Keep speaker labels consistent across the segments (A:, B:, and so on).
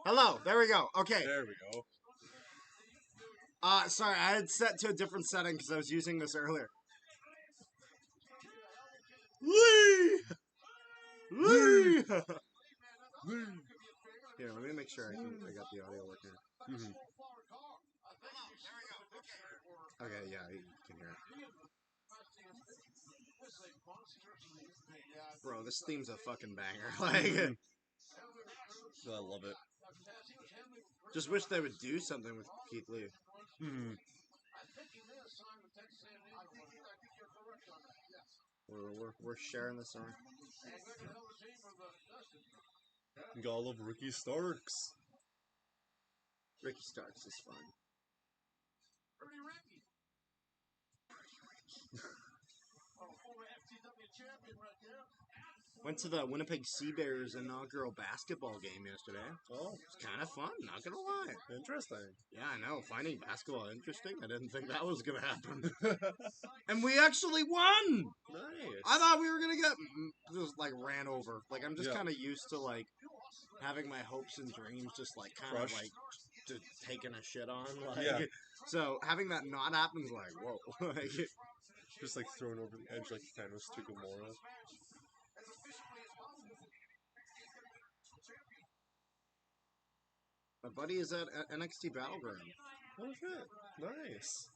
A: Hello, there we go. Okay.
B: There we go.
A: Sorry, I had set to a different setting because I was using this earlier. Lee! Lee! Here, let me make sure I got the audio working.
B: Mm-hmm.
A: Okay, yeah, you can hear it. Bro, this theme's a fucking banger. Like,
B: I love it.
A: just wish they would do something with Keith Lee.
B: Mm-hmm.
A: We're sharing this song.
B: You gotta love Ricky Starks.
A: Ricky Starks is fun.
C: Pretty Ricky. Former FTW champion right there.
A: Went to the Winnipeg Sea Bears inaugural basketball game yesterday.
B: Oh,
A: It's kind of fun, not gonna lie.
B: interesting.
A: Yeah, I know. Finding basketball interesting. I didn't think that was gonna happen. And we actually won!
B: Nice.
A: I thought we were gonna get just like ran over. Like I'm just
B: Yeah.
A: kind of used to like having my hopes and dreams just like kind of
B: Crushed.
A: like just taking a shit on. Like,
B: Yeah.
A: So having that not happen is like whoa. Like,
B: Just like thrown over the edge like Thanos to Gamora.
A: my buddy is at NXT Battleground.
B: Oh shit. Nice.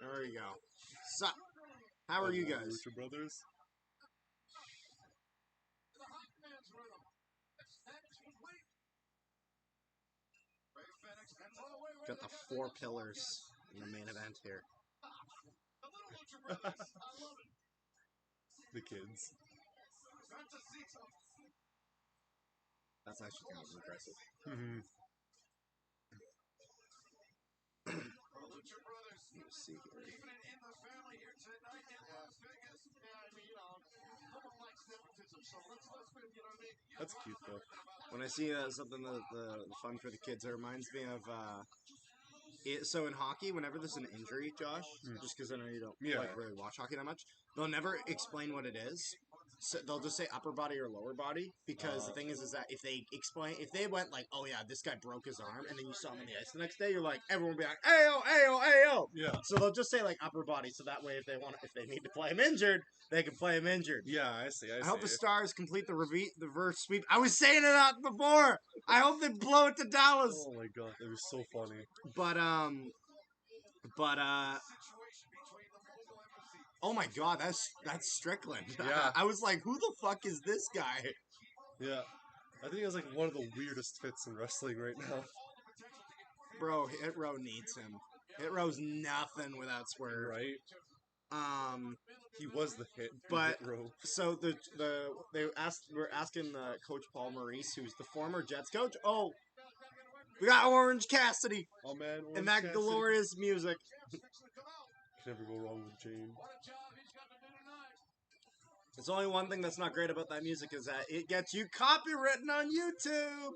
A: There we go. So, how are you guys?
B: Lucha Brothers.
A: Got the 4 pillars in the main event here.
B: The kids.
A: That's actually kind of impressive.
B: Mm-hmm.
A: Let's see here.
B: That's cute though.
A: When I see something the fun for the kids, it reminds me of. So in hockey, whenever there's an injury, Josh, just because I know you don't like really watch hockey that much, they'll never explain what it is. So they'll just say upper body or lower body because the thing is that if they went like, oh yeah, this guy broke his arm, and then you saw him on the ice the next day, you're like, everyone will be like, ayo, ayo, ayo.
B: Yeah.
A: So they'll just say like upper body, so that way if they need to play him injured, they can play him injured.
B: Yeah, I see.
A: I hope the Stars complete the reverse sweep. I was saying it out before. I hope they blow it to Dallas.
B: Oh my god, that was so funny.
A: But oh my god, that's Strickland.
B: Yeah.
A: I was like, who the fuck is this guy?
B: Yeah. I think it's like one of the weirdest fits in wrestling right now.
A: Bro, Hit Row needs him. Hit Row's nothing without Swerve.
B: Right?
A: He
B: was the hit.
A: But
B: hit row.
A: So we're asking Coach Paul Maurice, who's the former Jets coach. Oh, we got Orange Cassidy.
B: Oh man, Orange
A: and that
B: Cassidy.
A: glorious music.
B: Can never go wrong with Jane.
A: There's only one thing that's not great about that music is that it gets you copywritten on YouTube.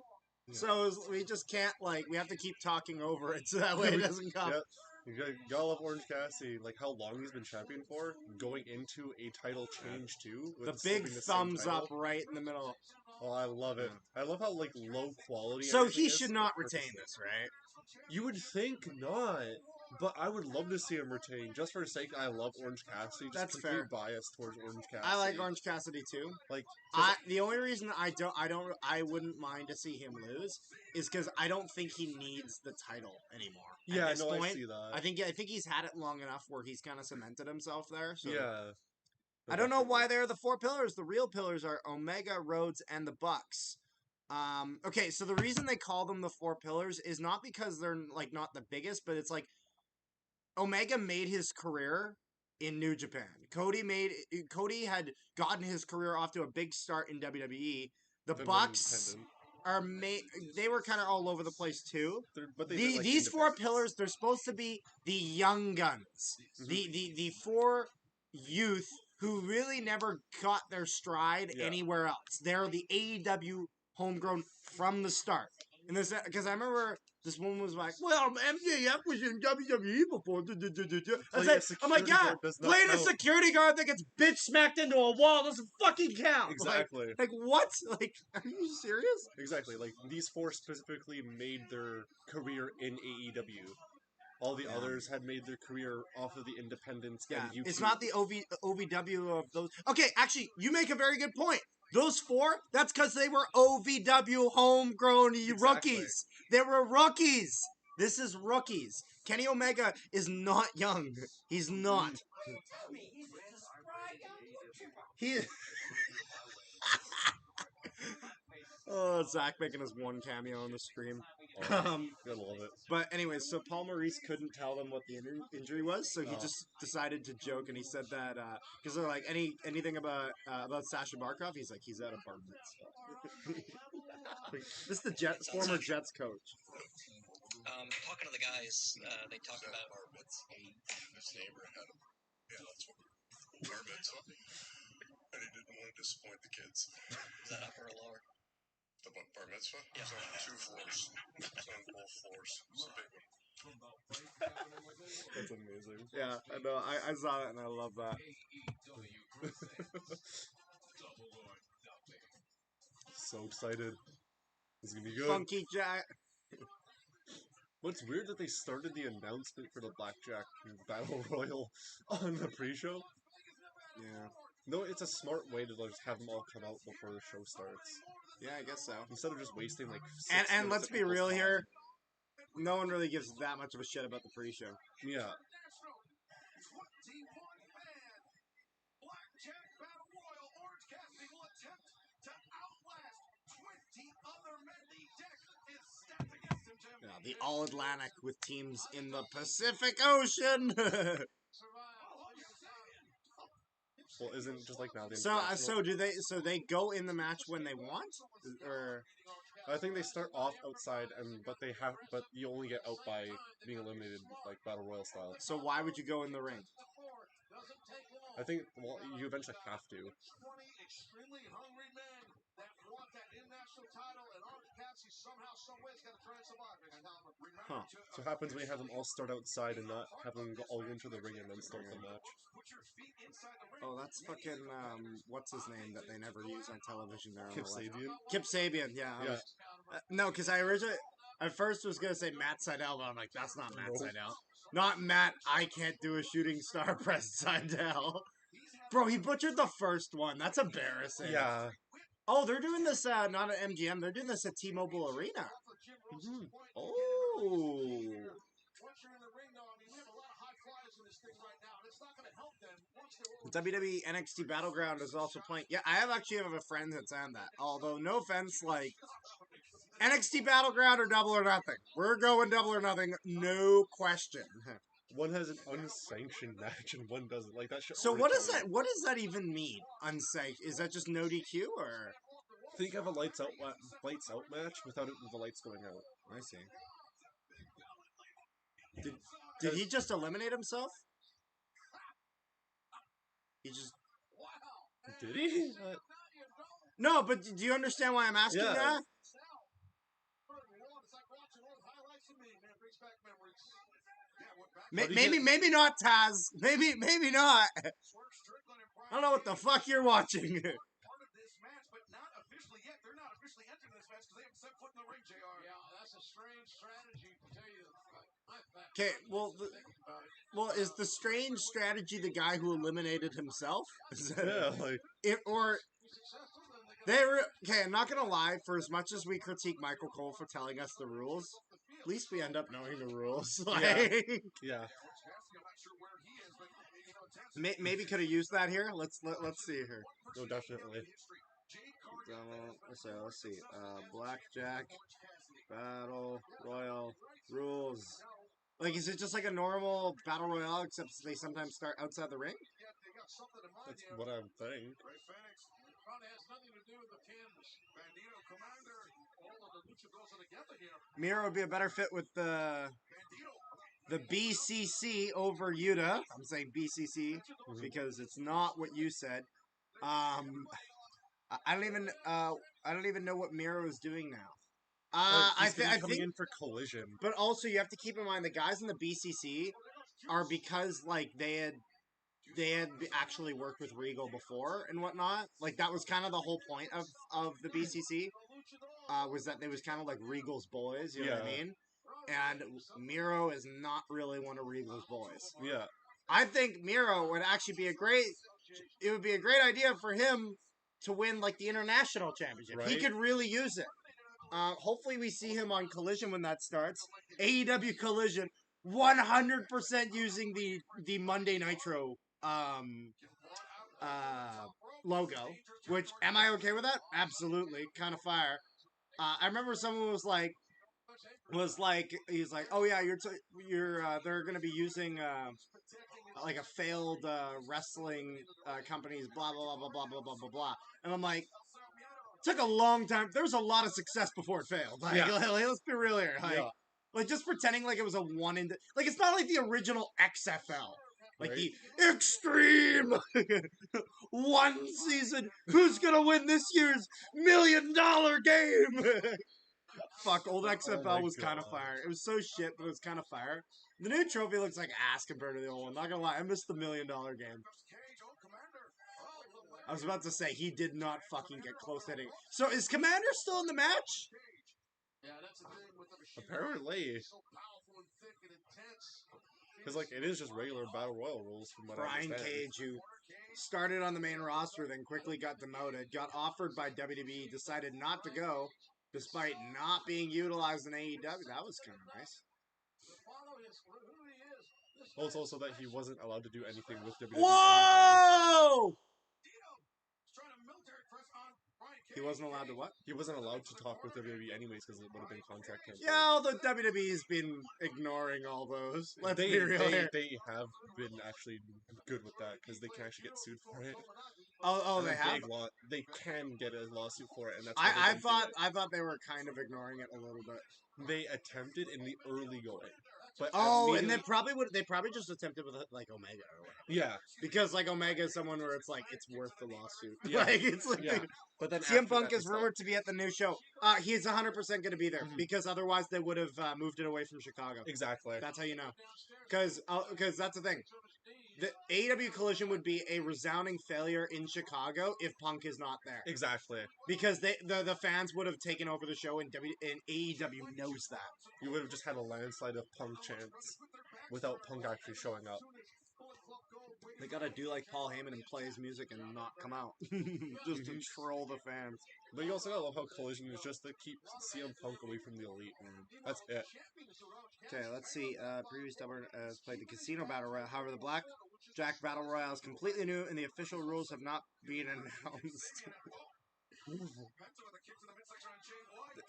A: Yeah. So we just can't we have to keep talking over it so that way it doesn't come.
B: Yep. You gotta love Orange Cassidy, like how long he's been champion for, going into a title change too.
A: The big thumbs up right in the middle.
B: Oh, I love it. I love how low quality.
A: So he should not retain this, right?
B: You would think not, but I would love to see him retain just for the sake. I love Orange Cassidy. Just
A: That's fair.
B: Bias towards Orange Cassidy.
A: I like Orange Cassidy too. The only reason I wouldn't mind to see him lose is because I don't think he needs the title anymore.
B: Yeah, I see that.
A: I think he's had it long enough where he's kind of cemented himself there. So.
B: Yeah.
A: I don't know why they're the 4 pillars. The real pillars are Omega, Rhodes, and the Bucks. Okay, so the reason they call them the 4 pillars is not because they're not the biggest, but it's Omega made his career in New Japan. Cody had gotten his career off to a big start in WWE. The Bucks they were kind of all over the place too.
B: But
A: these 4 pillars, they're supposed to be the young guns. Mm-hmm. The 4 youth who really never got their stride anywhere else. They're the AEW homegrown from the start. In this, because I remember this woman was like, "Well, MJF was in WWE before." I'm like, "Yeah, playing a security guard that gets bitch smacked into a wall doesn't fucking count."
B: Exactly.
A: Like what? Like, are you serious?
B: Exactly. Like these four specifically made their career in AEW. All the others had made their career off of the independents
A: Yeah,
B: and YouTube.
A: it's not the OVW of those. Okay, actually, you make a very good point. Those four, that's because they were OVW homegrown rookies. They were rookies. This is rookies. Kenny Omega is not young. He's not. He. Oh, Zach making his one cameo on the stream.
B: I love it.
A: But anyways, so Paul Maurice couldn't tell them what the injury was, so he just decided to joke, and he said that because they're like anything about Sasha Barkov, he's like he's at a bar mitzvah. This is the Jets former Jets coach.
D: Talking to the guys, they talked about
C: His neighbor had him. Yeah, that's what bar mitzvah. And he didn't want to disappoint the kids.
D: is that upper or lower?
C: The bar mitzvah?
D: Yeah.
C: It's on 2 floors. It's on both floors. It's a big one.
B: That's amazing.
A: Yeah, I know. I saw that and I love that.
B: So excited. It's gonna be good.
A: Funky Jack.
B: But it's weird that they started the announcement for the Blackjack Battle Royal on the pre-show.
A: Yeah.
B: No, it's a smart way to just have them all come out before the show starts.
A: Yeah, I guess so.
B: Instead of just wasting like 6
A: And
B: minutes
A: let's
B: of
A: be
B: people's
A: real
B: time.
A: here. No one really gives that much of a shit about the pre-show.
B: Yeah.
C: Blackjack Battle Royal. Orange Cassidy will attempt to outlast 20 other men. The deck is stacked against him, Jim.
A: Yeah, the All Atlantic with teams in the Pacific Ocean.
B: Well, isn't just like now the
A: So
B: international-
A: do they? So they go in the match when they want, or
B: I think they start off outside, but you only get out by being eliminated, like Battle Royal style.
A: so why would you go in the ring?
B: I think you eventually have to.
C: 20 extremely hungry men that want that international title, and Orange Cassidy somehow, some way is going to try and survive. And remember
A: Huh.
B: So what happens when you have them all start outside and not have them go all into the ring and then start the match?
C: Put your feet inside the ring.
A: Oh, that's fucking what's his name that they never use on television there. on
B: Kip
A: the left.
B: Sabian?
A: Kip Sabian, yeah.
B: Yeah.
A: No, because I originally at first was gonna say Matt Sydal, but I'm like, that's not Matt
B: Nope.
A: Sydal. Not Matt. I can't do a shooting star press Sydal. Bro, he butchered the first one. That's embarrassing.
B: Yeah.
A: Oh, they're doing this not at MGM. They're doing this at T-Mobile Arena.
B: Mm-hmm.
A: Oh.
C: Once you're in the ring, though, I mean, we have a lot of high flyers in this thing right now, and it's not going to help them once they're over.
A: WWE NXT Battleground is also playing. Yeah, I actually have a friend that's on that. Although, no offense, like NXT Battleground or Double or Nothing. We're going Double or Nothing, no question.
B: One has an unsanctioned match and one doesn't. Like that shit.
A: So what does that? What does that even mean? Unsanctioned? Is that just no DQ or?
B: Think of a lights out match without the lights going out.
A: I see. Did he just eliminate himself? He just
B: Did he?
A: no, but do you understand why I'm asking
B: Yeah.
A: that?
C: It's like watching old highlights of me, man. Brings back memories. Yeah, we're back.
A: Maybe not, Taz. Maybe not. I don't know what the fuck you're watching.
C: Part of this match, but not officially yet. They're not officially entering this match because they haven't set foot in the ring, JR. Yeah, that's a strange strategy to tell you.
A: Okay, well, is the strange strategy the guy who eliminated himself? Is that
B: Yeah, like
A: it, or they were okay? I'm not gonna lie. For as much as we critique Michael Cole for telling us the rules, at least we end up knowing the rules. Like,
B: yeah.
A: maybe could have used that here. Let's see here.
B: No, definitely.
A: So let's see. Blackjack Battle Royal rules. Like, is it just like a normal battle royale, except they sometimes start outside the ring?
B: That's what I'm saying.
C: Probably has nothing to do with the canvas. Bandito, Commander, all of the luchadors are together here.
A: Miro would be a better fit with the BCC over Yuta. I'm saying BCC because it's not what you said. I don't even know what Miro is doing now. I
B: He's going to be coming
A: think,
B: in for Collision.
A: but also you have to keep in mind the guys in the BCC are because like they had actually worked with Regal before and whatnot. Like that was kind of the whole point of the BCC. Was that they was kind of like Regal's boys, you know what I
B: Yeah.
A: mean? And Miro is not really one of Regal's boys.
B: Yeah.
A: I think Miro would actually be it would be a great idea for him to win like the international championship. He
B: Right.
A: could really use it. Hopefully we see him on Collision when that starts. AEW Collision, 100% using the Monday Nitro logo. Which am I okay with that? Absolutely, kind of fire. I remember someone was like, he's like, oh yeah, they're gonna be using like a failed wrestling company's blah blah blah blah blah blah blah blah, and I'm like, took a long time. There was a lot of success before it failed. Like,
B: Yeah.
A: let's be real here.
B: Yeah.
A: Like just pretending like it was a one in like it's not like the original XFL. Like
B: Right.
A: the extreme one season. Who's gonna win this year's $1 million game? Fuck, old XFL
B: my
A: was kind of
B: God.
A: fire. It was so shit, but it was kind of fire. The new trophy looks like ass compared to the old one. Not gonna lie, I missed the $1 million game. I was about to say he did not fucking get close to hitting. So is Commander still in the match?
B: Apparently. Because, like, it is just regular Battle Royal rules from what I
A: Brian
B: understand.
A: Cage, who started on the main roster, then quickly got demoted, got offered by WWE, decided not to go, despite not being utilized in AEW. That was kind of nice.
B: Well, it's also that he wasn't allowed to do anything with WWE.
A: Whoa! He wasn't allowed to what?
B: He wasn't allowed to talk with WWE anyways because it would have been contract terms.
A: Yeah, although WWE's been ignoring all those. Let's be real here.
B: They have been actually good with that because they can actually get sued for it.
A: Oh,
B: And
A: they
B: a
A: have.
B: big they can get a lawsuit for it, and that's
A: I thought they were kind of ignoring it a little bit.
B: they attempted in the early going, but
A: Oh, and they probably just attempted with like Omega or whatever.
B: Yeah,
A: Because like Omega is someone where it's like it's worth the lawsuit.
B: Yeah.
A: Like it's like
B: yeah. But then
A: CM
B: after
A: Punk
B: that,
A: is rumored to be at the new show. He's 100% going to be there
B: Mhm.
A: because otherwise they would have moved it away from Chicago.
B: Exactly.
A: That's how you know. Because that's the thing. The AEW Collision would be a resounding failure in Chicago if Punk is not there.
B: Exactly.
A: Because the fans would have taken over the show, and AEW knows that.
B: You would have just had a landslide of Punk chants without Punk actually showing up.
A: They gotta do like Paul Heyman and play his music and not come out. Just to troll the fans.
B: But you also gotta love how Collision is just to keep CM Punk away from the Elite, and that's it.
A: Okay, let's see. Previous Stubborn has played the Casino Battle Royale. However, the Blackjack Battle Royale is completely new, and the official rules have not been announced.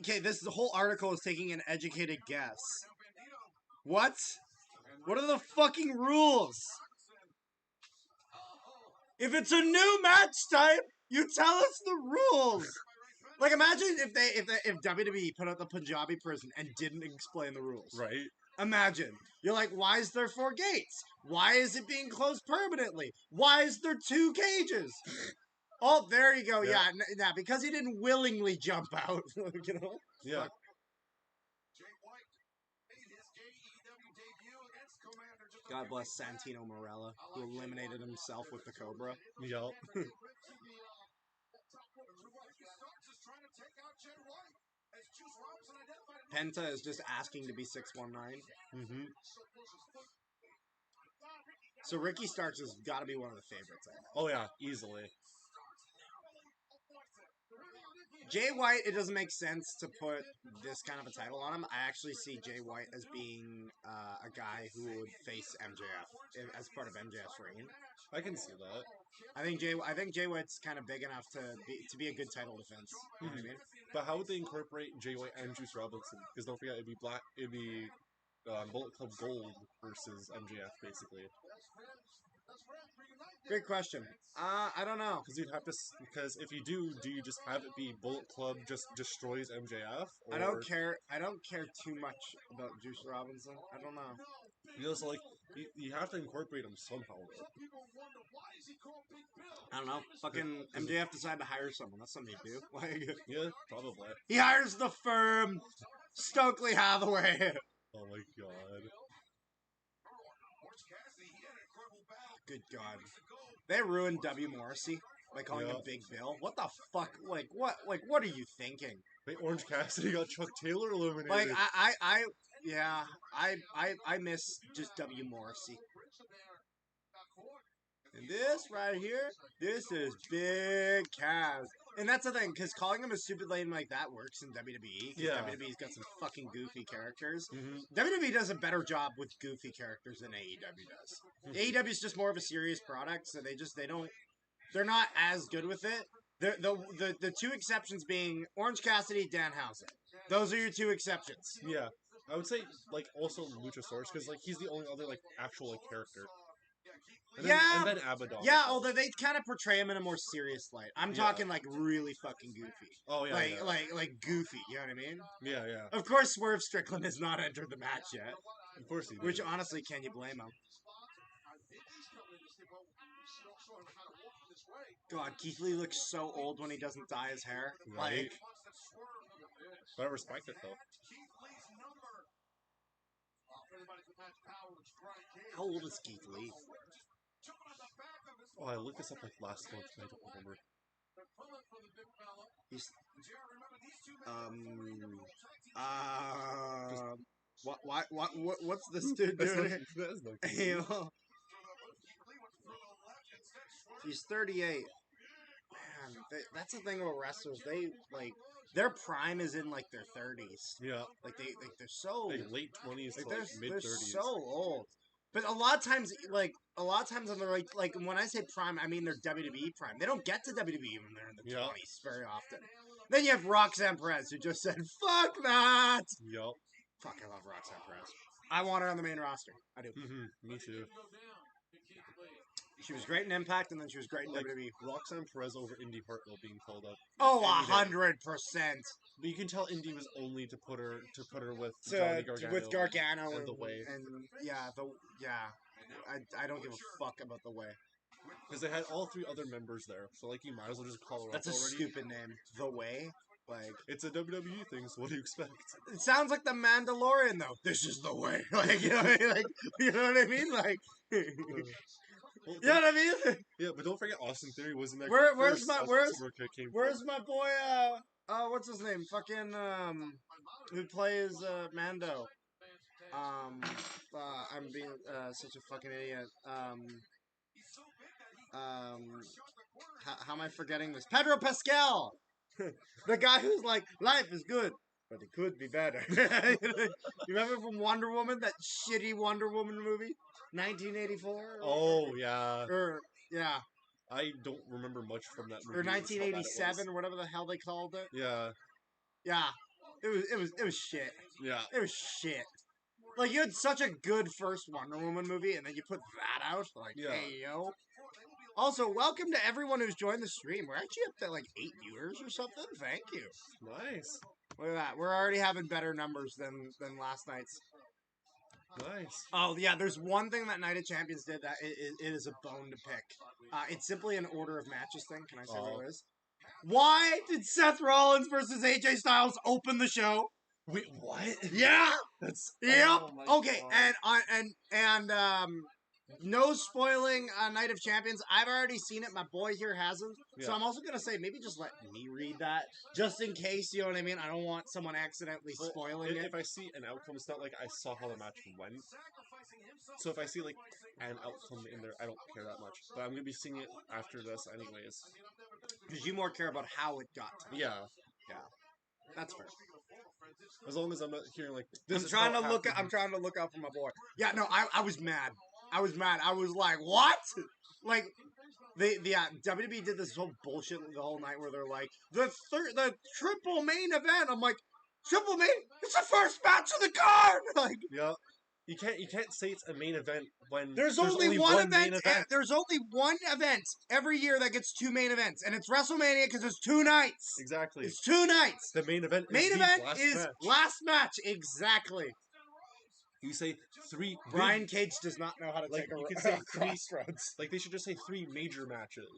A: Okay, this whole article is taking an educated guess. What? What are the fucking rules? If it's a new match type, you tell us the rules. Like, imagine if WWE put out the Punjabi prison and didn't explain the rules.
B: Right?
A: Imagine. You're like, why is there 4 gates? Why is it being closed permanently? Why is there 2 cages? Oh, there you go.
B: Yeah.
A: Yeah, because he didn't willingly jump out. You know?
B: Yeah.
A: Fuck. God bless Santino Marella, who eliminated himself with the Cobra.
B: Yep.
A: Penta is just asking to be 619.
B: Mm-hmm.
A: So Ricky Starks has got to be one of the favorites. I think.
B: Oh yeah, easily.
A: Jay White, it doesn't make sense to put this kind of a title on him. I actually see Jay White as being a guy who would face MJF as part of MJF's reign.
B: I can see that.
A: I think Jay White's kind of big enough to be a good title defense. You know what I mean?
B: But how would they incorporate Jay White and Juice Robinson? Because don't forget, it'd be Bullet Club Gold versus MJF, basically.
A: Great question. I don't know.
B: Because you'd have to. Because if you do you just have it be Bullet Club just destroys MJF? Or,
A: I don't care. I don't care too much about Juice Robinson. I don't know.
B: You know, so like you have to incorporate him somehow. Though.
A: I don't know. Fucking MJF decided to hire someone. That's something you do. Like,
B: Yeah, probably.
A: he hires the firm, Stokely Hathaway.
B: Oh my god.
A: Good God. They ruined W. Morrissey by calling him Big Bill. What the fuck? Like, what are you thinking?
B: Wait, Orange Cassidy got Chuck Taylor eliminated.
A: Like, I miss just W. Morrissey. And this right here, this is Big Cass. And that's the thing, because calling him a stupid lame like that works in WWE, because WWE's got some fucking goofy characters.
B: Mm-hmm.
A: WWE does a better job with goofy characters than AEW does. AEW is just more of a serious product, so they're not as good with it. The two exceptions being Orange Cassidy, Danhausen. Those are your two exceptions.
B: Yeah. I would say, like, also Luchasaurus, because, like, he's the only other, like, actual, like, character. And then Abaddon.
A: Yeah, although they kind of portray him in a more serious light. I'm talking like really fucking goofy.
B: Oh yeah,
A: like goofy. You know what I mean?
B: Yeah, yeah.
A: Of course, Swerve Strickland has not entered the match yet.
B: Of course he did.
A: Which honestly, can you blame him? God, Keith Lee looks so old when he doesn't dye his hair.
B: Right.
A: Like,
B: but I respect it though.
A: How old is Keith Lee?
B: Oh, I looked this up like last month, but I don't remember.
A: He's what's this dude doing? He's 38. Man, that's the thing about wrestlers. They like their prime is in like their 30s.
B: Yeah,
A: like they're so
B: like late 20s to like mid 30s.
A: They're so old. But a lot of times when they're like when I say prime, I mean they're WWE prime. They don't get to WWE when they're in the 20s very often. Then you have Roxanne Perez who just said, "Fuck that."
B: Yup.
A: Fuck, I love Roxanne Perez. I want her on the main roster. I do.
B: Mm-hmm. Me too.
A: She was great in Impact, and then she was great in WWE.
B: Roxanne Perez over Indy Hartwell being called up.
A: Oh, 100%.
B: But you can tell Indy was only to put her with Johnny Gargano.
A: With Gargano
B: and the Way.
A: And I don't give a fuck about the Way.
B: Because they had all three other members there, so like you might as well just call her
A: That's
B: up
A: a
B: already.
A: stupid name. The Way. Like,
B: it's a WWE thing, so what do you expect?
A: It sounds like the Mandalorian, though. This is the way. Like, you know what I mean? Like, you know what I mean?
B: Yeah, but don't forget Austin Theory was in that.
A: Where's my boy? What's his name? Fucking who plays Mando? I'm being such a fucking idiot. How am I forgetting this? Pedro Pascal. The guy who's like, life is good, but it could be better. You remember from Wonder Woman, that shitty Wonder Woman movie? 1984?
B: Oh, yeah.
A: Yeah.
B: I don't remember much from that movie.
A: Or 1987, or whatever the hell they called it.
B: Yeah.
A: Yeah. It was shit.
B: Yeah.
A: It was shit. Like, you had such a good first Wonder Woman movie, and then you put that out. Like, hey, yo. Also, welcome to everyone who's joined the stream. We're actually up to, like, 8 viewers or something. Thank you.
B: Nice.
A: Look at that. We're already having better numbers than last night's.
B: Nice.
A: Oh, yeah, there's one thing that Night of Champions did that it is a bone to pick. It's simply an order of matches thing. Can I say what it is? Why did Seth Rollins versus AJ Styles open the show?
B: Wait, what?
A: Yeah. Yep.
B: Oh
A: okay, and no spoiling Night of Champions. I've already seen it. My boy here hasn't. Yeah. So I'm also going to say maybe just let me read that just in case, you know what I mean? I don't want someone accidentally spoiling it.
B: If I see an outcome, it's not like I saw how the match went. So if I see like an outcome in there, I don't care that much. But I'm going to be seeing it after this anyways.
A: Because you more care about how it got to me.
B: Yeah.
A: Yeah. That's fair.
B: As long as I'm not hearing like
A: this. I'm trying to look out for my boy. Yeah, no, I was mad. I was like, what? Like, WWE did this whole bullshit the whole night where they're like, the triple main event. I'm like, triple main? It's the first match of the card. Like,
B: yeah. You can't say it's a main event when
A: There's only one
B: main
A: event. There's only one event every year that gets 2 main events, and it's WrestleMania because it's 2 nights.
B: Exactly.
A: It's 2 nights.
B: The main event
A: Main
B: is
A: event
B: the last
A: is
B: match.
A: last match. Exactly.
B: You say 3
A: Brian Cage does not know how to
B: like
A: take a
B: you could say 3
A: crossroads.
B: like they should just say 3 major matches.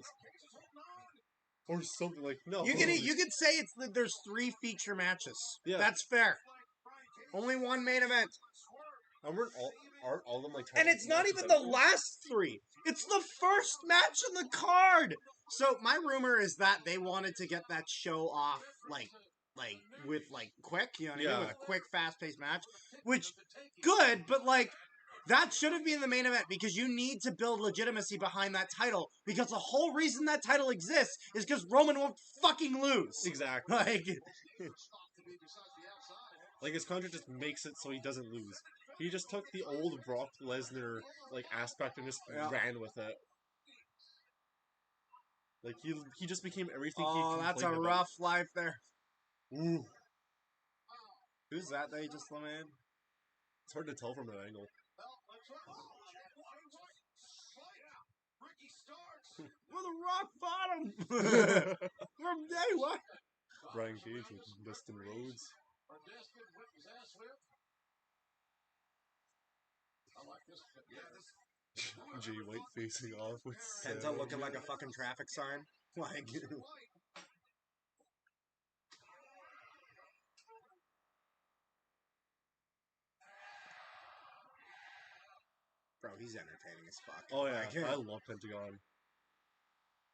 B: Or something like no.
A: You could say there's 3 feature matches.
B: Yeah.
A: That's fair. Only one main event.
B: And aren't all of them like
A: And it's not even the last 3. It's the first match on the card. So my rumor is that they wanted to get that show off like with quick, you know what I mean? With a quick, fast-paced match. Which good, but that shouldn't be in the main event because you need to build legitimacy behind that title. Because the whole reason that title exists is because Roman won't fucking lose.
B: Exactly. Like his contract just makes it so he doesn't lose. He just took the old Brock Lesnar aspect and just ran with it. Like he just became everything he complained
A: that's a
B: about.
A: rough life there.
B: Ooh.
A: Who's that he just eliminated?
B: It's hard to tell from that angle.
A: With a rock bottom from day one.
B: Brian Cage with Dustin Rhodes. Jay White facing off with
A: Penta looking like a fucking traffic sign. Bro, he's entertaining as fuck.
B: Oh yeah, I love Pentagon.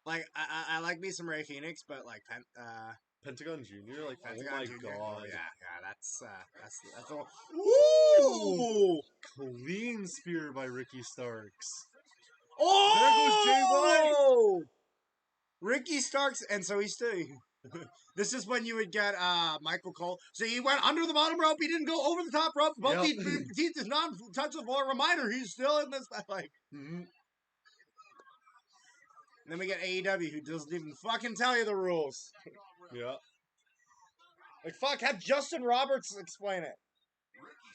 A: I like me some Ray Phoenix, but
B: Pentagon Jr.
A: Pentagon
B: oh my
A: Jr.
B: god.
A: Oh, yeah, that's all.
B: Ooh! Clean spear by Ricky Starks.
A: Oh! There goes Jay White. Ricky Starks, and so he's still. This is when you would get Michael Cole. So he went under the bottom rope. He didn't go over the top rope. Both he did not touch the floor. Reminder, he's still in this. And then we get AEW, who doesn't even fucking tell you the rules.
B: Yeah.
A: Fuck, have Justin Roberts explain it.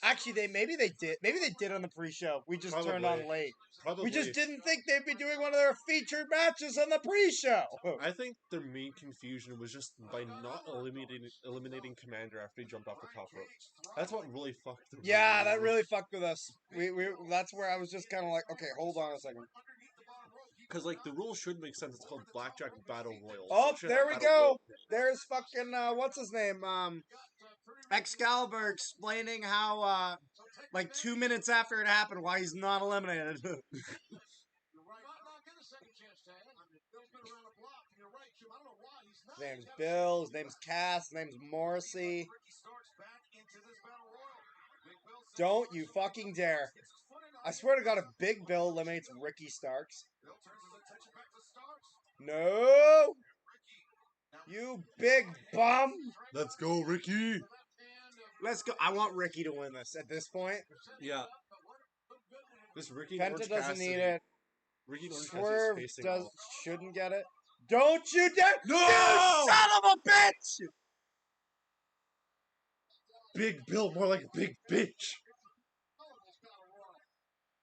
A: Actually, maybe they did on the pre-show. We just turned on late.
B: Probably.
A: We just didn't think they'd be doing one of their featured matches on the pre-show.
B: I think their main confusion was just by not eliminating Commander after he jumped off the top rope. That's what really fucked them.
A: Yeah, that really fucked with us. That's where I was just kind of like, okay, hold on a second.
B: Because the rules should make sense. It's called Blackjack Battle Royal.
A: Oh, there we go. There's fucking what's his name? Excalibur explaining how 2 minutes after it happened why he's not eliminated. His name's Bill. His name's Cass. His name's Morrissey. Don't you fucking dare. I swear to God, if Big Bill eliminates Ricky Starks. No! You big bum!
B: Let's go, Ricky!
A: Let's go. I want Ricky to win this at this point.
B: Yeah. This Ricky
A: Penta doesn't need it.
B: Ricky
A: Swerve shouldn't get it. Don't you dare!
B: No!
A: You son of a bitch!
B: Big Bill, more like a big bitch.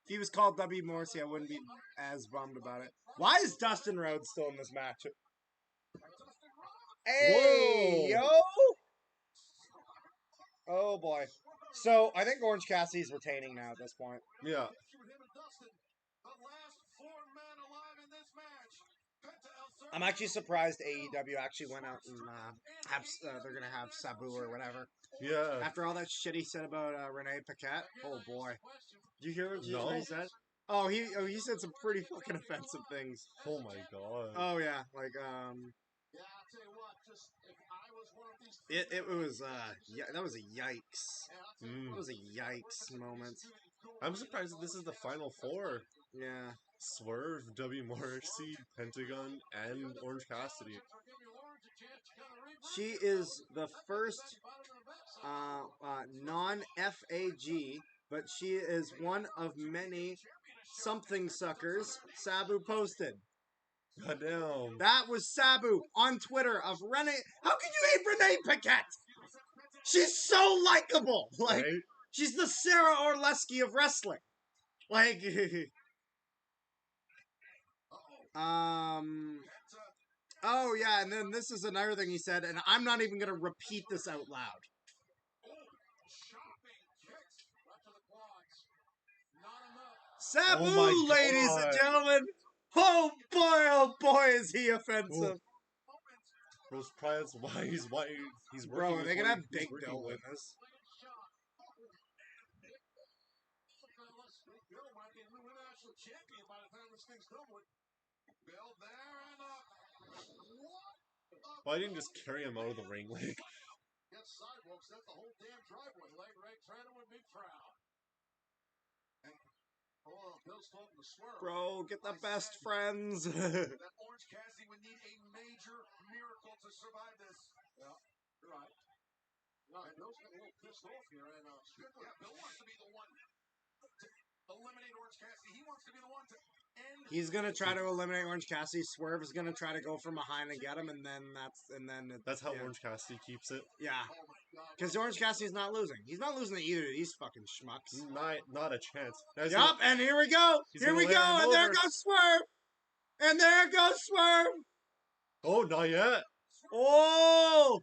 A: If he was called W. Morrissey, I wouldn't be as bummed about it. Why is Dustin Rhodes still in this match? Hey, yo! Oh, boy. So, I think Orange Cassidy's retaining now at this point.
B: Yeah.
A: I'm actually surprised AEW actually went out and they're going to have Sabu or whatever.
B: Yeah.
A: After all that shit he said about Renee Paquette. Oh, boy. Did you hear what he said? Oh, he said some pretty fucking offensive things.
B: Oh, my God.
A: Oh, yeah. Yeah, I'll tell you what, if I was one of these that was that was a yikes. That was a yikes moment.
B: I'm surprised that this is the final 4.
A: Yeah.
B: Swerve, W. Morrissey, Pentagon, and Orange Cassidy.
A: She is the first non-FAG, but she is one of many something suckers Sabu posted.
B: Goddamn.
A: That was Sabu on Twitter of Renee. How can you hate Renee Paquette? She's so likable.
B: Right?
A: She's the Sarah Orlesky of wrestling. Like, oh yeah, and then this is another thing he said, and I'm not even gonna repeat this out loud.
C: Chopping kicks right to the quads. Not enough.
A: Sabu,
B: Oh my
A: ladies and
B: God.
A: gentlemen. Oh boy, is he offensive.
B: Bro's Pryor's why he's working.
A: Bro,
B: with
A: they can
B: what
A: have
B: he's
A: Big
B: working
A: Bill
B: with.
A: win this.
C: Bill might be a new international champion by the time this thing's done with. Bill there and up. What?
B: Why didn't you just carry him out of the ring? Like,
C: Get sidewalks, that's the whole damn driveway. Leg right, Tranter would be proud. And, oh, Bill's talking to Swerve.
A: Bro, get the best friends.
C: That Orange Cassidy would need a major miracle to survive this. Yeah, you're right. No, Bill's getting a little pissed off here, and yeah, Bill wants to be the one to eliminate Orange Cassidy. He wants to be the one to end.
A: He's gonna try to eliminate Orange Cassidy. Swerve is gonna try to go from behind and get him, and then
B: that's how
A: yeah.
B: Orange Cassidy keeps it.
A: Yeah,
C: Oh my God.
A: because Orange Cassidy's not losing. He's not losing to either of these fucking schmucks.
B: Not a chance. Now he's
A: Yup, and here we go.
B: he's
A: Here
B: gonna
A: we
B: lay
A: go,
B: him
A: and there
B: over.
A: goes Swerve. And there goes Swerve.
B: Oh, not yet.
A: Oh!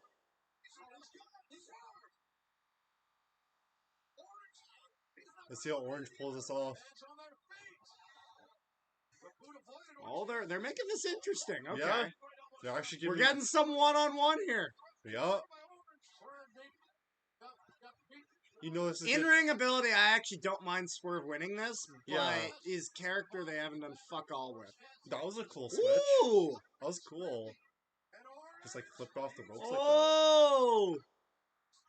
B: Let's see how Orange pulls this off.
A: Oh, they're making this interesting. Okay.
B: Yeah. They're actually
A: We're
B: giving.
A: getting some one-on-one here.
B: Yeah. You know this is
A: In-ring ability, I actually don't mind Swerve winning this, but
B: Yeah.
A: his character they haven't done fuck all with.
B: That was a cool switch.
A: Ooh!
B: That was cool. Just like flipped off the ropes
A: Oh!
B: like that.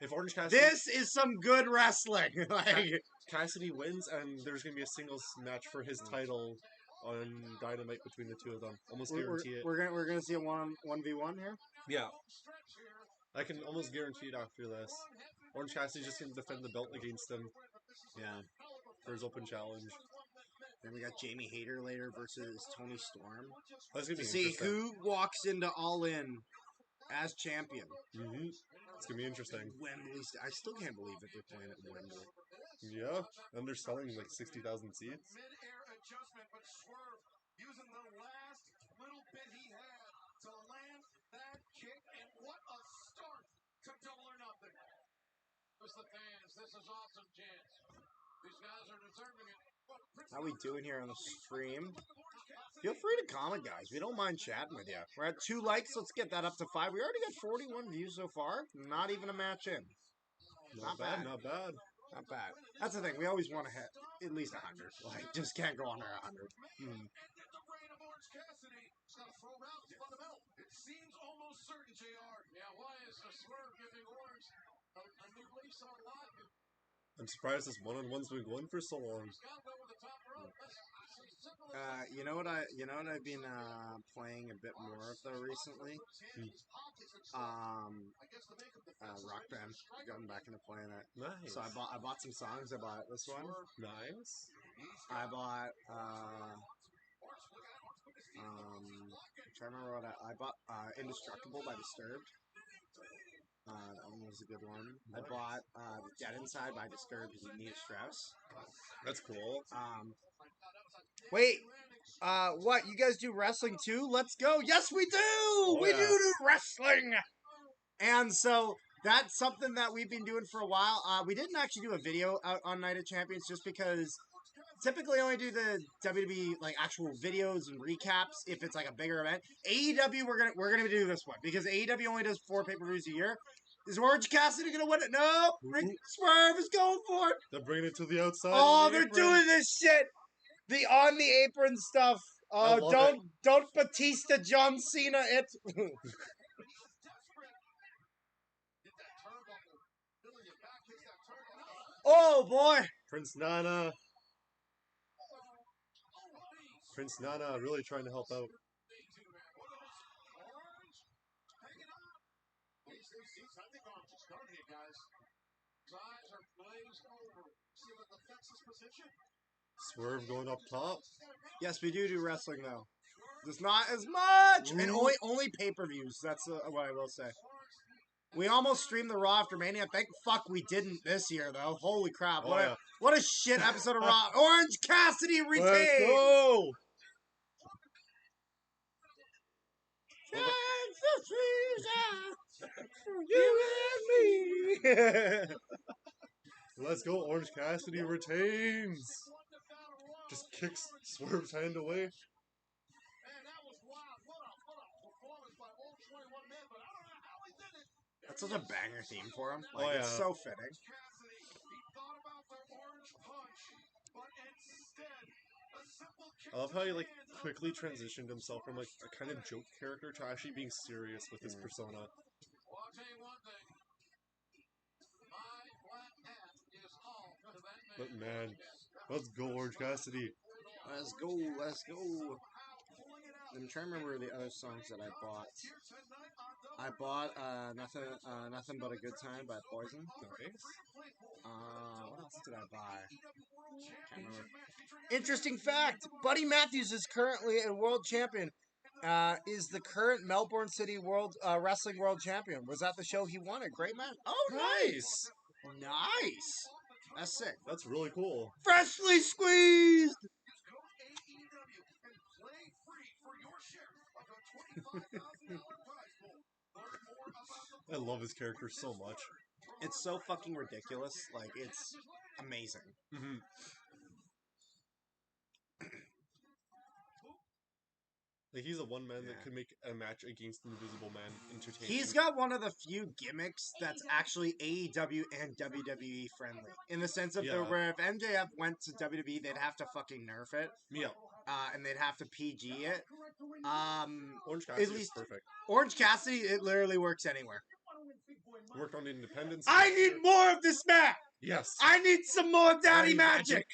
B: If Orange Cassidy,
A: This is some good wrestling. Like,
B: Cassidy wins, and there's gonna be a singles match for his title on Dynamite between the two of them. Almost guarantee it.
A: we're gonna see a 1v1 here.
B: Yeah. I can almost guarantee it after this. Orange Cassidy's just gonna defend the belt against him.
A: Yeah.
B: For his open challenge.
A: Then we got Jamie Hayter later versus Tony Storm.
B: That's gonna be
A: To see
B: interesting.
A: who walks into All In as champion.
B: Mm-hmm. It's gonna be interesting.
A: Wembley. I still can't believe that they're playing at Wembley.
B: Yeah, and they're selling like 60,000 seats.
C: Mid-air adjustment, but Swerve using the last little bit he had to land that kick, and what a start to Double or Nothing. It's the fans. This is awesome, chance. These guys are deserving it.
A: How we doing here on the stream? Feel free to comment, guys. We don't mind chatting with you. We're at 2 likes. Let's get that up to 5. We already got 41 views so far. Not even a match in.
B: Not bad, not bad.
A: Not bad. That's the thing. We always want to hit at least 100. Like, just can't go under 100.
C: It seems almost certain, JR. Yeah, why is the Swerve giving Orange a new lease on life?
B: I'm surprised this one-on-one's been going for so long.
A: You know what I've been playing a bit more of though recently. Rock Band. Gotten back into playing it.
B: Nice.
A: So I bought some songs. I bought this one.
B: Nice.
A: I bought I'm trying to remember what I bought. Indestructible by Disturbed. That one was a good one. I bought The Dead Inside by Disturbed and Nina Strauss.
B: That's cool.
A: Wait, what? You guys do wrestling too? Let's go! Yes, we do. We
B: yeah.
A: do wrestling. And so that's something that we've been doing for a while. We didn't actually do a video out on Night of Champions just because typically only do the WWE like actual videos and recaps if it's like a bigger event. AEW we're gonna do this one because AEW only does 4 pay-per-views a year. Is Orange Cassidy gonna win it? No, Swerve is going for it.
B: They're bringing it to the outside.
A: Oh,
B: of the
A: they're
B: apron.
A: doing this shit. The on the apron stuff.
B: I
A: Oh,
B: love
A: don't Batista John Cena it. Oh boy.
B: Prince Nana. Prince Nana really trying to help out. Swerve going up top.
A: Yes, we do wrestling though. Just not as much, and only pay-per-views. That's what I will say. We almost streamed the Raw after Mania. Thank fuck we didn't this year, though. Holy crap.
B: Oh, yeah.
A: What a shit episode of Raw. Orange Cassidy
B: Let's
A: retained!
B: go!
A: You and me!
B: Let's go, Orange Cassidy retains! Just kicks Swerve's hand away.
C: Man, that was wild. What a performance by Old 21 Man, but I don't know how he did it.
A: That's such a banger theme for him.
B: Oh,
A: Like, it's
B: yeah.
A: so fitting.
C: Cassidy, he thought about the orange punch, but instead, a simple kick
B: I love
C: to
B: how he
C: the
B: like
C: hands
B: quickly
C: eliminated.
B: transitioned himself from like a kind of joke character to actually being serious with his persona.
C: Well, I'll tell you one thing. My flat hat is off to that
B: But
C: man.
B: man, let's go, Orange Cassidy.
A: Let's go, let's go. I'm trying to remember the other songs that I bought. I bought Nothing But a Good Time by Poison.
B: Nice.
A: What else did I buy? Can't remember. Interesting fact: Buddy Matthews is currently a world champion. Is the current Melbourne City World Wrestling World Champion. Was that the show he won? A great match. Oh,
B: Nice!
A: nice. That's sick.
B: That's really cool.
A: Freshly squeezed.
C: AEW and play free for your share of a $25,000 prize pool. Learn more about the
B: I love his character so much.
A: It's so fucking ridiculous. Like, it's amazing.
B: Mm-hmm. Like, he's a one man that could make a match against the Invisible Man entertaining.
A: He's got one of the few gimmicks that's actually AEW and WWE friendly. In the sense of where if MJF went to WWE, they'd have to fucking nerf it.
B: Yeah.
A: And they'd have to PG it.
B: Orange Cassidy
A: at least
B: is perfect.
A: Orange Cassidy, it literally works anywhere.
B: Worked on Independence.
A: I need more of this match!
B: Yes.
A: I need some more Daddy Magic!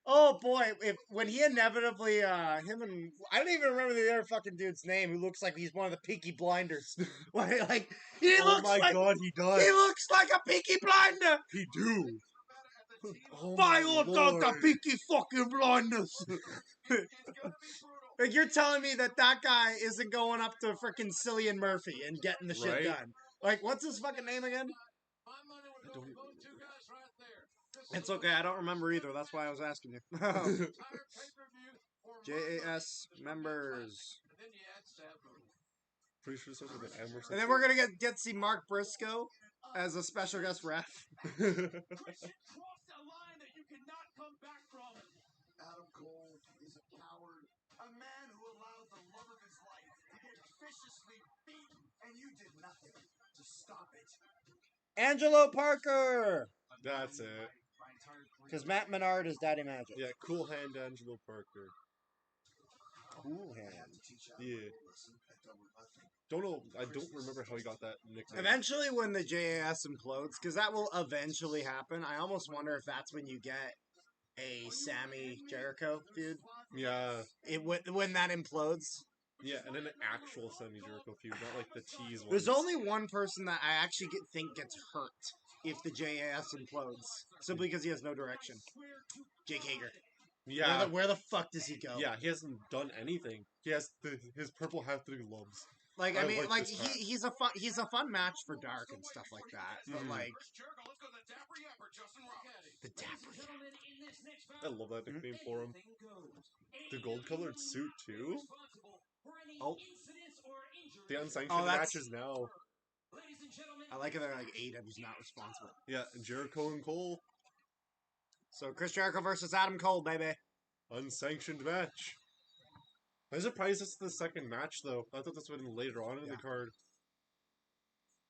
A: Oh boy, when he inevitably, him and, I don't even remember the other fucking dude's name, who looks like he's one of the Peaky Blinders. Like, he
B: Oh my god, he does.
A: He looks like a Peaky Blinder!
B: He do. Oh
A: By
B: my
A: all
B: lord.
A: the Peaky fucking Blinders! Like, you're telling me that guy isn't going up to frickin' Cillian Murphy and getting the shit
B: Right?
A: done. Like, what's his fucking name again?
C: I don't. Those two guys right there.
A: It's okay, I don't remember either. That's why I was asking you. JAS members.
B: Pretty sure this was an M or
A: And
B: something.
A: then we're gonna get to see Mark Briscoe as a special guest ref.
C: Christian crossed a line that you cannot come back from. Adam Cole is a coward, a man who allowed the love of his life to get viciously beaten, and you did nothing to stop it.
A: Angelo Parker!
B: That's it.
A: Because Matt Menard is Daddy Magic.
B: Yeah, Cool Hand Angelo Parker.
A: Cool hand.
B: Yeah. Don't know. I don't remember how he got that nickname.
A: Eventually, when the JAS implodes, because that will eventually happen, I almost wonder if that's when you get a Sammy Jericho feud.
B: Yeah.
A: When that implodes.
B: Yeah, and then an actual Sammy Jericho feud, not like the tease one.
A: There's only one person that I actually think gets hurt if the JAS implodes. Simply because he has no direction. Jake Hager.
B: Yeah.
A: Where the fuck does he go?
B: Yeah, he hasn't done anything. He has his purple half-thing gloves.
A: Like, I mean, like
B: this part.
A: he's a fun match for Dark and stuff like that. But like the Dapper Yapper.
B: I love that nickname for him. The gold-colored suit too.
A: Oh,
B: The unsanctioned matches now.
A: I like it. They're like AEW's not responsible.
B: Yeah, Jericho and Cole.
A: So Chris Jericho versus Adam Cole, baby.
B: Unsanctioned match. I'm surprised this is the second match, though. I thought this would have been later on in the card.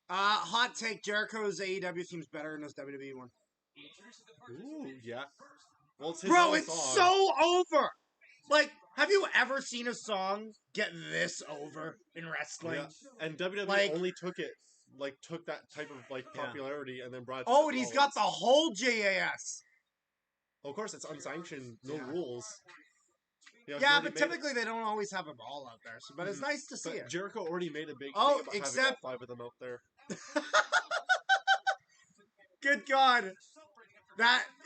A: Hot take, Jericho's AEW theme's better than his WWE one.
B: Ooh, yeah. Well, it's his
A: Bro,
B: own
A: it's
B: song.
A: so over! Like, have you ever seen a song get this over in wrestling?
B: Yeah. And WWE
A: Like-
B: only took that type of, popularity and then brought it to
A: Oh, and he's got the whole JAS.
B: Of course, it's unsanctioned, no rules. He
A: Yeah,
B: already
A: but
B: made
A: typically they don't always have them all out there. So, but it's nice to see
B: But
A: it.
B: Jericho already made a big
A: Oh,
B: thing about
A: except-
B: having all 5 of them out there.
A: Good God.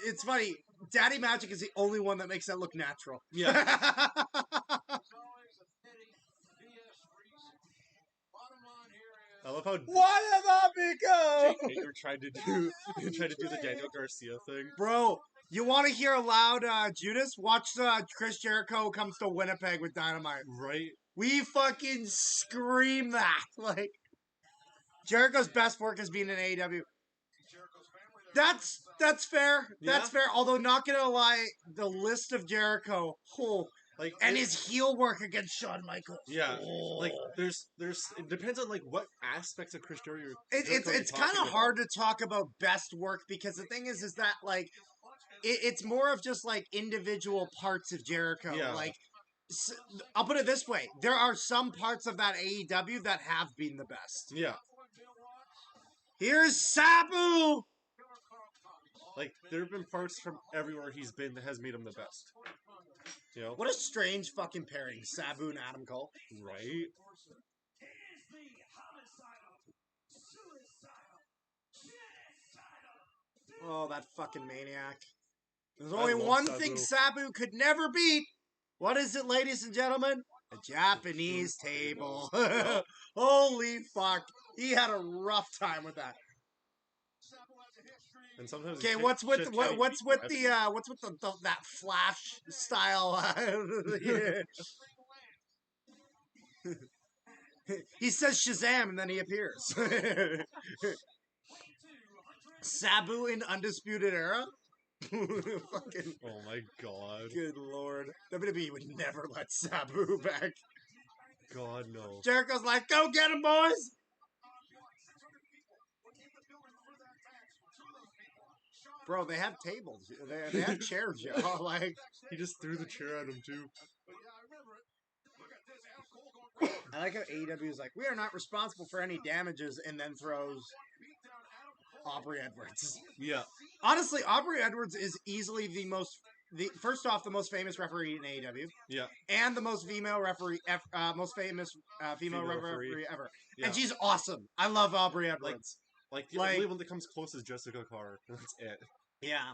A: It's funny. Daddy Magic is the only one that makes that look natural.
B: Yeah. I love how
A: Why did that
B: Jake
A: become?
B: Hager tried to do the Daniel Garcia thing.
A: Bro, you want to hear a loud Judas? Watch Chris Jericho comes to Winnipeg with Dynamite.
B: Right?
A: We fucking scream that. Like, Jericho's best work has been in AEW. That's fair.
B: Yeah.
A: That's fair. Although, not gonna lie, the list of Jericho,
B: Like
A: and his heel work against Shawn Michaels.
B: Yeah,
A: Oh.
B: like there's it depends on like what aspects of Chris Jericho
A: It's kind of hard to talk about best work because the thing is that like it's more of just like individual parts of Jericho.
B: Yeah.
A: Like I'll put it this way: there are some parts of that AEW that have been the best.
B: Yeah,
A: Here's Sabu.
B: like there have been parts from everywhere he's been that has made him the best. You know,
A: What a strange fucking pairing, Sabu and Adam Cole.
B: right?
A: Oh, that fucking maniac. There's
B: I
A: only
B: love
A: one
B: Sabu.
A: thing Sabu could never beat. What is it, ladies and gentlemen? A Japanese table. Holy fuck. He had a rough time with that.
B: And sometimes
A: Okay,
B: shit-
A: what's with
B: shit can't
A: the that flash style? He says Shazam and then he appears. Sabu in Undisputed Era? Fucking
B: Oh my god,
A: good lord. WWE would never let Sabu back.
B: God no.
A: Jericho's like, go get him, boys! Bro, they have tables. They have chairs, y'all. Like,
B: He just threw the chair at him too.
A: I like how AEW is like, we are not responsible for any damages, and then throws Aubrey Edwards.
B: Yeah,
A: Honestly, Aubrey Edwards is easily the most famous referee in AEW,
B: yeah,
A: and the most female most famous female referee ever.
B: yeah.
A: And she's awesome. I love Aubrey Edwards.
B: Like the
A: Like-
B: only one that comes close is Jessica Carr. That's it.
A: Yeah,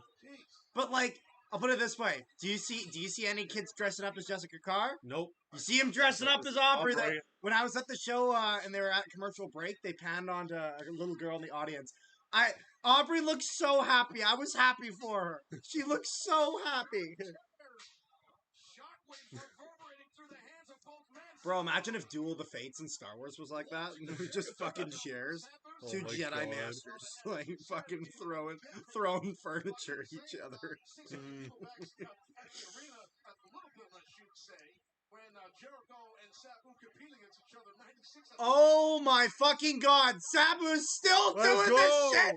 A: but like, I'll put it this way: do you see any kids dressing up as Jessica Carr?
B: Nope.
A: You see him dressing up as Aubrey.
B: Aubrey.
A: When I was at the show and they were at commercial break, they panned onto a little girl in the audience. Aubrey looks so happy. I was happy for her. She looks so happy. Bro, imagine if Duel of the Fates in Star Wars was like that. Just fucking shares.
B: Oh
A: Two
B: my
A: Jedi
B: God.
A: Masters. Like, fucking throwing furniture at each other.
B: Mm.
A: Oh my fucking god. Sabu's still doing this shit.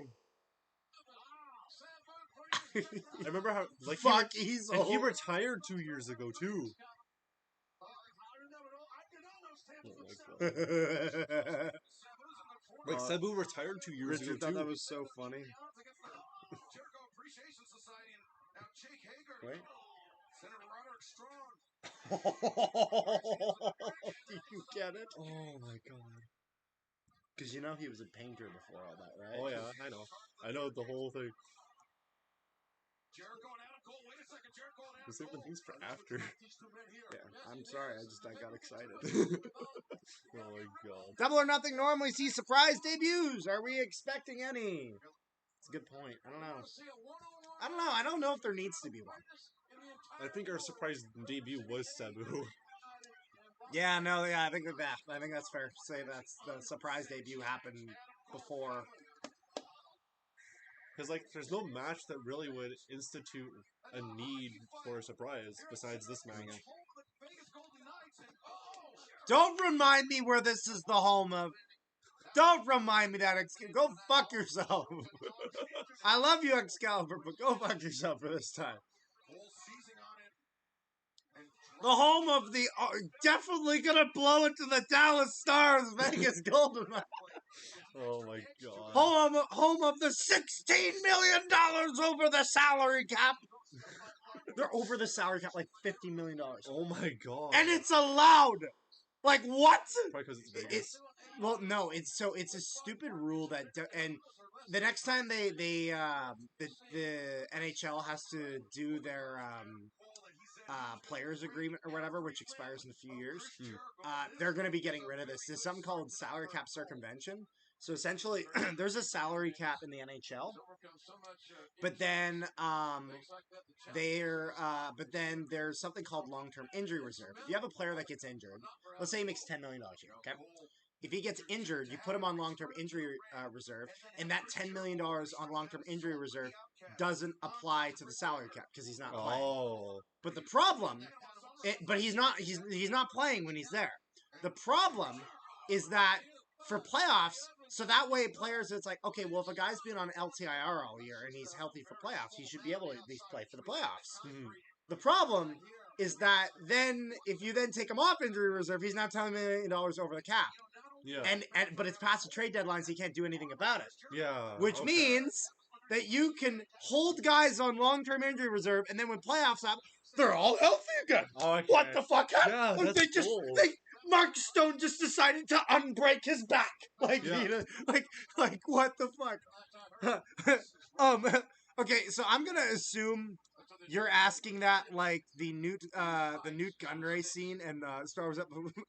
B: I remember how like
A: Fuck, he's
B: and he
A: old.
B: retired 2 years ago too. Oh my god. Like Sabu retired 2 years
A: Richard
B: ago
A: thought
B: too.
A: that was so funny. Wait. Do you get it?
B: Oh my god.
A: Because you know he was a painter before all that, right?
B: Oh yeah, I know. I know the whole thing. The same things for after.
A: Yeah, I'm sorry, I got excited.
B: Oh my god.
A: Double or Nothing normally sees surprise debuts. Are we expecting any? That's a good point. I don't know. I don't know if there needs to be one.
B: I think our surprise debut was Sabu.
A: Yeah, no, yeah, I think that's fair to say that's the surprise debut happened before.
B: Because like there's no match that really would institute a need for a surprise besides this match.
A: Don't remind me where this is the home of. Don't remind me that go fuck yourself. I love you, Excalibur, but go fuck yourself for this time. The home of the definitely gonna blow into the Dallas Stars Vegas Golden Knights.
B: Oh my god.
A: Home of the $16 million over the salary cap. They're over the salary cap like $50 million.
B: Oh my god.
A: And it's allowed. Like what?
B: Probably because it's Vegas.
A: Well, no, it's a stupid rule that and the next time the NHL has to do their players agreement or whatever, which expires in a few years.
B: Hmm.
A: They're going to be getting rid of this. There's something called salary cap circumvention. So essentially, there's a salary cap in the NHL, but then but then there's something called long-term injury reserve. If you have a player that gets injured, let's say he makes $10 million a year, okay? If he gets injured, you put him on long-term injury reserve, and that $10 million on long-term injury reserve doesn't apply to the salary cap because he's not playing.
B: Oh.
A: But the problem, but he's not playing when he's there. The problem is that for playoffs, so that way players, it's like, okay, well, if a guy's been on LTIR all year and he's healthy for playoffs, he should be able to at least play for the playoffs.
B: Hmm.
A: The problem is that then if you then take him off injury reserve, he's now $10 million over the cap.
B: Yeah.
A: But it's past the trade deadline, so he can't do anything about it.
B: Yeah.
A: Which means that you can hold guys on long-term injury reserve, and then when playoffs happen, they're all healthy again.
B: Okay.
A: What the fuck happened?
B: Yeah, that's cool.
A: Mark Stone just decided to unbreak his back. Like,
B: Yeah.
A: like what the fuck? Okay, so I'm gonna assume you're asking that like the Newt Gunray scene in Star Wars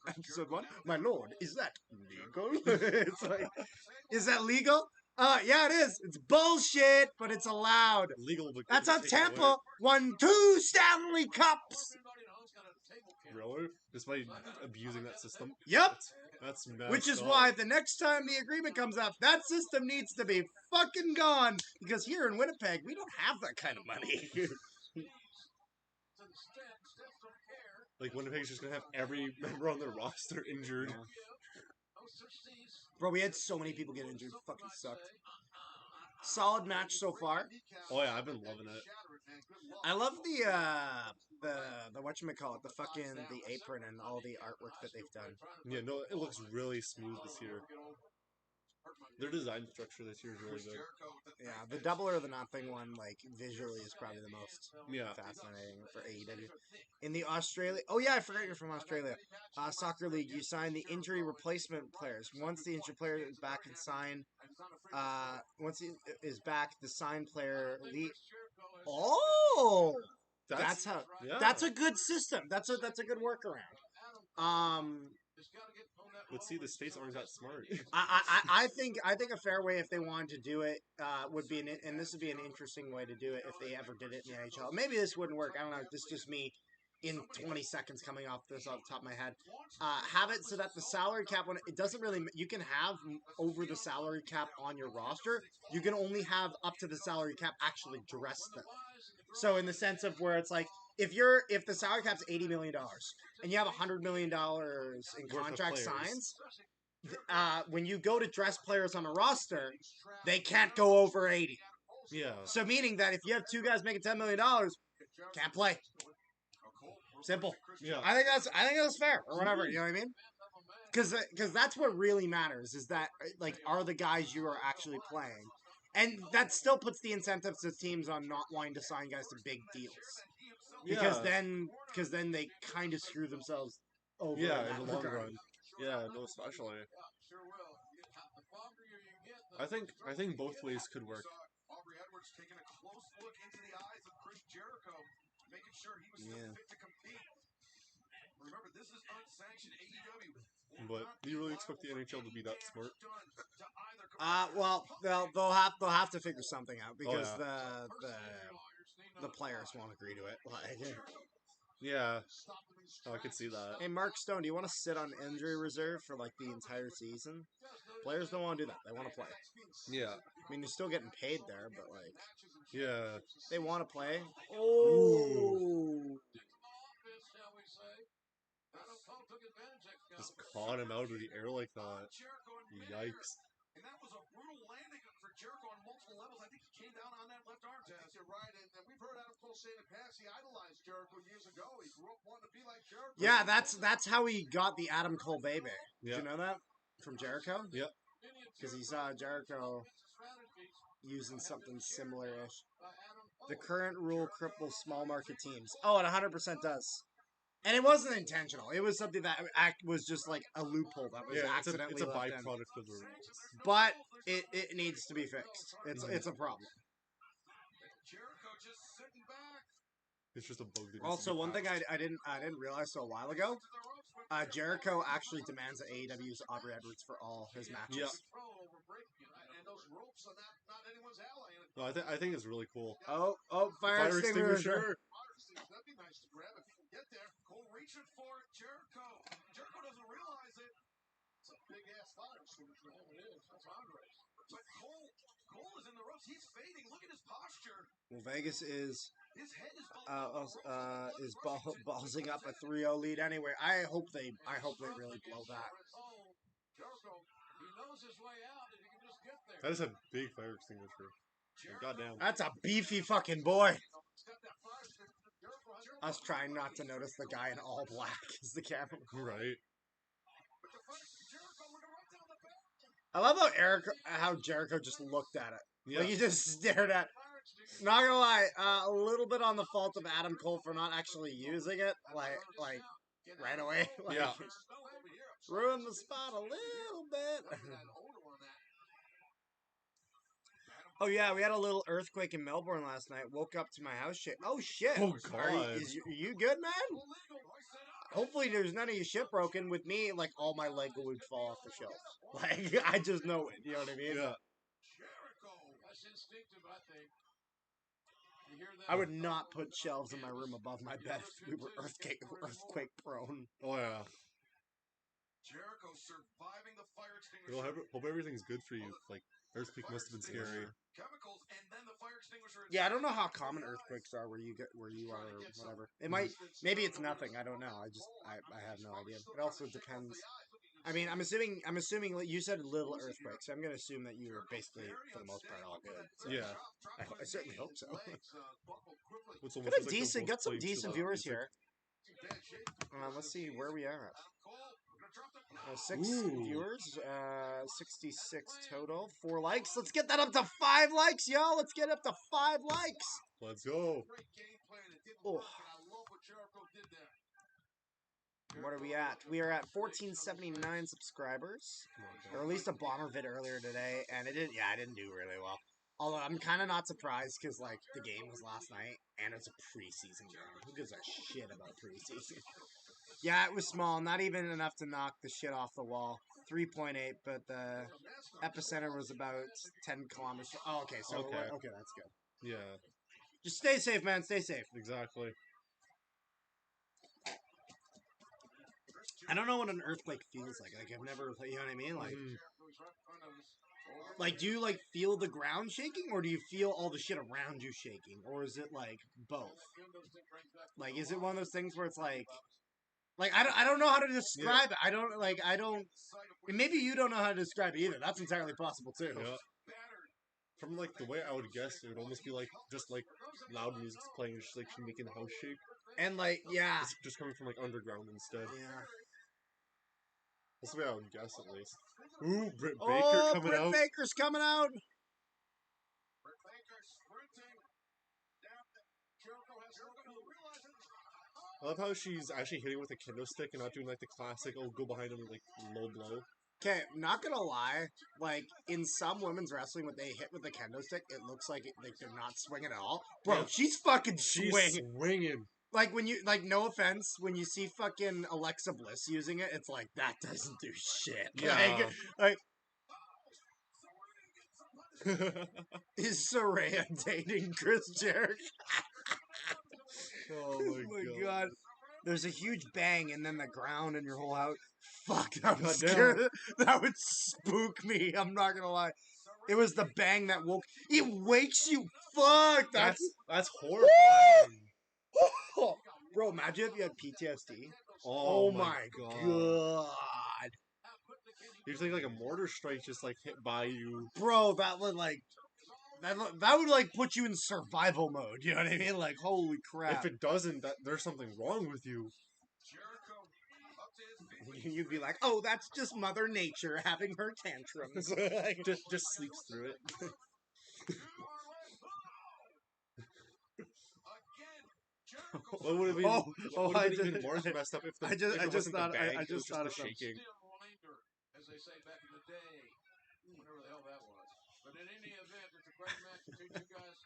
A: episode 1. My lord, is that legal? It's like, is that legal? Yeah, it is. It's bullshit, but it's allowed.
B: Legal. But
A: That's how
B: take
A: Tampa
B: away.
A: won 2 Stanley Cups.
B: Really? Just by abusing that system?
A: Yep.
B: That's messed
A: Which is
B: up.
A: why the next time the agreement comes up, that system needs to be fucking gone. Because here in Winnipeg, we don't have that kind of money.
B: Like, Winnipeg's just gonna have every member on their roster injured.
A: Yeah. Bro, we had so many people get injured. It fucking sucked. Solid match so far.
B: Oh yeah, I've been loving it.
A: I love the whatchamacallit, the apron and all the artwork that they've done.
B: Yeah, no, it looks really smooth this year. Their design structure this year is really good.
A: Yeah, the double or the nothing one, like, visually is probably the most
B: Yeah.
A: fascinating for AEW. In the Australia... Oh, yeah, I forgot you're from Australia. Soccer League, you signed the injury replacement players. Once the injured player is back and signed... once he is back, the signed player... Oh! That's how...
B: Yeah.
A: That's a good system. That's a good workaround.
B: Let's see, the states aren't that smart.
A: I think a fair way if they wanted to do it would be and this would be an interesting way to do it if they ever did it in the NHL. Maybe this wouldn't work. I don't know. This is just me in 20 seconds coming off the top of my head. Have it so that the salary cap one, it doesn't really. You can have over the salary cap on your roster. You can only have up to the salary cap actually dress them. So in the sense of where it's like, if the salary cap's $80 million and you have $100 million in contract signs, when you go to dress players on a roster, they can't go over 80.
B: Yeah.
A: So meaning that if you have two guys making $10 million, can't play. Simple.
B: Yeah.
A: I think that's fair or whatever. You know what I mean? Because that's what really matters is that, like, are the guys you are actually playing. And that still puts the incentives to teams on not wanting to sign guys to big deals. Because then they kind of screw themselves over.
B: Yeah, in the long run. Yeah, no, especially. I think both ways could work.
C: Aubrey Edwards taking a close look into the eyes of Chris Jericho, making sure he was still fit to compete. Remember, this is unsanctioned AEW.
B: But do you really expect the NHL to be that smart?
A: Well, they'll have to figure something out because the players won't agree to it. Like,
B: yeah, I could see that.
A: Hey, Mark Stone, do you want to sit on injury reserve for like the entire season? Players don't want to do that. They want to play.
B: Yeah.
A: I mean, you're still getting paid there, but like,
B: yeah,
A: they want to play. Oh.
B: Just caught him out of the air like that. Yikes.
C: And that was a brutal landing for Jericho on multiple levels. I think he came down on that left arm test. You're right, and we've heard Adam Cole say in the past he idolized Jericho years ago. He grew up wanting to be like Jericho.
A: Yeah, that's how he got the Adam Cole baby.
B: Yep.
A: Did you know that? From Jericho?
B: Yep.
A: Because he saw Jericho using something similar-ish. The current rule cripples small market teams. Oh, it 100% does. And it wasn't intentional. It was something that was just like a loophole that was accidentally
B: it's a
A: left in.
B: byproduct of the rules.
A: But it needs to be fixed. It's a problem.
C: Jericho just sitting back.
B: It's just a bug that needs
A: Also,
B: to be
A: one thing
B: patched.
A: I didn't realize so a while ago, Jericho actually demands that AEW use Aubrey Edwards for all his matches.
B: Yeah.
C: And those ropes are not anyone's ally.
B: No, I think it's really cool.
A: Oh, fire,
B: Fire extinguisher.
C: That'd be nice to grab if you can get there. Cole reaching for it. Jericho. Jericho doesn't realize it. It's a big ass fire extinguisher. It is. That's Andres. But Cole is in the ropes. He's fading. Look at his posture.
A: Well, Vegas is
C: His head is
A: ballsing up a 3-0 lead anyway. I hope they really blow that.
C: Oh, Jericho. He knows his way out if he can just get there.
B: That is a big fire extinguisher. Goddamn.
A: That's a beefy fucking boy. Us trying not to notice the guy in all black is the camera.
B: Right.
A: I love how Jericho just looked at it.
B: Yeah.
A: Like he just stared at. Not gonna lie, a little bit on the fault of Adam Cole for not actually using it, like right away. Like,
B: Yeah.
A: ruined the spot a little bit. Oh yeah, we had a little earthquake in Melbourne last night. Woke up to my house shit. Oh shit!
B: Oh, God.
A: Are you good, man? Hopefully there's none of your shit broken. With me, like all my Lego would fall off the shelf. Like I just know it. You know what I mean?
B: Yeah.
C: Jericho. That's instinctive, I think.
A: I would not put shelves in my room above my bed if we were earthquake prone.
B: Oh yeah.
C: Jericho surviving the fire extinguisher.
B: Well, hope everything's good for you. Like earthquake must have been scary.
C: Chemicals and then the fire extinguisher.
A: Yeah, I don't know how common earthquakes are where you are or whatever. It might, maybe it's nothing. I don't know. I have no idea. It also depends. I mean, I'm assuming you said little earthquakes, so I'm gonna assume that you were basically for the most part all good. So
B: Yeah.
A: I certainly hope so.
B: What's
A: Got a decent, got some decent viewers here. Let's see where we are at. 6 viewers, 66 total. 4 likes. Let's get that up to 5 likes, y'all. Let's get up to 5 likes.
B: Let's go.
A: Oh. What are we at? We are at 1479 subscribers, or at least a bomber vid earlier today, and it didn't. Yeah, I didn't do really well. Although I'm kind of not surprised because like the game was last night and it's a preseason game. Who gives a shit about preseason? Yeah, it was small, not even enough to knock the shit off the wall. 3.8, but the epicenter was about 10 kilometers. Oh, okay, so
B: Okay.
A: okay, that's good.
B: Yeah.
A: Just stay safe, man. Stay safe.
B: Exactly.
A: I don't know what an earthquake feels like. Like I've never, you know what I mean? Like do you like feel the ground shaking, or do you feel all the shit around you shaking, or is it like both? Like, is it one of those things where it's like I don't know how to describe it. I don't. And maybe you don't know how to describe it either. That's entirely possible too.
B: Yeah. From like the way I would guess, it would almost be like just like loud music's playing, just like making the house shake.
A: And like, yeah,
B: It's just coming from like underground instead.
A: yeah.
B: That's the way I would guess, at least. Ooh, Britt Baker
A: Oh,
B: coming
A: Britt
B: out.
A: Baker's coming out.
C: Britt Baker sprinting. Jericho has to realize it.
B: I love how she's actually hitting with a kendo stick and not doing like the classic, oh, go behind him and like low blow.
A: Okay, not gonna lie. Like in some women's wrestling, when they hit with the kendo stick, it looks like they're not swinging at all. Bro,
B: Yeah.
A: she's fucking swinging.
B: Swinging.
A: Like when you no offense, when you see fucking Alexa Bliss using it, it's like that doesn't do shit.
B: Yeah.
A: Like is Saraya dating Chris Jericho?
B: Oh my god.
A: There's a huge bang and then the ground in your whole house. Fuck, that would
B: God
A: scare. That would spook me. I'm not gonna lie. It was the bang that woke. It wakes you. Fuck.
B: That's horrifying.
A: Bro, imagine if you had PTSD.
B: Oh
A: my god.
B: You're thinking like a mortar strike just like hit by you.
A: Bro, that would like put you in survival mode. You know what I mean? Like, holy crap.
B: If it doesn't, there's something wrong with you.
C: Jericho up to his feet.
A: You'd be like, oh, that's just Mother Nature having her tantrums.
B: just sleeps through it.
C: Again, Jericho.
B: What would have been,
A: I
B: even
A: just-
B: more messed up if the
A: I just
B: if it wasn't
A: thought-
B: the bang,
A: I
B: it was
A: just thought
B: the
A: of something.
B: shaking.
C: Still reminder, as they say back in the day, whatever the hell that was. But in any event, it's a great match between you guys.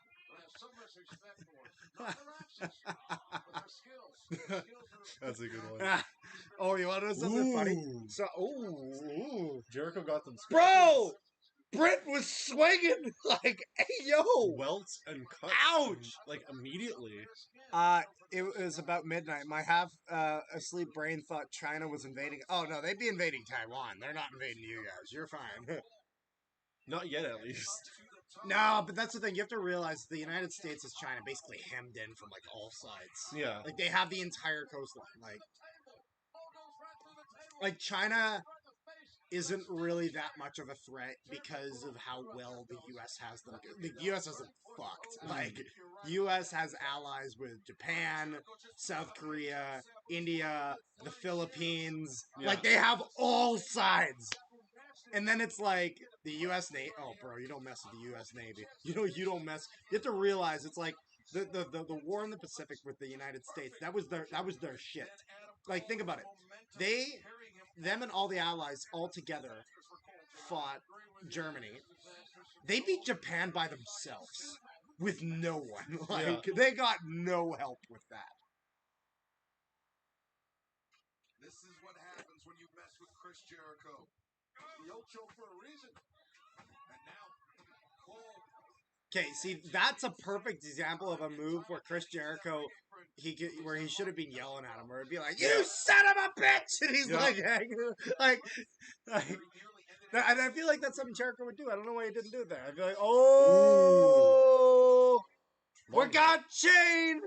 B: That's a good one.
A: Oh, you want to know something funny?
B: Ooh.
A: So, ooh.
B: Jericho got them.
A: Bro! Britt was swinging like, hey, yo!
B: Welts and cuts.
A: Ouch!
B: Like immediately.
A: It was about midnight. My half asleep brain thought China was invading. Oh, no, they'd be invading Taiwan. They're not invading you guys. You're fine.
B: Not yet, at least.
A: No, but that's the thing. You have to realize the United States is China basically hemmed in from, like, all sides.
B: Yeah.
A: Like, they have the entire coastline. Like China isn't really that much of a threat because of how well the U.S. has them. The U.S. isn't fucked. Like, U.S. has allies with Japan, South Korea, India, the Philippines.
B: Yeah.
A: Like, they have all sides. And then it's like the U.S. Navy. Oh, bro, you don't mess with the U.S. Navy. You don't mess. You have to realize it's like the war in the Pacific with the United States. That was their shit. Like, think about it. Them and all the allies all together fought Germany. They beat Japan by themselves with no one. Like, they got no help with that.
C: This is what happens when you mess with Chris Jericho. The Ocho for a reason. And now, Cole.
A: Okay, see, that's a perfect example of a move where Chris Jericho, where he should have been yelling at him, where it'd be like, "You son of a bitch!" And he's like, and I feel like that's something Jericho would do. I don't know why he didn't do it there. I'd be like, "Oh, we got chain,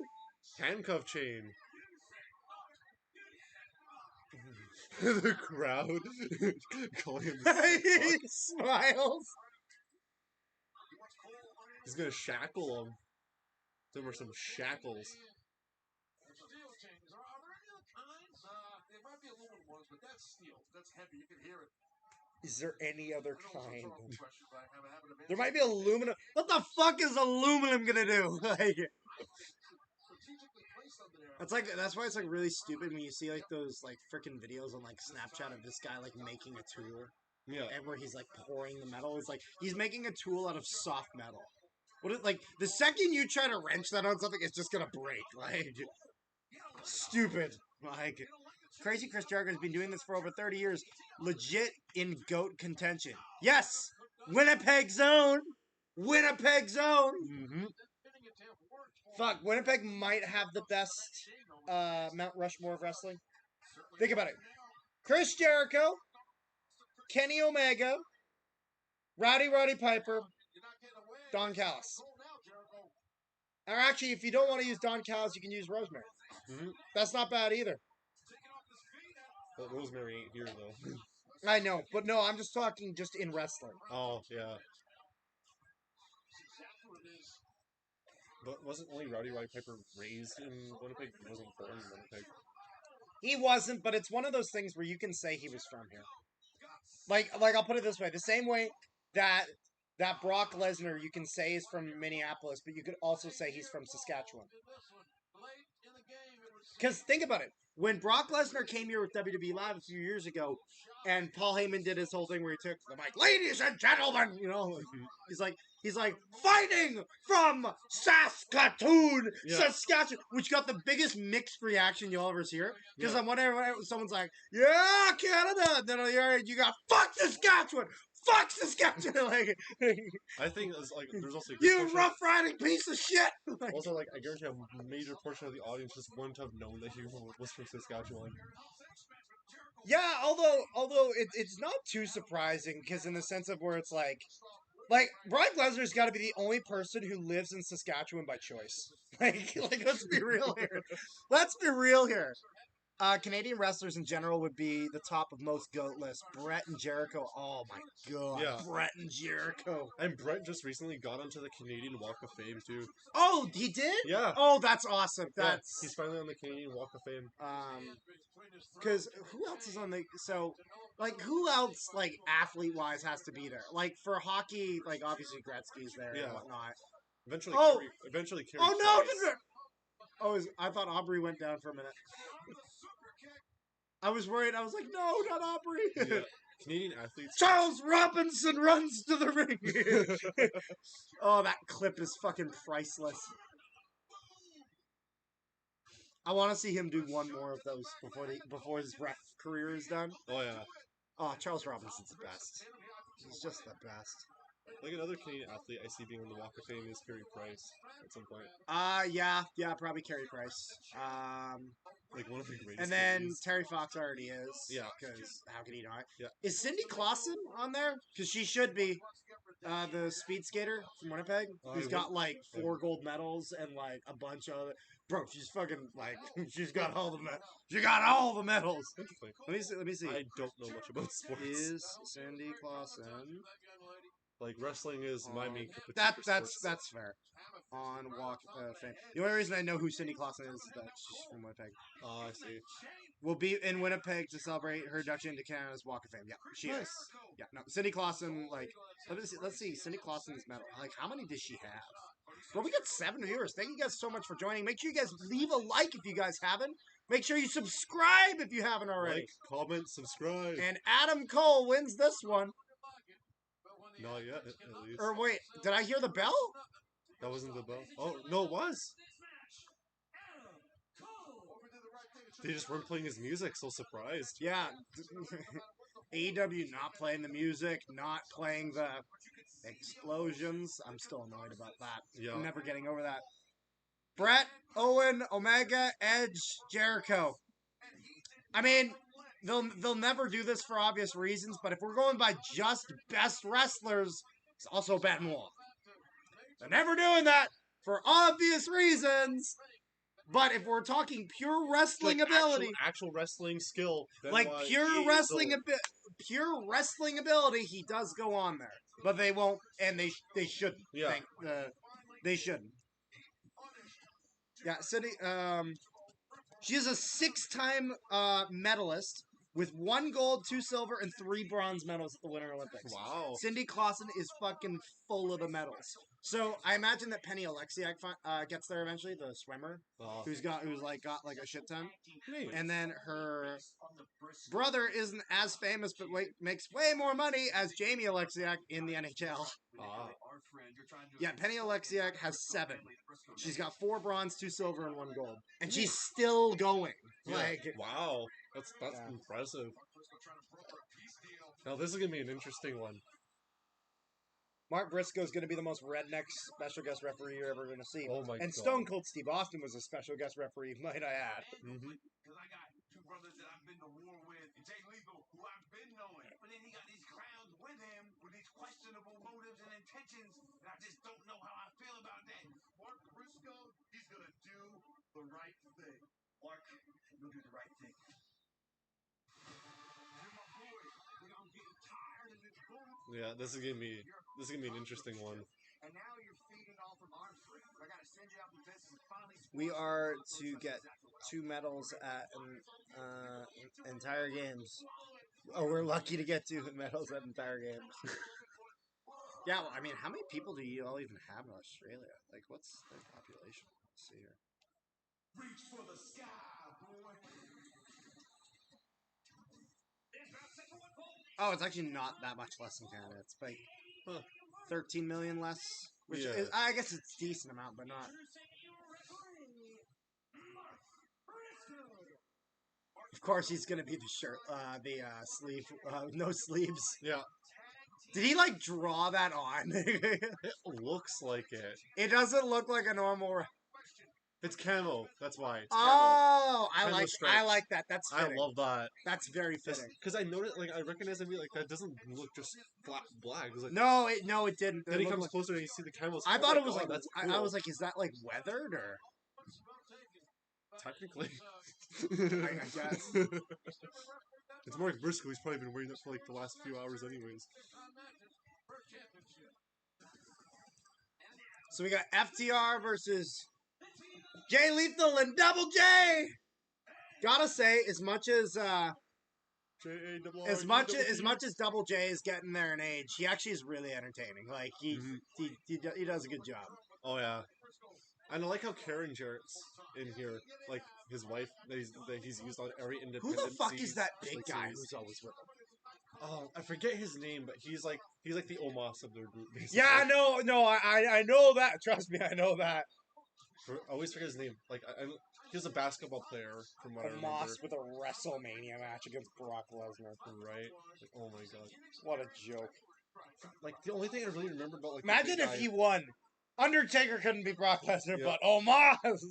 B: handcuff chain." The crowd calling him.
A: He smiles.
B: He's gonna shackle him. There were some shackles.
C: Steel chains. Are there any other kinds? There might be aluminum ones, but that's steel. That's heavy. You can hear it.
A: Is there any other kind?
C: Pressure, but I have a habit of
A: There might be aluminum. What the fuck is aluminum gonna do? Like, that's why it's like really stupid when you see like those like freaking videos on like Snapchat of this guy like making a tool.
B: Yeah.
A: And where he's like pouring the metal. It's like he's making a tool out of soft metal. Like the second you try to wrench that on something, it's just gonna break. Like, stupid. Like, crazy Chris Jericho has been doing this for over 30 years. Legit in GOAT contention. Yes! Winnipeg Zone! Winnipeg Zone!
B: Mm-hmm.
A: Fuck, Winnipeg might have the best Mount Rushmore of wrestling. Think about it. Chris Jericho, Kenny Omega, Roddy Piper, Don Callis. Or actually, if you don't want to use Don Callis, you can use Rosemary.
B: Mm-hmm.
A: That's not bad either.
B: Well, Rosemary ain't here, though.
A: I know, but no, I'm just talking just in wrestling.
B: Oh, yeah. But wasn't only Roddy Piper raised in Winnipeg? He wasn't born in Winnipeg.
A: He wasn't, but it's one of those things where you can say he was from here. Like I'll put it this way: the same way that Brock Lesnar you can say is from Minneapolis, but you could also say he's from Saskatchewan. Because think about it. When Brock Lesnar came here with WWE Live a few years ago, and Paul Heyman did his whole thing where he took the mic, ladies and gentlemen, he's like fighting from Saskatoon, Saskatchewan, which got the biggest mixed reaction you'll ever hear. Because on whenever someone's like, yeah, Canada, and then you got fuck Saskatchewan. Fuck Saskatchewan! Like,
B: I think it's like there's also a good
A: you rough riding piece of shit.
B: Also, like I guarantee a major portion of the audience just wouldn't have known that he was from Saskatchewan.
A: Yeah, although it's not too surprising because in the sense of where it's like Brock Lesnar's got to be the only person who lives in Saskatchewan by choice. Like let's be real here. Let's be real here. Canadian wrestlers in general would be the top of most GOAT lists. Brett and Jericho. Oh my god.
B: Yeah.
A: Brett and Jericho.
B: And Brett just recently got onto the Canadian Walk of Fame too.
A: Oh, he did?
B: Yeah.
A: Oh, that's awesome.
B: He's finally on the Canadian Walk of Fame.
A: Because who else is on the who else like athlete wise has to be there? Like for hockey, like obviously Gretzky's there and whatnot.
B: Eventually, Carey.
A: Oh no! I thought Aubrey went down for a minute. I was worried. I was like, no, not Aubrey.
B: Yeah. Canadian athletes.
A: Charles Robinson runs to the ring. Oh, that clip is fucking priceless. I want to see him do one more of those before his ref career is done.
B: Oh yeah.
A: Oh, Charles Robinson's the best. He's just the best.
B: Like another Canadian athlete I see being on the Walk of Fame is Carey Price at some point.
A: Yeah, probably Carey Price.
B: Like one of the greatest.
A: And then
B: movies.
A: Terry Fox already is.
B: Yeah.
A: Because how could he not?
B: Yeah.
A: Is Cindy Clausen on there? Because she should be. The speed skater from Winnipeg, who's got like 4 gold medals and like a bunch of. Bro, she's fucking like she's got all the she got all the medals.
B: Interesting.
A: Let me see.
B: I don't know much about sports.
A: Is Cindy Clausen
B: like wrestling is my main cup of tea for
A: that's
B: sports.
A: fair. On Walk of Fame. The only reason I know who Cindy Clausen is that she's from Winnipeg.
B: Oh, I see.
A: Will be in Winnipeg to celebrate her induction into Canada's Walk of Fame. Yeah, she is. Yeah, no, Cindy Clausen. Like, let's see. Cindy Clausen's medal. Like, how many does she have? Bro, we got 7 viewers. Thank you guys so much for joining. Make sure you guys leave a like if you guys haven't. Make sure you subscribe if you haven't already.
B: Like, comment, subscribe.
A: And Adam Cole wins this one.
B: Not yet, at least.
A: Or wait, did I hear the bell?
B: That wasn't the bell. Oh, no, it was. They just weren't playing his music, so surprised.
A: Yeah. AEW not playing the music, not playing the explosions. I'm still annoyed about that.
B: Yeah.
A: I'm never getting over that. Brett, Owen, Omega, Edge, Jericho. I mean, they'll never do this for obvious reasons, but if we're going by just best wrestlers, it's also Benoit. They're never doing that for obvious reasons. But if we're talking pure wrestling ability,
B: actual wrestling skill,
A: like pure wrestling ability, he does go on there. But they won't, and they shouldn't.
B: Yeah.
A: They shouldn't. Yeah, Cindy. She is a 6-time medalist with 1 gold, 2 silver, and 3 bronze medals at the Winter Olympics.
B: Wow.
A: Cindy Clausen is fucking full of the medals. So I imagine that Penny Oleksiak gets there eventually, the swimmer, who's got a shit ton.
B: Nice.
A: And then her brother isn't as famous, but makes way more money as Jamie Oleksiak in the NHL. Yeah, Penny Oleksiak has 7. She's got 4 bronze, 2 silver, and 1 gold, and she's still going.
B: Yeah.
A: Like,
B: wow, that's impressive. Now this is gonna be an interesting one.
A: Mark Briscoe's going to be the most redneck special guest referee you're ever going to see.
B: Oh my god.
A: And Stone Cold Steve Austin was a special guest referee, might I add.
B: Mm-hmm.
C: Because I got 2 brothers that I've been to war with, and Jay Lethal, who I've been knowing. But then he got these crowds with him with these questionable motives and intentions, and I just don't know how I feel about that. Mark Briscoe, he's going to do the right thing. Mark, you'll do the right thing.
B: Yeah, this is gonna be an interesting one.
C: And now you're feeding off of Armstrong. I gotta send you out the business and finally.
A: We are to get 2 medals at entire games. Oh, we're lucky to get 2 medals at entire games. Yeah, well, I mean, how many people do you all even have in Australia? Like, what's their population? Let's see here.
C: Reach for the sky, boy.
A: Oh, it's actually not that much less than Canada. It's like 13 million less. Which is, I guess it's a decent amount, but not. Of course, he's gonna be the shirt, sleeve, no sleeves.
B: Yeah.
A: Did he like draw that on?
B: It looks like it.
A: It doesn't look like a normal.
B: It's camo. That's why. It's
A: Oh,
B: camo.
A: I like that. That's fitting.
B: I love that.
A: That's very fitting.
B: Because I noticed, like, I recognize him. Like, that doesn't look just flat black. Like,
A: No, it didn't.
B: Then he comes closer and you see the camo.
A: I thought it was like
B: that's cool.
A: I was like, is that like weathered or?
B: Technically,
A: I guess.
B: It's Mark Briscoe. He's probably been wearing that for like the last few hours, anyways.
A: So we got FTR versus Jay Lethal and Double J. Gotta say, as much as Double J is getting there in age, he actually is really entertaining. Like he does a good job.
B: Oh yeah. And I like how Karen Jarrett's in here, like his wife that he's used on every independent.
A: Who the fuck is that
B: like
A: big guy
B: series.
A: who's always with him?
B: Oh, I forget his name, but he's like the Omos of their group. Basically.
E: Yeah, no, I know that. Trust me, I know that.
B: I always forget his name. Like he was a basketball player from what I remember.
E: Moss with a WrestleMania match against Brock Lesnar.
B: Right? Like, oh my god.
E: What a joke.
B: Like the only thing I really remember about like
E: Imagine
B: the
E: if he won. Undertaker couldn't beat Brock Lesnar,
B: Yeah.
E: but Omos.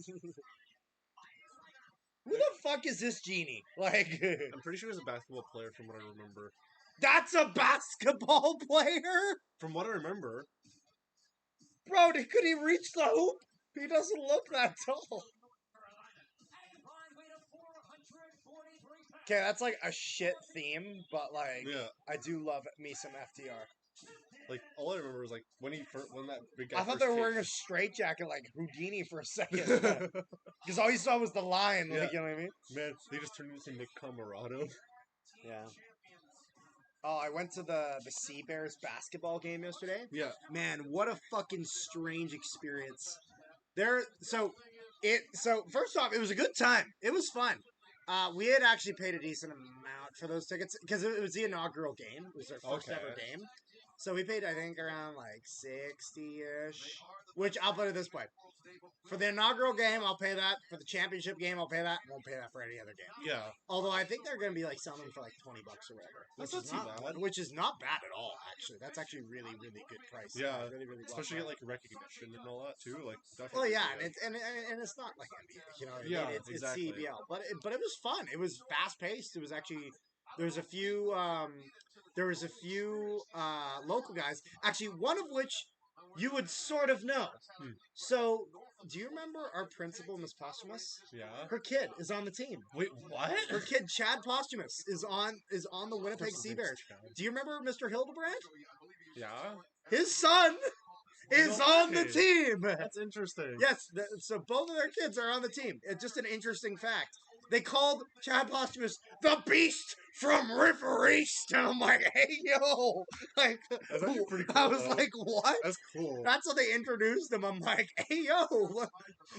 E: Who the fuck is this genie? Like,
B: I'm pretty sure he was a basketball player from what I remember.
E: that's a basketball player?
B: From what I remember.
E: Bro, could he reach the hoop? He doesn't look that tall. Okay, that's like a shit theme, but like,
B: Yeah.
E: I do love me some FTR.
B: Like all I remember was like when that big guy.
E: I thought they were wearing a straitjacket like Houdini for a second. Because all you saw was the line, like,
B: Yeah.
E: you know what I mean?
B: Man, they just turned into Nick Camarado.
E: Yeah. Oh, I went to the Sea Bears basketball game yesterday.
B: Yeah.
A: Man, what a fucking strange experience. So first off, it was a good time. It was fun. We had actually paid a decent amount for those tickets because it was the inaugural game. It was our first ever game. So we paid, I think, around like 60-ish. Which I'll put it this way: for the inaugural game, I'll pay that. For the championship game, I'll pay that. Won't pay that for any other game.
B: Yeah.
A: Although I think they're going to be like selling them for like $20 or whatever,
B: That's not too bad.
A: which is not bad at all. Actually, that's actually really, really good price.
B: Yeah.
A: Really, really.
B: Especially like recognition and all that too. Like definitely.
A: Well, yeah, and it's not like NBA, you know.
B: Yeah,
A: it's
B: exactly.
A: CBL, but it was fun. It was fast paced. It was actually there was a few local guys. Actually, one of which you would sort of know. So, do you remember our principal, Miss Posthumus?
B: Yeah.
A: Her kid is on the team.
B: Wait, what?
A: Her kid, Chad Posthumus, is on the Winnipeg Sea Bears. Do you remember Mr. Hildebrand?
B: Yeah.
A: His son is on the team.
B: That's interesting.
A: Yes, so both of their kids are on the team. It's just an interesting fact. They called Chad Posthumus the Beast from River East, and I'm like, hey yo, like
B: That's actually pretty cool.
A: I was like, what?
B: That's cool.
A: That's how they introduced him. I'm like, hey yo,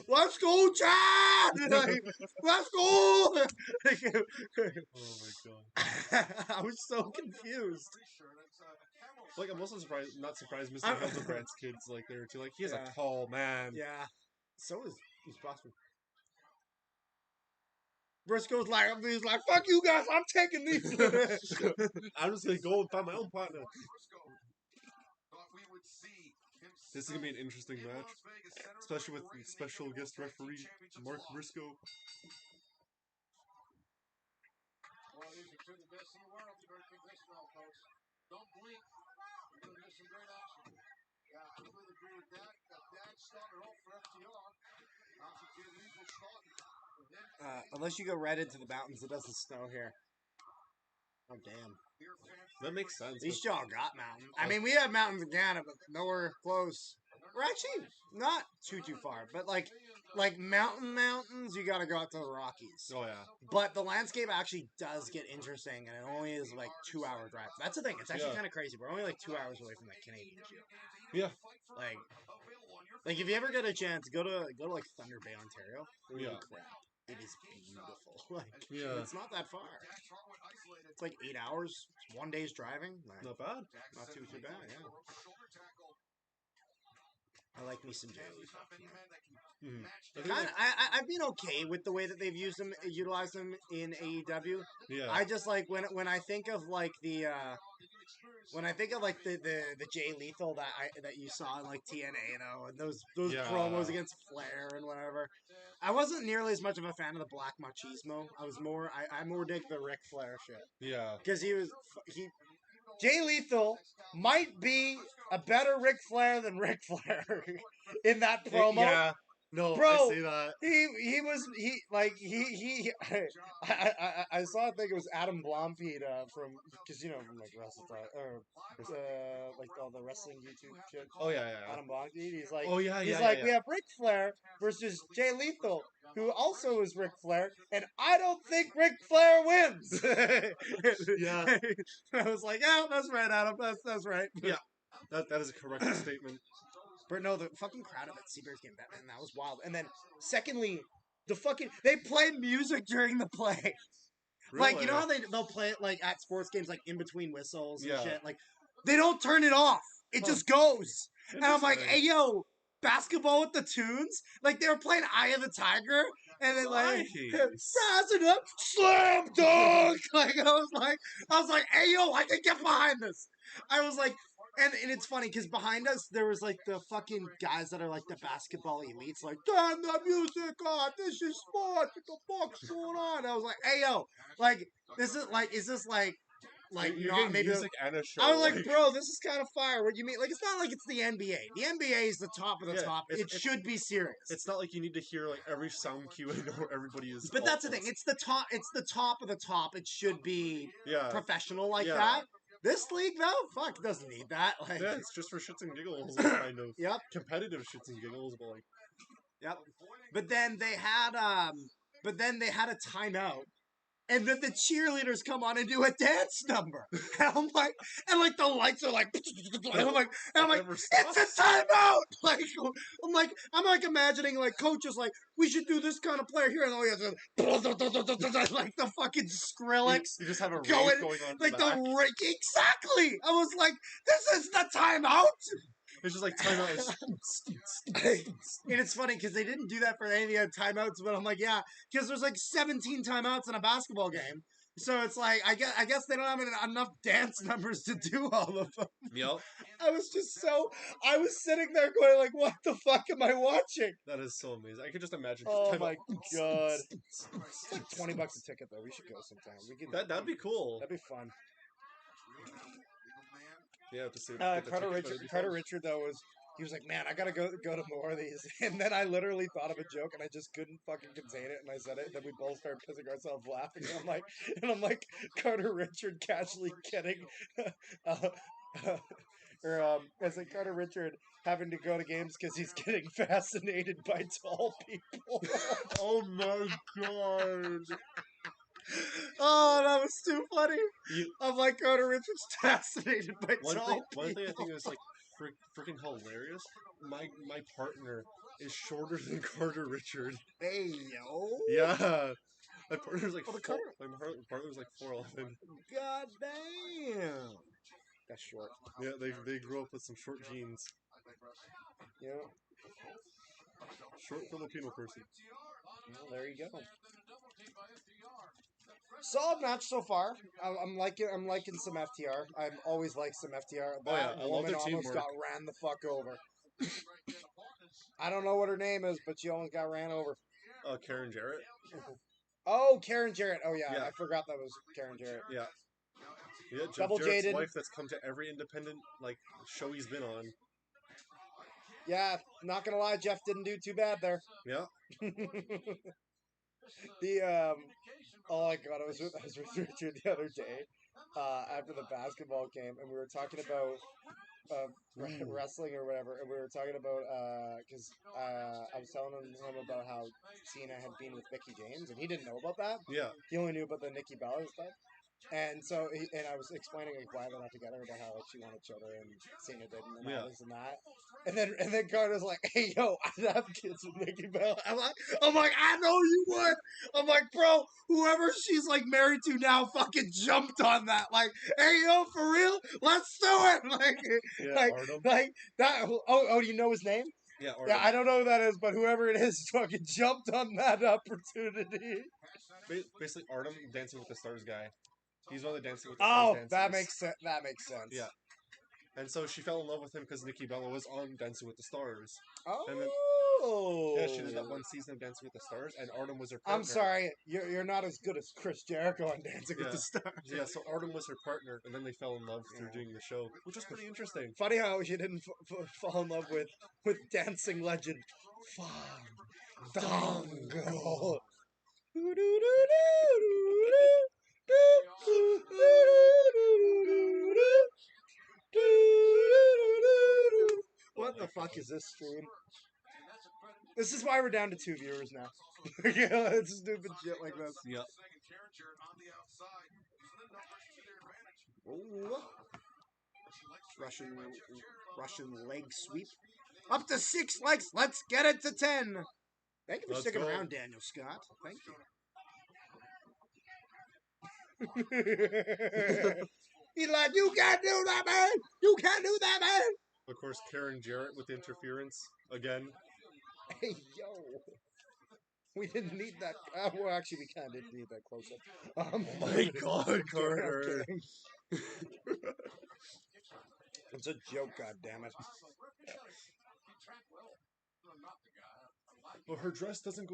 A: let's go, Chad! Like, let's go!
B: Oh my god.
A: I was so confused.
B: Like I'm also not surprised Mr. Hildebrand's kids like there too. Like he's a tall man.
A: Yeah. So is Posthumus. Briscoe's like, he's like, fuck you guys, I'm taking these.
B: I'm just gonna go and find my own partner. This is gonna be an interesting match, especially with special guest referee Mark Briscoe.
C: Well, these are two of the best in the world. You better think this well, folks. Don't blink. You're going to miss some great action. Yeah, I completely agree with that. Dad started off for FTR. Obviously, Jay Lethal started.
A: Unless you go right into the mountains, it doesn't snow here. Oh, damn.
B: That makes sense.
A: At least y'all got mountains. I mean, we have mountains in Canada, but nowhere close. We're actually not too far, but like mountains, you gotta go out to the Rockies.
B: Oh yeah.
A: But the landscape actually does get interesting, and it only is like 2-hour drive. That's the thing. It's actually kind of crazy. We're only like 2 hours away from the Canadian Shield.
B: Yeah.
A: Like if you ever get a chance, go to like Thunder Bay, Ontario. Holy crap. It is beautiful. It's not that far. It's like 8 hours. It's 1 day's driving. Like,
B: not bad.
A: Not too bad, yeah. I like me some Jay Lethal. I've been okay with the way that they've utilized them in AEW.
B: Yeah.
A: I just like when I think of like the Jay Lethal that you saw in like TNA, you know, and those promos against Flair and whatever. I wasn't nearly as much of a fan of the Black Machismo. I more dig the Ric Flair shit.
B: Yeah.
A: Because Jay Lethal might be a better Ric Flair than Ric Flair in that promo.
B: Yeah. No,
A: bro,
B: I see that.
A: I saw, I think it was Adam Blomfied from, because you know, from like WrestleTalk, or like all the wrestling YouTube shit.
B: Oh yeah.
A: Adam Blomfied, he's like,
B: we
A: have Ric Flair versus Jay Lethal, who also is Ric Flair, and I don't think Ric Flair wins.
B: Yeah.
A: I was like, yeah, that's right, Adam, that's right.
B: Yeah. That is a correct statement.
A: But no, the fucking crowd at that Seabears game, that was wild. And then, secondly, they play music during the play. Like, you know
B: Really?
A: how they'll play it like at sports games, like in between whistles and
B: Yeah.
A: shit. Like, they don't turn it off. It just goes. And I'm like,
B: Interesting.
A: hey yo, basketball with the tunes. Like they were playing Eye of the Tiger, and then like
B: Nice.
A: rising up, slam dunk. Like I was like, hey yo, I can get behind this. I was like. And it's funny because behind us there was like the fucking guys that are like the basketball elites, like turn the music on. This is sport. What the fuck's going on? I was like, hey yo, like this is like, is this like
B: You're
A: not
B: getting
A: maybe?
B: music and a show.
A: I was like, bro, this is kind of fire. What do you mean? Like, it's not like it's the NBA. The NBA is the top of the
B: Yeah,
A: top. It should be serious.
B: it's not like you need to hear like every sound cue and know where everybody is.
A: But that's the thing. It's the top. It's the top of the top. It should be
B: Yeah.
A: professional like
B: Yeah.
A: that. This league, though, fuck, doesn't need that. Like,
B: Yeah, it's just for shits and giggles, kind of.
A: Yep.
B: Competitive shits and giggles, but like.
A: Yep. But then they had a timeout. And then the cheerleaders come on and do a dance number. And I'm like, and like the lights are like, and I'm like,
B: Never
A: it's
B: stops.
A: a timeout. Like, I'm like imagining like coaches like, we should do this kind of player here, and all you have to like the fucking Skrillex
B: You just have a
A: going,
B: rave going on.
A: like
B: in the back.
A: the rig. Exactly. I was like, this is the timeout.
B: It's just like timeout is.
A: And it's funny because they didn't do that for any of the other timeouts, but I'm like, yeah, because there's like 17 timeouts in a basketball game. So it's like, I guess they don't have enough dance numbers to do all of them.
B: Yep.
A: I was sitting there going like, what the fuck am I watching?
B: That is so amazing. I could just imagine.
A: Oh
B: timeout.
A: my god. It's like $20 a ticket though. We should go sometime. We can.
B: That'd be cool.
A: That'd be fun.
B: Yeah, to see.
A: Carter Richard though he was like, man, I gotta go to more of these. And then I literally thought of a joke and I just couldn't fucking contain it and I said it. And then we both started pissing ourselves laughing. And I'm like Carter Richard casually getting, I said Carter Richard having to go to games because he's getting fascinated by tall people.
B: Oh my god.
A: Oh, that was too funny. I'm like Carter Richard's fascinated by tall people.
B: One thing I think is like freaking hilarious. My partner is shorter than Carter Richard.
A: Hey, yo.
B: Yeah. My partner's like
A: Oh, the
B: four,
A: Carter-
B: my partner's like 4'11".
A: God damn. That's short.
B: Yeah, they grew up with some short genes.
A: Yeah.
B: Short Filipino person.
A: Well, there you go. Solid match so far. I'm liking some FTR. I've always liked some FTR.
B: Oh, yeah,
A: That
B: I love
A: woman
B: their
A: almost
B: teamwork.
A: got ran the fuck over. I don't know what her name is, but she almost got ran over.
B: Karen Jarrett.
A: Oh, Karen Jarrett. Oh yeah,
B: Yeah.
A: I forgot that was Karen Jarrett.
B: Yeah. Yeah, Jeff
A: Double
B: Jarrett's
A: jaded.
B: wife that's come to every independent like show he's been on.
A: Yeah, not gonna lie, Jeff didn't do too bad there.
B: Yeah.
A: Oh my god, I was with Richard the other day after the basketball game, and we were talking about wrestling or whatever, and we were talking about because I was telling him about how Cena had been with Mickey James, and he didn't know about that.
B: Yeah.
A: He only knew about the Nikki Bella stuff. And so, and I was explaining like why they're not together, about how like she wanted children and Cena didn't, and all this and that. And then Carter's like, "Hey, yo, I'd have kids with Nikki Bella." I'm like, I know you would. I'm like, bro, whoever she's like married to now, fucking jumped on that. Like, hey, yo, for real, let's do it.
B: Artem.
A: Like that. Oh, do you know his name?
B: Yeah, Artem.
A: Yeah, I don't know who that is, but whoever it is fucking jumped on that opportunity.
B: Basically, Artem, Dancing with the Stars guy. He's one of the Dancing with the Stars dancers.
A: That makes sense. That makes sense.
B: Yeah. And so she fell in love with him because Nikki Bella was on Dancing with the Stars.
A: Oh.
B: And then, yeah, she did that one season of Dancing with the Stars, and Artem was her partner.
A: I'm sorry, you're not as good as Chris Jericho on Dancing with the Stars.
B: Yeah, so Artem was her partner, and then they fell in love through doing the show, which was pretty interesting.
A: Funny how she didn't fall in love with dancing legend Fandango. What the fuck is this stream? This is why we're down to 2 viewers now. Yeah, it's stupid shit like this.
B: Yep.
A: Ooh. Russian leg sweep. Up to 6 legs. Let's get it to 10. Thank you for sticking around, Daniel Scott. Thank you.
E: He's like, you can't do that, man. You can't do that, man.
B: Of course, Karen Jarrett with the interference again.
E: Hey, yo. We didn't need that. Well, actually, we kind of did need that close up.
B: Oh my God, Carter!
E: It's a joke, goddammit.
B: Well, her dress doesn't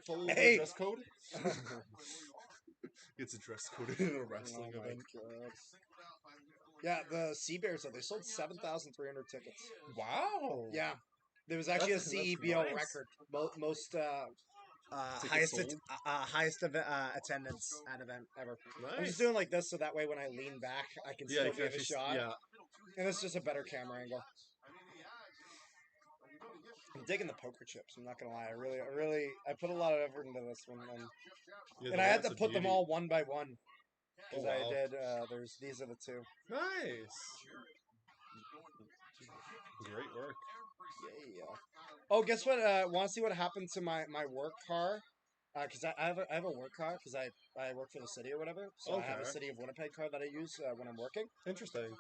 B: follow
E: Hey!
B: the dress code. It's a dress code in a wrestling
E: Oh my
B: event.
E: god. Yeah, the Sea Bears, though, they sold 7,300 tickets.
B: Wow.
E: Yeah. There was actually
B: That's
E: a CEBO
B: nice.
E: record. Most
B: Tickets
E: highest attendance at event ever. I'm
B: Nice.
E: just doing like this so that way when I lean back, I can
B: Yeah,
E: still
B: you can
E: get a
B: actually.
E: shot.
B: Yeah.
E: And it's just a better camera angle. I'm digging the poker chips. I'm not gonna lie. I put a lot of effort into this one,
B: Yeah,
E: and I had to put them all one by one because
B: Oh, wow.
E: I did. These are the two.
B: Nice. Great work.
E: Yeah. Oh, guess what? Want to see what happened to my work car? Because I have a work car because I work for the city or whatever. So I have a
B: Okay.
E: city of Winnipeg car that I use when I'm working.
B: Interesting.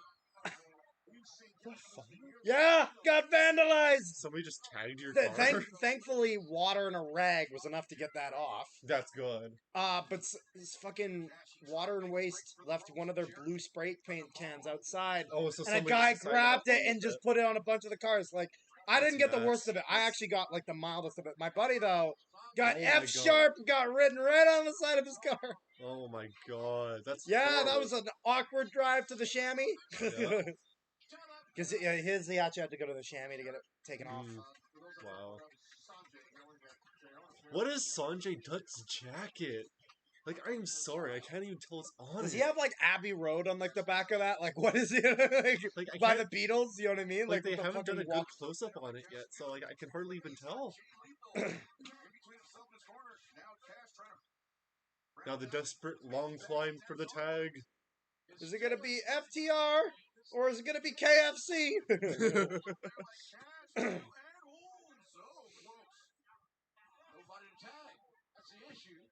B: The fuck?
E: Yeah, got vandalized.
B: Somebody just tagged your car.
E: Thankfully, water and a rag was enough to get that off.
B: That's good.
E: But this fucking water and waste left one of their blue spray paint cans outside.
B: Oh, so
E: And a
B: somebody
E: guy
B: just decided,
E: grabbed
B: "Oh,
E: it and just put it on a bunch of the cars. Like, I
B: That's
E: didn't get the
B: nuts.
E: worst of it. I actually got, like, the mildest of it. My buddy, though, got
B: Oh my
E: F-sharp, got ridden right on the side of his car.
B: Oh my god, that's
E: Yeah,
B: horrible.
E: that was an awkward drive to the chamois.
B: Yeah.
E: Because he actually had to go to the chamois to get it taken off.
B: Wow. What is Sanjay Dutt's jacket? Like, I'm sorry, I can't even tell it's on.
E: Does he have like Abbey Road on like the back of that? Like, what is it? Like,
B: I
E: by the
B: can't-
E: Beatles? You know what I mean?
B: Like, they
E: with the
B: haven't done a
E: fucking
B: good
E: walk.
B: close up on it yet, so like I can hardly even tell. Now the desperate long climb for the tag.
E: Is it gonna be FTR or is it gonna be KFC?
C: Nobody to tag. That's the issue.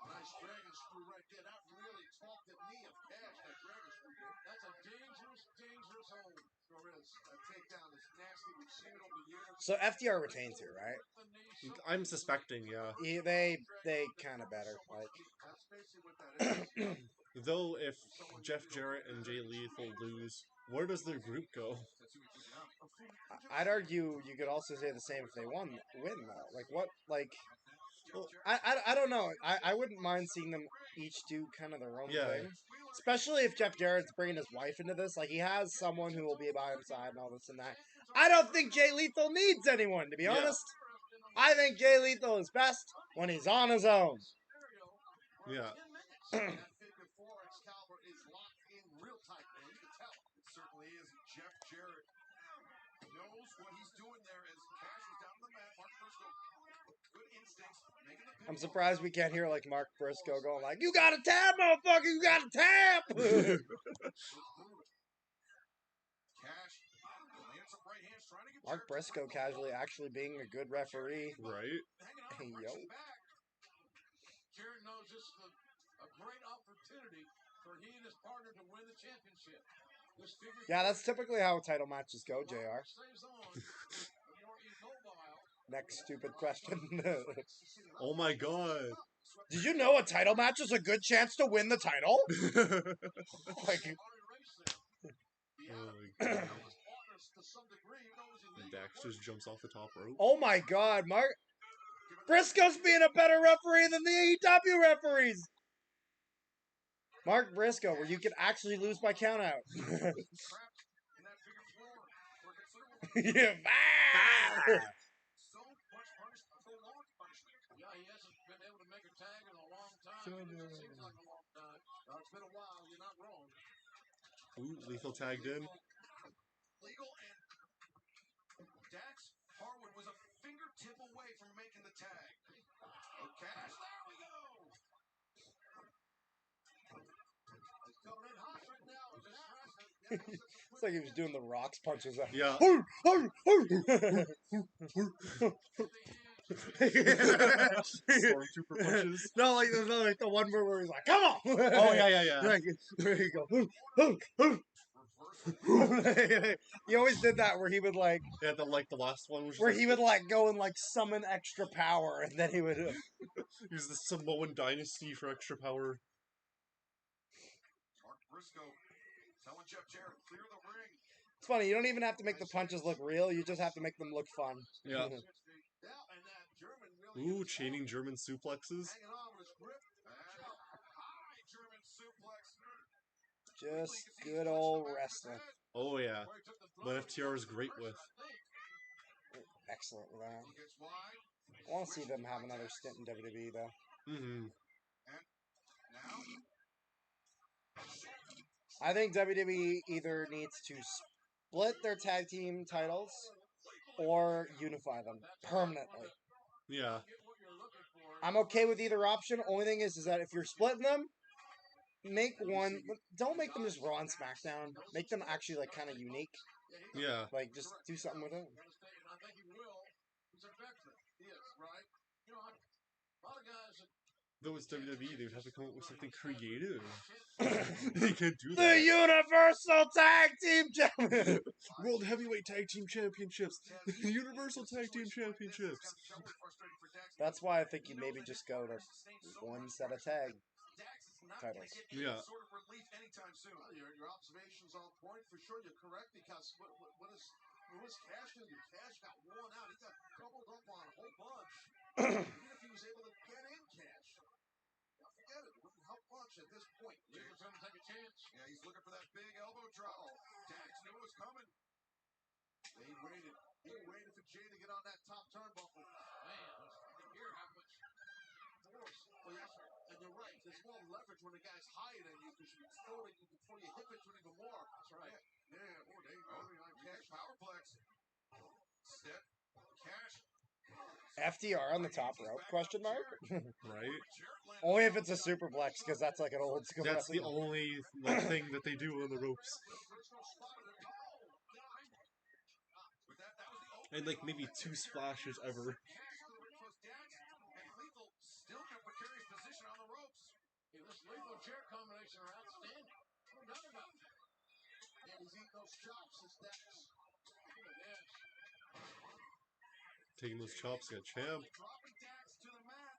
C: Nice dragon screw right there. That really talked the knee of Cash. That dragon screw. That's a dangerous hold. Sure is. That takedown is nasty. We've seen it over the years.
E: So FTR retains here, right?
B: I'm suspecting, yeah.
E: They kind of better. Like,
C: That's basically what that is.
B: Though if Jeff Jarrett and Jay Lethal lose, where does their group go?
E: I'd argue you could also say the same if they win though. Like what? Like,
B: Well,
E: I don't know. I wouldn't mind seeing them each do kind of their own
B: Yeah.
E: thing. Especially if Jeff Jarrett's bringing his wife into this. Like, he has someone who will be by his side and all this and that. I don't think Jay Lethal needs anyone, to be
B: Yeah.
E: honest. I think Jay Lethal is best when he's on his own.
B: Yeah.
C: That figure four Excalibur is locked in real tight, man. You can tell. It certainly is. Jeff Jarrett knows what he's doing there as Cash is down on the mat. Mark Briscoe, good instincts, making the
E: I'm surprised we can't hear like Mark Briscoe going like, "You got a tap, motherfucker! You got a tap!"
C: Cash lands up right hands trying to get
E: Mark Briscoe casually actually being a good referee.
B: Right?
E: Hey, yo.
C: Jarrett knows this is a great opportunity for he and his partner to win the championship. This figure
E: Yeah, that's typically how title matches go, JR.
C: stays on. The more immobile.
E: Next stupid question.
B: Oh my god.
E: Did you know a title match is a good chance to win the title? Like,
B: Oh my god. Dax just jumps off the top rope.
E: oh my god, Mark Briscoe's being a better referee than the AEW referees. Mark Briscoe, where you can actually lose by countout. Yeah,
C: So much punishment, prolonged punishment. Yeah, he hasn't been able to make a tag in a long time. It seems like a long time. It's been a while. You're not wrong.
B: Ooh, Lethal tagged in.
C: Legal and Dax Harwood was a fingertip away from making the tag. Oh, Cash, there we go. He's coming in hot right now.
E: It's like he was doing the Rocks punches.
B: Yeah. Stormtrooper punches.
E: No, like the one where he's like, "Come on!"
B: Oh yeah.
E: Like, where you go. He always did that where he would like,
B: Yeah, the last one was
E: where
B: just
E: he would like go and like summon extra power, and then he would.
B: use the Samoan dynasty for extra power.
C: Mark Briscoe telling Jeff Jarrett, clear the ring.
E: It's funny. You don't even have to make the punches look real. You just have to make them look fun.
B: Yeah.
C: Yeah, and that German really
B: Ooh, chaining German suplexes.
C: hanging on with his grip. And a high German suplex.
E: Just good old wrestling.
B: Oh yeah. What FTR is great with.
E: Excellent with that.
C: He gets wide.
E: I want to see them have another stint in WWE though.
B: Mm-hmm.
C: Now,
E: I think WWE either needs to split their tag team titles or unify them permanently.
B: Yeah.
E: I'm okay with either option. Only thing is that if you're splitting them, make one. Don't make them just Raw and SmackDown. Make them actually like kind of unique.
B: Yeah.
E: Like just do something with it.
C: I think he will. He's a veteran. He is, right? You know, a lot of guys that
B: Though it's WWE, they would have to come up with something creative. They can't do
E: The
B: that.
E: Universal Tag Team Champion.
B: World Heavyweight Tag Team Championships. Universal Tag Team Championships.
E: That's why I think you maybe just go to one set of tag titles.
B: Yeah.
C: sort of relief anytime soon. Your observation's on point for sure. You're correct because what is Cash going to do? Cash got worn out. He got doubled up on a whole bunch. Even if he was able to get in Cash, now forget it. It wouldn't help much at this point. Jacob's going to take a chance. Yeah, he's looking for that big elbow drop. Dax knew it was coming. He waited. He waited for Jay to get on that top turnbuckle. Man, you can hear how much force. Well, yes, and you're right. There's more leverage when the guy's higher than you because you throw it, you can throw your hip into it even more. That's right. Yeah, boy, there you go. Cash, powerplex. Step, Cash.
E: FTR on the top rope? Question mark.
B: Right?
E: Only if it's a superplex because that's like an old school.
B: That's the
E: wrestling.
B: only thing that they do on the ropes. And like maybe 2 splashes ever.
C: Still in a precarious position on the ropes. Hey, this lethal chair combination are outstanding. No doubt about that. And he's eating those chops, his Dax. Yes.
B: Taking those chops, got champ.
C: Dropping Dax to the mat.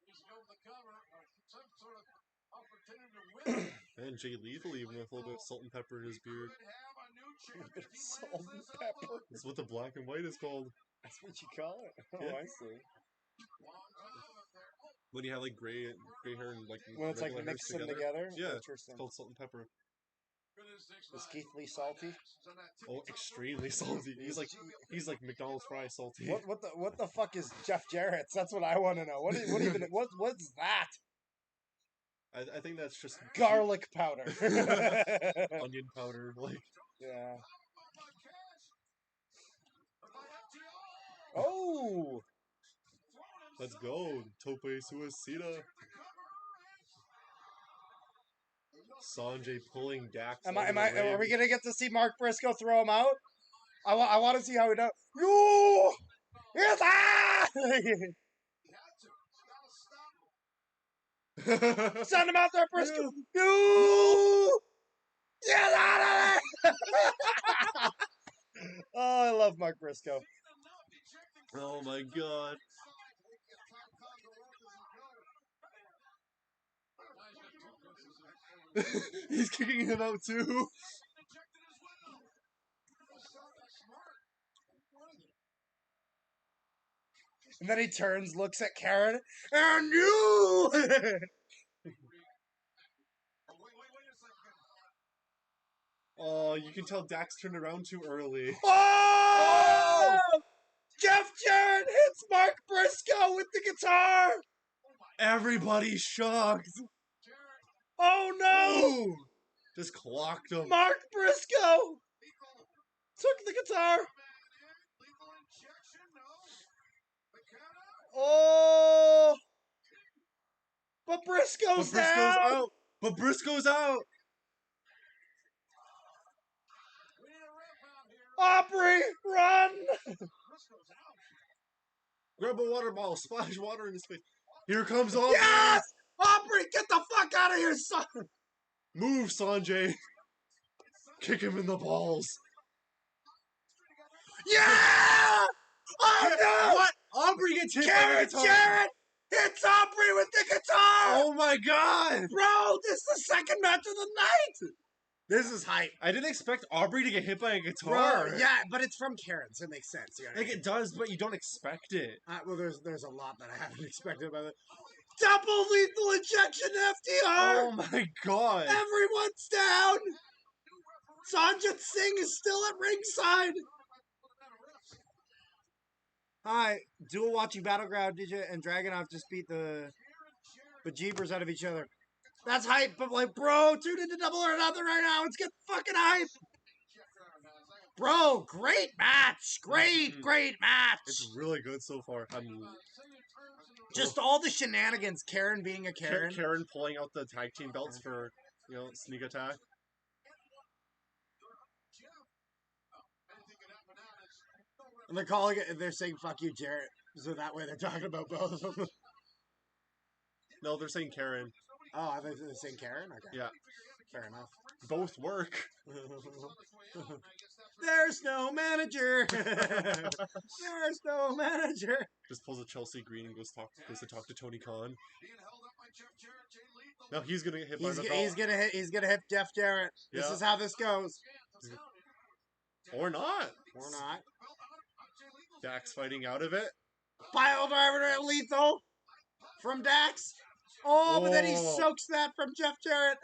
C: He's going for the cover or some sort of opportunity to win.
B: And Jay Lethal even with a little bit of salt and pepper in his beard.
C: Could have a new champion if he
E: Salt
C: lands
E: and
C: this
E: pepper.
C: elbow.
B: That's what the black and white is called.
E: That's what you call it. Oh,
B: Yeah.
E: I see.
C: Long time up there.
B: When you have like gray hair and like
E: When it's like
B: regular hairs
E: mix them together.
B: Yeah,
E: Interesting.
B: it's called salt and pepper.
E: Is Keith Lee salty?
B: Oh, extremely salty. He's like McDonald's fries salty.
E: What the fuck is Jeff Jarrett's? That's what I want to know. What's that?
B: I think that's just
E: Garlic powder.
B: onion powder. Like
E: Yeah. Oh.
B: let's go, Tope Suicida. Sanjay pulling Dax.
E: Are we gonna get to see Mark Briscoe throw him out? I want to see how he does. No! Yes! Ah! Send him out there, Briscoe! No! Get out of there! Oh, I love Mark Briscoe.
B: Oh my god. He's kicking him out too.
E: And then he turns, looks at Karen, and you!
B: Oh, you can tell Dax turned around too early.
E: Oh! Jeff Jarrett hits Mark Briscoe with the guitar!
B: Everybody's shocked.
E: Oh no!
B: Ooh, just clocked him.
E: Mark Briscoe took the guitar. Oh! But Briscoe's down!
B: out. But Briscoe's out.
E: Aubrey, run!
B: Grab a water bottle, splash water in his face. Here comes Aubrey.
E: Yes! Aubrey, get the fuck out of here, son!
B: Move, Sanjay. Kick him in the balls.
E: Yeah! Oh no!
B: What? Aubrey gets hit by
E: Karen
B: the guitar.
E: Jarrett hits Aubrey with the guitar!
B: Oh my god!
E: Bro, this is the second match of the night! This is hype.
B: I didn't expect Aubrey to get hit by a guitar.
E: Bro, yeah, but it's from Karen, so it makes sense. You know what I
B: Like,
E: mean?
B: it does, but you don't expect it.
E: Well, there's a lot that I haven't expected about it. Double lethal injection FTR!
B: Oh my god.
E: Everyone's down! Sanjit Singh is still at ringside! Hi, dual watching Battleground DJ and Dragonov just beat the bejeebers out of each other. That's hype, but like, bro, tune into Double or Nothing right now. Let's get fucking hype! Bro, great match! Great match!
B: It's really good so far.
E: Just all the shenanigans, Karen being a Karen.
B: Karen pulling out the tag team belts for, sneak attack.
E: And they're calling it, they're saying fuck you, Jarrett. So that way they're talking about both of them.
B: No, they're saying Karen.
E: Oh, I thought they were saying Karen? Okay.
B: Yeah.
E: Fair enough.
B: Both work.
E: There's no manager! There's no manager!
B: Just pulls a Chelsea Green and goes to talk to Tony Khan. Now he's gonna get hit by the belt.
E: He's gonna hit Jeff Jarrett. This
B: Yeah.
E: is how this goes.
B: Or not.
E: Or not.
B: Dax fighting out of it.
E: Pile driver to lethal from Dax. Oh, but then he
B: Oh.
E: soaks that from Jeff Jarrett.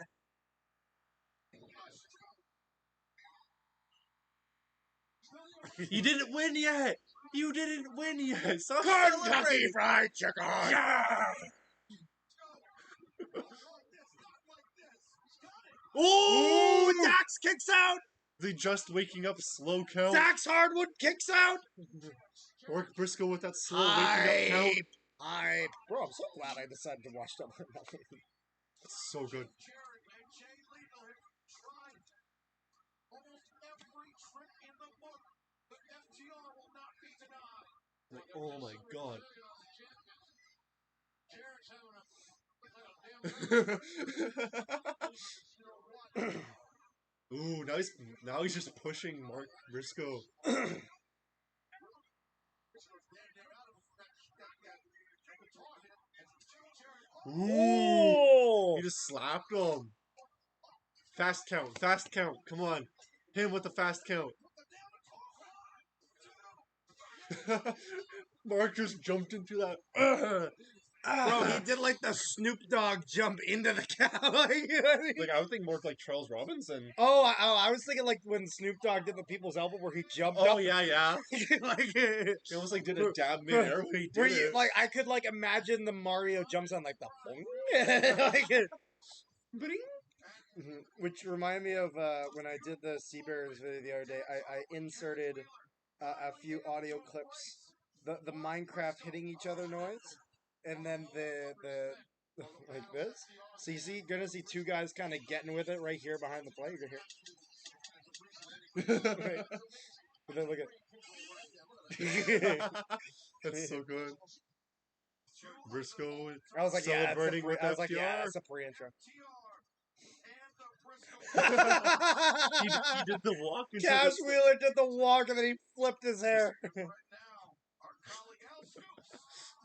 B: You didn't win yet. You didn't win yet. So
E: Kentucky Fried Chicken.
B: Yeah.
E: Ooh, Dax kicks out.
B: They just waking up slow count.
E: Dax Hardwood kicks out.
B: Mark Briscoe with that slow waking up count.
E: Hype. Bro, I'm so glad I decided to watch Double or Nothing.
B: That's so good. Like, oh my god. Ooh, now he's just pushing Mark Briscoe. Ooh, he just slapped him. Fast count, come on. Hit him with the fast count. Mark just jumped into that.
E: Bro, he did like the Snoop Dogg jump into the cow.
B: Like, I would think more like Charles Robinson.
E: I was thinking like when Snoop Dogg did the People's Elbow where he jumped up.
B: Oh, yeah.
E: like,
B: He almost like did a dab midair when he did it.
E: like I could like imagine the Mario jumps on like the like, which reminded me of when I did the Seabears video the other day. I inserted a few audio clips, the Minecraft hitting each other noise, and then the like this. So gonna see two guys kind of getting with it right here behind the plate. You're gonna hear. Right. But then look at.
B: That's so good. Briscoe
E: I was like,
B: celebrating with
E: I was like,
B: FTR.
E: yeah, that's a pre-intro.
B: He did the walk. into
E: Cash
B: the-
E: Wheeler did the walk and then he flipped his hair.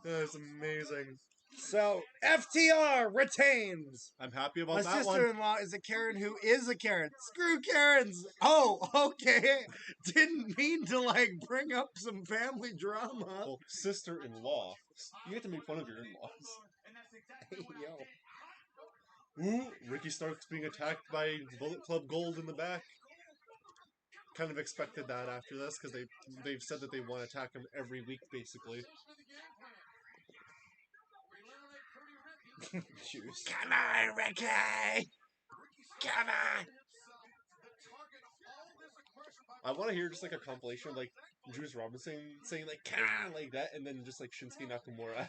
B: That's amazing.
E: So FTR retains.
B: I'm happy about
E: My
B: that one.
E: sister-in-law is a Karen who is a Karen. Screw Karens. Oh, okay. Didn't mean to like bring up some family drama.
B: Well, sister-in-law. You get to make fun of your in-laws.
E: Hey, yo.
B: Ooh, Ricky Starks being attacked by Bullet Club Gold in the back. Kind of expected that after this because they've said that they want to attack him every week, basically.
E: Juice.
B: Come on, Ricky! Come on! I want to hear just like a compilation of like Juice Robinson saying like "come on" like that, and then just like Shinsuke Nakamura.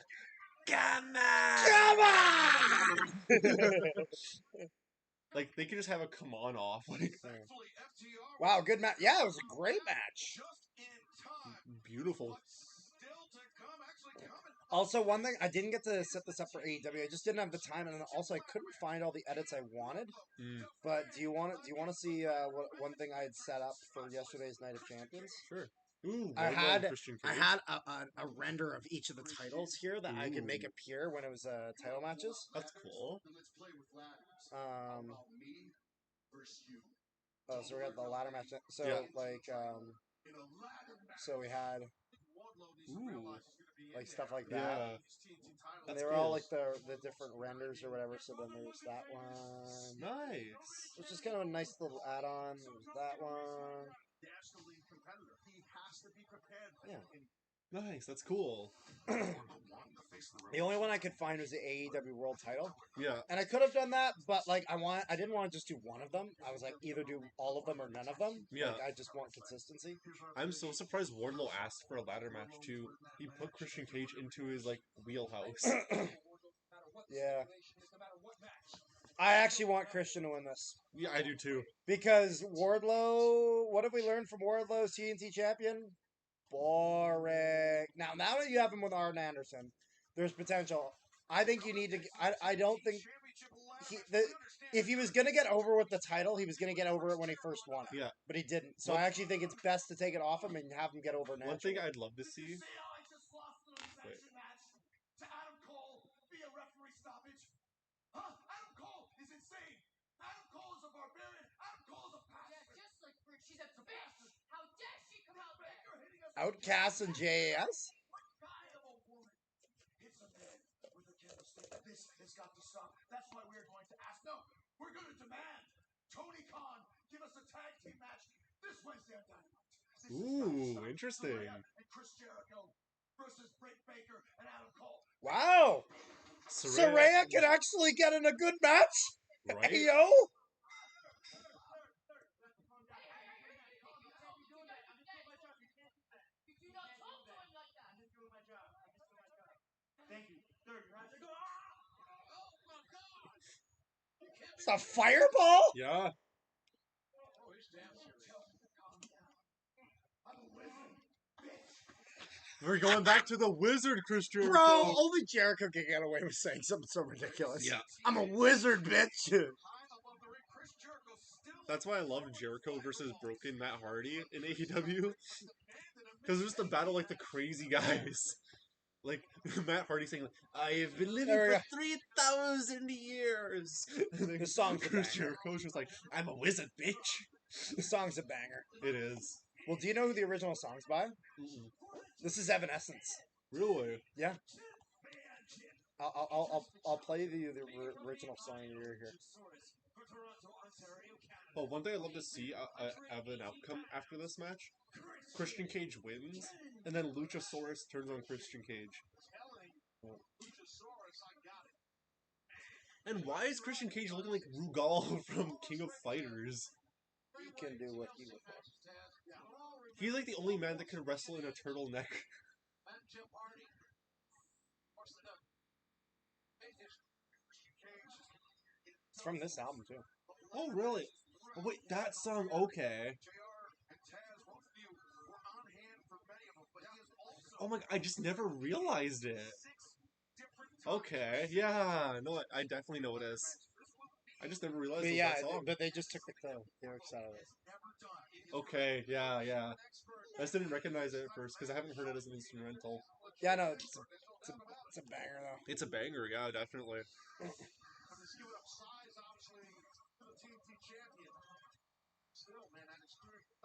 B: Come on! Come on! Like they could just have a "come on" off. Like
E: Wow, good match. Yeah, it was a great match.
B: beautiful.
E: Also, one thing I didn't get to set this up for AEW. I just didn't have the time, and also I couldn't find all the edits I wanted.
B: Mm,
E: But do you want to see one thing I had set up for yesterday's Night of Champions?
B: sure. Ooh,
E: I
B: Wardlow and
E: had
B: Christian
E: I
B: Cage.
E: had a render of each of the titles here that I could make
B: Ooh.
E: appear when it was title matches.
B: That's cool.
E: Um, so we had the ladder match. So
B: Yeah.
E: so we had
B: Ooh.
E: like stuff like that.
B: Yeah.
E: And
B: That's
E: they were
B: cool.
E: all like the different renders or whatever. So then there was that one,
B: Nice.
E: which is kind of a nice little add-on. There was that one. Yeah.
B: Nice. That's cool.
E: The only one I could find was the AEW World Title,
B: Yeah.
E: and I could have done that, but like I didn't want to just do one of them. I was like either do all of them or none of them.
B: Yeah.
E: Like, I just want consistency.
B: I'm so surprised Wardlow asked for a ladder match too. He put Christian Cage into his like wheelhouse.
E: Yeah. I actually want Christian to win this.
B: Yeah, I do too.
E: Because Wardlow, what have we learned from Wardlow's TNT champion? Boring. Now that you have him with Arn Anderson, there's potential. I think you need to. I don't think if he was going to get over with the title, he was going to get over it when he first won it.
B: Yeah.
E: But he didn't. So
B: One-
E: I actually think it's best to take it off him and have him get over naturally.
B: One thing I'd love to see. Wait.
C: To Adam Cole via referee stoppage. Huh? Adam Cole is insane. Adam Cole is a barbarian. Adam Cole is a bastard.
F: Yeah, just like Brick, she's a bitch. How dare she come out there?
E: Outcast and JAS?
C: What kind of a woman hits a man with a candlestick? This has got to stop. That's why we're going to ask. No, we're going to demand Tony Khan give us a tag team match this Wednesday on Dynamite. This has got to
B: Ooh,
C: stop.
B: interesting.
C: Saraya and Chris Jericho versus Britt Baker and Adam Cole.
E: Wow. Saraya can actually get in a good match?
B: Right?
E: Hey, yo?
C: Thank you. Third, go.
E: It's a fireball?
B: Yeah.
C: Oh, he's damn serious. I'm a wizard, bitch.
B: We're going back to the wizard, Chris Jericho.
E: Bro, only Jericho can get away with saying something so ridiculous.
B: Yeah.
E: I'm a wizard, bitch.
C: High above the ring, Chris Jericho still.
B: That's why I love Jericho versus Broken Matt Hardy in AEW. Because there's the battle like the crazy guys. Like Matt Hardy saying, like, "I have been living
E: There we
B: for 3,000 years." And then
E: The song's a
B: Chris
E: banger.
B: Jericho's just like, "I'm a wizard, bitch."
E: The song's a banger.
B: It is.
E: Well, do you know who the original song's by?
B: Mm-mm.
E: This is Evanescence.
B: Really?
E: Yeah. I'll play the original song you hear here.
B: Well, one thing I'd love to see of an outcome after this match: Christian Cage wins, and then Luchasaurus turns on Christian Cage. And why is Christian Cage looking like Rugal from King of Fighters?
E: He can do what he wants.
B: He's like the only man that can wrestle in a turtleneck.
E: It's from this album, too.
B: Oh, really? Oh, wait, that song, okay. Oh my, I just never realized it. Okay, yeah, no, I definitely know it is. I just never realized
E: But
B: it was
E: yeah,
B: that song.
E: but they just took the lyrics out of it.
B: Okay, yeah. I just didn't recognize it at first because I haven't heard it as an instrumental.
E: Yeah, no, it's a banger, though.
B: It's a banger, yeah, definitely.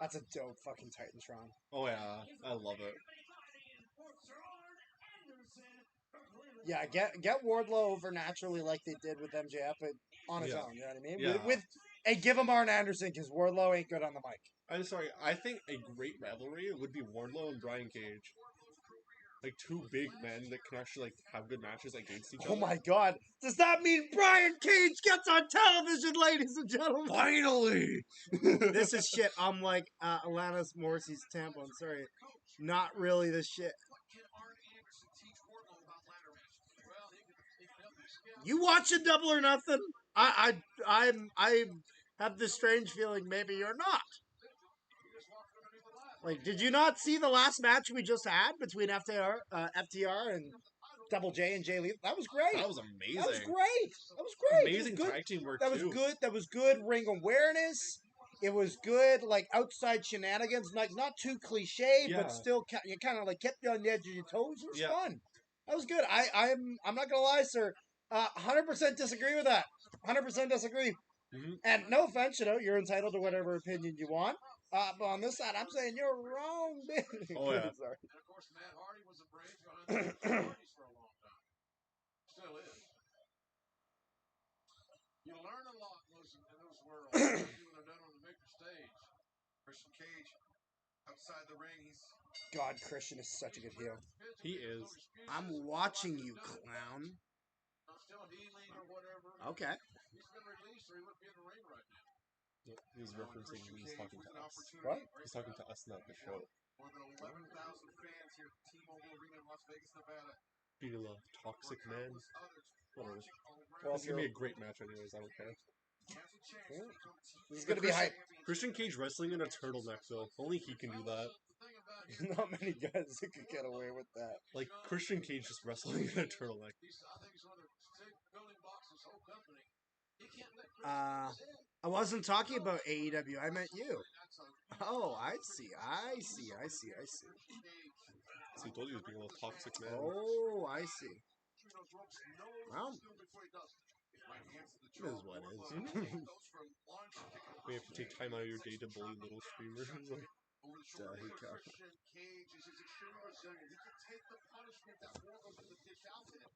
E: That's a dope fucking Titantron.
B: Oh yeah, I love it.
E: Yeah, get Wardlow over naturally like they did with MJF, but on his
B: Yeah.
E: own. You know what I mean?
B: Yeah.
E: And give him Arn Anderson because Wardlow ain't good on the mic.
B: I'm sorry, I think a great rivalry would be Wardlow and Brian Cage. Like two big men that can actually like have good matches against each other.
E: Oh my god. Does that mean Brian Cage gets on television, ladies and gentlemen?
B: Finally!
E: This is shit. I'm like Alanis Morrisey's tampon. Sorry. Not really the shit. You watching Double or Nothing? I have this strange feeling maybe you're not. Like, did you not see the last match we just had between FTR and Double J and Jay Lee. That was great.
B: That was amazing.
E: That was great. That was great.
B: Amazing
E: It was good.
B: tag team work
E: That was
B: too.
E: good. That was good ring awareness. It was good, like outside shenanigans, like not too cliche,
B: Yeah.
E: but still, you kind of like kept you on the edge of your toes. It was
B: Yeah.
E: fun. That was good. I'm not gonna lie, sir. 100% disagree with that. 100% disagree.
B: Mhm.
E: And no offense, you're entitled to whatever opinion you want. But on this side, I'm saying you're wrong, bitch.
B: Oh, yeah.
E: Sorry.
C: And of course, Matt Hardy was a brains behind the Hardys for a long time. Still is. You learn a lot in those worlds, especially when they're done on the bigger stage. Christian Cage, outside the ring, he's
E: God, Christian is such a good heel.
B: He is.
A: I'm watching you, clown.
C: Still healing or whatever.
A: Okay.
C: He's been released, or he wouldn't be in the ring right now.
B: He's referencing he's talking to us.
E: What?
B: He's talking to us, not the show.
C: More than 11,000 fans here at T-Mobile Arena in Las Vegas, Nevada.
B: Being a toxic man. Whatever.
E: Well,
B: It's gonna be a great match, anyways. I don't care.
E: This is gonna be hype.
B: Christian Cage wrestling in a turtleneck, though. Only he can do that.
E: Not many guys that could get away with that.
B: Like Christian Cage just wrestling in a turtleneck.
C: I think he's one of the big building blocks of this whole company. He can't let
A: I wasn't talking about AEW. I meant you. Oh, I see. I see. I see. I see.
B: So he told you he was being a little toxic man.
A: Oh, I see. Well, this is what it is.
B: We have to take time out of your day to bully little streamers.
A: There you go.
C: Christian Cage is extremely resilient. He can take the punishment that Wardlow's going to dish out to him.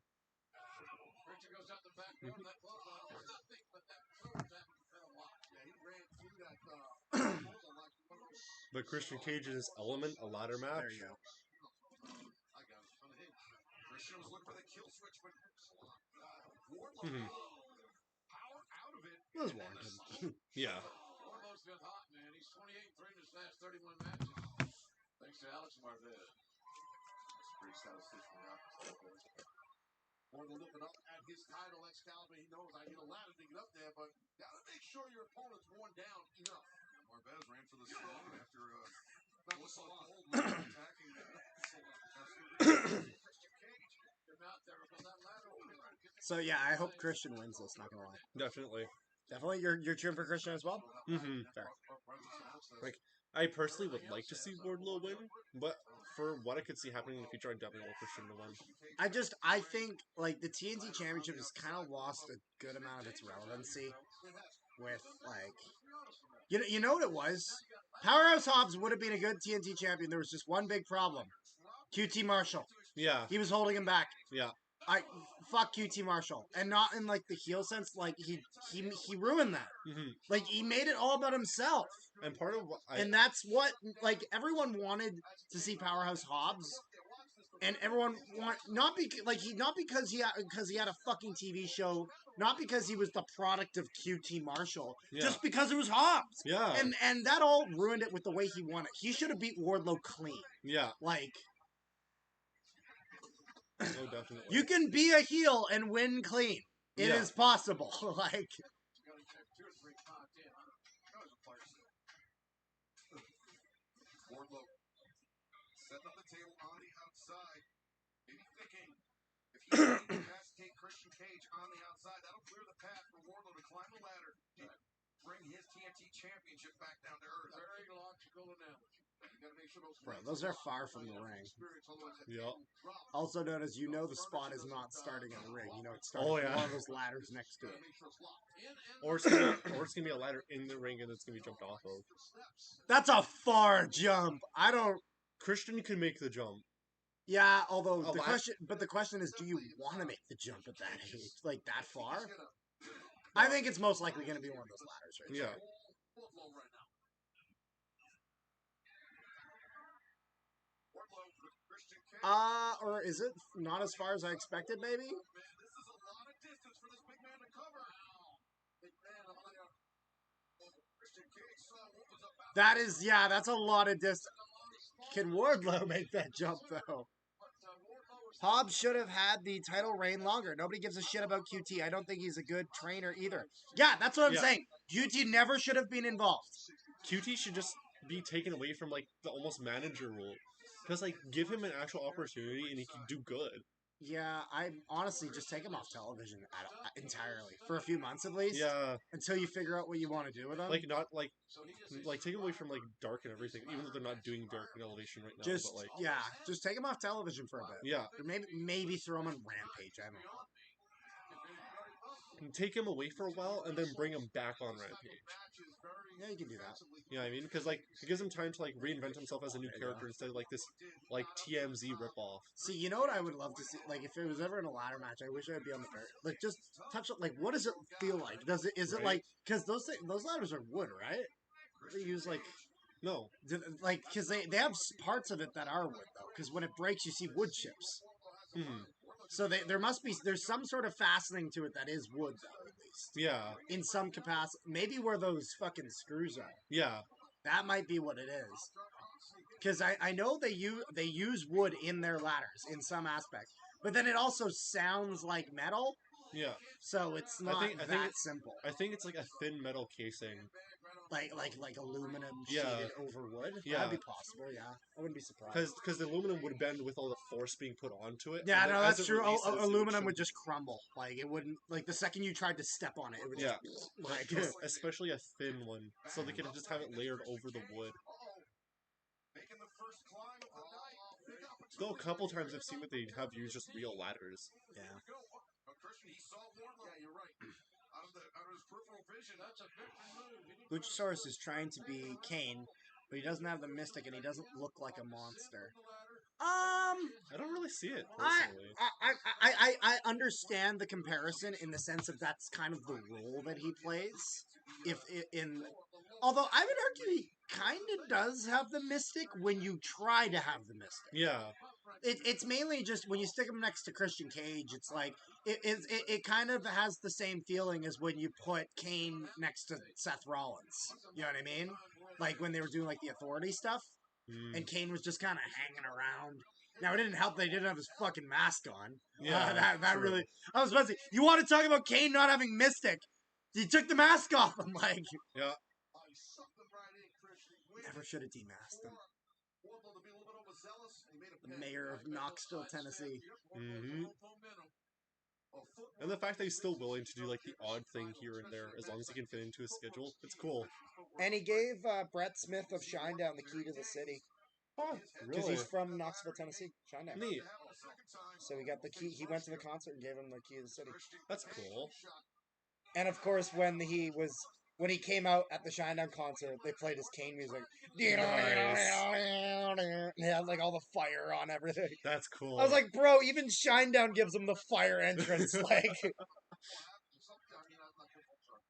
C: Christian goes out the back door, and that clothesline was nothing but that throw that fell off. Yeah, he ran through that clothesline like one of those.
B: But Christian Cage in his element, a ladder match.
A: There you go.
C: I got it from him. Christian was looking for the kill switch, but Wardlow
B: Mhm.
C: power out of it.
A: It was wanted.
B: Yeah.
C: Wardlow's been hot, man. He's 28-3 in his last 31 matches. Thanks to Alex Marvez. That's pretty statistician out. Wardlow looking up at his title, Excalibur. He knows I need a ladder to get up there, but gotta make sure your opponent's worn down enough. Marvez ran for the saloon after what's so cold attacking Christian Cage. They're out there because that ladder.
A: So yeah, I hope Christian wins this. Not gonna lie.
B: Definitely.
A: Definitely, you're cheering for Christian as well.
B: Mm-hmm.
A: Fair.
B: Like, I personally would like to see Wardlow win, but for what I could see happening in the future, I definitely want Christian to win.
A: I think like the TNT Championship has kind of lost a good amount of its relevancy with like, you know what it was? Powerhouse Hobbs would have been a good TNT champion. There was just one big problem: QT Marshall.
B: Yeah.
A: He was holding him back.
B: Yeah.
A: Fuck QT Marshall, and not in like the heel sense. Like he ruined that.
B: Mm-hmm.
A: Like he made it all about himself,
B: And part of what
A: and that's what like everyone wanted to see Powerhouse Hobbs, and everyone not because he had a fucking TV show, not because he was the product of QT Marshall, just because it was Hobbs.
B: Yeah.
A: And that all ruined it with the way he won it. He should have beat Wardlow clean.
B: Yeah.
A: Like.
B: Oh, definitely.
A: You can be a heel and win clean. It is possible. Like.
C: Wardlow setting up the table on the outside. Maybe thinking if he can incapacitate Christian Cage on the outside, that'll clear the path for Wardlow to climb the ladder and bring his TNT Championship back down to earth. Very logical analogy.
A: Bro, those are far from the ring.
B: Yep.
A: Also known as, the spot is not starting in the ring. It's starting on one of those ladders next to it.
B: Or it's gonna be a ladder in the ring and it's gonna be jumped off of.
A: That's a far jump.
B: Christian can make the jump.
A: Yeah, although the question is, do you want to make the jump at that age, like that far? I think it's most likely going to be one of those ladders, right?
B: Yeah.
A: Or is it not as far as I expected, maybe?
C: This is a lot of distance for this big man to cover. Big man,
A: That's a lot of distance. Can Wardlow make that jump, though? Hobbs should have had the title reign longer. Nobody gives a shit about QT. I don't think he's a good trainer either. Yeah, that's what I'm saying. QT never should have been involved.
B: QT should just be taken away from, like, the almost manager role. Because, like, give him an actual opportunity and he can do good.
A: Yeah, I honestly just take him off television entirely for a few months at least.
B: Yeah,
A: Until you figure out what you want to do with them.
B: like not like take away from like dark and everything, even though they're not doing dark and elevation right now.
A: just
B: But like,
A: yeah, just take him off television for a bit.
B: yeah,
A: Or maybe throw him on Rampage. I don't know.
B: take him away for a while and then bring him back on Rampage.
A: Yeah, you can do that.
B: You know what I mean? Because like it gives him time to like reinvent himself as a new
A: There you
B: character
A: go.
B: instead of like this like TMZ ripoff.
A: See, you know what I would love to see? Like, if it was ever in a ladder match, I wish I'd be on the dirt. Like, just touch it. Like, what does it feel like? Is it
B: Right?
A: like because those ladders are wood, right? They use like
B: No,
A: like because they have parts of it that are wood though. Because when it breaks, you see wood chips. So there's some sort of fastening to it that is wood though, at least
B: yeah,
A: in some capacity. Maybe where those fucking screws are.
B: yeah,
A: That might be what it is. Because I know they use wood in their ladders in some aspect, but then it also sounds like metal,
B: yeah.
A: so it's
B: I
A: not
B: think
A: simple.
B: I think it's like a thin metal casing.
A: Like aluminum
B: Yeah.
A: sheeted over wood.
B: Yeah.
A: That'd be possible. Yeah, I wouldn't be surprised.
B: Because the aluminum would bend with all the force being put onto it.
A: Yeah,
B: and then
A: no,
B: as
A: that's
B: it
A: true.
B: releases, it
A: Aluminum would
B: shrink.
A: just crumble. Like it wouldn't. Like the second you tried to step on it, it would
B: Yeah.
A: just like.
B: Especially a thin one, so they can just have it layered over the wood. Though a couple times I've seen that they have used just real ladders.
A: Yeah. Luchasaurus is trying to be Kane, but he doesn't have the mystic, and he doesn't look like a monster.
B: I don't really see it personally.
A: I understand the comparison in the sense of that's kind of the role that he plays. Although I would argue he kind of does have the mystic when you try to have the mystic.
B: Yeah,
A: It's mainly just when you stick him next to Christian Cage, it's like it kind of has the same feeling as when you put Kane next to Seth Rollins. You know what I mean? Like when they were doing like the Authority stuff, and Kane was just kind of hanging around. Now it didn't help that he didn't have his fucking mask on.
B: Yeah,
A: that
B: true.
A: really. I was about to say, you want to talk about Kane not having mystic? He took the mask off. I'm like,
B: yeah.
A: never should have demasked him. The mayor of Knoxville, Tennessee.
B: Mm-hmm. And the fact that he's still willing to do like the odd thing here and there, as long as he can fit into his schedule, it's cool.
E: And he gave Brett Smith of Shinedown the key to the city.
B: Oh,
E: Because
B: really?
E: he's from Knoxville, Tennessee. Shinedown.
B: Neat.
E: So he got the key. He went to the concert and gave him the key to the city.
B: That's cool.
E: And of course, when he came out at the Shinedown concert, they played his Kane music. And he had like all the fire on everything.
B: That's cool.
E: I was like, bro, even Shinedown gives him the fire entrance. Like,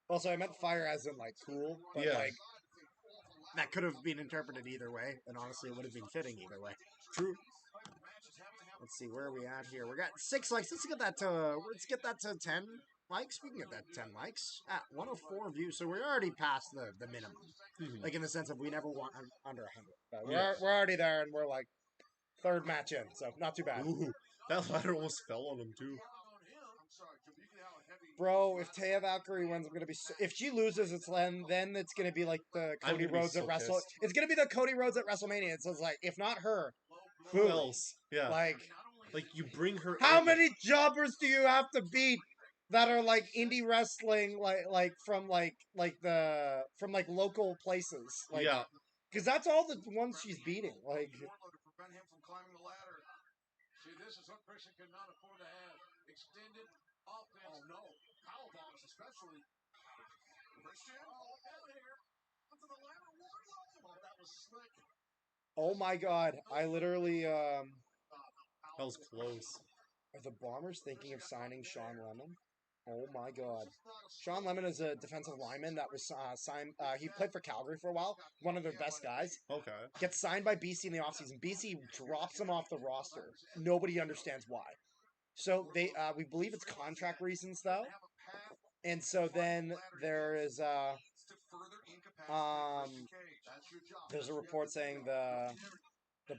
E: also, I meant fire as in like cool, but
B: Yeah.
E: like
A: That could have been interpreted either way, and honestly, it would have been fitting either way.
B: True.
A: Let's see, where are we at here? We got 6 likes. Let's get that to 10 likes. We can get that 10 likes at 104 views. So we're already past the minimum, like in the sense of we never want under 100.
E: we're already there, and we're like third match in, so not too bad.
B: Ooh, that ladder almost fell on him too.
E: Bro, if Taya Valkyrie wins, I'm gonna be. If she loses, then it's gonna be like the
B: I'm
E: Cody
B: gonna be
E: Rhodes
B: so
E: at Wrestle.
B: pissed.
E: It's gonna be the Cody Rhodes at WrestleMania. So it's like, if not her,
B: Who else? Yeah.
E: like,
B: You bring her.
E: how
B: in.
E: many jobbers do you have to beat that are like indie wrestling, from local places? Like,
B: Yeah.
E: because that's all the ones she's beating. Like,
C: See, this is what Christian cannot afford to have. Extended offense. Oh, no. Power bombs, especially. Christian. Oh, out here. Onto the ladder. Oh, that was slick.
E: oh my god, I literally
B: That was close.
E: are the Bombers thinking of signing Sean Lemon? Oh my god. Sean Lemon is a defensive lineman that was signed. He played for Calgary for a while. One of their best guys.
B: Okay.
E: Gets signed by BC in the offseason. BC drops him off the roster. Nobody understands why. So we believe it's contract reasons though. And so then there is there's a report saying the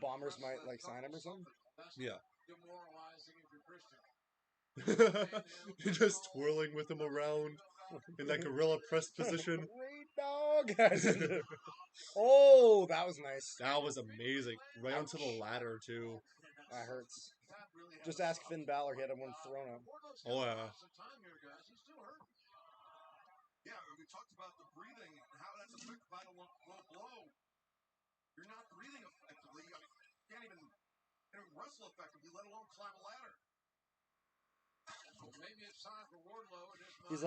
E: Bombers might like sign him or something.
B: Yeah.
C: Demoralizing if you're Christian.
B: Just twirling with him around in that gorilla press position.
E: Great dog. Oh, that was nice.
B: That was amazing. Right onto the ladder too.
E: That hurts. Just ask Finn Balor. He had one thrown up.
B: Oh, yeah.
C: Yeah, we talked about the breathing and how that's affected by the low blow. You're not breathing effectively. I mean, you can't even wrestle effectively, let alone climb a ladder. So maybe it's time for Wardlow.
E: He's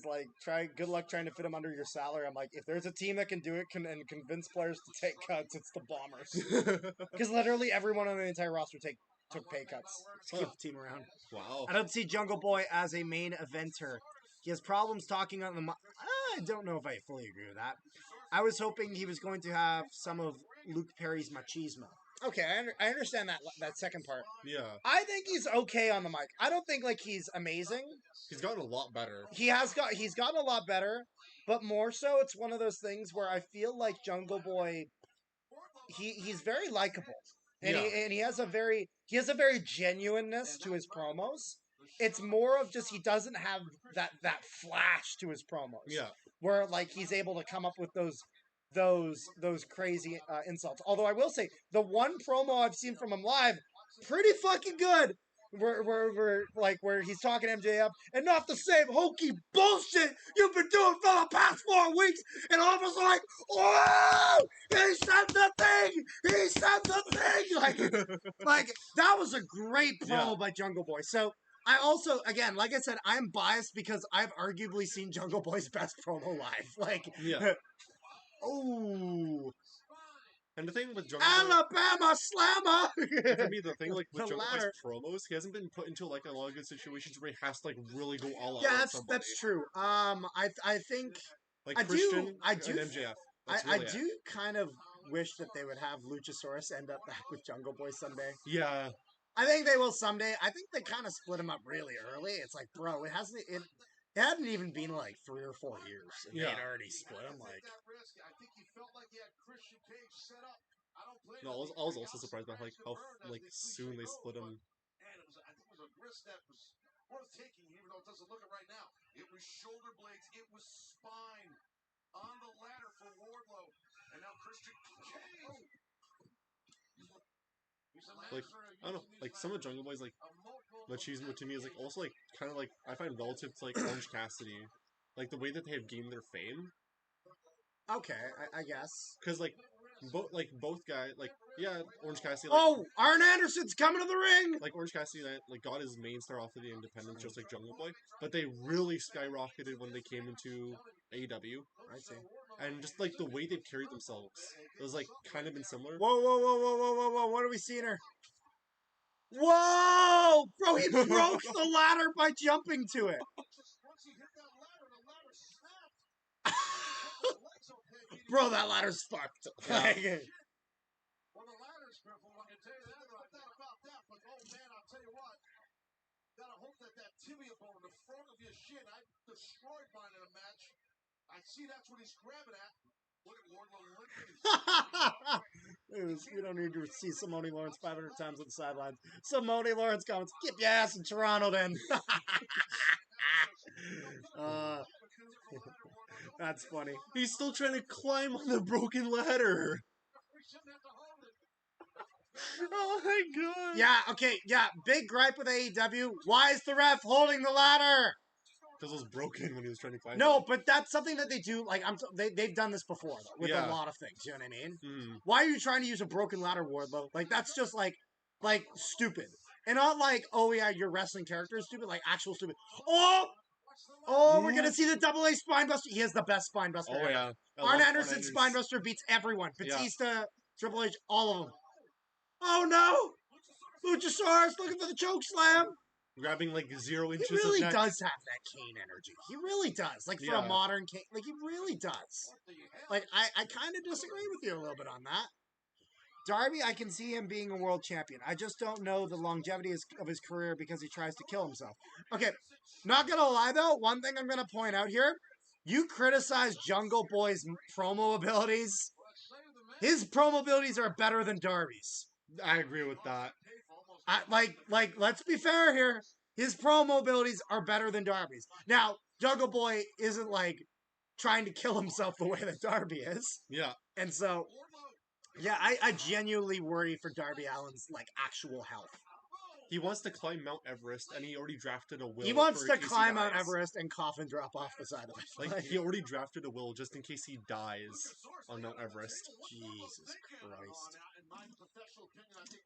E: like, try. Good luck trying to fit him under your salary. I'm like, if there's a team that can do it and convince players to take cuts, it's the Bombers. Because literally everyone on the entire roster took pay cuts to keep the team around.
B: Wow.
A: I don't see Jungle Boy as a main eventer. He has problems talking on the mic. I don't know if I fully agree with that. I was hoping he was going to have some of Luke Perry's machismo.
E: Okay, I understand that second part.
B: Yeah.
E: I think he's okay on the mic. I don't think like he's amazing.
B: He's gotten a lot better.
E: He's gotten a lot better, but more so it's one of those things where I feel like Jungle Boy he's very likable. And he has a very genuineness to his promos. It's more of just he doesn't have that flash to his promos.
B: Yeah.
E: Where like he's able to come up with those crazy insults. Although I will say the one promo I've seen from him live, pretty fucking good. Where he's talking to MJF, and not the same hokey bullshit you've been doing for the past 4 weeks. And I was like, "Whoa! He said the thing! He said the thing!" Like that was a great promo by Jungle Boy. So I also, again, like I said, I'm biased because I've arguably seen Jungle Boy's best promo live. Like, oh.
B: And the thing with Jungle Boy,
E: Alabama Slammer!
B: for me, the thing like with
E: The
B: Jungle
E: ladder.
B: Boy's promos, he hasn't been put into like a lot of good situations where he has to like really go all out.
E: Yeah,
B: with somebody.
E: that's true. I think
B: Like
E: I
B: Christian
E: do
B: and MJF. That's
E: I
B: really it.
E: do kind of wish that they would have Luchasaurus end up back with Jungle Boy someday.
B: Yeah.
E: I think they will someday. I think they kind of split him up really early. It's like, bro, it hadn't even been like 3 or 4 years, and they'd already split him. Like,
C: I think he felt like he had Christian Cage set up. I don't blame
B: No, I was also surprised by like how like soon they split him.
C: And I think it was a risk that was worth taking, even though it doesn't look it right now. It was shoulder blades, it was spine on the ladder for Wardlow, and now Christian Cage.
B: Like I don't know, like some of Jungle Boy's like machismo to me is like also like kind of like I find relative to like Orange Cassidy, like the way that they have gained their fame.
E: okay, I guess.
B: Because both guys Orange Cassidy
E: Arn Anderson's coming to the ring.
B: like Orange Cassidy like got his main star off of the Independents just like Jungle Boy, but they really skyrocketed when they came into AEW.
E: I see.
B: And just like the way they've carried themselves, it was like kind of been similar.
E: Whoa! What are we seeing her? Whoa, bro! He broke the ladder by jumping to it.
C: Once he hit that ladder, the ladder snapped.
E: Bro, that ladder's fucked.
B: Yeah.
C: Well, the ladder's crippled, I can tell you that about that. But, oh, man, I'll tell you what. Gotta hope that tibia bone in the front of your shin, I destroyed mine in a match. I see that's what he's grabbing at. Look at Wardlow limping.
E: We don't need to see Simone Lawrence 500 times on the sidelines. Simone Lawrence comments, "Keep your ass in Toronto, then." That's funny.
B: He's still trying to climb on the broken ladder. Oh my god.
E: Yeah, okay, yeah. Big gripe with AEW. Why is the ref holding the ladder?
B: Because it was broken when he was trying to climb.
E: No, but that's something that they do. Like they've done this before though, with a lot of things. You know what I mean?
B: Mm.
E: Why are you trying to use a broken ladder, Wardlow? Like that's just like stupid, and not like, oh yeah, your wrestling character is stupid. Like actual stupid. Oh, we're gonna see the double A spinebuster. He has the best spinebuster.
B: Oh
E: ever.
B: yeah,
E: Arn Anderson's spinebuster beats everyone. Batista, Triple H, all of them. Oh no! Luchasaurus looking for the choke slam.
B: Grabbing like 0 inches.
E: He really
B: of neck.
E: does have that Kane energy. He really does. Like for a modern Kane, like he really does. Like I kind of disagree with you a little bit on that. Darby, I can see him being a world champion. I just don't know the longevity of his career because he tries to kill himself. Okay, not gonna lie though, one thing I'm gonna point out here. You criticize Jungle Boy's promo abilities. His promo abilities are better than Darby's.
B: I agree with that.
E: Let's be fair here. His promo abilities are better than Darby's. Now, Jungle Boy isn't like trying to kill himself the way that Darby is.
B: Yeah.
E: And so, yeah, I genuinely worry for Darby Allin's like actual health.
B: He wants to climb Mount Everest, and he already drafted a will.
E: He wants
B: for in
E: to
B: case
E: climb
B: he
E: Mount
B: dies.
E: Everest and coffin drop off the side of it.
B: Like, he already drafted a will just in case he dies on Mount Everest.
E: Jesus Christ.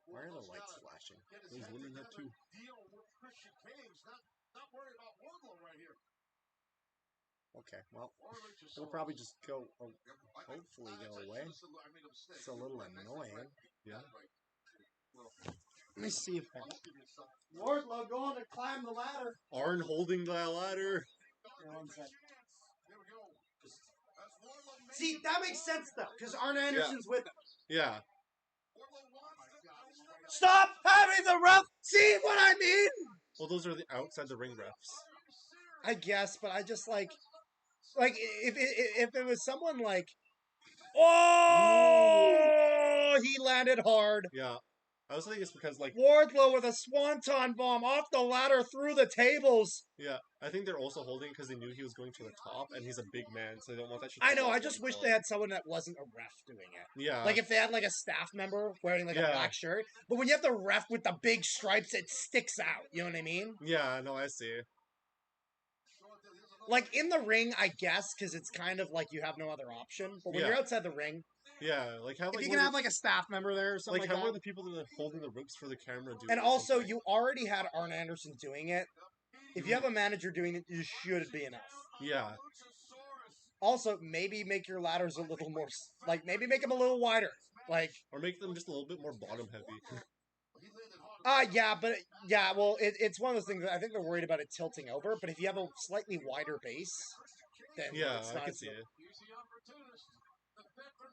E: Why are the lights flashing?
B: I was wondering that too.
C: Not worry about Wardlow right here.
E: Okay, well, it'll probably just go, hopefully go away. It's a little annoying.
B: Yeah.
E: Let me see if Wardlow going to climb the ladder.
B: Arn holding the ladder.
E: Here, one sec. See, that makes sense though, because Arn Anderson's with him.
B: Yeah.
E: Stop having the ref. See what I mean?
B: Well, those are the outside the ring refs.
E: I guess, but I just like if it was someone like, oh, he landed hard.
B: Yeah. I was thinking it's because, like,
E: Wardlow with a swanton bomb off the ladder through the tables.
B: yeah, I think they're also holding because they knew he was going to the top, and he's a big man, so they don't want that shit.
E: I know. I just wish they had someone that wasn't a ref doing it.
B: Yeah.
E: Like if they had like a staff member wearing like a black shirt, but when you have the ref with the big stripes, it sticks out. You know what I mean?
B: Yeah. No, I see.
E: Like in the ring, I guess, because it's kind of like you have no other option. But when you're outside the ring,
B: yeah, like have
E: if
B: like
E: you can have like a staff member there or something like
B: how
E: that.
B: are the people that are holding the ropes for the camera do?
E: And also, you already had Arn Anderson doing it. If you have a manager doing it, you should be enough.
B: Yeah.
E: Also, maybe make your ladders a little more, like maybe make them a little wider, like
B: or make them just a little bit more bottom heavy.
E: Well, it's one of those things that I think they're worried about it tilting over. But if you have a slightly wider base, then
B: yeah, I can see it.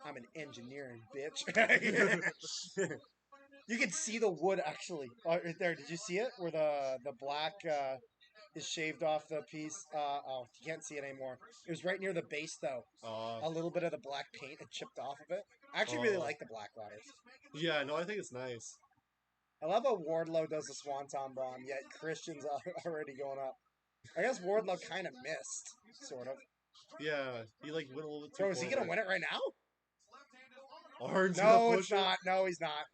E: I'm an engineering bitch. You can see the wood actually right there. Did you see it? Where the black is shaved off the piece. You can't see it anymore. It was right near the base though. A little bit of the black paint had chipped off of it. I actually really like the black ladders.
B: Yeah, no, I think it's nice.
E: I love how Wardlow does the Swanton Bomb, yet Christian's already going up. I guess Wardlow kind of missed, sort of.
B: Yeah, he like went a little bit too
E: Bro, is he going to win it right now?
B: Arn's
E: no, it's not. No, he's not.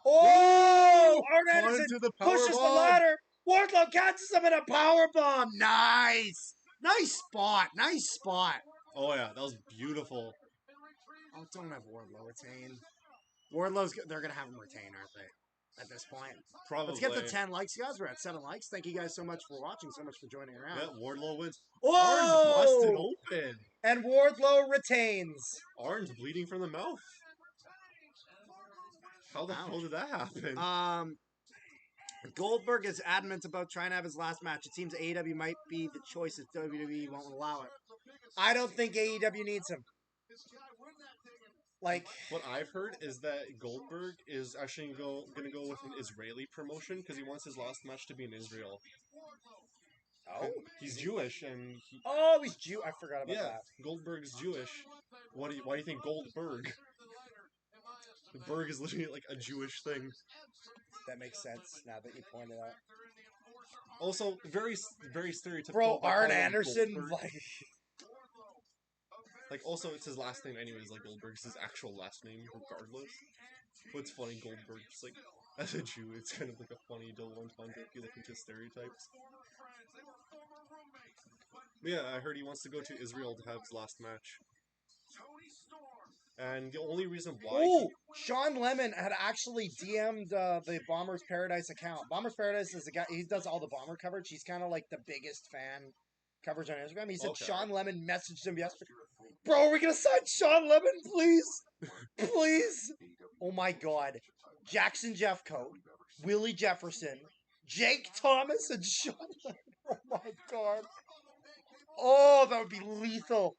E: Oh! Arn Anderson pushes the ladder. Wardlow catches him in a power bomb. Nice. Nice spot. Nice spot.
B: Oh, yeah. That was beautiful.
E: Oh, don't have Wardlow retain. They're going to have him retain, aren't they? At this point.
B: Probably.
E: Let's get the 10 likes, guys. We're at 7 likes. Thank you guys so much for watching, so much for joining around.
B: Yeah, Wardlow wins.
E: Oh!
B: Arn's busted open.
E: And Wardlow retains.
B: Arn's bleeding from the mouth. How the hell did that happen?
E: Goldberg is adamant about trying to have his last match. It seems AEW might be the choice if WWE won't allow it. I don't think AEW needs him. Like,
B: what I've heard is that Goldberg is actually going to go with an Israeli promotion because he wants his last match to be in Israel.
E: Oh,
B: he's Jewish, and
E: he's Jew. I forgot about that.
B: Goldberg's Jewish. Why do you think Goldberg? The Berg is literally like a Jewish thing.
E: That makes sense now that you pointed out.
B: Also, very stereotypical.
E: Bro, Arn Anderson,
B: like, also, it's his last name anyways, like Goldberg's his actual last name, regardless. But it's funny, Goldberg, just like, as a Jew, it's kind of like a funny double entendre if you look into stereotypes. But yeah, I heard he wants to go to Israel to have his last match. And the only reason why...
E: Oh! Sean Lemon had actually DM'd the Bombers Paradise account. Bombers Paradise is a guy, he does all the Bomber coverage. He's kind of like the biggest fan coverage on Instagram. He said Sean Lemon messaged him yesterday. Bro, are we going to sign Sean Lemon, please? Please? Oh my god. Jackson Jeffcoat, Willie Jefferson, Jake Thomas, and Sean Lemon. Oh my god. Oh, that would be lethal.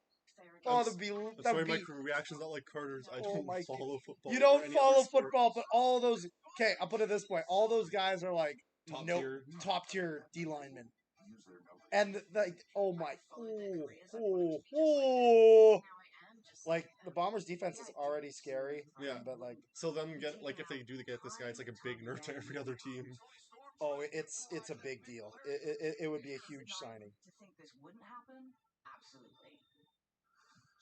E: Oh,
B: that's why my reaction's not like Carter's. I don't follow football.
E: You don't follow football, but all those... Okay, I'll put it this way. All those guys are like top tier D linemen. And like, oh my... Like, the Bombers' defense is already scary.
B: Yeah.
E: But like...
B: So then if they do get this guy, it's like a big nerf to every other team.
E: Oh, it's a big deal. It would be a huge signing.
F: To think this wouldn't happen? Absolutely.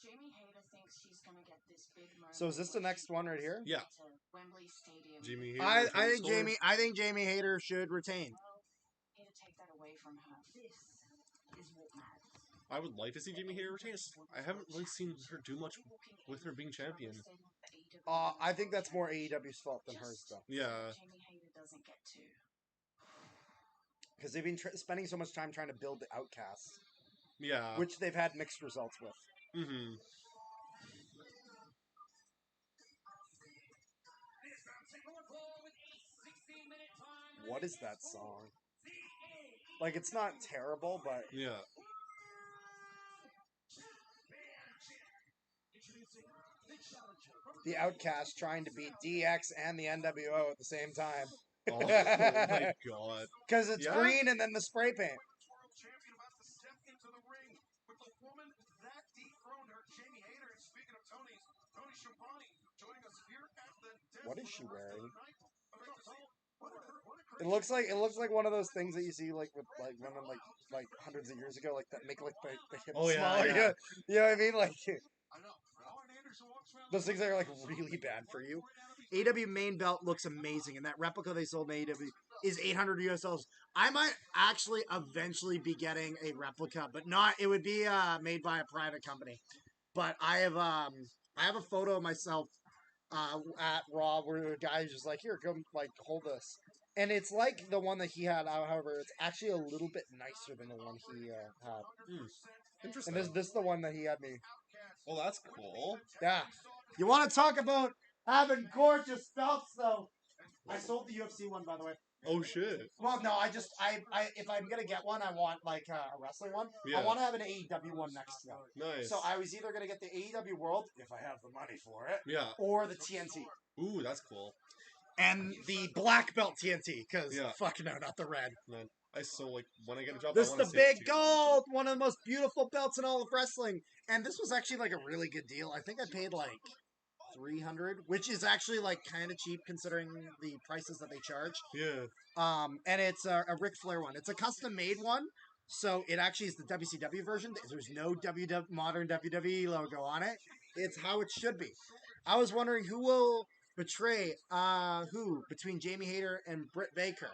F: Jamie Hayter thinks she's gonna get this big moment.
E: So is this the next one right here?
B: Yeah.
F: To Wembley Stadium.
B: Jamie Hayter,
A: I
B: Toni
A: think
B: Storm.
A: Jamie Hayter should retain.
F: Well, here to take that away from her. This is what matters.
B: I would like to see Jamie Hayter retain. I haven't really seen her do much with her being champion.
E: I think that's more AEW's fault than hers, though.
B: Yeah.
F: Jamie Hayter doesn't get to.
E: Because they've been spending so much time trying to build the Outcasts,
B: Yeah.
E: which they've had mixed results with.
B: Mm-hmm.
E: What is that song? Like, it's not terrible, but
B: Yeah.
E: the Outcasts trying to beat DX and the NWO at the same time.
B: Oh, my god.
E: Because it's
B: Yeah.
E: green and then the spray paint.
C: World champion about to step into the ring with the woman that dethroned her, Jamie Hayter. And speaking of Tony Schiavone joining us here at the
E: What is she wearing?
C: What a
E: It looks like one of those things that you see like with like women like hundreds of years ago, like that make like the hips
B: Oh, yeah,
E: smaller.
B: yeah.
E: You know what I mean? Like
C: I know. Arn Anderson walks around
E: those things that are like really bad for you.
A: AEW main belt looks amazing, and that replica they sold in AEW is 800 US dollars. I might actually eventually be getting a replica, but not. It would be made by a private company. But I have a photo of myself at Raw where the guy's just like, here, come like hold this, and it's like the one that he had. However, it's actually a little bit nicer than the one he had.
B: Interesting.
E: And this is the one that he had me.
B: Oh, that's cool.
E: Yeah. You want to talk about having gorgeous belts, though? I sold the UFC one, by the way.
B: Oh, shit.
E: Well, no, I if I'm gonna get one, I want like a wrestling one.
B: Yeah.
E: I want to have an AEW one next to it.
B: Nice.
E: So I was either gonna get the AEW World if I have the money for it,
B: Yeah.
E: or the TNT
B: Ooh, that's cool.
A: and the black belt TNT because
B: Yeah.
A: fuck no, not the red.
B: Man, when I get a job,
A: This
B: I
A: is
B: want
A: the
B: to see it
A: big
B: too.
A: gold, one of the most beautiful belts in all of wrestling, and this was actually like a really good deal. I think I paid like 300, which is actually like kind of cheap considering the prices that they charge.
B: Yeah.
A: And it's a Ric Flair one. It's a custom made one, so it actually is the WCW version. There's no modern WWE logo on it. It's how it should be. I was wondering who will betray who between Jamie Hayter and Britt Baker.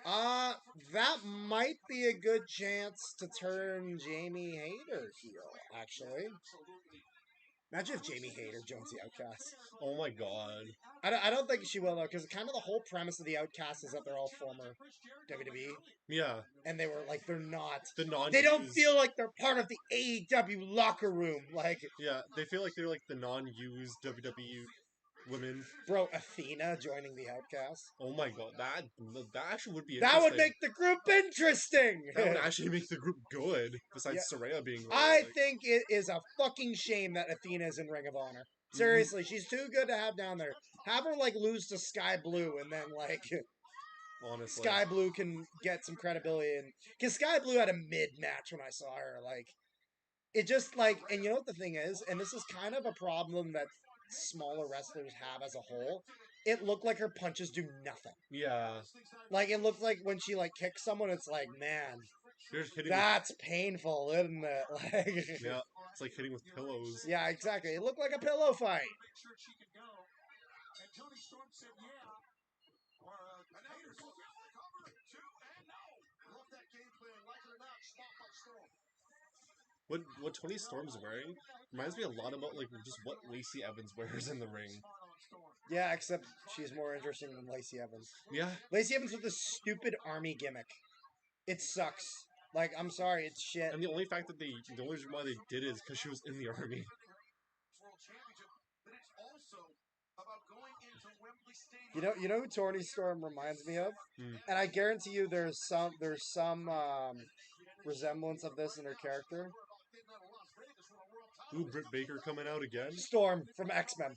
A: That might be a good chance to turn Jamie Hayter heel, actually. Imagine if Jamie Hayter joins the Outcasts.
B: Oh my god.
A: I don't think she will, though, because kind of the whole premise of the Outcasts is that they're all former WWE,
B: Yeah.
A: and they were like, they're not.
B: The non.
A: They don't feel like they're part of the AEW locker room. Like,
B: Yeah, they feel like they're like the non-used WWE women.
A: bro, Athena joining the Outcasts.
B: Oh my god, that actually would be
A: That
B: interesting.
A: would make the group interesting.
B: That would actually make the group good. Besides Saraya being.
A: I
B: like,
A: think it is a fucking shame that Athena is in Ring of Honor. Seriously, she's too good to have down there. Have her like lose to Sky Blue, and then like
B: honestly.
A: Sky Blue can get some credibility. And because Sky Blue had a mid match when I saw her, like it just like, and you know what the thing is, and this is kind of a problem that smaller wrestlers have as a whole. It looked like her punches do nothing.
B: Yeah.
A: Like it looked like when she like kicks someone, it's like, man,
B: You're just hitting
A: that's painful, isn't it? Like,
B: with, yeah, it's like hitting with pillows.
A: yeah, exactly. It looked like a pillow fight.
C: make sure she could go. And Tony Storm said, yeah. Or, and Hayter's cover, two, and no. Love that game plan. Like it or not, spot by Storm.
B: What Tony Storm's wearing reminds me a lot about like just what Lacey Evans wears in the ring.
A: Yeah, except she's more interesting than Lacey Evans.
B: Yeah.
A: Lacey Evans with this stupid army gimmick. It sucks. Like, I'm sorry, it's shit.
B: And the only reason why they did it is because she was in the army.
C: World Championship, but it's also about going into Wembley Stadium.
E: You know who Tony Storm reminds me of?
B: Hmm.
E: And I guarantee you there's some resemblance of this in her character.
B: Ooh, Britt Baker coming out again.
E: Storm from X-Men.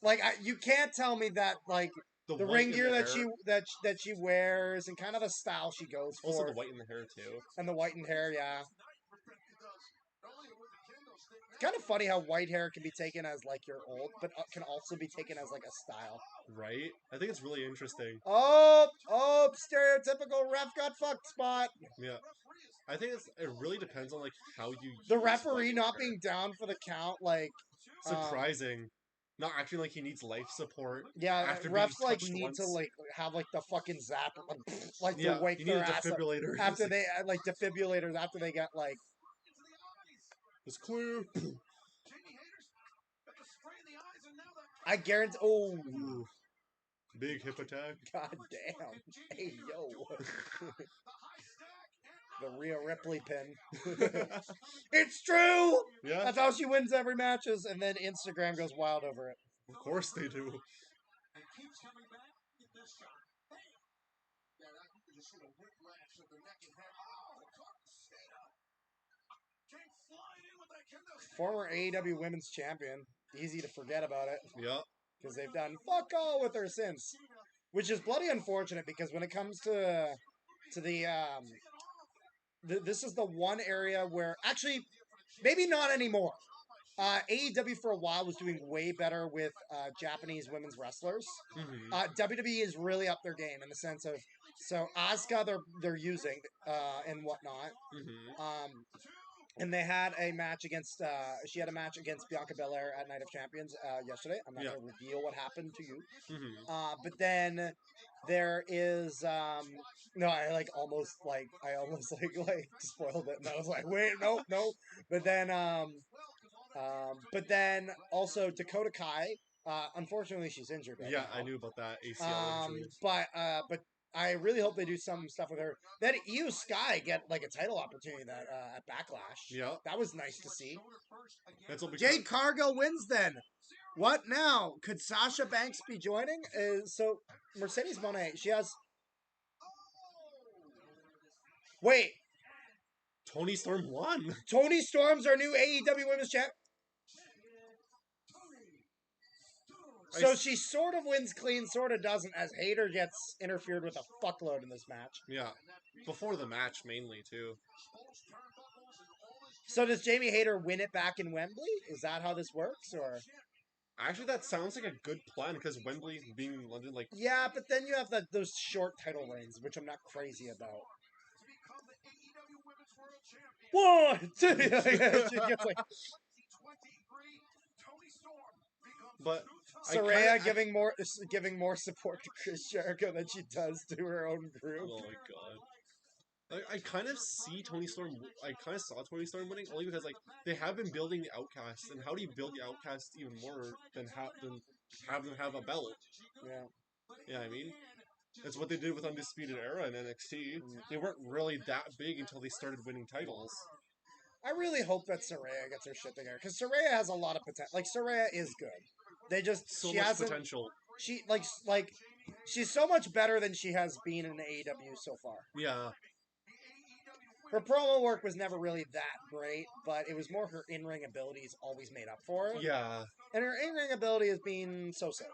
E: Like you can't tell me that like the
B: white
E: ring
B: in
E: gear
B: the
E: that
B: hair.
E: she wears and kind of the style she goes for.
B: Also the white in the hair too.
E: And the white in hair, yeah. It's kind of funny how white hair can be taken as like you're old, but can also be taken as like a style.
B: Right? I think it's really interesting.
E: Oh, stereotypical ref got fucked spot.
B: Yeah. I think it really depends on like how you
E: The
B: use
E: referee
B: Wayne
E: not
B: Barrett.
E: being down for the count, like
B: Surprising. Not acting like he needs life support.
E: yeah,
B: After being
E: refs like
B: touched
E: need
B: once.
E: to like have like the fucking zapper, like
B: Yeah,
E: to wake
B: you need
E: their
B: a
E: ass up
B: defibrillator.
E: after
B: It's like,
E: they like defibrillators after they get like
B: it's clear.
E: I guarantee. Oh,
B: Ooh, big hip attack.
E: god damn! Hey yo, the Rhea Ripley pin. It's true.
B: Yeah,
E: That's how she wins every matches, and then Instagram goes wild over it.
B: of course they do.
C: And keeps coming back. Get this shot. Bam! Yeah, that you just see a whiplash of the neck and head. Oh, Carcena! Came flying in with that kendo.
E: Former AEW Women's Champion. Easy to forget about it
B: Yeah.
E: because they've done fuck all with her since, which is bloody unfortunate because when it comes to the this is the one area where actually maybe not anymore. AEW for a while was doing way better with Japanese women's wrestlers.
B: Mm-hmm.
E: WWE is really up their game in the sense of so Asuka they're using and whatnot.
B: Mm-hmm.
E: And they had a match against she had a match against Bianca Belair at Night of Champions yesterday. I'm not
B: Yeah.
E: going to reveal what happened to you.
B: Mm-hmm.
E: But then there is no, I almost like spoiled it, and I was like, wait, no. But then also Dakota Kai. Unfortunately, she's injured right
B: Yeah,
E: now.
B: I knew about that ACL injury.
E: But I really hope they do some stuff with her. Then Io Sky get like a title opportunity that at Backlash.
B: Yeah.
E: That was nice to see.
B: That's all because
E: Jade Cargill wins then. What now? Could Sasha Banks be joining? So Mercedes Moné, she has. Wait,
B: Tony Storm won.
E: Tony Storm's our new AEW Women's Champ. So she sort of wins clean, sort of doesn't, as Hayter gets interfered with a fuckload in this match.
B: Yeah. Before the match, mainly, too.
E: So does Jamie Hayter win it back in Wembley? Is that how this works, or?
B: Actually, that sounds like a good plan, because Wembley being in London, like...
E: Yeah, but then you have those short title reigns, which I'm not crazy about. One, two, she gets like...
B: But
E: Saraya giving more support to Chris Jericho than she does to her own group.
B: Oh my god. I kind of see Tony Storm. I kind of saw Tony Storm winning only because like they have been building the Outcasts, and how do you build the Outcasts even more than have them have a belt?
E: Yeah.
B: Yeah, I mean, that's what they did with Undisputed Era in NXT. They weren't really that big until they started winning titles.
E: I really hope that Saraya gets her shit together because Saraya has a lot of potential. Like Saraya is good. They just
B: So
E: she
B: much
E: hasn't.
B: potential.
E: She like she's so much better than she has been in AEW so far.
B: Yeah.
E: Her promo work was never really that great, but it was more her in-ring abilities always made up for it.
B: Yeah.
E: And her in-ring ability has been so-so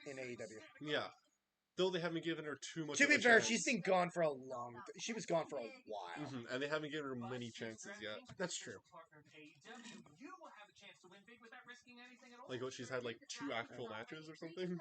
E: in AEW.
B: Yeah. Though they haven't given her too much
E: To
B: of
E: be
B: a
E: fair,
B: chance.
E: she's been gone for a long... She was gone for a while.
B: Mm-hmm. And they haven't given her many chances yet.
E: That's true.
B: Like, oh, she's had like 2 actual matches or something?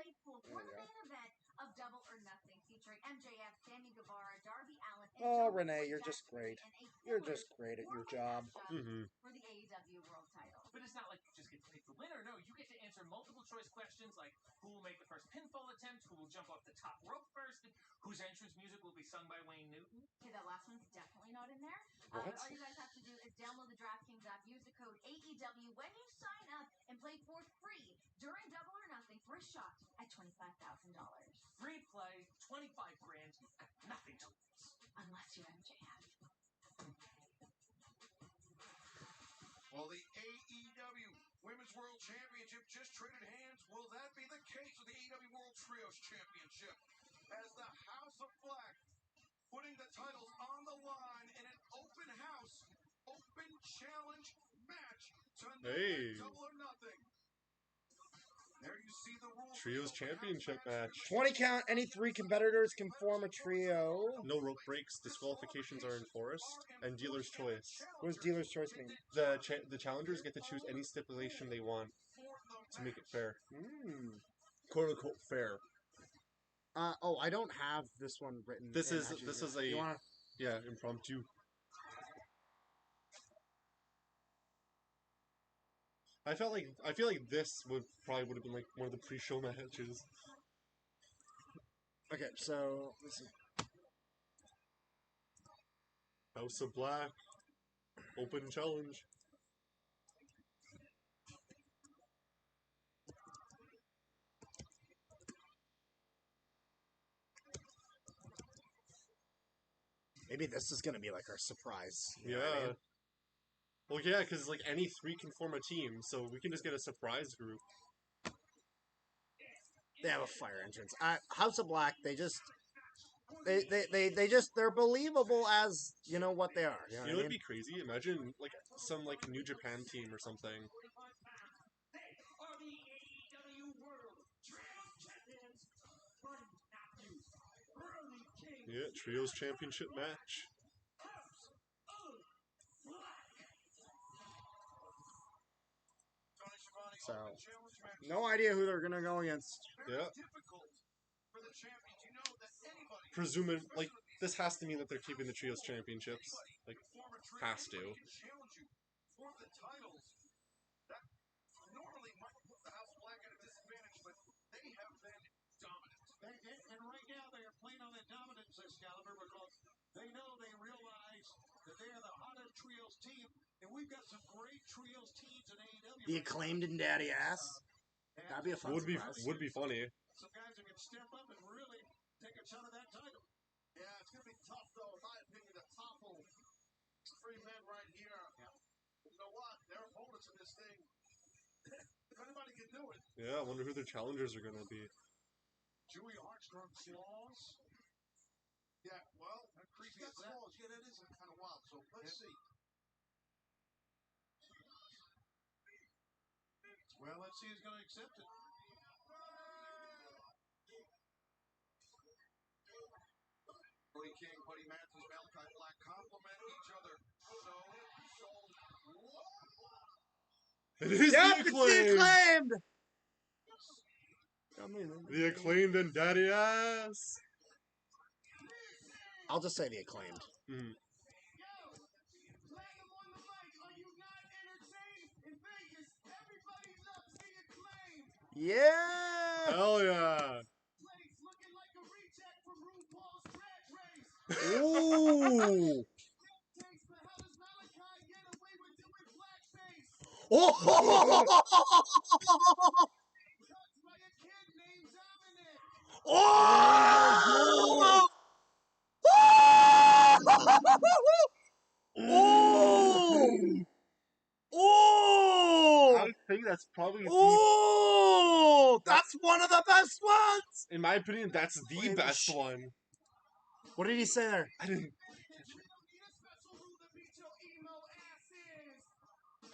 F: Of Double or Nothing featuring MJF, Sammy Guevara, Darby Allin, and
E: Oh,
F: Jungle
E: Renee,
F: Boy
E: you're just
F: Jackson
E: great.
F: in a
E: You're
F: killer
E: just great at your job.
B: Mm-hmm.
F: for the AEW World Title.
G: But it's not like you just get to pick the winner. No, you get to answer multiple choice questions like who will make the first pinfall attempt, who will jump off the top rope first, whose entrance music will be sung by Wayne Newton.
F: Okay, that last one's definitely not in there.
E: What?
F: All you guys have to do is download the DraftKings app, use the code AEW when you sign up, and play for free during Double or Nothing for a shot at $25,000.
G: Free play, 25 grand, you've got nothing to lose.
F: Unless you're MJF.
C: Well, the AEW Women's World Championship just traded hands. Will that be the case with the AEW World Trios Championship? As the House of Black putting the titles on the line in an open house, open challenge match tonight
B: Hey.
C: at Double or Nothing. There you see the rules.
B: Trios championship match.
E: 20 count, any 3 competitors can form a trio.
B: No rope breaks, disqualifications are enforced, and dealer's choice.
E: What does dealer's choice mean?
B: The challengers get to choose any stipulation they want to make it fair. Quote unquote fair.
E: I don't have this one written.
B: This is a
E: You wanna...
B: yeah, impromptu. I feel like this would have been like one of the pre-show matches.
E: Okay, so let's see.
B: House of Black, open challenge.
E: Maybe this is gonna be like our surprise. You know what I
B: Yeah.
E: mean?
B: Well, yeah, because like any three can form a team, so we can just get a surprise group.
E: They have a fire entrance. House of Black. They just they're believable as you know what they are. You know
B: You
E: what
B: know,
E: I
B: it'd
E: mean?
B: be crazy. Imagine like some like New Japan team or something.
G: Are the AEW World Trios Champions, Buddy Matthews, Burley King,
B: Yeah, trios championship match.
G: House of Black.
C: Tony Schiavone,
E: So,
C: open challenge match.
E: no idea who they're gonna go against.
C: Very
B: Yeah.
C: difficult for the champions. You know that anybody,
B: Presuming like this has to mean that they're keeping the trios championships. Like
C: former trio,
B: has to.
C: anybody can challenge you for the titles. That normally might put the House of Black at a disadvantage, but they have been dominant. And right now they are playing on that dominance, Excalibur, because they know, they realize that they are the hottest trios team, and we've got some great trios teams in AEW.
E: The Acclaimed and Daddy Ass. That'd be a fun surprise.
B: Would be funny.
C: Some guys who can step up and really take a shot at that title. Yeah, it's going to be tough, though, in my opinion, to topple three men right here. Yeah. You know what? They're opponents in this thing. If anybody can do it.
B: Yeah, I wonder who their challengers are gonna be.
C: Julia Hartstrom claws. Yeah, well, how creepy is that? Claws. Yeah, that is kind of wild. So let's see. Well, let's see who's going to accept it. Buddy King, Buddy Matthews, Malachi Black complement each other.
B: It is
E: Yep,
B: the
E: it's the
B: acclaimed.
E: Acclaimed.
B: The Acclaimed and Daddy Ass.
E: I'll just say the Acclaimed.
B: Mm.
C: Platinum on the mic. Are you not entertained? In Vegas, everybody loves the Acclaimed.
E: Yeah.
B: Hell yeah.
C: Place looking like a reject from RuPaul's Drag Race.
E: Ooh.
C: Takes, but how does Malachi get away with doing blackface?
E: Oh.
C: Touched by a kid named Dominic.
E: Oh. Oh. Oh.
B: I think that's probably
E: Oh. That's one of the best ones.
B: in my opinion, that's the best one.
E: What did he say there?
B: I didn't.
C: We don't need a special rule to beat your emo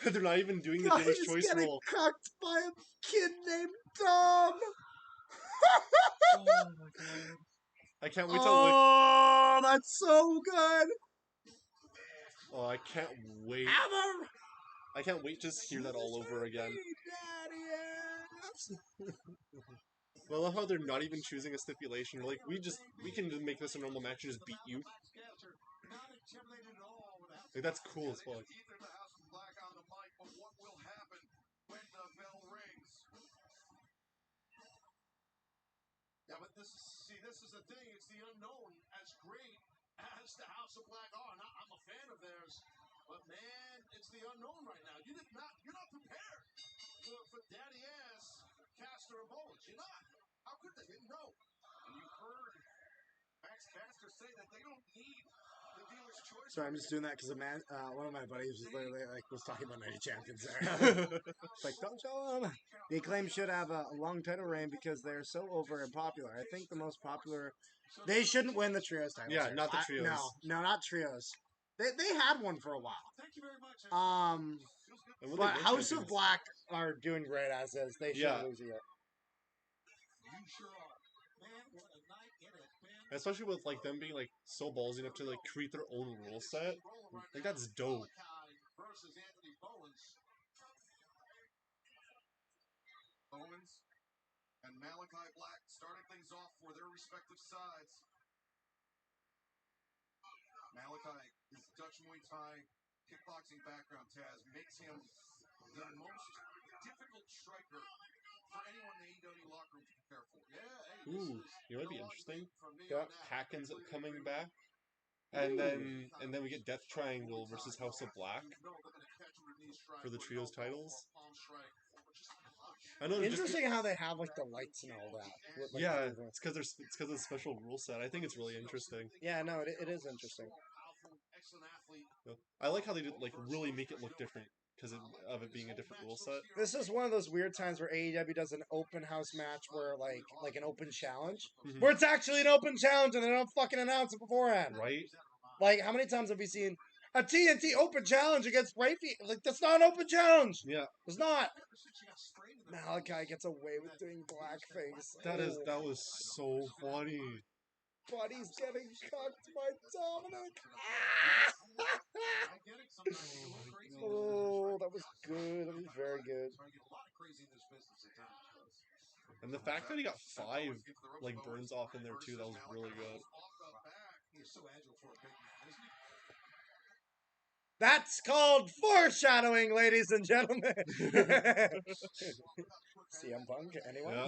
C: asses.
B: They're not even doing the
E: Guys
B: dealer's choice
E: getting
B: rule.
E: cucked by a kid named Dom.
B: Oh my god. I can't wait till
E: Oh, that's so good.
B: Oh, I can't wait.
E: Hammer.
B: I can't wait to just hear that all over again.
E: Daddy ass.
B: Well, I love how they're not even choosing a stipulation. Like we can just make this a normal match and just beat you.
C: Not intimidated at all with that.
B: Like that's cool as fuck.
C: Either the House of Black on the mic, but what will happen when the bell rings? Yeah, but this is the thing. It's the unknown. As great as the House of Black are, and I'm a fan of theirs, but man, it's the unknown right now. You're not prepared for Daddy Ass, Caster, and Bowens. You're not. How could they? No. And you heard Max Caster say that they don't need the dealer's choice.
E: Sorry, I'm just doing that because one of my buddies was literally was talking about Night of Champions there. It's like, don't show them. The Acclaimed should have a long title reign because they're so over and popular. I think the most popular. They shouldn't win the trios title.
B: Yeah, not the trios.
E: No, not trios. They had one for a while.
C: Thank you very much.
B: And when
E: But
B: they were
E: House of
B: champions-
E: Black are doing great as is. They shouldn't
B: Yeah.
E: lose it yet.
C: You sure are. Man, what a night it has been.
B: especially with like them being like so ballsy enough to like create their own rule set. Like that's dope.
C: Malachi versus Anthony Bowens. Bowens and Malachi Black starting things off for their respective sides. Malachi, his Dutch Muay Thai kickboxing background, Taz, makes him the most difficult striker for anyone in the AEW locker room to prepare for. Yeah, hey,
B: Ooh, you know what'd be interesting?
E: Yeah.
B: Pac ends up coming back, and then we get Death Triangle versus House of Black for the trios titles. I know they're just
E: Interesting how they have like the lights and all that. With, like,
B: yeah,
E: the movement.
B: it's because of the special rule set. I think it's really interesting.
E: Yeah, no, it is interesting.
B: I like how they did like really make it look different because of it being a different rule set.
E: This is one of those weird times where AEW does an open house match where like an open challenge,
B: Mhm.
E: where it's actually an open challenge and they don't fucking announce it beforehand.
B: Right?
E: Like, how many times have we seen a TNT open challenge against Rafi? Like, that's not an open challenge.
B: Yeah.
E: It's not. Malachi gets away with doing blackface.
B: That was so funny.
E: Buddy's getting cucked by Dominic. Oh, that was good. That was very good.
B: And the fact that he got 5 like burns off in there too, that was really good.
E: That's called foreshadowing, ladies and gentlemen. CM Punk, anyone?
B: Yeah.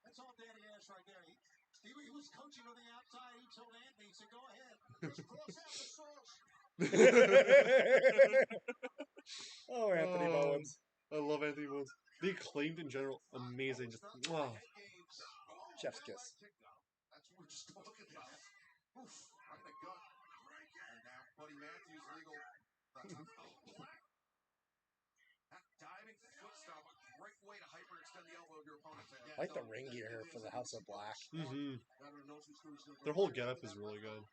C: That's all Daddy asked right there. He was coaching on the outside. He told Anthony, he said, go ahead. Just cross out the sauce.
E: Oh, Anthony Bowens.
B: I love Anthony Bowens. The Acclaimed in general, amazing. Just wow.
E: Chef's kiss.
C: That's what we're just talking about. Oof, right in the gut. And now Buddy Matthews legal. Diving foot stomp, a great way to hyperextend the elbow of your opponent's hand.
E: I like the ring gear here for the House of Black.
B: Mm-hmm. Their whole getup is really good.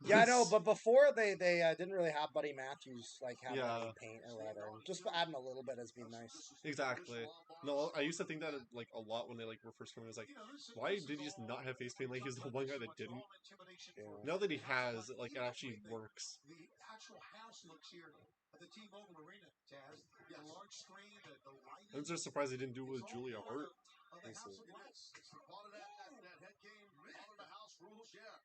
E: Yeah, I know, but before they didn't really have Buddy Matthews like have
B: Yeah.
E: any paint or whatever. Just adding a little bit has been nice.
B: Exactly. No, I used to think that like a lot when they like were first coming. I was like, why did he just not have face paint? Like he was the one guy that didn't.
E: Yeah.
B: Now that he has, like it actually works.
C: The actual house looks here at the T-Mobile Arena, Taz. The large screen, the lighting.
B: I'm just surprised they didn't do it with Julia Hart.
C: It's part of that head game, part of the house rules, yeah.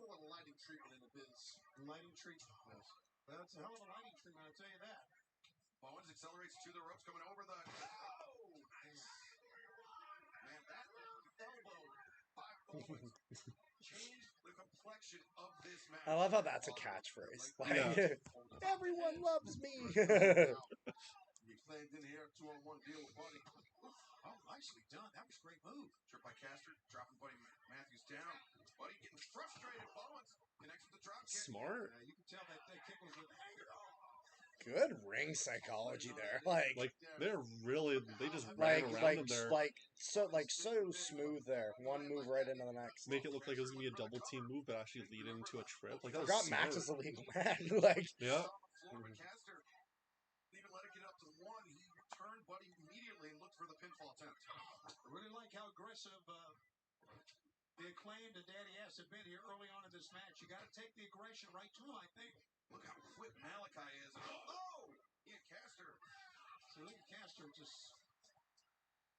C: A little lighting treatment in the biz. Lighting treatment, yes. That's a hell of a lighting treatment, I'll tell you that. Bowens accelerates to the ropes, coming over the... Oh! Man, that elbow by Bowens changed the complexion of this match.
E: I love how that's a catchphrase. Like,
B: Yeah.
E: everyone loves me.
C: You claimed in here, 2-on-1 deal with Buddy. Oh, nicely done. That was a great move. Trip by Caster, dropping Buddy Matthews down. Buddy getting frustrated. Bowens connects with the drop kick.
B: Smart.
C: You can tell that kick was with anger.
E: Good ring psychology there. Like
B: they're really they just ran around in there.
E: so smooth there. One move right into the next.
B: Make it look like it was gonna be a double team move, but actually lead into a trip. Like that was
E: Forgot
B: smart.
E: Max is a legal man. Like
B: Yeah.
C: Caster even let it get up to 1. He turned Buddy immediately and looked for the pinfall attempt. I really like how aggressive the Acclaimed and Daddy S have been here early on in this match. You got to take the aggression right to him, I think. Look how quick Malachi is. Oh! He and Caster. So look at Caster just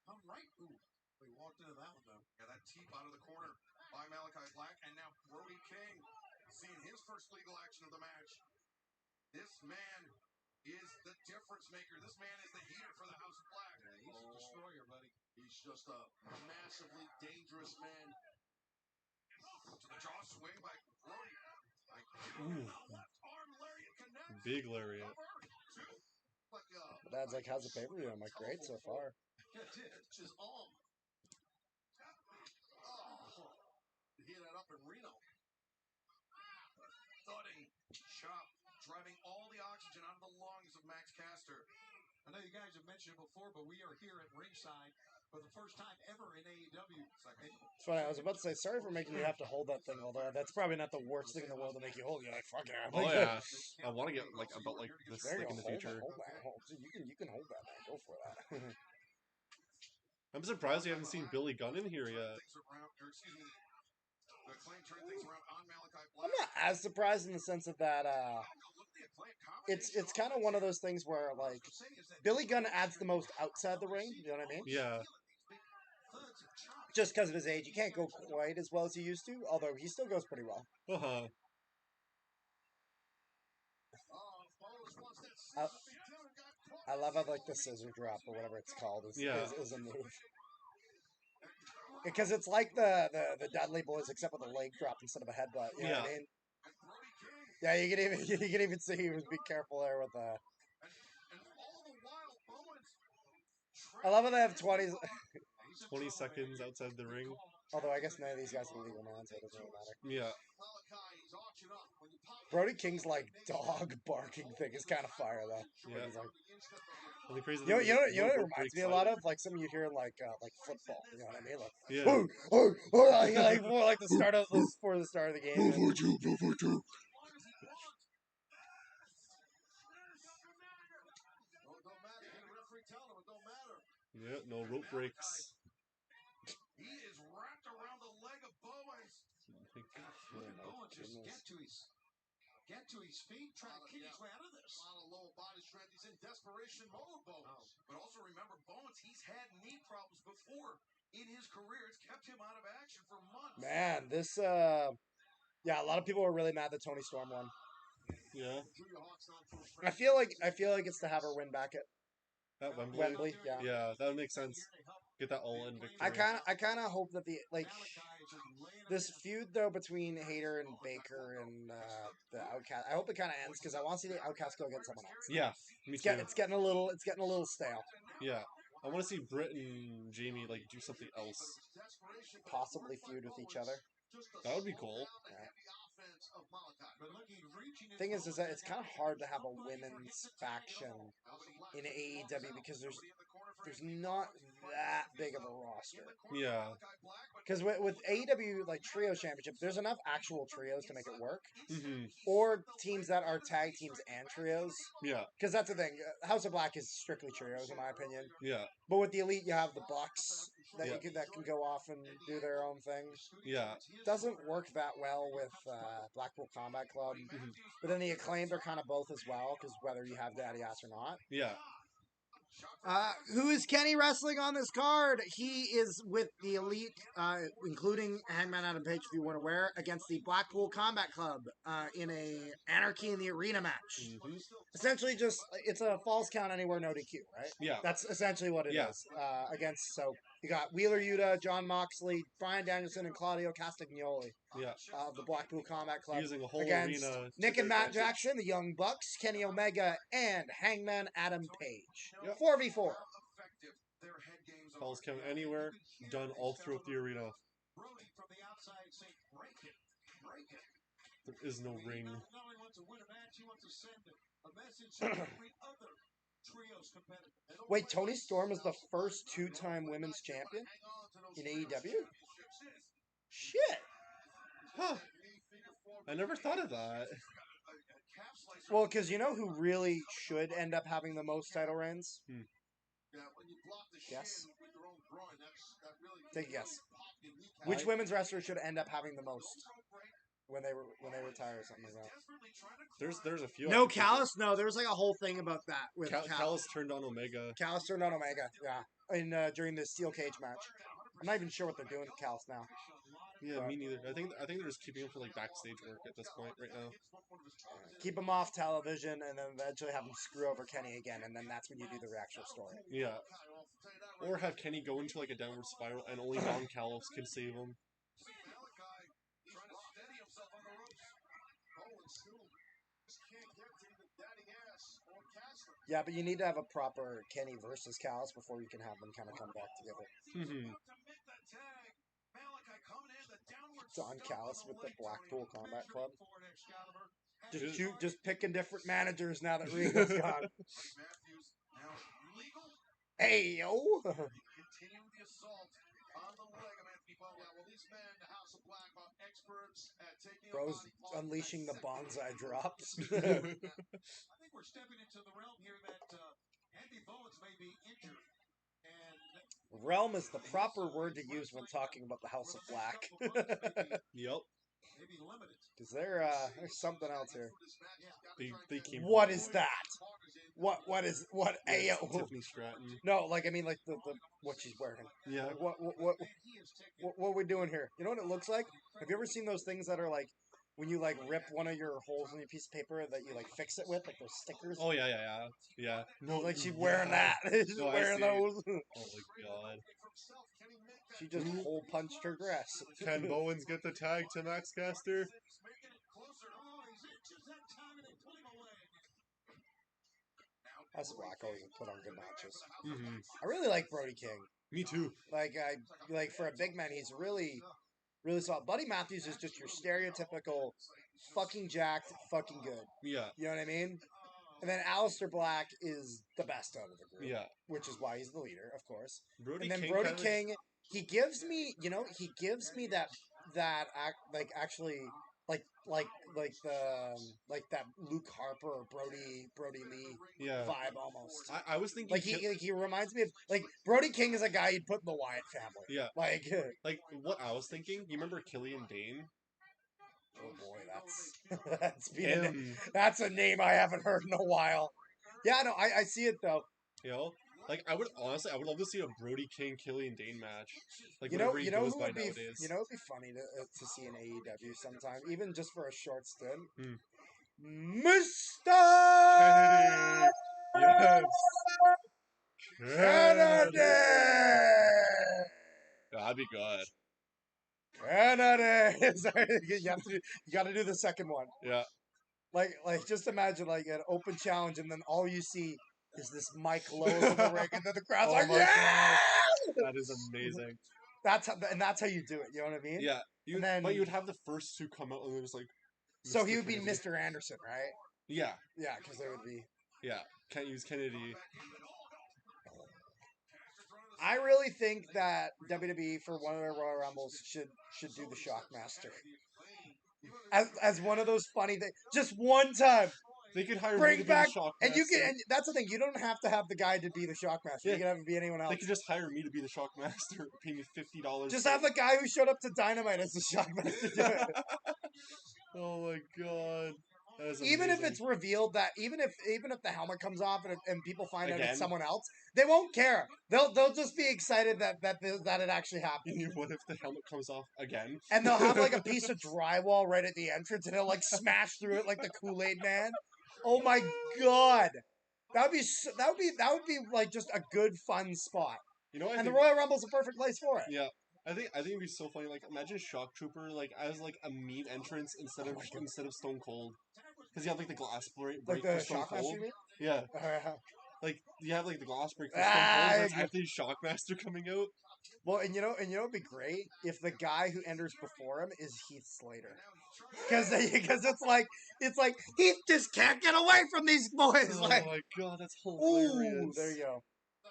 C: come right. Ooh. He walked into that one, though. Yeah, that teep out of the corner by Malachi Black. And now Brody King seeing his first legal action of the match. This man is the difference maker. This man is the heater for the House of Black. Yeah, he's a destroyer, buddy. He's just a massively dangerous man. To the jaw swing by Brody. Left arm lariat connects.
B: Big lariat.
E: Dad's like, how's the pay-per-view? I'm like, great so far.
C: Yeah, it did. It's his arm. Oh, he hit that up in Reno. Thudding chop, driving all the oxygen out of the lungs of Max Caster. I know you guys have mentioned it before, but we are here at ringside for the first time ever in AEW.
E: It's funny, I was about to say, sorry for making you have to hold that thing, although that's probably not the worst thing in the world to make you hold. You're like, fuck yeah.
B: Oh yeah. I want to get like about like this
E: There you
B: like
E: go,
B: in the
E: hold
B: future.
E: that, hold that. You can hold that, man. Go for that.
B: I'm surprised you haven't seen Billy Gunn in here yet.
E: I'm not as surprised in the sense of that it's kind of one of those things where like Billy Gunn adds the most outside the ring, you know what I mean?
B: Yeah.
E: Just because of his age, he can't go quite as well as he used to, although he still goes pretty well.
B: Uh-huh.
E: I love how like the scissor drop or whatever it's called is a move. Because it's like the Dudley Boys except with a leg drop instead of a headbutt. You know what I mean? Yeah, you can even see he was be careful there with I love how they have 20
B: seconds outside the ring.
E: Although I guess none of these guys are legal man, so it doesn't really matter.
B: Yeah.
E: Brody King's like dog barking thing is kind of fire though.
B: Yeah.
E: He's like,
B: the crazy
E: you know
B: thing
E: what it reminds me a lot of? Like some you hear like football. You know what I mean? Like,
B: yeah.
E: like more like the start of before the start of the game.
B: Move for two. Yeah, no rope breaks.
C: He is wrapped around the leg of Bowens. Look at Bowens just get to his feet, try to kick his way out of this. A lot of lower body strength. He's in desperation mode, Bowens. But also remember, Bowens, he's had knee problems before in his career. It's kept him out of action for months.
E: Man, this yeah, a lot of people are really mad that Tony Storm won.
B: Yeah.
E: I feel like it's to have her win back at
B: Wembley.
E: Wembley, yeah.
B: Yeah, that would make sense. Get that all-in victory.
E: I kind of hope that this feud though between Hayter and Baker and the Outcast. I hope it kind of ends because I want to see the Outcast go against someone else.
B: Yeah, me too.
E: It's getting a little stale.
B: Yeah, I want to see Britt and Jamie like do something else.
E: Possibly feud with each other.
B: That would be cool.
E: Yeah. Thing is that it's kind of hard to have a women's faction in AEW because there's not that big of a roster.
B: Yeah.
E: Because with AEW like trio championship, there's enough actual trios to make it work,
B: Mm-hmm.
E: or teams that are tag teams and trios.
B: Yeah.
E: Because that's the thing. House of Black is strictly trios, in my opinion.
B: Yeah.
E: But with the Elite, you have the Bucks that
B: Yeah.
E: that can go off and do their own thing.
B: Yeah.
E: Doesn't work that well with Blackpool Combat Club.
B: Mm-hmm.
E: But then the Acclaimed are kind of both as well, because whether you have Daddy Ass or not.
B: Yeah.
A: Who is Kenny wrestling on this card? He is with the Elite, including Hangman Adam Page, if you weren't aware, against the Blackpool Combat Club in a Anarchy in the Arena match.
B: Mm-hmm.
E: Essentially, it's a falls count anywhere, no DQ, right?
B: Yeah.
E: That's essentially what it is. So you got Wheeler Yuta, John Moxley, Brian Danielson, and Claudio Castagnoli.
B: Yeah.
E: Of the Blackpool Combat Club.
B: Using a whole
E: against
B: arena.
E: Nick and Matt Jackson, the Young Bucks, Kenny Omega, and Hangman Adam Page.
B: Yep.
E: 4v4.
B: Falls count anywhere, done all throughout the arena. There is no ring.
E: Wait, Tony Storm is the first two-time women's champion in AEW? Shit.
B: Huh. I never thought of that.
E: Well, because you know who really should end up having the most title reigns? Guess. Take a guess. Which women's wrestler should end up having the most when they retire or something like that?
B: There's a few.
A: No Callis? No, there was like a whole thing about that with
B: Callis turned on Omega.
E: Callis turned on Omega, yeah. During the steel cage match. I'm not even sure what they're doing to Callis now.
B: Yeah, me neither. I think they're just keeping him for like backstage work at this point right now.
E: Keep him off television and then eventually have him screw over Kenny again, and then that's when you do the actual story.
B: Yeah. Or have Kenny go into like a downward spiral and only Don Callis can save him.
E: Yeah, but you need to have a proper Kenny versus Callis before you can have them kind of come back together.
B: Mm-hmm.
E: Don Callis with the Blackpool Combat Club. Just picking different managers now that Regal's gone. Hey, yo! Bro's unleashing the bonsai drops.
C: I think we're stepping into the realm here that Andy Bowens may be injured. And
E: Realm is the proper word to use when talking about the House of Black.
B: Yep.
E: Because there's something else here.
B: They came.
E: What is that? What
B: Yeah,
E: AO?
B: Tiffany Stratton.
E: No, like I mean, like the what she's wearing.
B: Yeah.
E: Like, what are we doing here? You know what it looks like? Have you ever seen those things that are like when you like rip one of your holes in your piece of paper that you like fix it with, like those stickers.
B: Oh yeah. No,
E: Like she's wearing
B: yeah.
E: that. She's
B: No, I
E: wearing
B: see.
E: those.
B: Oh my god.
E: She just hole punched her dress.
B: Can Bowens get the tag to Max Caster?
E: That's Black always put on good matches.
B: Mm-hmm.
E: I really like Brody King.
B: Me too.
E: Like for a big man, he's really solid. Buddy Matthews is just your stereotypical fucking jacked, fucking good.
B: Yeah.
E: You know what I mean? And then Aleister Black is the best out of the group.
B: Yeah.
E: Which is why he's the leader, of course.
B: Brody
E: And then
B: King
E: Brody
B: kinda-
E: King, he gives me that actually like that Luke Harper or Brody Lee
B: Yeah.
E: vibe almost.
B: I was thinking
E: Like he reminds me of like Brody King is a guy you'd put in the Wyatt family.
B: Yeah.
E: Like
B: Like what I was thinking. You remember Killian Dane?
E: oh boy, that's a name I haven't heard in a while. Yeah, no, I see it though.
B: You know, like I would love to see a Brody King Killian Dane match. Like
E: You know
B: whatever he goes
E: who
B: by
E: would be
B: nowadays.
E: it'd be funny to see in AEW sometime, even just for a short stint.
B: Hmm.
E: Mr.
B: Kennedy. Yes.
E: Kennedy.
B: That'd be good.
E: Kennedy. Sorry, you got to do the second one.
B: Yeah.
E: Like just imagine like an open challenge, and then all you see is this Mike Lowe's in the ring, and then the crowd's
B: Oh
E: like,
B: my
E: yeah!
B: That is amazing.
E: That's how you do it. You know what I mean?
B: Yeah. But you'd have the first two come out and it was like.
E: So
B: Mr.
E: he would be
B: Kennedy.
E: Mr. Anderson, right?
B: Yeah.
E: Yeah, because there would be.
B: Yeah. Can't use Kennedy.
E: I really think that WWE for one of their Royal Rumbles should do the Shockmaster as one of those funny things. Just one time,
B: They could hire me
E: bring
B: to be
E: back,
B: the Shockmaster.
E: and you can. And that's the thing. You don't have to have the guy to be the Shockmaster.
B: Yeah.
E: You can have it be anyone else.
B: They could just hire me to be the Shockmaster. Pay me $50.
E: Just have the guy who showed up to Dynamite as the Shockmaster do it.
B: Oh my god. That is
E: Even if
B: amazing.
E: it's revealed that even if the helmet comes off and people find out
B: Again?
E: it's someone else, they won't care. They'll just be excited that it actually happened.
B: What if the helmet comes off again?
E: And they'll have like a piece of drywall right at the entrance, and they'll like smash through it like the Kool-Aid Man. Oh my god, that would be like just a good fun spot.
B: You know what?
E: And the Royal Rumble's a perfect place for it.
B: Yeah. I think it'd be so funny. Like, imagine Shock Trooper like as like a meme entrance instead of Stone Cold, because you have like the glass break
E: Like
B: for
E: the
B: Stone
E: Shockmaster,
B: Cold.
E: you mean?
B: Yeah, like you have like the glass break for Stone Cold. That's actually Shockmaster coming out.
E: Well, and you know it'd be great if the guy who enters before him is Heath Slater, because it's like Heath just can't get away from these boys.
B: Oh
E: Like,
B: my god, that's hilarious.
E: ooh, there you go.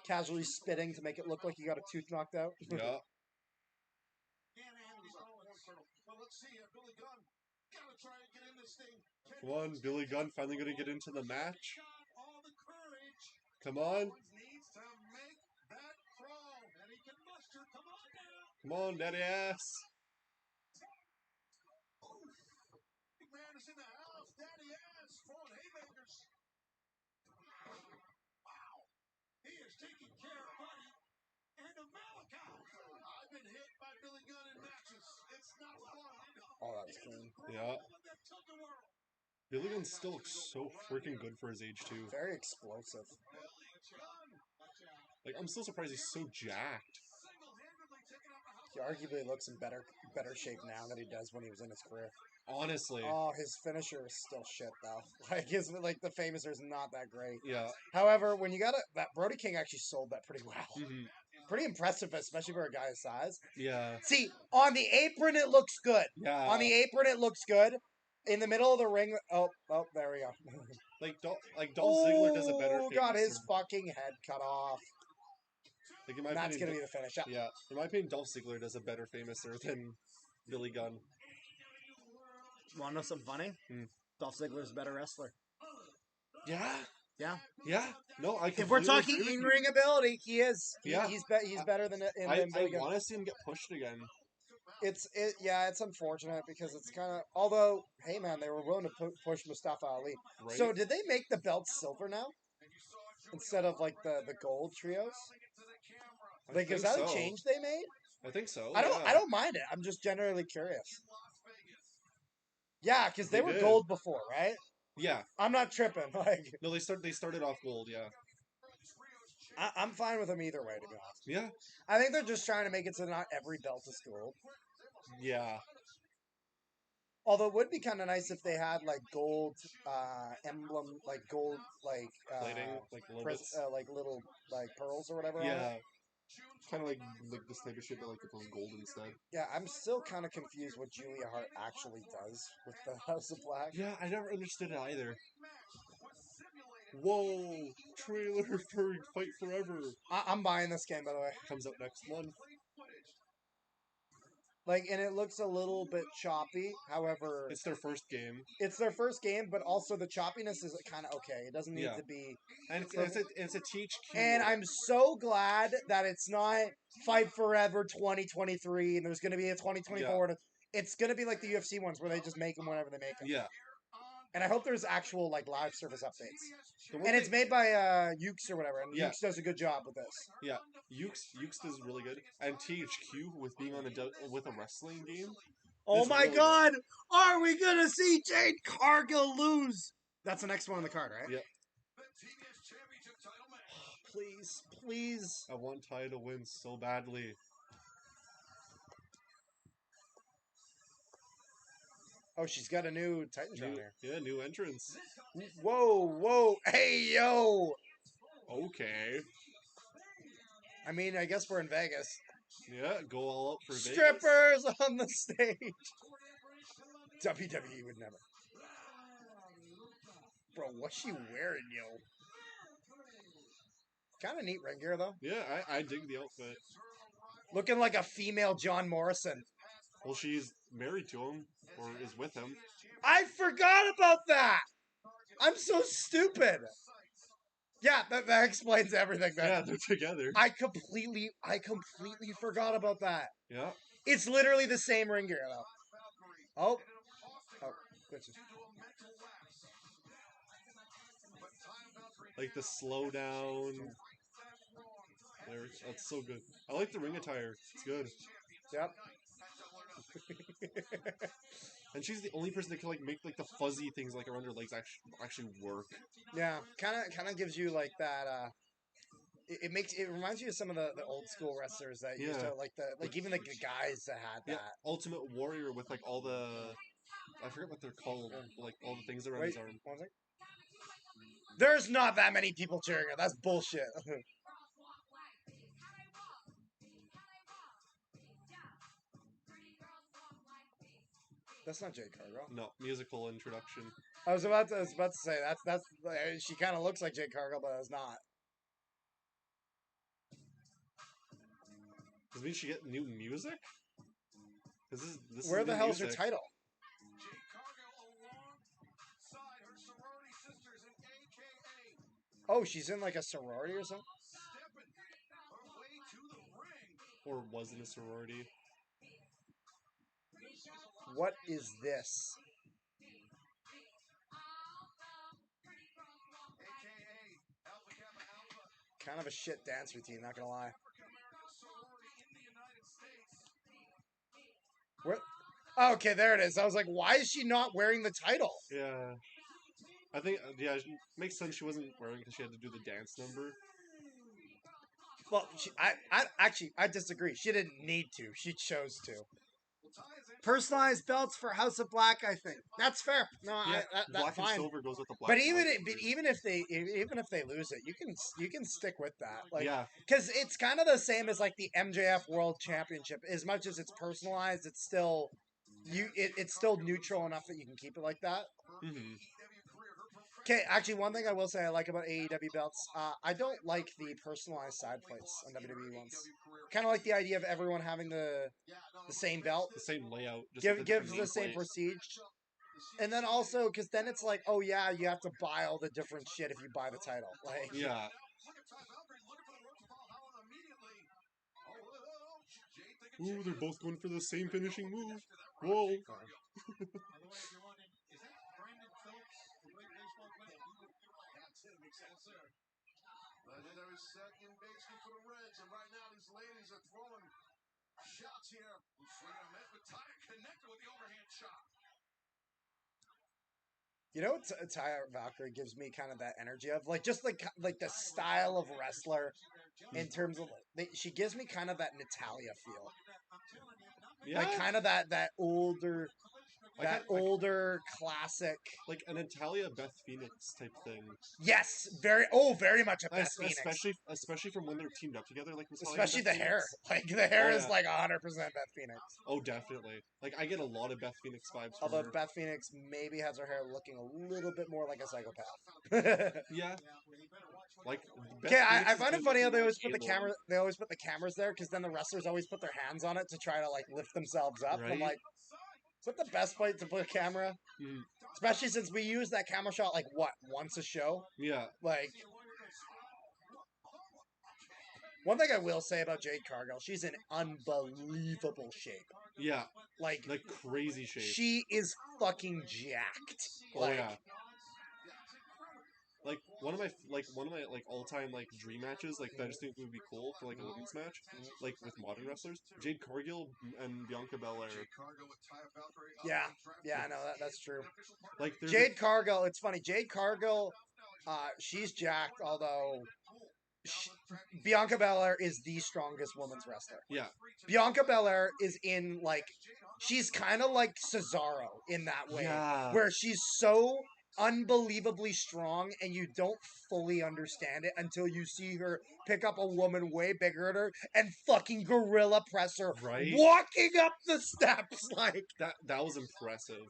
E: Casually spitting to make it look like you got a tooth knocked out.
B: Yeah.
C: Well, let's see here. Billy Gunn gotta try and get in this thing.
B: Come on, Billy Gunn finally gonna get into the match.
C: All the courage.
B: Come on.
C: Needs to make that crawl, and he can muster. Come on now.
B: Come on, daddy ass.
C: Big man is in the house. Daddy ass. Throwing haymakers. Wow. He is taking care of Buddy and of Malachi. I've been hit by Billy Gunn in matches. It's not fun.
E: Oh, that was clean.
B: Yeah. Billy Gunn still looks so freaking good for his age too.
E: Very explosive.
B: Like I'm still surprised he's so jacked.
E: He arguably looks in better shape now than he does when he was in his career.
B: Honestly.
E: Oh, his finisher is still shit though. Like the famouser is not that great.
B: Yeah.
E: However, when you got that Brody King actually sold that pretty well.
B: Mm-hmm.
E: Pretty impressive, especially for a guy his size.
B: Yeah.
E: See, on the apron it looks good.
B: Yeah.
E: On the apron it looks good. In the middle of the ring, oh, there we go.
B: Like Dolph Ziggler does a better.
E: Got his fucking head cut off.
B: Like in my
E: That's
B: opinion,
E: gonna be the finish.
B: Yeah, in my opinion, Dolph Ziggler does a better famouser than Billy Gunn.
A: Want to know something funny? Dolph Ziggler's a better wrestler.
B: Yeah.
A: Yeah.
B: Yeah. No,
A: If we're talking in-ring ability, he is.
B: Yeah.
A: He's better than Billy
B: I
A: Gunn.
B: want to see him get pushed again.
E: It's unfortunate because it's kind of. Although, hey man, they were willing to push Mustafa Ali.
B: Right?
E: So did they make the belt silver now instead of like the gold trios? Like, is that a change they made?
B: I think so.
E: I don't mind it. I'm just generally curious. Yeah, because they were
B: did.
E: gold before, right?
B: Yeah.
E: I'm not tripping. Like,
B: No, they started off gold. Yeah.
E: I'm fine with them either way, to be honest.
B: Yeah.
E: I think they're just trying to make it so not every belt is gold.
B: Yeah.
E: Although it would be kind of nice if they had like gold emblem, like gold,
B: Plating, like little bits.
E: like little like pearls or whatever. On it.
B: Yeah. Kind of like this type of shit, but like it was gold instead.
E: Yeah, I'm still kind of confused what Julia Hart actually does with the House of Black.
B: Yeah, I never understood it either. Whoa! Trailer for Fight Forever
E: I'm buying this game, by the way.
B: comes out next month.
E: Like, and it looks a little bit choppy. However,
B: It's their first game,
E: it's their first game, but also the choppiness is kind of okay. It doesn't need
B: Yeah.
E: to be.
B: and it's a THQ.
E: And I'm so glad that it's not Fight Forever 2023 and there's going to be a 2024. It's going to be like the UFC ones where they just make them whenever they make them.
B: Yeah.
E: And I hope there's actual like live service updates.
B: The one
E: And it's
B: thing-
E: made by Ukes or whatever, and
B: Yeah.
E: Ukes does a good job with this.
B: Yeah, Ukes is really good, and THQ with being on with a wrestling game.
E: Oh
B: is
E: my
B: really
E: God! Are we gonna see Jade Cargill lose? That's the next one on the card, right?
B: Yeah.
E: Please, please.
B: I want Ty to win so badly.
E: Oh, she's got a new Titantron here.
B: Yeah, new entrance.
E: Whoa, whoa, hey, yo!
B: Okay.
E: I mean, I guess we're in Vegas.
B: Yeah, go all out for Vegas.
E: Strippers on the stage. WWE would never. Bro, what's she wearing, yo? Kind of neat ring gear, though.
B: Yeah, I dig the outfit.
E: Looking like a female John Morrison.
B: Well, she's married to him, or is with him.
E: I forgot about that! I'm so stupid! Yeah, that explains everything, man.
B: Yeah, they're together.
E: I completely forgot about that.
B: Yeah.
E: It's literally the same ring gear, though. Oh, glitches.
B: Like the slowdown. There, that's so good. I like the ring attire. It's good.
E: Yep.
B: And she's the only person that can like make like the fuzzy things like around her legs actually work.
E: Yeah, kind of gives you like that. It reminds you of some of the old school wrestlers that used to like even the guys that had that.
B: Yeah, Ultimate Warrior with like all the I forget what they're called, like all the things around his arm.
E: One second. There's not that many people cheering her. That's bullshit. That's not Jade Cargill.
B: No, musical introduction.
E: I was about to say that's she kind of looks like Jade Cargill, but it's not.
B: Does it mean she get new music? This
E: Where
B: is
E: the
B: new
E: hell's her
B: music.
E: title?
C: Jade Cargill alongside her sorority sisters in AKA
E: Oh, she's in like a sorority or something?
C: stepping her way to the ring.
B: Or was in a sorority.
E: What is this?
C: AKA Alpha Kappa Alpha.
E: Kind of a shit dance routine, not gonna lie.
C: African American sorority in the United States.
E: Where? Oh, okay, there it is. I was like, why is she not wearing the title?
B: Yeah. I think, yeah, it makes sense she wasn't wearing it because she had to do the dance number.
E: Well, I disagree. She didn't need to. She chose to. Personalized belts for House of Black, I think that's fair. No,
B: Yeah,
E: that's
B: black and
E: fine.
B: silver goes with the black.
E: But even if they lose it, you can stick with that. Like,
B: Yeah.
E: because it's kind of the same as like the MJF World Championship. As much as it's personalized, it's still it's still neutral enough that you can keep it like that.
B: Mm-hmm.
E: Okay, actually, one thing I will say I like about AEW belts, I don't like the personalized side plates on WWE ones. Kind of like the idea of everyone having the same belt.
B: The same layout. Just
E: Gives the same prestige. And then also, because then it's like, oh yeah, you have to buy all the different shit if you buy the title. Like,
B: yeah. Ooh, they're both going for the same finishing move. Whoa.
C: Legendary second baseman for the Reds, and right now these ladies are throwing shots here. Swinging a miss, but Ty connected with the overhand shot.
E: You know, Taya Valkyrie gives me kind of that energy of just like the style of wrestler in terms of she gives me kind of that Natalia feel, like kind of that older, older classic.
B: Like an Natalia Beth Phoenix type thing.
E: Yes, very much a Beth Phoenix.
B: Especially from when they're teamed up together, like Natalia
E: especially
B: and Beth
E: the hair.
B: Phoenix.
E: Like the hair is like 100% Beth Phoenix.
B: Oh, definitely. Like I get a lot of Beth Phoenix vibes from
E: Although
B: her.
E: Beth Phoenix maybe has her hair looking a little bit more like a psychopath.
B: Yeah. Like
E: Okay, I find it funny how they always put the camera. They always put the cameras there because then the wrestlers always put their hands on it to try to like lift themselves up.
B: Right?
E: I'm like, is that the best place to put a camera?
B: Mm.
E: Especially since we use that camera shot like what once a show.
B: Yeah.
E: Like. One thing I will say about Jade Cargill, she's in unbelievable shape.
B: Yeah.
E: Like
B: crazy shape.
E: She is fucking jacked.
B: Oh yeah. Like one of my all time dream matches, that I just think would be cool for a women's match, like with modern wrestlers. Jade Cargill and Bianca Belair.
E: Yeah, I know that's true.
B: Like
E: Jade Cargill, it's funny. Jade Cargill, she's jacked, although Bianca Belair is the strongest women's wrestler.
B: Yeah.
E: Bianca Belair is in she's kind of like Cesaro in that way, where she's so unbelievably strong and you don't fully understand it until you see her pick up a woman way bigger than her and fucking gorilla press her walking up the steps. Like
B: that was impressive.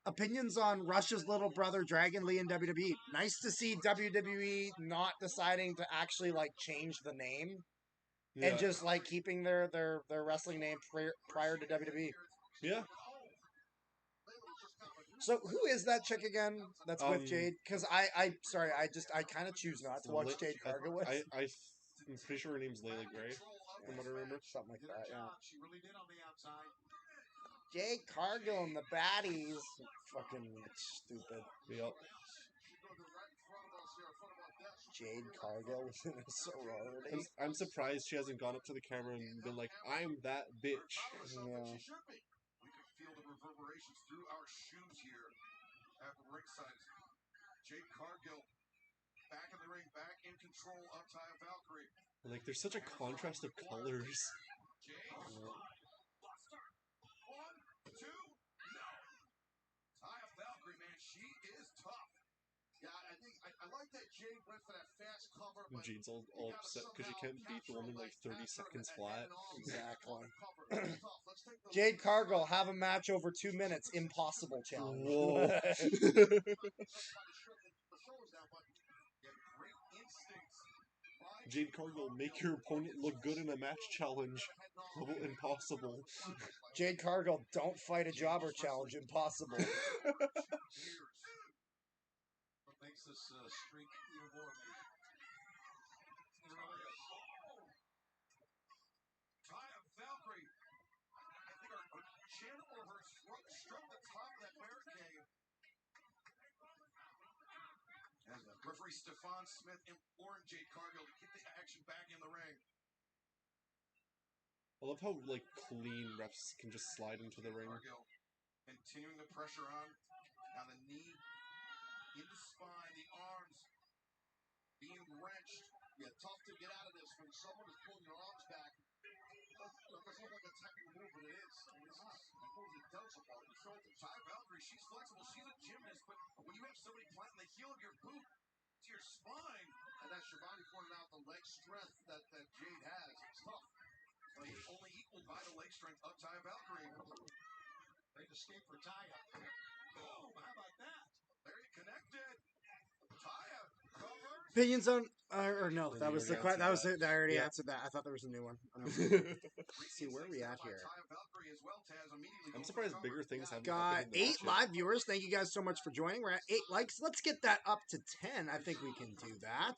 E: Opinions on Russia's little brother Dragon Lee in WWE. Nice to see WWE not deciding to actually change the name and just keeping their wrestling name prior to WWE.
B: Yeah.
E: So who is that chick again? That's with Jade? Because I kind of choose not to watch Jade Cargill with.
B: I'm pretty sure her name's Layla Gray, from what I remember.
E: Something like that, yeah. Jade Cargill and the baddies. Fucking stupid.
B: Yep.
E: Jade Cargill was in a sorority.
B: I'm surprised she hasn't gone up to the camera and been like, "I'm that bitch."
E: Yeah.
C: We can feel the reverberations through our shoes here at ringside. Jade Cargill back in the ring, back in control of Taya Valkyrie.
B: Like, there's such a contrast of colors.
C: Jade. Buster. 1, 2, no. Taya Valkyrie, man, she is tough. Yeah, I think I like that Jade went for that fast cover.
B: But Jade's all upset because she can't beat the woman 30 seconds flat.
E: Exactly. Jade Cargill, have a match over 2 minutes. Impossible challenge.
B: Whoa. Jade Cargill, make your opponent look good in a match challenge. Impossible.
E: Jade Cargill, don't fight a jobber challenge. Impossible.
C: What makes this streak even more amazing? Taya Valkyrie, I think her chin or her struck the top of that barricade. And referee Stefan Smith imploring Jade Cargill to get the action back in the ring.
B: I love how clean refs can just slide into the ring.
C: Cargill continuing the pressure on the knee, in the spine, the arms being wrenched. Yeah, tough to get out of this when someone is pulling your arms back. It doesn't look like a technical move, but it is. I mean, this is supposedly delicate. You show it to Taya Valkyrie. She's flexible. She's a gymnast, but when you have somebody planting the heel of your boot to your spine, and as Shivani pointed out, the leg strength that Jade has, it's tough. But it's only equaled by the leg strength of Taya Valkyrie. Great escape for Taya. Boom! How about that? Very connected. Taya covered.
E: Opinions on or no? That was the question. That was it. I already answered that. I thought there was a new one. Let's see where are we at here.
B: I'm surprised bigger things haven't
E: Got
B: happened.
E: 8 live viewers. Thank you guys so much for joining. We're at 8 likes. Let's get that up to 10. I think we can do that.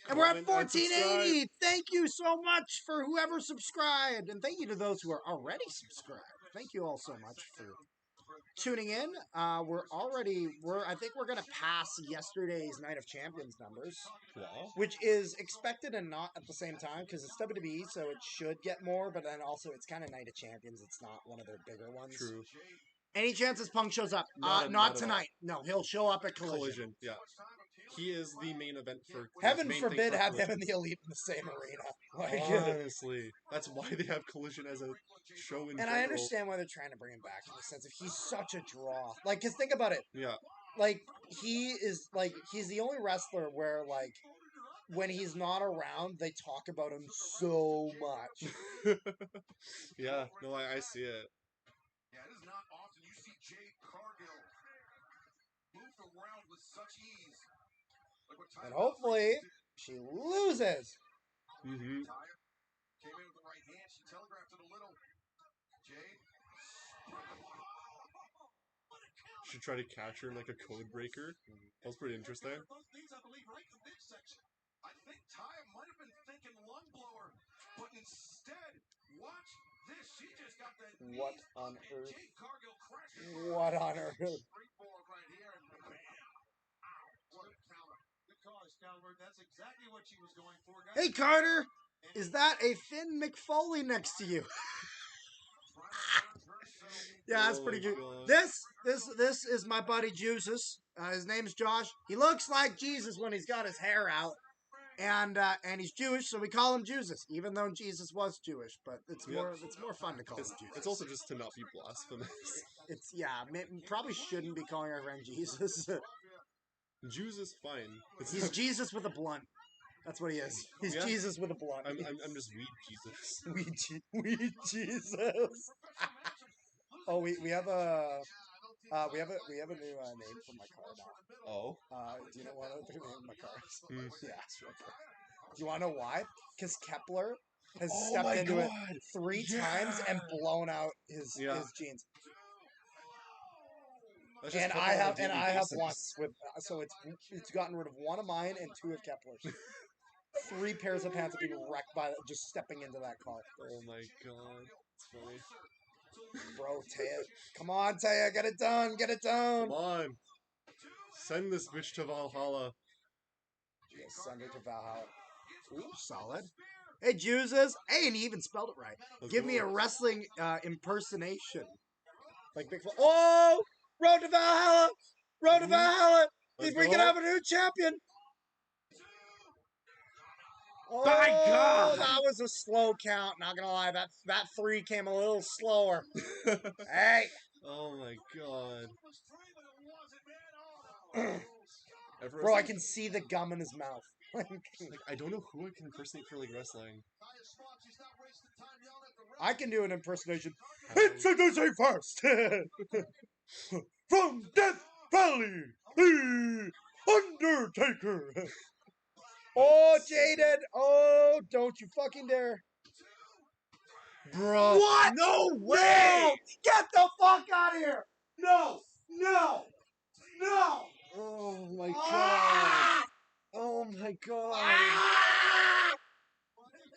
E: And we're at 1480. Thank you so much for whoever subscribed, and thank you to those who are already subscribed. Thank you all so much for tuning in. I think we're gonna pass yesterday's Night of Champions numbers, which is expected and not at the same time because it's WWE, so it should get more. But then also it's kind of Night of Champions. It's not one of their bigger ones.
B: True.
A: Any chances Punk shows up?
B: Not
A: Not
B: at all.
A: tonight. No, he'll show up at Collision.
B: Yeah. He is the main event for.
E: Heaven
B: main
E: forbid
B: thing for
E: have him
B: Collision.
E: and the Elite in the same arena. Like,
B: Honestly, that's why they have Collision as a show in
E: and
B: general.
E: I understand why they're trying to bring him back in the sense of he's such a draw. Like, because think about it.
B: Yeah.
E: Like, he's the only wrestler where, like, when he's not around, they talk about him so much.
B: Yeah. No, I see it.
C: Yeah, it is not often you see Jade Cargill moved around with such ease. Like what
E: And
C: Tyler
E: hopefully, she loses.
B: Mm-hmm.
C: came in with the right hand. She telegraphed it a little. Jade.
B: Should try to catch her in like a code breaker. That was pretty interesting.
C: Both knees, I believe, right in the midsection. I think Taya might have been thinking lung blower, but instead, watch this. She just got the
E: What
C: knees
E: on
C: up,
E: earth?
C: and Jade Cargill crashes.
E: What on earth?
C: Springboard right here, and bam! Ow! What a counter! Good call, Scalabert. That's exactly what she was going for, guys.
A: Hey, Carter, is that a Finn McFoley next to you? Yeah, that's
B: Oh
A: pretty
B: my
A: good.
B: God.
A: This is my buddy Jesus. His name's Josh. He looks like Jesus when he's got his hair out, and he's Jewish, so we call him Jesus, even though Jesus was Jewish. But it's more fun to call him Jesus.
B: It's also just to not be blasphemous.
A: It's probably shouldn't be calling our friend Jesus.
B: Jews is fine.
A: He's Jesus with a blunt. That's what he is. He's
B: Yeah.
A: Jesus with a blunt.
B: I'm just weed Jesus.
E: Weed Jesus. Oh, we have a we have a new name for my car now.
B: Oh.
E: Do you know what the name of my car is?
B: Mm.
E: Yeah. Do you want to know why? Because Kepler has
B: Oh
E: stepped
B: my
E: into
B: God.
E: it 3
B: Yeah.
E: times and blown out his jeans.
B: That's just
E: And
B: Kepler
E: I
B: on a
E: have
B: daily basis.
E: once with so it's gotten rid of 1 of mine and 2 of Kepler's. 3 pairs of pants have been wrecked by just stepping into that car.
B: Oh my God. It's funny.
E: Bro, Taya. Come on, Taya. Get it done. Get it done.
B: Come on. Send this bitch to Valhalla.
E: Yes, send her to Valhalla.
A: Ooh, solid. Hey, Jesus. Hey, and he even spelled it right.
B: Let's
A: Give
B: go.
A: me a wrestling impersonation. Like Big Flo. Oh! Road to Valhalla! Road to Valhalla!
B: Let's
A: We
B: go.
A: can have a new champion! Oh,
B: My God!
A: that was a slow count. Not gonna lie, that 3 came a little slower. Hey!
B: Oh my God.
E: Bro, I can see the gum in his mouth.
B: Like, I don't know who I can impersonate for like wrestling.
E: I can do an impersonation. Introducing first, from Death Valley, the Undertaker. Oh, Jaden! Oh, don't you fucking dare!
B: Bro.
A: What?
B: No way!
A: No! Get the fuck out of here! No! No! No!
B: Oh my God.
A: Ah!
B: Oh my God.
A: Ah!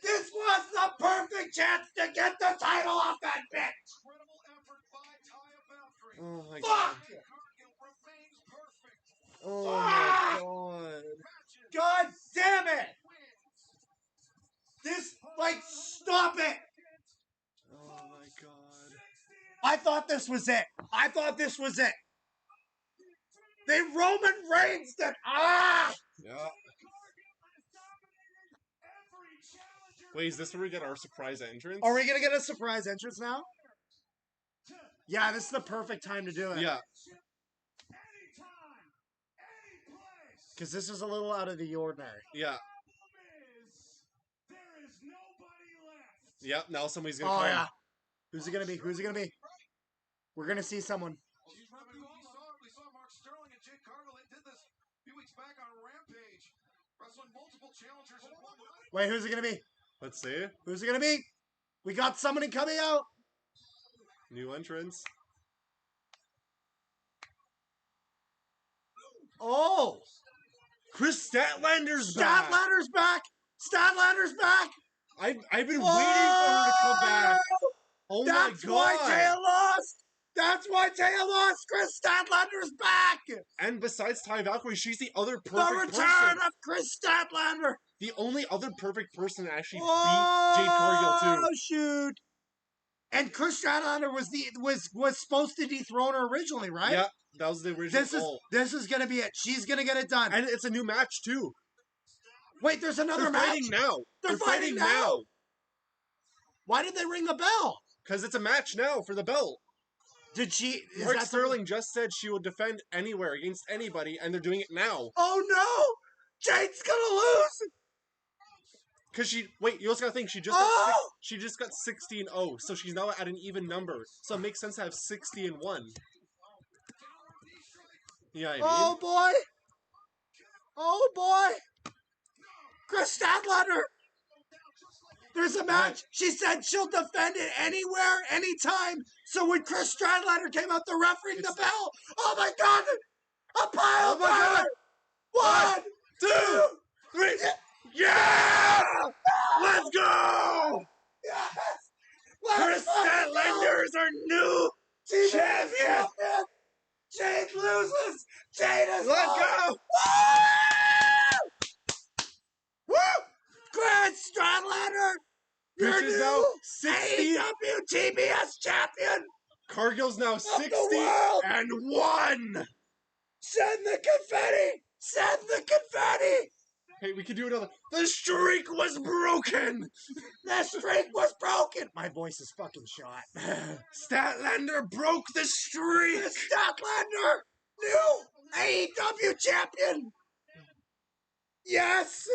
A: This was the perfect chance to get the title off that bitch!
C: Incredible effort by Taya Valkyrie.
B: Oh my
A: Fuck!
B: God.
C: Cargill remains perfect.
B: Oh
A: Ah!
B: my God.
A: God damn it! This, stop it!
B: Oh my God.
A: I thought this was it. They Roman Reigns it. Ah!
B: Yeah. Wait, is this where we get our surprise entrance?
A: Are we gonna get a surprise entrance now? Yeah, this is the perfect time to do it.
B: Yeah.
A: Because this is a little out of the ordinary.
B: Yeah.
C: There is nobody left.
B: Yep, now somebody's gonna
A: Oh,
B: come.
A: yeah. Who's it gonna be? We're gonna see someone.
C: We saw Mark Sterling and Jake Cargill. They did this a few weeks back on Rampage, wrestling multiple challengers in one night.
A: Wait, who's it gonna be?
B: Let's see.
A: Who's it gonna be? We got somebody coming out.
B: New entrance.
A: Oh!
B: Chris Statlander's back.
A: Statlander's back!
B: I've been waiting for him to come back. Oh
A: That's
B: my
A: why
B: God.
A: Taya lost! Chris Statlander's back!
B: And besides Ty Valkyrie, she's the other
A: The
B: perfect
A: return
B: person.
A: of Chris Statlander!
B: The only other perfect person to actually beat Jade Cargill too.
A: Oh, shoot! And Chris Statlander was supposed to dethrone her originally, right?
B: Yeah, that was the original goal.
A: This is gonna be it. She's gonna get it done.
B: And it's a new match too.
A: Wait, there's another
B: They're
A: match.
B: fighting now.
A: They're fighting now. Why did they ring the bell?
B: Because it's a match now for the belt.
A: Did she?
B: Mark Sterling just said she will defend anywhere against anybody, and they're doing it now.
A: Oh no! Jade's gonna lose.
B: Because you also gotta think, she just got 60-0, so she's now at an even number. So it makes sense to have 60-1. Yeah, I mean?
A: Oh boy! Oh boy! Chris Statlander! There's a match. She said she'll defend it anywhere, anytime. So when Chris Statlander came out, the ref ring the bell. Oh my god! A pile driver! 1, 2,
B: 3. Yeah! Let's go!
A: Yes!
B: Chris Statlander is our new champion!
A: Jade loses! Jade is
B: Let's go!
A: Woo! Chris Statlander! Your
B: Which is now
A: new
B: 60.
A: AEW TBS champion!
B: Cargill's now 60
A: world!
B: and 1!
A: Send the confetti! Send the confetti!
B: Hey, we can do another. The streak was broken!
A: The streak was broken! My voice is fucking shot.
B: Statlander broke the streak!
A: Statlander! New AEW champion! Yes!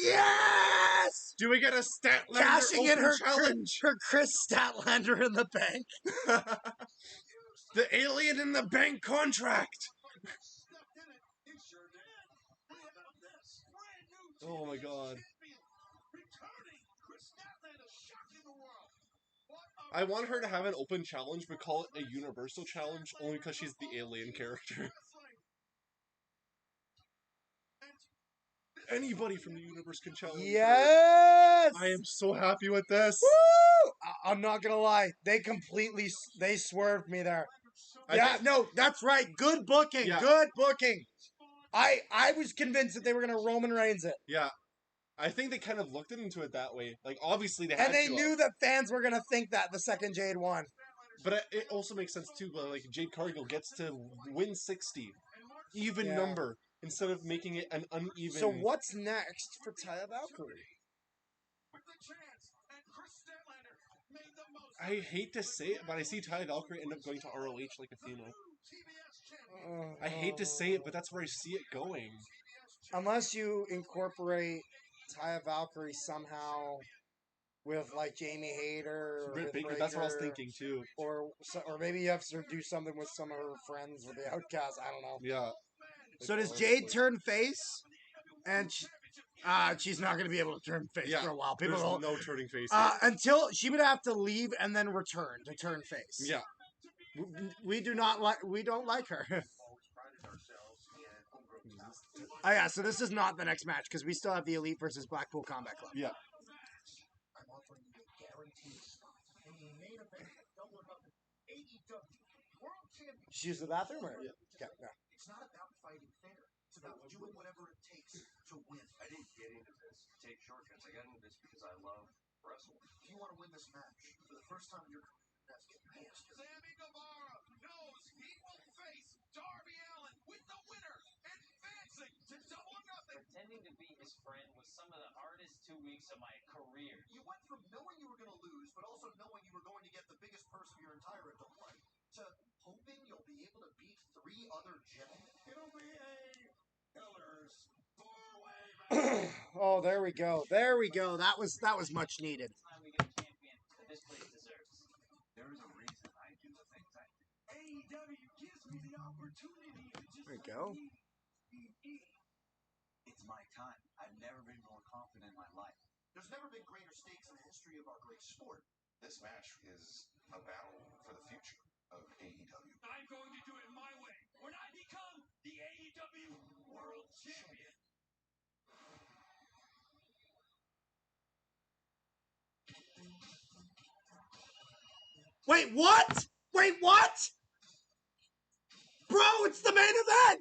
A: Yes!
B: Do we get a Statlander
A: Cashing in
B: open
A: her
B: challenge?
A: her Chris Statlander in the bank.
B: The alien in the bank contract! Oh my god. I want her to have an open challenge, but call it a universal challenge only because she's the alien character. Anybody from the universe can challenge her.
A: Yes!
B: I am so happy with this.
A: Woo! I'm not gonna lie. They swerved me there. No, that's right. Good booking.
B: Yeah.
A: Good booking. I was convinced that they were gonna Roman Reigns it.
B: Yeah. I think they kind of looked into it that way. Like, obviously they had
A: And they
B: to,
A: knew that fans were gonna think that the second Jade won.
B: But it also makes sense too, like Jade Cargill gets to win 60. Even
A: Yeah.
B: number. Instead of making it an uneven...
A: So what's next for Taya Valkyrie?
B: I hate to say it, but I see Taya Valkyrie end up going to ROH like Athena. I hate to say it, but that's where I see it going.
A: Unless you incorporate Taya Valkyrie somehow with like Jamie Hayter or
B: Britt
A: with
B: Baker, that's what I was
A: Breaker,
B: thinking too.
A: or maybe you have to do something with some of her friends with the Outcasts. I don't know.
B: Yeah.
A: So does Jade turn face? And she's not going to be able to turn face for a while. People
B: There's
A: don't,
B: no turning face.
A: until she would have to leave and then return to turn face.
B: Yeah.
A: We don't like her. Oh yeah, so this is not the next match because we still have the Elite versus Blackpool Combat Club.
B: Yeah.
C: I'm offering you a guaranteed spot in the main event double or nothing AEW World Championship.
A: She use the bathroom or?
B: Yeah.
A: Okay, no.
C: It's not about fighting fair. It's about doing whatever it takes to win.
H: I didn't get into this to take shortcuts. I got into this because I love wrestling.
C: If you want to win this match for the first time in your career, that's getting pissed.
I: Sammy Guevara knows he will face Darby Allin with the winner advancing to Double or Nothing.
G: Pretending to be his friend was some of the hardest 2 weeks of my career.
C: You went from knowing you were going to lose, but also knowing you were going to get the biggest purse of your entire adult life, to hoping you'll be able to beat 3 other gentlemen.
I: It'll be a Pillars 4-way match.
A: Oh, there we go. There we go. That was much needed.
G: It's time we get a champion that this place deserves.
H: There is a reason I do the things I do.
I: AEW gives me the opportunity to just
A: There we go.
H: It's my time. I've never been more confident in my life.
C: There's never been greater stakes in the history of our great sport.
H: This match is a battle for the future of AEW.
I: I'm going to do it my way when I become the AEW World Champion.
A: Wait, what? Wait, what? Bro, it's the main event!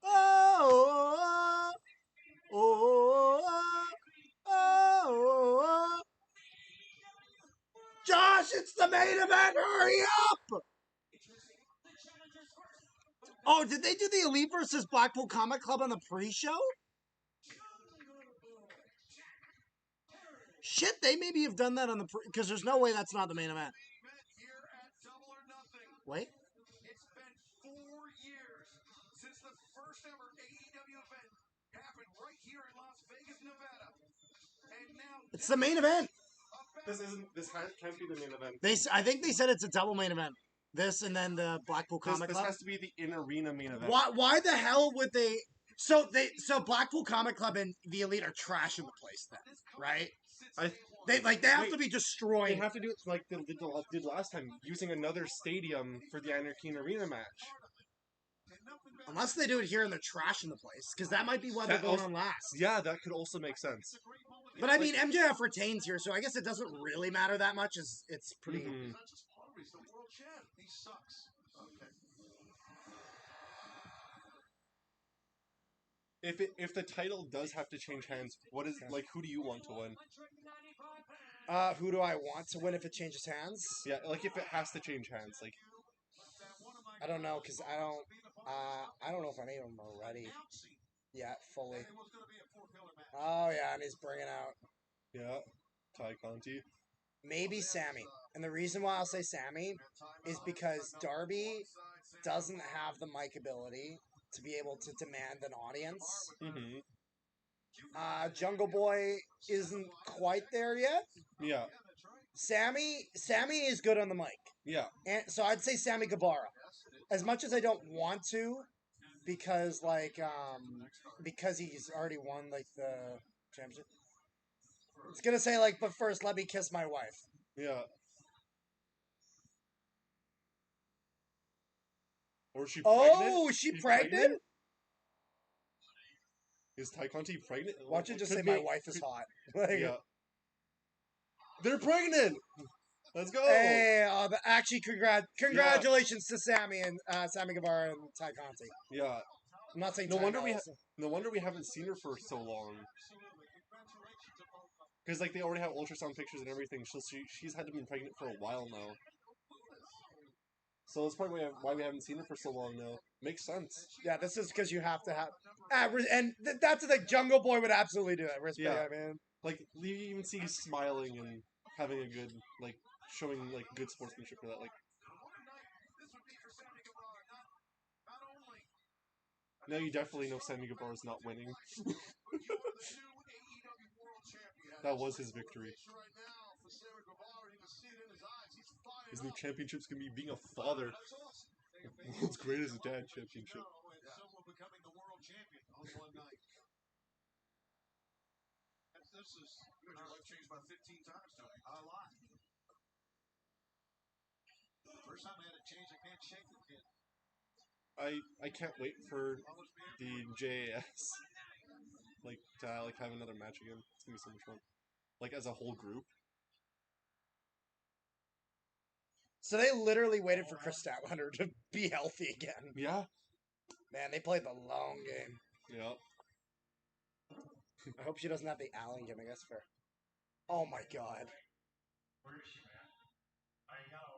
A: Oh, oh, oh, oh, Josh, it's the main event. Hurry up! Oh, did they do the Elite versus Blackpool Comic Club on the pre-show? Shit, they maybe have done that on the because there's no way that's not the main event.
C: Here at Double or Nothing.
A: Wait.
C: It's been 4 years since the first ever AEW event happened right here in Las Vegas, Nevada. And now
A: It's the main event.
B: This can't be the main event.
A: I think they said it's a double main event. This and then the Blackpool Comic
B: This
A: Club.
B: has to be the in-arena main event.
A: Why the hell would they? So Blackpool Comic Club and the Elite are trashing the place then, right? They have to be destroying.
B: They have to do it like they did last time, using another stadium for the Anarchy Arena match.
A: Unless they do it here and they're trashing the place, because that might be why they're going on last.
B: Yeah, that could also make sense.
A: But I mean, MJF retains here, so I guess it doesn't really matter that much. It's pretty.
B: Mm-hmm.
C: He's the world champ. He sucks. Okay.
B: If the title does have to change hands, who do you want to win?
A: Who do I want to win if it changes hands?
B: Yeah, like if it has to change hands, like
A: I don't know, because I don't know if any of them are ready yet fully. Oh yeah, and he's bringing out
B: Ty Conti.
A: Maybe Sammy. And the reason why I'll say Sammy is because Darby doesn't have the mic ability to be able to demand an audience.
B: Mm-hmm.
A: Jungle Boy isn't quite there yet.
B: Yeah.
A: Sammy is good on the mic.
B: Yeah.
A: And so I'd say Sammy Guevara. As much as I don't want to, because because he's already won the championship. It's gonna say but first let me kiss my wife.
B: Yeah. Or is she pregnant?
A: Oh, is she pregnant?
B: Is Ty Conti pregnant?
A: Watch it just say my wife is hot.
B: Yeah. They're pregnant! Let's go!
A: Hey, actually, congratulations to Sammy and Sammy Guevara and Ty Conti.
B: Yeah.
A: I'm not saying
B: no wonder we haven't seen her for so long. Because they already have ultrasound pictures and everything. She's had to be pregnant for a while now. So that's probably why we haven't seen her for so long now. Makes sense.
A: Yeah, this is because you have to have... and that's the thing, Jungle Boy would absolutely do that. Respect,
B: yeah.
A: man.
B: You even see he's smiling and having a good, showing, good sportsmanship for that. Now you definitely know Sammy Guevara's not winning. That was his victory. His new championship's gonna be being a father. World's greatest dad championship.
C: Someone becoming the world champion on one night. This is your life changed about 15 times, Tony. A lot. First time I had a change, I can't shake the kid.
B: I can't wait for the JAS to have another match again. It's gonna be so much fun. As a whole group.
A: So they literally waited for Chris Statlander to be healthy again.
B: Yeah.
A: Man, they played the long game.
B: Yeah.
A: I hope she doesn't have the Allen gimmick. That's fair. Oh my god.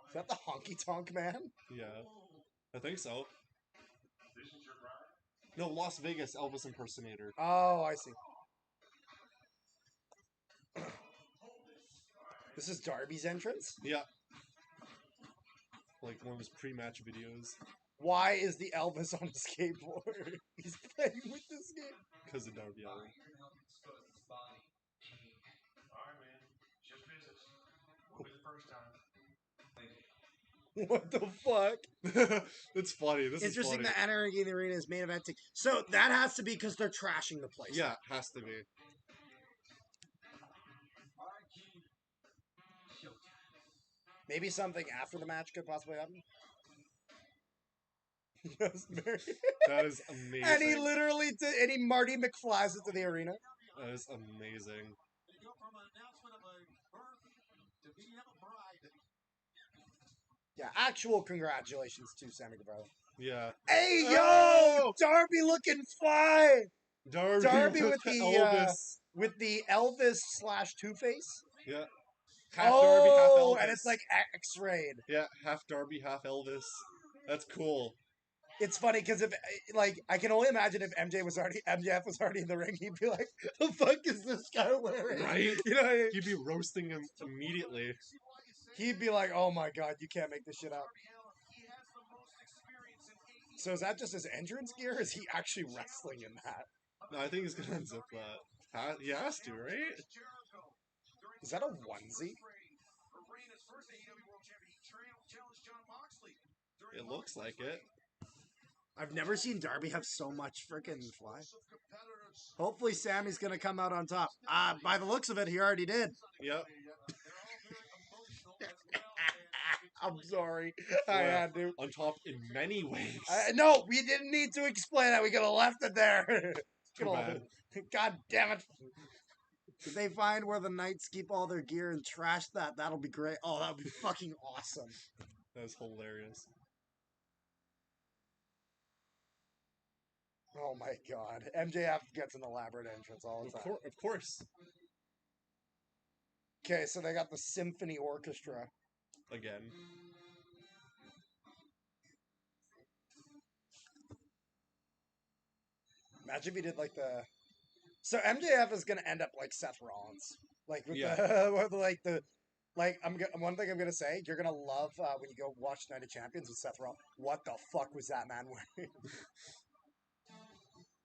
A: Is that the Honky Tonk Man?
B: Yeah. I think so. No, Las Vegas Elvis impersonator.
A: Oh, I see. This is Darby's entrance?
B: Yeah. One of his pre-match videos.
A: Why is the Elvis on the skateboard? He's playing with this game.
B: Because of Darby Allin.
C: Alright, man. Just business. Won't be the first time. Thank you.
A: What the fuck?
B: It's funny. This is
A: interesting
B: funny.
A: that Anarchy in the Arena is main eventing. So that has to be because they're trashing the place.
B: Yeah, has to be.
A: Maybe something after the match could possibly happen. Yes,
B: that is amazing.
A: And he literally did, and he Marty McFlies into the arena.
B: That is amazing.
C: You go from an announcement of a birth to being a bride.
A: Yeah, actual congratulations to Sammy Guevara.
B: Yeah.
A: Hey, yo! Darby looking fly! Darby with the Elvis / Two-Face.
B: Yeah. Half Darby, half
E: Oh,
B: Elvis.
E: and it's like X-rayed.
B: Yeah, half Darby, half Elvis. That's cool.
E: It's funny because if like I can only imagine if MJF was already in the ring, he'd be like, "The fuck is this guy wearing?"
B: Right?
E: You know, what I mean?
B: He'd be roasting him immediately.
E: He'd be like, "Oh my god, you can't make this shit up." So is that just his entrance gear? Or is he actually wrestling in that?
B: No, I think he's gonna unzip that. He has to, right?
E: Is that a onesie?
B: It looks like it.
A: I've never seen Darby have so much freaking fly. Hopefully Sammy's going to come out on top. By the looks of it, he already did.
B: Yep.
E: I'm sorry. I had to.
B: On top in many ways.
E: No, we didn't need to explain that. We could have left it there.
B: Too bad.
E: God damn it.
A: If they find where the Knights keep all their gear and trash that, that'll be great. Oh, that would be fucking awesome.
B: That was hilarious.
E: Oh my god. MJF gets an elaborate entrance all the time.
B: Of course.
E: Okay, so they got the symphony orchestra.
B: Again.
E: Imagine if he did like the. So MJF is gonna end up like Seth Rollins, like with one thing I'm gonna say. You're gonna love when you go watch Night of Champions with Seth Rollins. What the fuck was that man wearing?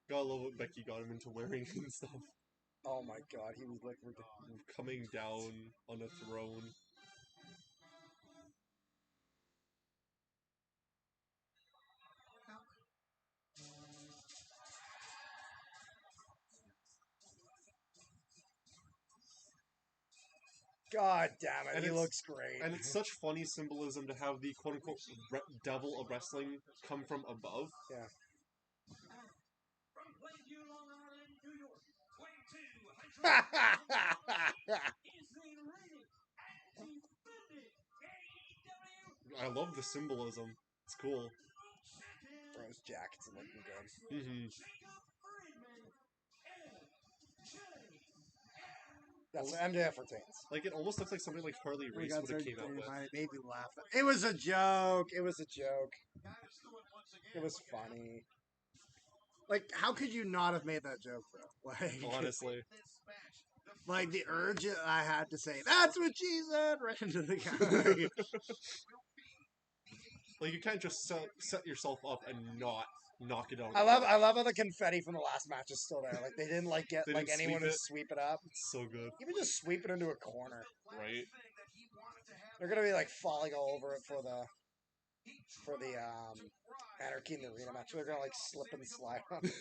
B: Gotta love what Becky got him into wearing and stuff.
E: Oh my god, he was like
B: coming down on a throne.
E: God damn it,
B: And
E: he looks great.
B: And it's such funny symbolism to have the quote-unquote devil of wrestling come from above.
E: Yeah.
C: From Lakeview, Long Island, New York, 2200 is the reigning and defending AEW.
B: I love the symbolism. It's cool.
E: Bro, his jacket's looking good.
B: Mm-hmm.
E: That's MJF retains.
B: Like, it almost looks like something like Harley Race would have came out with.
A: It made me laugh. It was a joke.
E: It was a joke. It was funny.
A: Like, how could you not have made that joke, though? Like,
B: honestly.
A: Like, the urge I had to say, that's what she said, right into the camera.
B: Like, you can't just set yourself up and not knock it out.
E: I love how the confetti from the last match is still there. Like, they didn't get
B: They didn't
E: anyone
B: sweep
E: to
B: it.
E: sweep it up.
B: It's so good.
E: Even just sweep it into a corner.
B: Right?
E: They're gonna be like falling all over it for the Anarchy in the Arena match. They're gonna like slip and slide on it.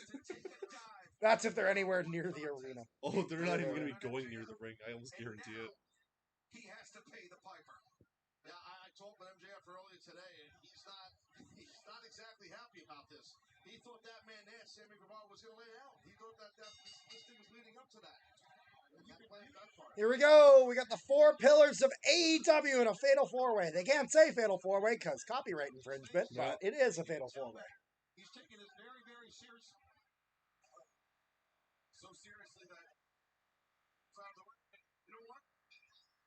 E: That's if they're anywhere near the arena.
B: Oh, they're not even gonna be going near the ring. I almost guarantee it.
C: He has to pay the piper. Yeah, I told MJF earlier today, and he's not exactly happy about this. He thought that man there, Sammy Guevara, was going to lay out. He thought that this thing was leading up to that.
E: Here we go. We got the 4 pillars of AEW in a fatal 4-way. They can't say fatal 4-way because copyright infringement, but it is a fatal 4-way.
C: He's taking it very, very serious. So seriously that you know what?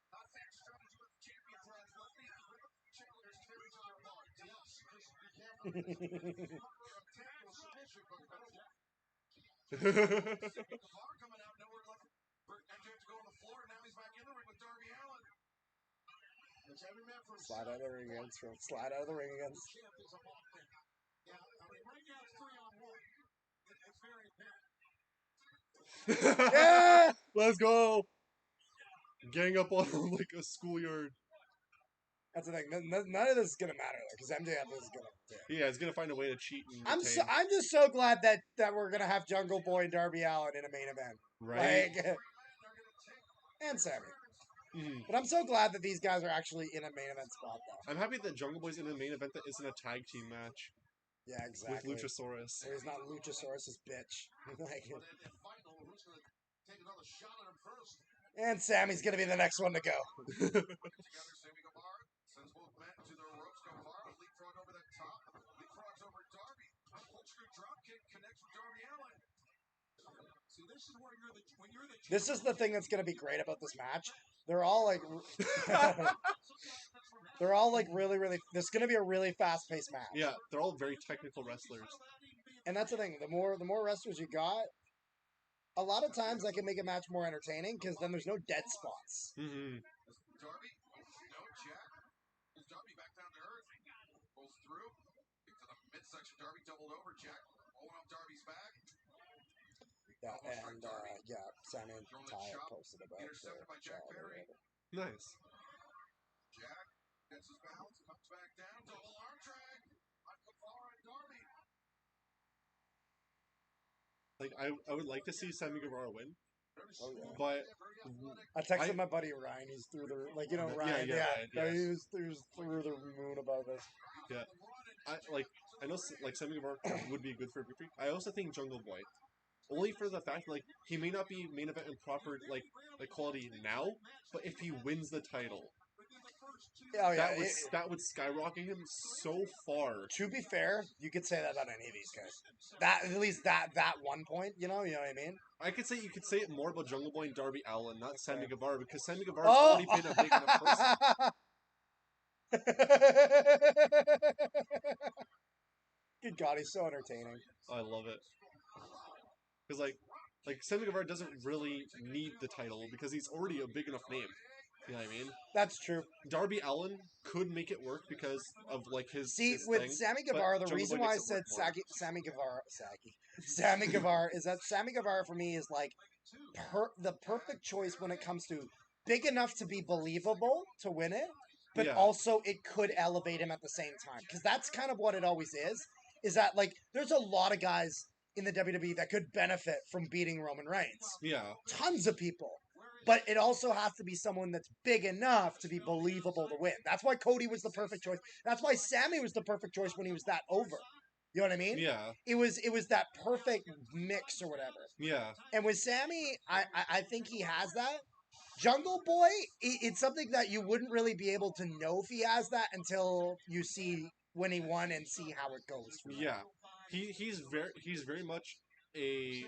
C: Not that strategy with the champion prize, but the challengers tear each other apart. Yes, just be careful. Submission, but coming out nowhere left. MJF to go on the floor, and now he's back in the ring with Darby Allin. It's every man for himself.
E: Slide out of the ring against. Slide out of the ring against.
C: Yeah, I mean, right now it's 3-on-1. It's very apparent.
E: Yeah!
B: Let's go! Gang up on him like a schoolyard.
E: That's the thing. None of this is gonna matter though, because MJF is gonna.
B: Yeah, he's gonna find a way to cheat. And
E: I'm just so glad that we're gonna have Jungle Boy and Darby Allin in a main event,
B: right?
E: Like, and Sammy.
B: Mm-hmm.
E: But I'm so glad that these guys are actually in a main event spot though.
B: I'm happy that Jungle Boy's in a main event that isn't a tag team match.
E: Yeah, exactly.
B: With Luchasaurus.
E: Where he's not Luchasaurus' bitch. Like, and Sammy's gonna be the next one to go.
C: Sends both men to their ropes. Guevara leapfrog over the top. Leapfrogs over Darby. Upholstery drop kick connects with Darby Allin. See, this is where when you're the
E: This is the thing that's going to be great about this match. they're all like they're all like really, really. There's gonna be a really fast paced match.
B: Yeah, they're all very technical wrestlers.
E: And that's the thing. The more wrestlers you got, a lot of times that can make a match more entertaining because then there's no dead spots.
B: Mm-hmm.
C: Darby, no check. Pulls Darby back down to earth. Pulls through. Into the midsection. Darby doubled over. Jack pulling up Darby's back.
E: Yeah, and Sammy and Ty have posted about
C: Intercepted by Jack
E: child or
C: Perry.
E: whatever.
B: Nice.
C: Jack gets his bounce, comes back down, double arm drag on Guevara and Darby.
B: Like I would like to see Sammy Guevara win,
E: Oh yeah.
B: but
E: I texted my buddy Ryan. He's through the Ryan.
B: Ryan, yeah.
E: He was through the moon about this.
B: Yeah, I know Sammy Guevara would be good for a victory. I also think Jungle Boy, only for the fact like he may not be main event in proper like quality now, but if he wins the title,
E: Oh yeah,
B: that would skyrocket him so far.
E: To be fair, you could say that about any of these guys. That at least that one point, you know what I mean.
B: You could say it more about Jungle Boy and Darby Allin, not Sammy
E: Okay.
B: Guevara, because Sammy Guevara's already been a big enough person.
E: Good God, he's so entertaining.
B: I love it. Because like Sammy Guevara doesn't really need the title because he's already a big enough name. You know what I mean?
E: That's true.
B: Darby Allin could make it work because of like his his
E: with
B: thing,
E: Sammy Guevara, the
B: Jungle
E: reason
B: Boy
E: why I
B: makes it
E: said
B: work more.
E: Sammy Guevara is that Sammy Guevara for me is like the perfect choice when it comes to big enough to be believable to win it, but also it could elevate him at the same time. Because that's kind of what it always is that like there's a lot of guys in the WWE that could benefit from beating Roman Reigns.
B: Yeah.
E: Tons of people. But it also has to be someone that's big enough to be believable to win. That's why Cody was the perfect choice. That's why Sammy was the perfect choice when he was that over. You know what I mean?
B: Yeah.
E: It was that perfect mix or whatever.
B: Yeah.
E: And with Sammy, I think he has that. Jungle Boy, it's something that you wouldn't really be able to know if he has that until you see when he won and see how it goes.
B: Yeah. He's very much a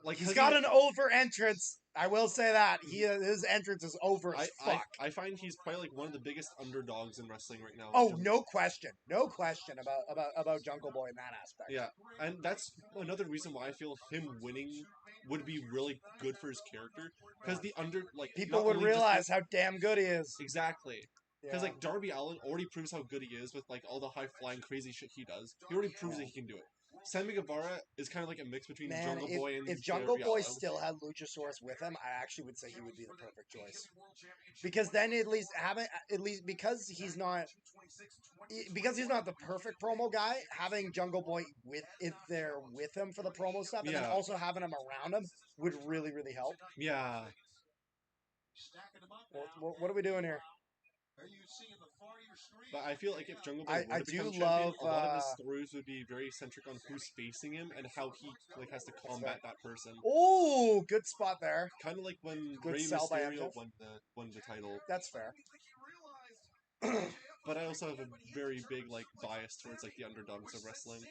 B: like
E: he's got an over entrance. I will say that his entrance is over as fuck.
B: I find he's probably like one of the biggest underdogs in wrestling right now.
E: Oh, no question about Jungle Boy in that aspect.
B: Yeah, and that's another reason why I feel him winning would be really good for his character because
E: people would realize how damn good he is.
B: Exactly. Because like Darby Allin already proves how good he is with like all the high flying crazy shit he does. He already proves that he can do it. Sammy Guevara is kind of like a mix between Jungle Boy and
E: if Jungle
B: Darby
E: Boy
B: Allin.
E: still had Luchasaurus with him, I actually would say he would be the perfect choice. Because then because he's not the perfect promo guy, having Jungle Boy there with him for the promo stuff, and then also having him around him would really, really help.
B: Yeah.
E: What are we doing here?
B: But I feel like if Jungle Boy were to become champion, a lot of his stories would be very centric on who's facing him and how he like has to combat that person.
E: Oh, good spot there.
B: Kind of like when
E: Good
B: Rey Mysterio won the title.
E: That's fair.
B: But I also have a very big like bias towards like the underdogs of wrestling.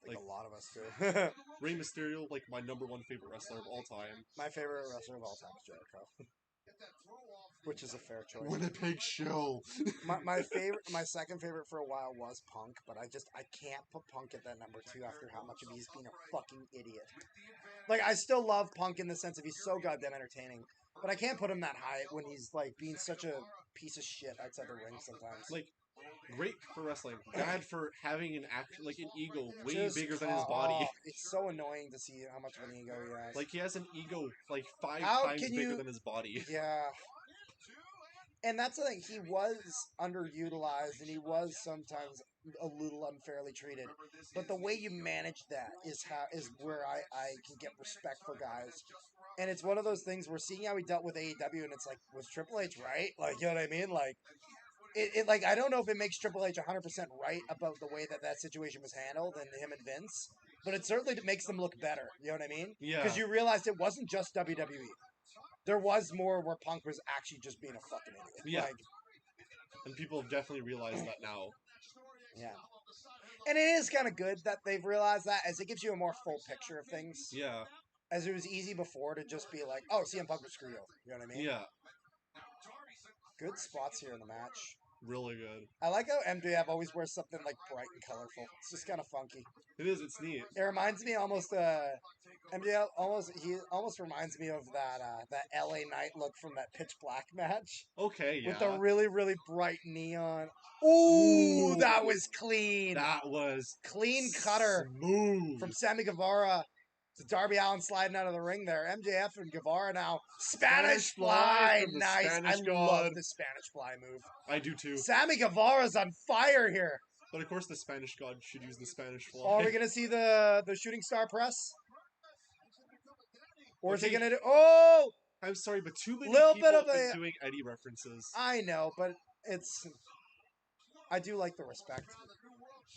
E: Like a lot of us do.
B: Rey Mysterio, like my number one favorite wrestler of all time.
E: My favorite wrestler of all time is Jericho. Which is a fair choice.
B: Winnipeg show.
E: my second favorite for a while was Punk, but I can't put Punk at that number 2 after how much of he's being a fucking idiot. Like I still love Punk in the sense of he's so goddamn entertaining, but I can't put him that high when he's like being such a piece of shit outside the ring sometimes.
B: Like great for wrestling, bad for having an ego way bigger than his body.
E: It's so annoying to see how much of an ego he has.
B: Like he has an ego like 5 times bigger than his body.
E: Yeah. And that's the thing, he was underutilized and he was sometimes a little unfairly treated. But the way you manage that is where I can get respect for guys. And it's one of those things where seeing how he dealt with AEW and it's like, was Triple H right? Like, you know what I mean? Like, it like, I don't know if it makes Triple H 100% right about the way that situation was handled and him and Vince, but it certainly makes them look better. You know what I mean?
B: Yeah.
E: Because you realized it wasn't just WWE. There was more where Punk was actually just being a fucking idiot.
B: Yeah.
E: Like,
B: and people have definitely realized that now.
E: Yeah. And it is kind of good that they've realized that, as it gives you a more full picture of things.
B: Yeah.
E: as it was easy before to just be like, oh, CM Punk was screwed over. You know what I mean?
B: Yeah,
E: Good spots here in the match.
B: really good.
E: I like how MJF always wears something like bright and colorful. It's just kind of funky.
B: It is. It's neat.
E: It reminds me almost MJF almost reminds me of that LA Knight look from that Pitch Black match
B: Okay, yeah.
E: with the really really bright neon. Ooh, that was clean.
B: That was
E: Clean cutter
B: smooth.
E: from Sammy Guevara to Darby Allin sliding out of the ring there. MJF and Guevara now. Spanish fly.
B: from the
E: Nice.
B: Spanish
E: I
B: God.
E: love the Spanish fly move.
B: I do too.
E: Sammy Guevara's on fire here.
B: But of course, the Spanish God should use the Spanish fly.
E: Oh, are we going to see the shooting star press? Or is he
B: Okay.
E: going to do... Oh!
B: I'm sorry, but too many
E: Little
B: people
E: bit of
B: have been
E: a-
B: doing Eddie references.
E: I know, but it's... I do like the respect.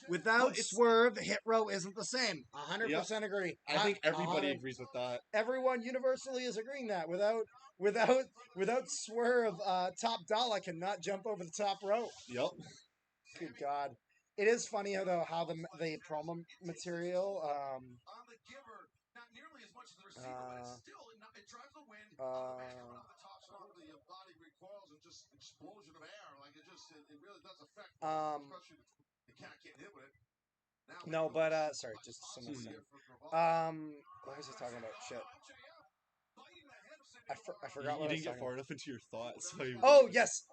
A: Without
B: No, it's-
A: Swerve, Hit Row isn't the same. 100% agree.
B: I think everybody
E: 100
B: agrees with that.
E: Everyone universally is agreeing that without Swerve, Top Dollar cannot jump over the top rope.
B: Yep.
E: Good God! It is funny how the promo material.
C: On the giver, not nearly as much as the receiver, but it's still it drives the wind. Off the top spot, the body recoils and just explosion of air. Like it really does affect. Especially you can't get hit with it. Now,
E: No, but sorry, just a second. What was I talking about? Shit. I forgot
B: You
E: what I
B: didn't
E: was
B: get
E: talking
B: far
E: about.
B: enough into your thoughts. So you...
E: Oh yes,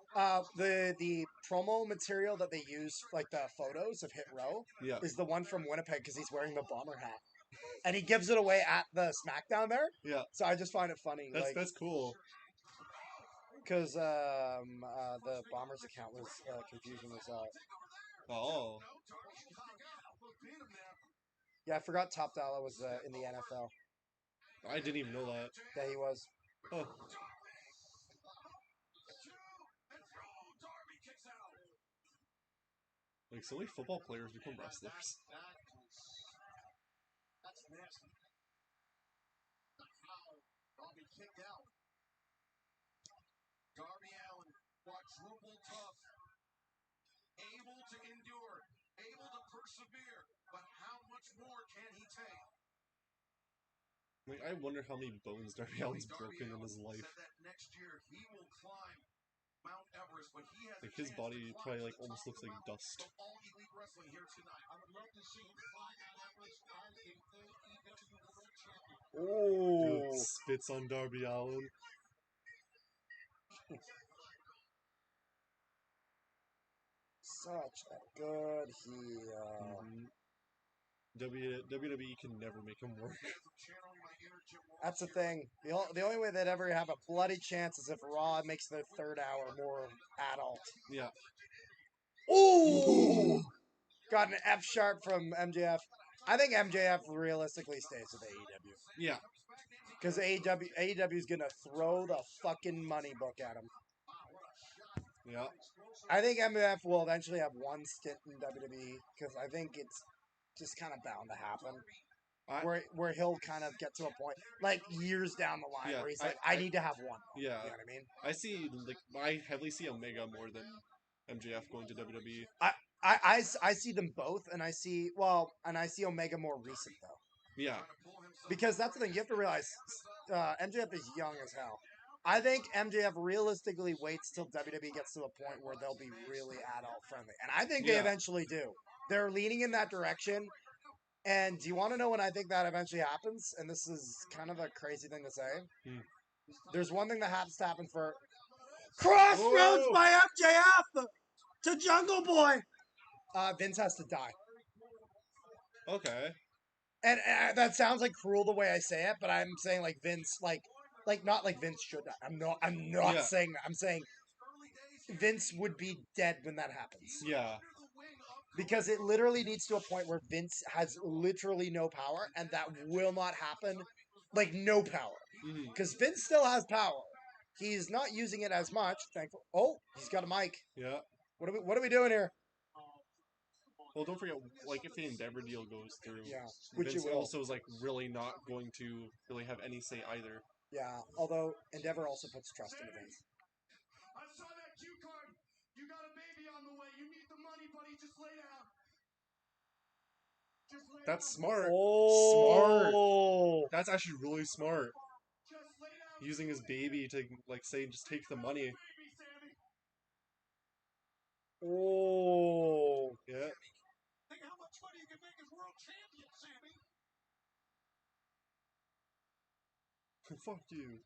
E: the promo material that they use, like the photos of Hit Row,
B: Yeah.
E: is the one from Winnipeg because he's wearing the bomber hat, and he gives it away at the SmackDown there.
B: Yeah.
E: So I just find it funny,
B: That's cool.
E: because the Bombers account was Confusion was
B: Oh.
E: yeah, I forgot Top Dollar was in the NFL.
B: I didn't even know that.
E: Yeah, he was.
B: Oh. Like, so many football players become wrestlers.
C: That's nasty. Darby kicked out. Darby Allin, quadruple tough, able to endure, able to persevere, but how much more can he take?
B: Like, I wonder how many bones Darby Allin's broken in his life.
C: Said that next year he will climb Mount Everest, but he has
B: Like, his body probably like almost looks like dust.
C: all elite wrestling here tonight. I would love to see him climb Mount Everest as a AEW world champion.
E: Ooh,
B: Dude, spits on Darby Allin.
E: such a good heel.
B: WWE can never make him work.
E: That's the thing. The only way they'd ever have a bloody chance is if Raw makes their third hour more adult.
B: Yeah.
E: Ooh! Got an F sharp from MJF. I think MJF realistically stays with AEW.
B: Yeah.
E: Because AEW is going to throw the fucking money book at him.
B: Yeah.
E: I think MJF will eventually have one stint in WWE because I think it's just kind of bound to happen. Where he'll kind of get to a point, like years down the line, where he's like, I need to have one.
B: Yeah.
E: You know what I mean?
B: I heavily see Omega more than MJF going to WWE.
E: I see them both, and I see Omega more recent though.
B: Yeah.
E: Because that's the thing, you have to realize MJF is young as hell. I think MJF realistically waits till WWE gets to a point where they'll be really adult friendly, and I think they eventually do. They're leaning in that direction. And do you want to know when I think that eventually happens? And this is kind of a crazy thing to say. There's one thing that has to happen for Crossroads by MJF to Jungle Boy. Vince has to die.
B: Okay.
E: And that sounds like cruel the way I say it, but I'm saying like Vince, like not like Vince should die. I'm not saying that. I'm saying Vince would be dead when that happens.
B: Yeah.
E: Because it literally needs to a point where Vince has literally no power, and that will not happen. Like, no power. Because Vince still has power. He's not using it as much, thankfully. Oh, he's got a mic.
B: Yeah.
E: What are we doing here?
B: Well, don't forget, like, if the Endeavor deal goes through,
E: which
B: Vince
E: it will.
B: also is, like, really not going to really have any say either.
E: Yeah, although Endeavor also puts trust in Vince.
C: I saw that cue card. You got a baby on the way. You need the money, buddy. Just lay down.
B: That's smart.
E: Oh.
B: Smart. That's actually really smart. Using his baby to, like, say, just take the money.
E: Oh.
B: Yeah.
C: Think how much money you can make as world champion, Sammy.
B: Fuck you.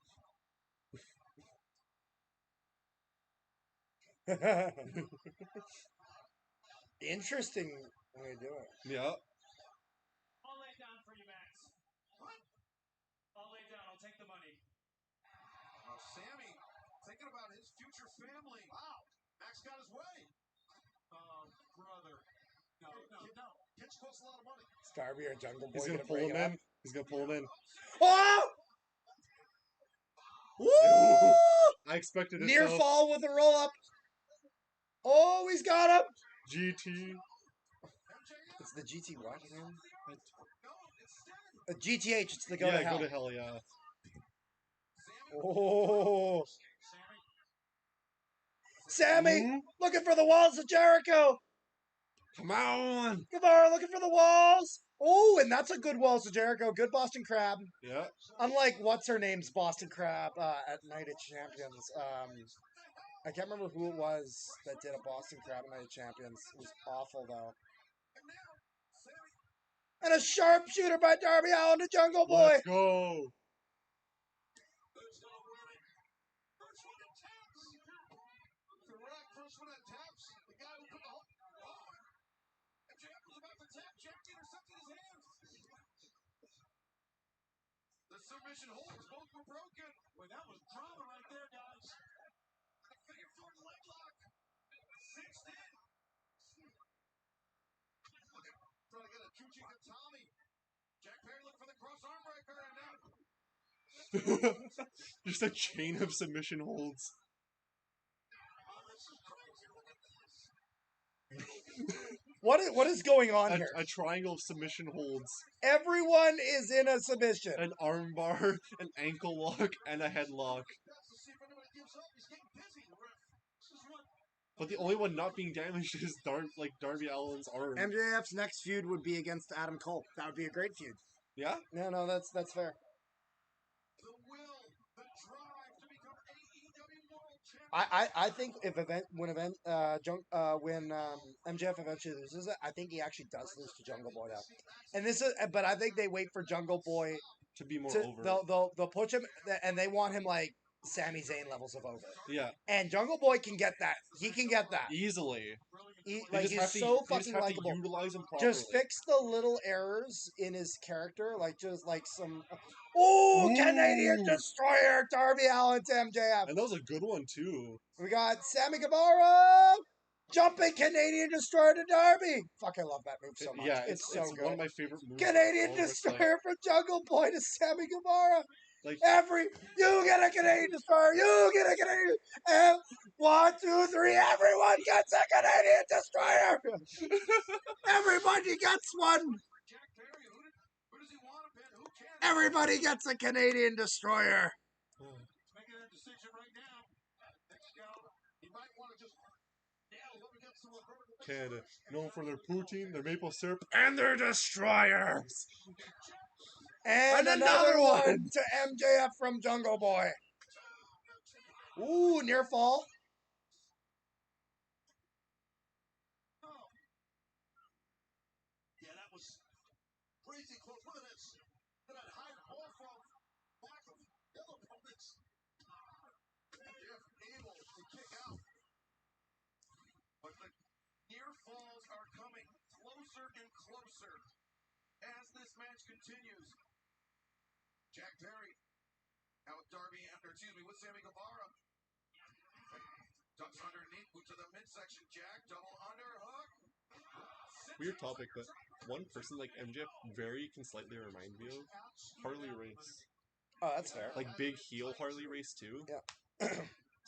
E: Interesting way to do it.
B: Yeah.
G: I'll lay down for you, Max.
C: What?
G: I'll lay down. I'll take the money.
C: Well, Sammy, thinking about his future family. Wow, Max got his way. Brother. No. Kids cost a lot of money.
E: Is Darby or Jungle Boy
B: He's gonna pull
E: bring
B: him
E: it up?
B: in. He's gonna pull him in.
E: Oh! Woo!
B: I expected it.
E: Near
B: though.
E: fall with a roll up. Oh, he's got him.
B: GT.
E: It's the GT what again?
C: No, instead.
E: GTH. It's the go
B: Yeah,
E: to hell.
B: go to hell, yeah.
E: Oh,
C: Sammy.
E: Sammy looking for the walls of Jericho.
B: Come on!
E: Guevara looking for the walls. Oh, and that's a good walls of Jericho. Good Boston Crab.
B: Yeah.
E: Unlike what's her name's Boston Crab at Night of Champions. I can't remember who it was that did a Boston Crab at Night of Champions. It was awful though. And a sharpshooter by Darby Allin to Jungle Boy.
B: Let's go!
C: Who's gonna win it? First one that taps. Correct. First one that taps. The guy who put the whole. Oh. MJF was about to tap. Jack intercepted his hands. The submission holds. Both were broken. Well, that was drama right there, guys. A figure four leg lock. Cinched in. Trying to get a Chuchi Tommy. Jack Perry looking for the cross arm breaker, and now.
B: Just a chain of submission holds.
C: Oh, this is crazy. Look at this.
E: What is going on here?
B: A triangle of submission holds.
E: Everyone is in a submission.
B: An armbar, an ankle lock, and a headlock.
C: That's to see if anybody gives up. He's getting busy. The ref. This is what.
B: But the only one not being damaged is Darby Allin's arm.
A: MJF's next feud would be against Adam Cole. That would be a great feud.
B: Yeah?
E: No, that's fair.
C: The will, the drive to become AEW World Champion.
E: I think when MJF eventually loses it, I think he actually does lose to Jungle Boy now. And but I think they wait for Jungle Boy
B: To be more
E: to
B: over.
E: they'll push him and they want him like Sami Zayn levels of over.
B: Yeah.
E: And Jungle Boy can get that. He can get that.
B: Easily.
E: He's so fucking likable.
B: Utilize him properly.
E: Just fix the little errors in his character, like some. Oh, Canadian Destroyer, Darby Allin to MJF.
B: And that was a good one, too.
E: We got Sammy Guevara jumping Canadian Destroyer to Darby. Fuck, I love that move so much.
B: Yeah,
E: it's so good.
B: one of my favorite moves.
E: Canadian Destroyer from Jungle Boy to Sammy Guevara.
B: Like
E: You get a Canadian Destroyer. You get a Canadian. And 1, 2, 3. Everyone gets a Canadian Destroyer. Everybody gets one.
C: Jack Perry, who does he want to pin? Who can?
E: Everybody gets a Canadian Destroyer.
C: He's making that decision right now. Next go, he might want to just. Yeah, let me get some vertical.
B: Canada, known for their poutine, their maple syrup, and their destroyers.
E: And another one to MJF from Jungle Boy. Ooh, near fall.
C: Oh. Yeah, that was crazy close. Look at this. Look at that high ball from back of the other opponents. Jeff able to kick out. But the near falls are coming closer and closer as this match continues. Jack Perry out with with Sammy Guevara. Ducks underneath, boot to the midsection, Jack, double underhook.
B: Weird topic, but one person like MJF can slightly remind me of Harley Race.
E: Oh, that's fair.
B: Like big heel Harley Race too.
E: Yeah.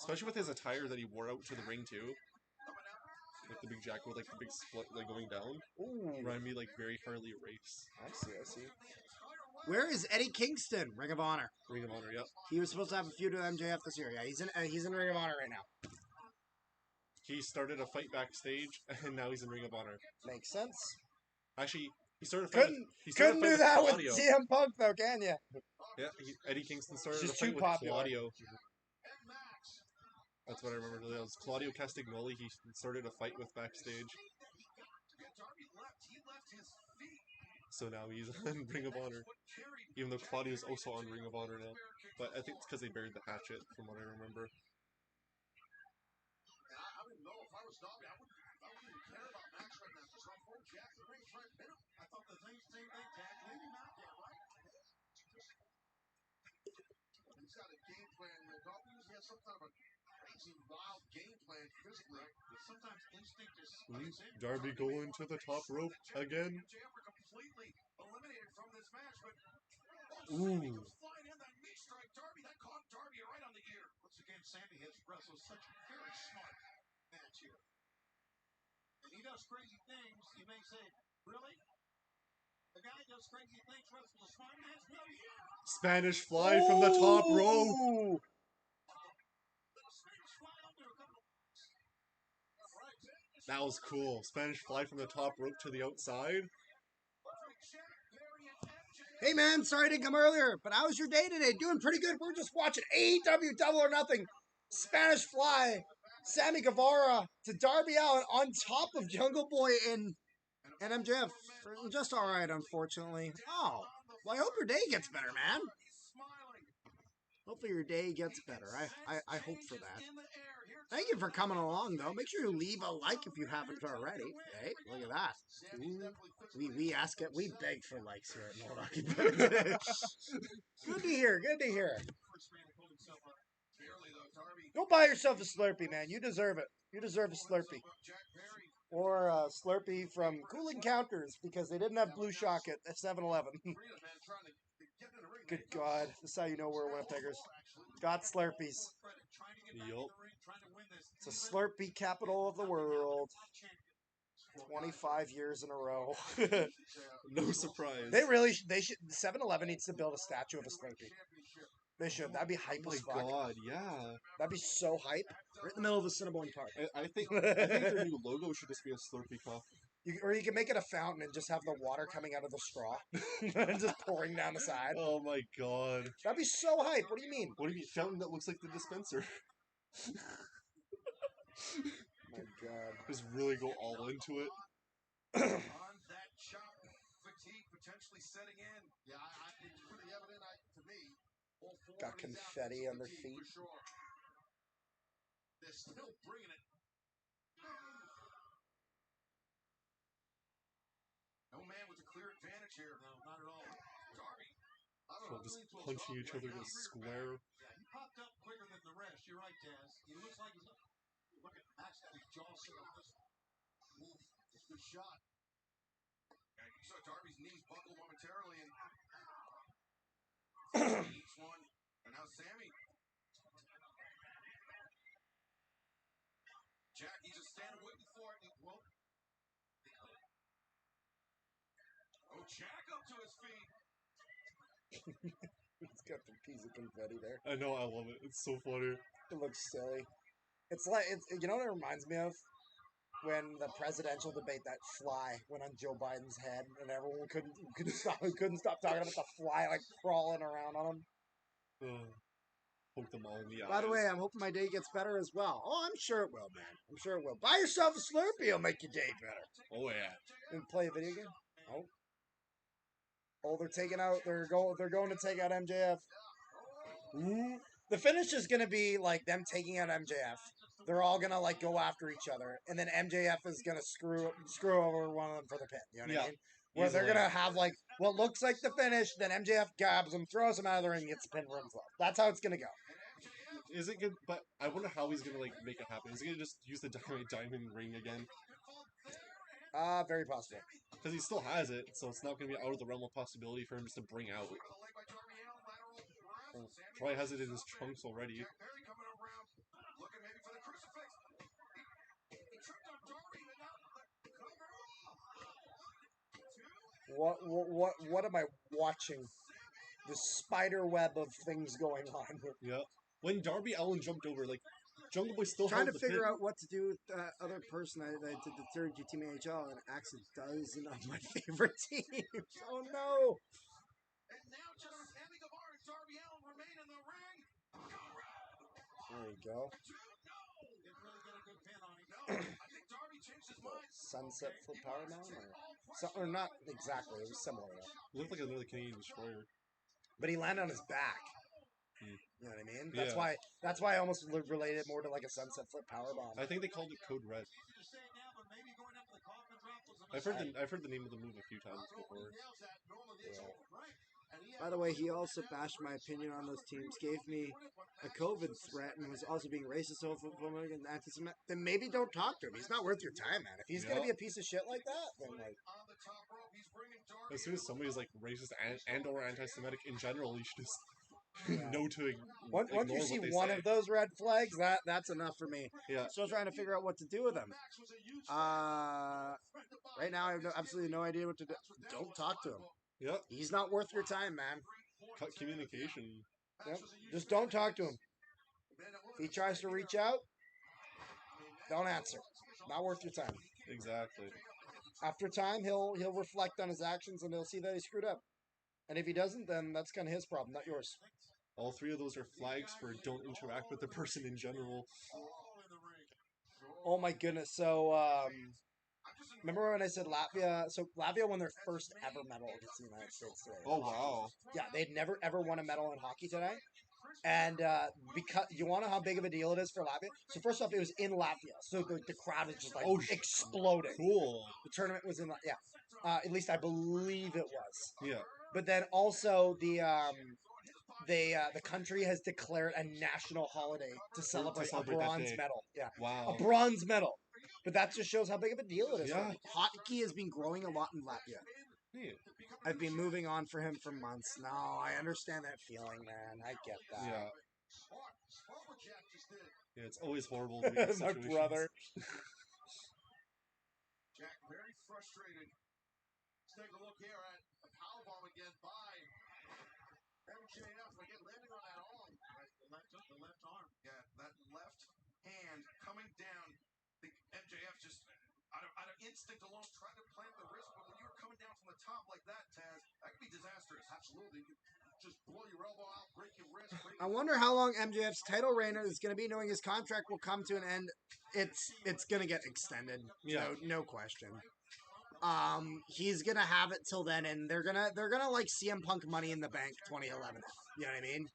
B: Especially with his attire that he wore out to the ring too. Like the big jacket with like the big split like going down.
E: Ooh.
B: Remind me like very Harley Race.
E: I see.
A: Where is Eddie Kingston? Ring of Honor.
B: Ring of Honor, yep.
A: He was supposed to have a feud with MJF this year. Yeah, he's in Ring of Honor right now.
B: He started a fight backstage and now he's in Ring of Honor.
E: Makes sense.
B: Actually, He started a fight.
E: Couldn't do that with
B: Claudio.
E: CM Punk though, can you?
B: Yeah, Eddie Kingston started
E: She's
B: a fight
E: too
B: with
E: popular.
B: Claudio. That's what I remember. It was Claudio Castagnoli. He started a fight with backstage. So now he's on Ring of Honor. Even though Claudio's also on Ring of Honor now. But I think it's because they buried the hatchet, from what I remember.
C: I wouldn't know if I was Darby. I wouldn't even care about Max right now. Just on phone Jack, the ring's right in him. I thought the same thing, Jack. Maybe not yet, right? He's got a game plan. Darby usually has some kind of a crazy, wild game plan physically. But sometimes instinct is.
B: Darby going to the top rope again.
C: MJF are completely eliminated from this match, but
B: Ooh.
C: flying in that knee strike, Darby, that caught Darby right on the ear. Once again, Sammy has wrestled such a very smart match here. And he does crazy things. You may say, really? The guy does crazy things, wrestles a smart match? Well, yeah.
B: Spanish fly from the top rope.
E: Ooh.
C: Spanish fly up there a couple.
B: That was cool. Spanish fly from the top rope to the outside.
E: Hey man, sorry I didn't come earlier, but how was your day today? Doing pretty good. We're just watching AEW Double or Nothing. Spanish Fly, Sammy Guevara to Darby Allin on top of Jungle Boy and MJF. Just all right, unfortunately. Oh, well, I hope your day gets better, man. Hopefully your day gets better. I hope for that. Thank you for coming along, though. Make sure you leave a like if you haven't already. Hey, look at that. Ooh, we beg for likes here at Milwaukee. Good to hear. Good to hear. Go buy yourself a Slurpee, man. You deserve it. You deserve a Slurpee. Or a Slurpee from Cool Encounters because they didn't have Blue Shock at 7-Eleven. Good God. This is how you know we're Winnipeggers. Got Slurpees.
B: Yup.
E: It's a Slurpee capital of the world. 25 years in a row.
B: No surprise.
E: They should, 7-Eleven needs to build a statue of a Slurpee. They should. That'd be hype
B: Oh
E: as
B: my
E: fuck.
B: god, yeah.
E: That'd be so hype. Right in the middle of the Cinnabon Park.
B: I think their new logo should just be a Slurpee cup.
E: Or you can make it a fountain and just have the water coming out of the straw. Just pouring down the side.
B: Oh my god.
E: That'd be so hype. What do you mean?
B: What do you mean? Fountain that looks like the dispenser.
E: My god.
B: Just really go all into it.
C: On that chop, fatigue potentially setting in. Yeah, it's pretty evident to me. All four
E: Got
C: of these
E: confetti
C: athletes
E: on their
C: fatigue
E: feet.
C: for sure. They're still bringing it. No man with a clear advantage here. No, not at all. Darby.
B: So just punching each other to square.
C: Yeah, he popped up quicker than the rest. You're right, Taz. He looks like he's. Look at Max got his jaw set on this move. It's a good shot. And you saw Darby's knees buckle momentarily, and each one. And now Sammy. Jack, he's just standing waiting for it. Well, oh, Jack up to his feet.
E: It's got the piece of confetti there.
B: I know, I love it. It's so funny.
E: It looks silly. It's like you know what it reminds me of? When the presidential debate, that fly went on Joe Biden's head, and everyone couldn't stop talking about the fly like crawling around on him.
B: Poke them all in the eyes.
E: By the way, I'm hoping my day gets better as well. Oh, I'm sure it will, man. I'm sure it will. Buy yourself a Slurpee; it'll make your day better.
B: Oh yeah.
E: And play a video game. Oh, they're taking out. They're going to take out MJF. Ooh. The finish is going to be like them taking out MJF. They're all going to like go after each other, and then MJF is going to screw over one of them for the pin. You know what I mean? Where they're going to have like what looks like the finish, then MJF grabs him, throws him out of the ring, and gets the pin for himself. That's how it's going to go.
B: Is it good? But I wonder how he's gonna like make it happen. Is he gonna just use the diamond ring again?
E: Very possible.
B: Because he still has it, so it's not gonna be out of the realm of possibility for him just to bring out. Troy has it in his trunks already.
E: What am I watching? The spider web of things going on.
B: Yeah. When Darby Allin jumped over, like, Jungle Boy still
A: Trying
B: held
A: to
B: the
A: figure
B: pin.
A: out what to do with that other person that did the third Team AHL, and it actually does of my favorite teams. Oh no!
C: And now just Sammy Guevara and Darby Allin remain in the ring.
A: There you go.
C: Didn't really get a good pin on him. No, I think Darby changed his mind.
A: Sunset flip power bomb, or not exactly. It was similar though.
B: It looked like another Canadian destroyer.
A: But he landed on his back.
B: Hmm.
A: You know what I mean?
B: Yeah.
A: That's why I almost related it more to like a sunset flip power bomb.
B: I think they called it Code Red. I've heard the name of the move a few times before.
A: Yeah. By the way, he also bashed my opinion on those teams, gave me a COVID threat, and was also being racist, homophobic, and anti-Semitic. Then maybe don't talk to him. He's not worth your time, man. If he's gonna be a piece of shit like that, then like.
B: As soon as somebody's like racist and or anti-Semitic in general, you should just know to
A: Once you
B: ignore
A: see
B: what they
A: one
B: say.
A: of those red flags, that's enough for me.
B: Yeah.
A: Still trying to figure out what to do with them. Right now, I have absolutely no idea what to do. Don't talk to him.
B: Yep.
A: He's not worth your time, man.
B: Cut communication.
A: Yep. Just don't talk to him. If he tries to reach out, don't answer. Not worth your time.
B: Exactly.
A: After time, he'll reflect on his actions and he'll see that he screwed up. And if he doesn't, then that's kind of his problem, not yours.
B: All three of those are flags for don't interact with the person in general.
A: Oh my goodness. So, remember when I said Latvia? So Latvia won their first ever medal against the United States today.
B: Oh, wow.
A: Yeah, they'd never ever won a medal in hockey today. And because you want to know how big of a deal it is for Latvia? So first off, it was in Latvia, so the crowd is just like exploding.
B: Cool.
A: The tournament was in at least I believe it was.
B: Yeah.
A: But then also the country has declared a national holiday to celebrate a bronze medal. Yeah,
B: Wow.
A: a bronze medal. But that just shows how big of a deal it is.
B: Yeah.
A: Hockey has been growing a lot in Latvia.
B: Yeah.
A: I've been moving on for him for months. No, I understand that feeling, man. I get that.
B: Yeah. Yeah, it's always horrible to be in
A: My
B: situations.
A: brother.
C: Jack very frustrated. Let's take a look here at a powerbomb again by MJF. Again, landing on that arm. Right, the left arm. Yeah, that left hand coming down. The MJF just out of instinct alone tried to plant the wrist, but when you're coming down from the top like that, Taz, that could be disastrous. Absolutely. You could just blow your elbow out, break your wrist.
A: I wonder how long MJF's title reign is going to be, knowing his contract will come to an end. It's going to get extended.
B: Yeah.
A: No question. He's gonna have it till then, and they're gonna like CM Punk Money in the Bank 2011. You know what I mean?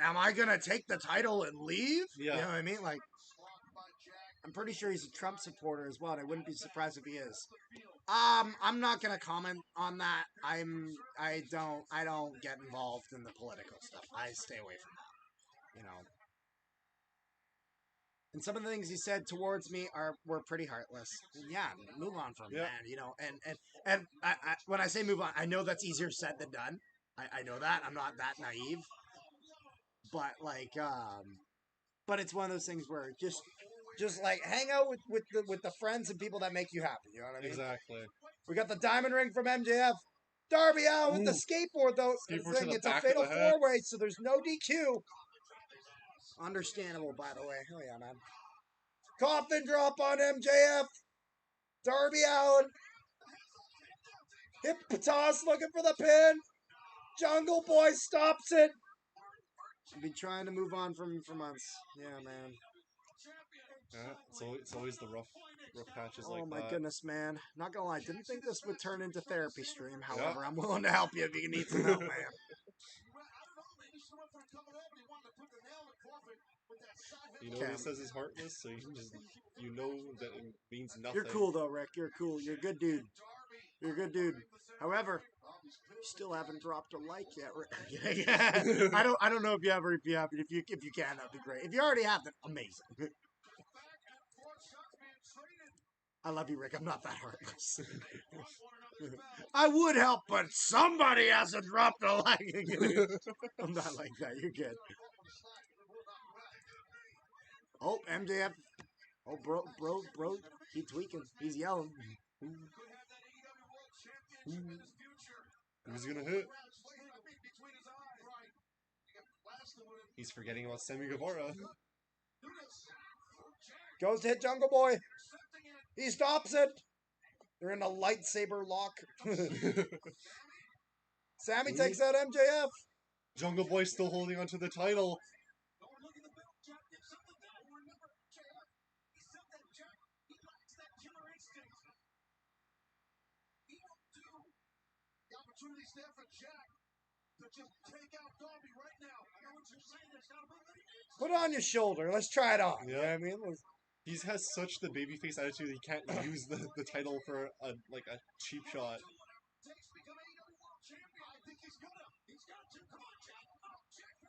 A: Am I gonna take the title and leave?
B: Yeah.
A: You know what I mean? Like, I'm pretty sure he's a Trump supporter as well, and I wouldn't be surprised if he is. I'm not gonna comment on that. I don't get involved in the political stuff. I stay away from that. You know. And some of the things he said towards me were pretty heartless. Yeah, move on from man, you know. And I when I say move on, I know that's easier said than done. I know that. I'm not that naive. But like, but it's one of those things where just like hang out with the friends and people that make you happy. You know what I mean?
B: Exactly.
A: We got the diamond ring from MJF. Darby Allin with the skateboard though. It's a fatal 4-way, so there's no DQ. Understandable, by the way. Oh yeah, man. Coffin drop on MJF. Darby Allin. Hip Patas looking for the pin. Jungle Boy stops it. I've been trying to move on from months. Yeah, man.
B: Yeah, it's always the rough patches like that.
A: Oh my goodness, man. Not gonna lie, didn't think this would turn into therapy stream. However, I'm willing to help you if you need some help, man.
B: You know, he says he's heartless, so you know that it means nothing.
A: You're cool though, Rick. You're cool. You're a good dude. You're a good dude. However, you still haven't dropped a like yet, Rick. I don't know if you ever, if you can, that'd be great. If you already have, then amazing. I love you, Rick. I'm not that heartless. I would help, but somebody hasn't dropped a like. I'm not like that. You're good. Oh, MJF. Oh, bro, he's tweaking. He's yelling.
B: Who's gonna hit? He's forgetting about Sammy Guevara.
E: Goes to hit Jungle Boy. He stops it. They're in a lightsaber lock. Sammy takes out MJF.
B: Jungle Boy still holding onto the title.
C: The opportunity's there for Jack to just take out Darby right now. I know what you're saying. There's got to be
E: Put it on your shoulder. Let's try it on.
B: Yeah.
E: You know what I mean?
B: He has such the babyface attitude he can't use the title for a cheap shot.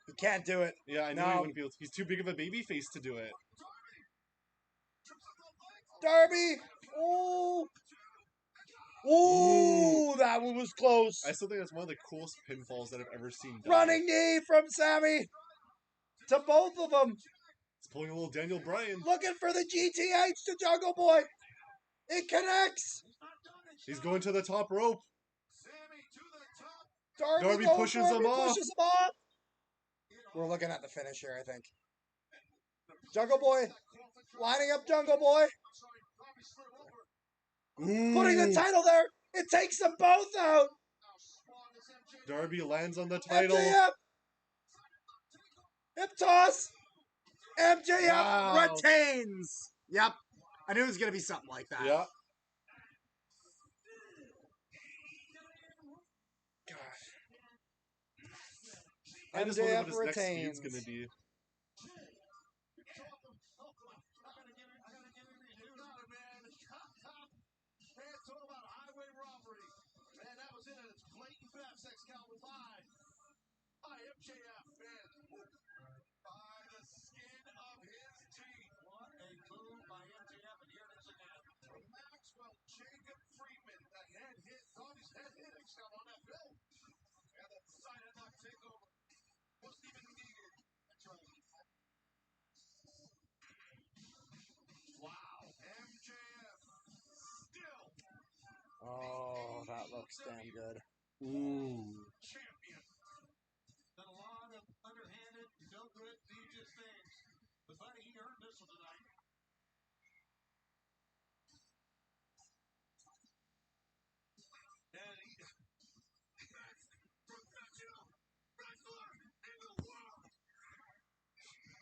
E: He can't do it.
B: Yeah, I know he wouldn't be able to. He's too big of a babyface to do it.
E: Darby! Oh! Ooh, that one was close.
B: I still think that's one of the coolest pinfalls that I've ever seen done.
E: Running knee from Sammy to both of them.
B: He's pulling a little Daniel Bryan.
E: Looking for the GTH to Jungle Boy. It connects.
B: He's going to the top rope.
E: Darby
B: pushes him off.
E: We're looking at the finish here, I think. Jungle Boy lining up Jungle Boy.
B: Ooh.
E: Putting the title there. It takes them both out.
B: Darby lands on the title.
E: MJF. Hip toss. MJF retains. Yep. I knew it was going to be something like that.
B: Yeah. I just wonder what his next feud's going to be.
C: It's all about highway robbery. Man, that was it at its blatant best. Excalibur live by MJF. Man, by the skin of his teeth. What a move by MJF, and here it is again. Maxwell Jacob Friedman, the head hit, Darby's head hit Excalibur on that bill. And the side headlock takeover wasn't even needed. That's right. Wow, MJF still.
E: Oh, that looks damn good.
B: Ooh.
C: Champion. Done a lot of underhanded, no good, devious things. But buddy, he earned this one tonight. And he professional wrestler in the world.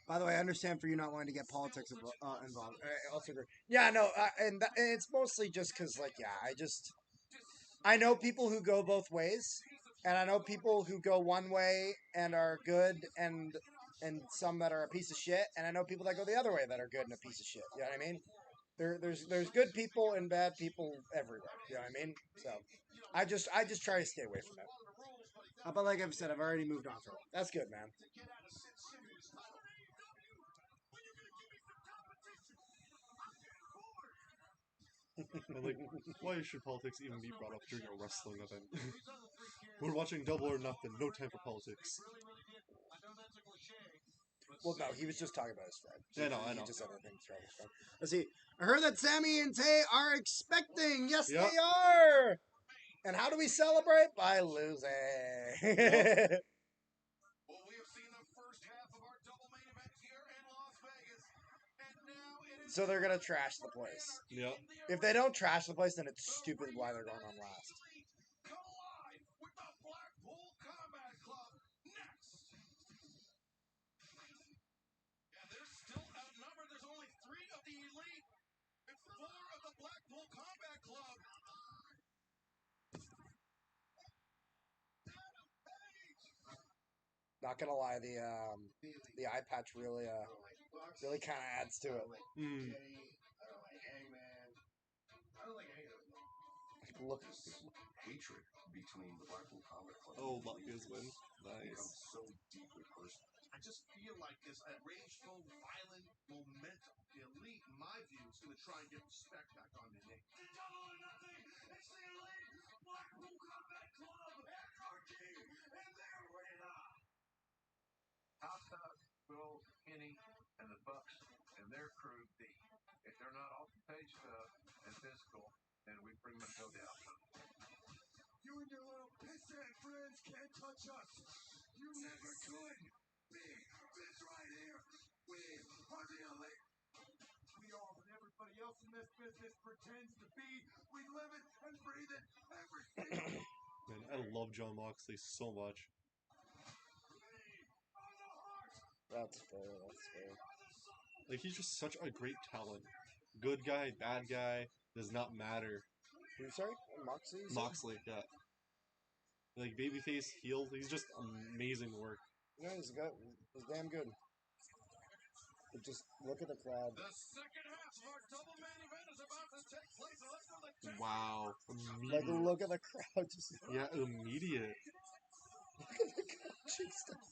E: By the way, I understand for you not wanting to get politics involved. I also agree. Yeah, no, and it's mostly just because, I know people who go both ways, and I know people who go one way and are good, and some that are a piece of shit, and I know people that go the other way that are good and a piece of shit. You know what I mean? There's good people and bad people everywhere. You know what I mean? So I just try to stay away from it. But like I've said, I've already moved on from it. That's good, man.
B: And why should politics even be brought up during a wrestling event? We're watching Double or Nothing. No time for politics.
E: Well, no, he was just talking about his friend.
B: I know.
E: He just said everything throughout his friend. Let's see. I heard that Sammy and Tay are expecting. Yes, they are. And how do we celebrate? By losing.
C: Well, we have seen the first half of our double main event here in Las Vegas. And now it is
E: So they're going to trash the place.
B: Yep.
E: If they don't trash the place, then it's stupid why they're going on last.
C: Come alive with the Blackpool Combat Club next. And they're still outnumbered. There's only 3 of the Elite and 4 of the Blackpool Combat Club.
E: Not gonna lie, the eye patch really kind of adds to it. Look,
H: Hatred between the Blackpool Combat Club.
B: Oh, Bucky's win. Nice.
C: So deeply personal. I just feel like this rageful, violent momentum. The Elite, in my view, is going to try and get respect back on their name. The Double or Nothing. It's the Elite Blackpool Combat Club. XRT and their winner.
J: How tough will Kenny and the Bucks and their crew be? If they're not off the page tough and physical, then we pretty much go down.
C: You and your little pissant friends can't touch us. You never could. Big, this right here. We are the Elite. We are this business pretends to be. We live it and breathe it every
B: Man, I love John Moxley so much.
E: That's fair. That's fair.
B: Like, he's just such a great talent. Good guy, bad guy, does not matter.
E: Who, sorry? Moxley? you said?
B: Moxley, yeah. Like, babyface, heel, he's just amazing work.
E: No, he's damn good. But just look at the crowd.
C: The second half of our double main event is about to take place. So let's go to the
B: Wow.
E: Like,
B: Immediate.
E: look at the crowd. Just
B: Yeah, immediate.
E: look at the coaching stuff.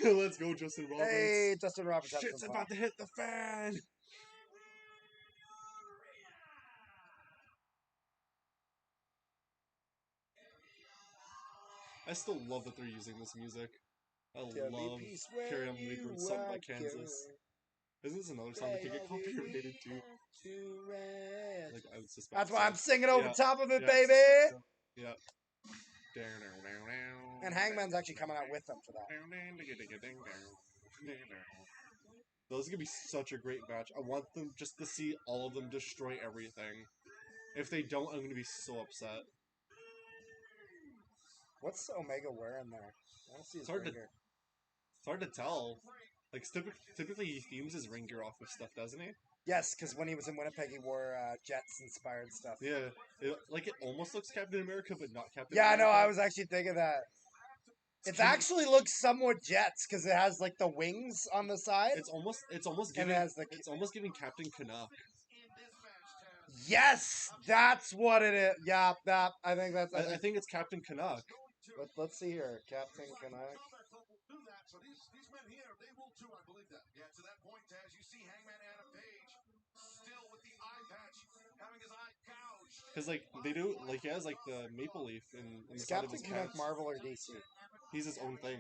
B: Let's go, Justin Roberts.
E: Hey, Justin Roberts. had
B: Shit's
E: some
B: about to hit the fan. I still love that they're using this music. I
E: Tell me
B: love
E: peace when
B: Carry On
E: you
B: Wayward sung by
E: rock
B: Kansas.
E: your
B: Isn't this another song that could get copyrighted too?
E: to rest.
B: Like, I would suspect.
E: That's why
B: so.
E: I'm singing over
B: Yeah,
E: top of it,
B: yeah,
E: baby.
B: Yeah.
E: And Hangman's actually coming out with them for that.
B: Those are gonna be such a great match. I want them just to see all of them destroy everything. If they don't, I'm gonna be so upset.
E: What's Omega wearing there? I want to see his ringer.
B: It's hard to tell. Like, typically he themes his ring gear off of stuff, doesn't he?
E: Yes, because when he was in Winnipeg, he wore Jets-inspired stuff.
B: Yeah. It almost looks Captain America, but not Captain
E: Yeah, I
B: America.
E: know. I was actually thinking that. It actually looks somewhat Jets because it has like the wings on the side.
B: It's almost
E: And
B: giving
E: it has the-
B: it's almost giving Captain Canuck.
E: Yes, that's what it is. Yeah, that I think that's.
B: I think it's Captain Canuck.
E: Let's see here, Captain Canuck.
C: do that. So these men here, they will too, I believe that. Yeah, to that point, Taz, you see Hangman Adam Page still with the eye patch, having his eye gouged.
B: Because like they do, like he has like the maple leaf in the
E: Is
B: side of
E: Captain
B: his
E: Canuck
B: pants.
E: Marvel or DC?
B: He's his own thing.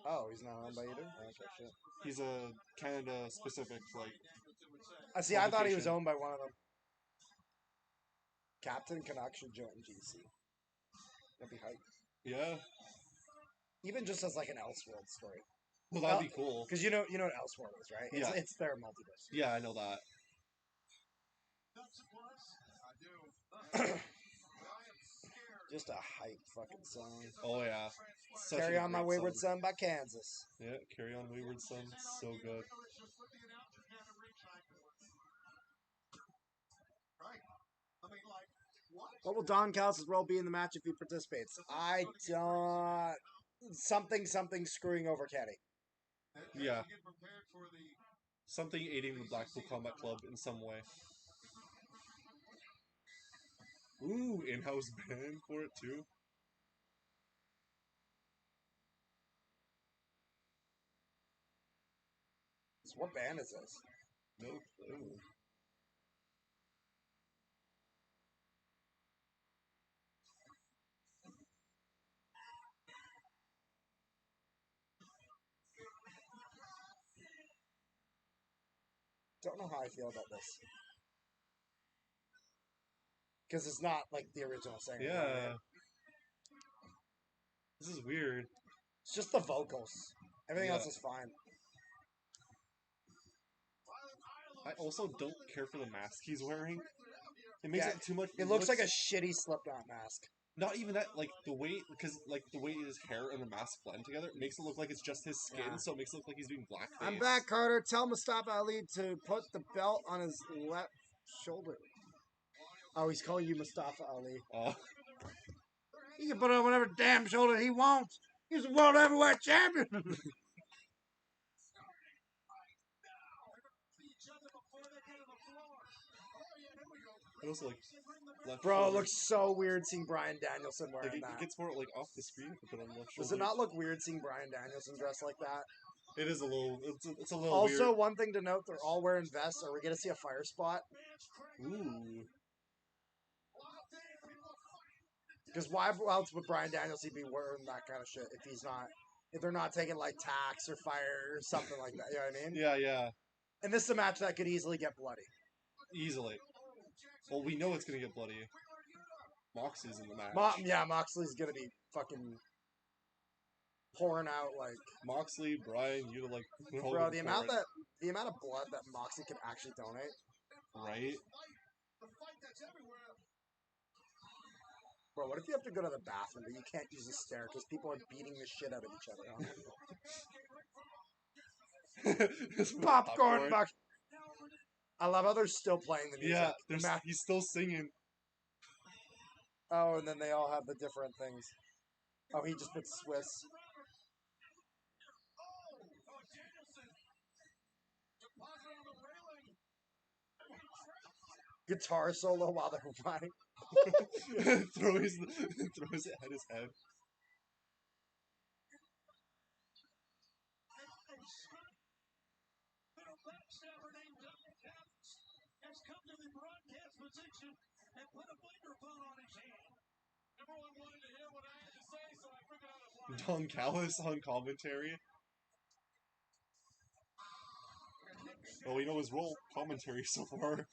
E: Oh, he's not owned by either? Okay, shit.
B: He's a Canada specific like.
E: I see. I thought he was
B: publication.
E: owned by one of them. Captain Canuck should join GC. That'd be hype.
B: Yeah.
E: Even just as like an Elseworld story.
B: Well, that'd be cool.
E: Because you know what Elseworld is, right?
B: Yeah.
E: It's their multiverse.
B: Yeah, I know that.
C: I do.
E: Just a hype fucking song.
B: Oh yeah. Such
E: Carry
B: a
E: On My
B: great
E: Wayward
B: song.
E: Son by Kansas.
B: Yeah, Carry On Wayward Son. So good.
C: Right. I mean, like, what?
E: What will Don Callis' role be in the match if he participates? I don't... Something screwing over Kenny.
B: Yeah.
C: Get prepared for the
B: Something aiding the Blackpool Combat Club in some way. Ooh, in-house band for it too.
E: So what band is this?
B: No clue.
E: Don't know how I feel about this. Because it's not like the original singer. you know what I
B: Yeah.
E: mean?
B: This is weird.
E: It's just the vocals. Everything
B: Yeah.
E: else is fine.
B: I also don't care for the mask he's wearing. It makes
E: Yeah,
B: it too much.
E: It looks like a shitty Slipknot mask.
B: Not even that, like the way, because like the way his hair and the mask blend together, it makes it look like it's just his skin,
E: Yeah.
B: so it makes it look like he's doing blackface.
E: I'm back, Carter. Tell Mustafa Ali to put the belt on his left shoulder. Oh, he's calling you Mustafa Ali. He can put it on whatever damn shoulder he wants. He's the world heavyweight champion.
B: It also like left
E: Bro, it
B: shoulder.
E: looks so weird seeing Bryan Danielson
B: Like
E: wearing
B: it
E: that.
B: gets more like off the screen if you put it on the left shoulder.
E: Does it not look weird seeing Bryan Danielson dressed like that?
B: It is a little. It's a little
E: Also,
B: weird.
E: one thing to note: they're all wearing vests. Are we going to see a fire spot?
B: Ooh.
E: Because why else would Bryan Danielson be wearing that kind of shit if they're not taking like tax or fire or something like that? You know what I mean?
B: Yeah, yeah.
E: And this is a match that could easily get bloody.
B: Easily. Well, we know it's gonna get bloody. Moxley's in the match.
E: Moxley's gonna be fucking. pouring out like
B: Moxley, Brian, you like they're all
E: bro.
B: gonna
E: The
B: pour
E: amount
B: it,
E: of blood that Moxie could actually donate.
B: right?
C: The fight that's everywhere.
E: Bro, what if you have to go to the bathroom but you can't use the stair because people are beating the shit out of each other? Popcorn buck. I love how they're still playing the music.
B: Yeah,
E: Ma-
B: he's still singing.
E: Oh, and then they all have the different things. Oh, he just put Swiss.
C: Oh, Danielson. Deposit on the railing.
E: Guitar solo while they're running.
B: throws it at his head.
C: Little backstabber named Don Callis has come to the broadcast position and put a microphone on his hand. Everyone wanted to hear what I had to say, so I figured out a plan.
B: Don Callis on commentary. Well, we know his role commentary so far.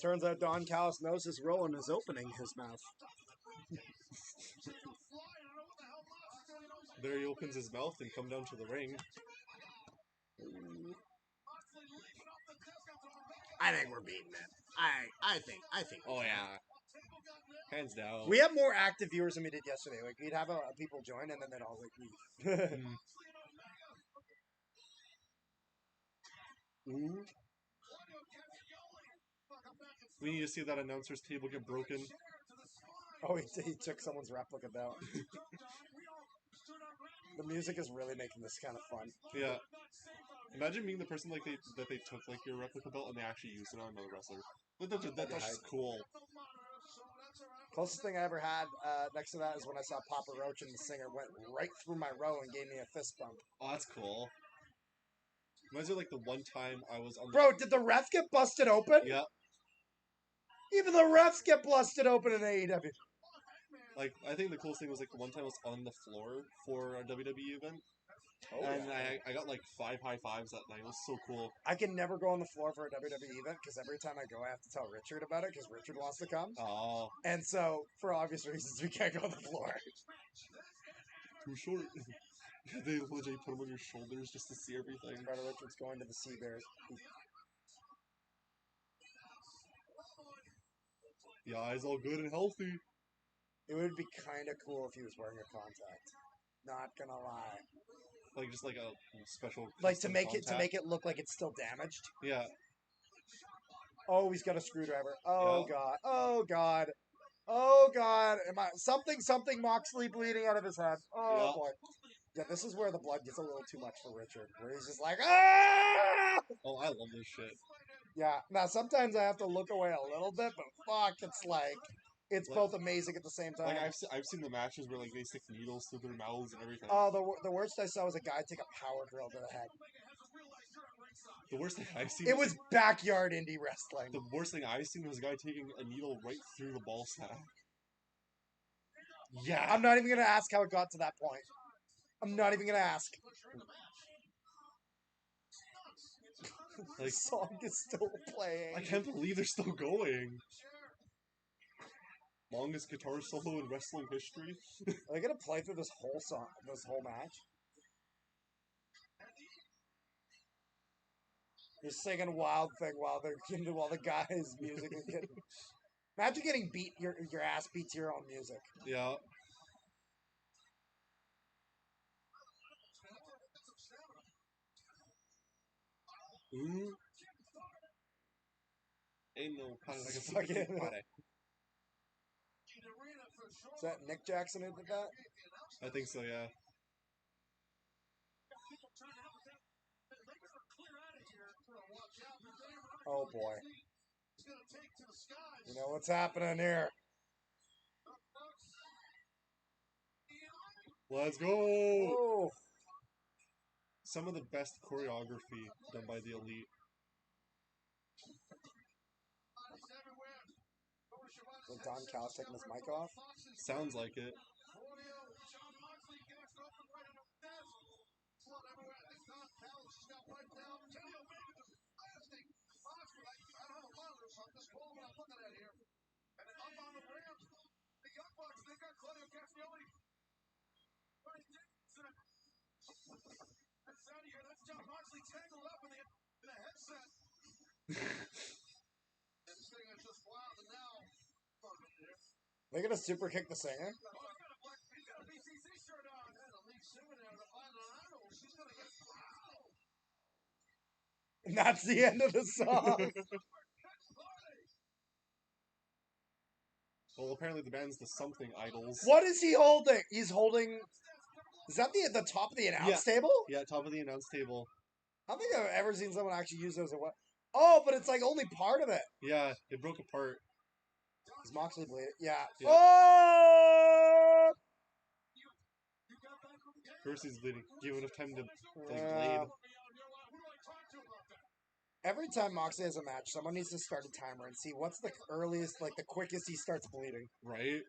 E: Turns out Don Callis knows his role and is opening his mouth.
B: There he opens his mouth and come down to the ring.
A: I think we're beating it. I think.
B: Oh yeah, hands down.
E: We have more active viewers than we did yesterday. Like we'd have people join and then they'd all like leave.
B: Ooh. We need to see that announcer's table get broken.
E: Oh, he took someone's replica belt. The music is really making this kind of fun.
B: Yeah. Imagine being the person like that they took like your replica belt and they actually used it on another wrestler. That's just cool.
E: Closest thing I ever had next to that is when I saw Papa Roach and the singer went right through my row and gave me a fist bump.
B: Oh, that's cool. Imagine like the one time I was on.
E: Bro, did the refs get busted open?
B: Yeah.
E: Even the refs get busted open in AEW.
B: Like, I think the coolest thing was like the one time I was on the floor for a WWE event. Oh, and yeah. I got like 5 high fives that night. It was so cool.
E: I can never go on the floor for a WWE event because every time I go, I have to tell Richard about it because Richard wants to come.
B: Oh.
E: And so, for obvious reasons, we can't go on the floor.
B: Too short. They legit put them on your shoulders just to see everything.
E: Carter Richards going to the Sea Bears.
B: The eye's all good and healthy.
E: It would be kind of cool if he was wearing a contact. Not gonna lie.
B: Like just like a special.
E: Like to make it look like it's still damaged.
B: Yeah.
E: Oh, he's got a screwdriver. Oh yeah. God. Oh God. Oh God. Am I something Moxley bleeding out of his head? Oh boy. Yeah, this is where the blood gets a little too much for Richard. Where he's just like, ah!
B: Oh, I love this shit.
E: Yeah. Now sometimes I have to look away a little bit, but fuck, it's like. It's both amazing at the same time.
B: Like I've seen the matches where like they stick needles through their mouths and everything.
E: Oh, the worst I saw was a guy take a power drill to the head.
B: The worst thing I've seen.
E: It was backyard indie wrestling.
B: The worst thing I've seen was a guy taking a needle right through the ball sack. Yeah.
E: I'm not even gonna ask how it got to that point. I'm not even gonna ask.
B: Like,
E: the song is still playing.
B: I can't believe they're still going. Longest guitar solo in wrestling history.
E: Are they gonna play through this whole song, this whole match? They're singing "Wild Thing" while the guys' music is getting. Imagine getting your ass beat to your own music.
B: Yeah. Ooh. Ain't no party.
E: Is that Nick Jackson who did that?
B: I think so, yeah.
E: Oh boy. You know what's happening here?
B: Let's go!
E: Oh.
B: Some of the best choreography done by the Elite.
E: Is Don Callis taking his mic off?
B: Sounds like it.
E: They're gonna super kick the singer. And that's the end of the song.
B: Well, apparently the band's the Something Idols.
E: What is he holding? He's holding. Is that the top of the announce table?
B: Yeah, top of the announce table.
E: I don't think I've ever seen someone actually use those. Oh, but it's like only part of it.
B: Yeah, it broke apart.
E: Is Moxley bleeding? Yeah.
B: Yeah.
E: Oh!
B: Percy's bleeding. Give enough time to blade.
E: Every time Moxley has a match, someone needs to start a timer and see what's the earliest, like the quickest he starts bleeding.
B: Right?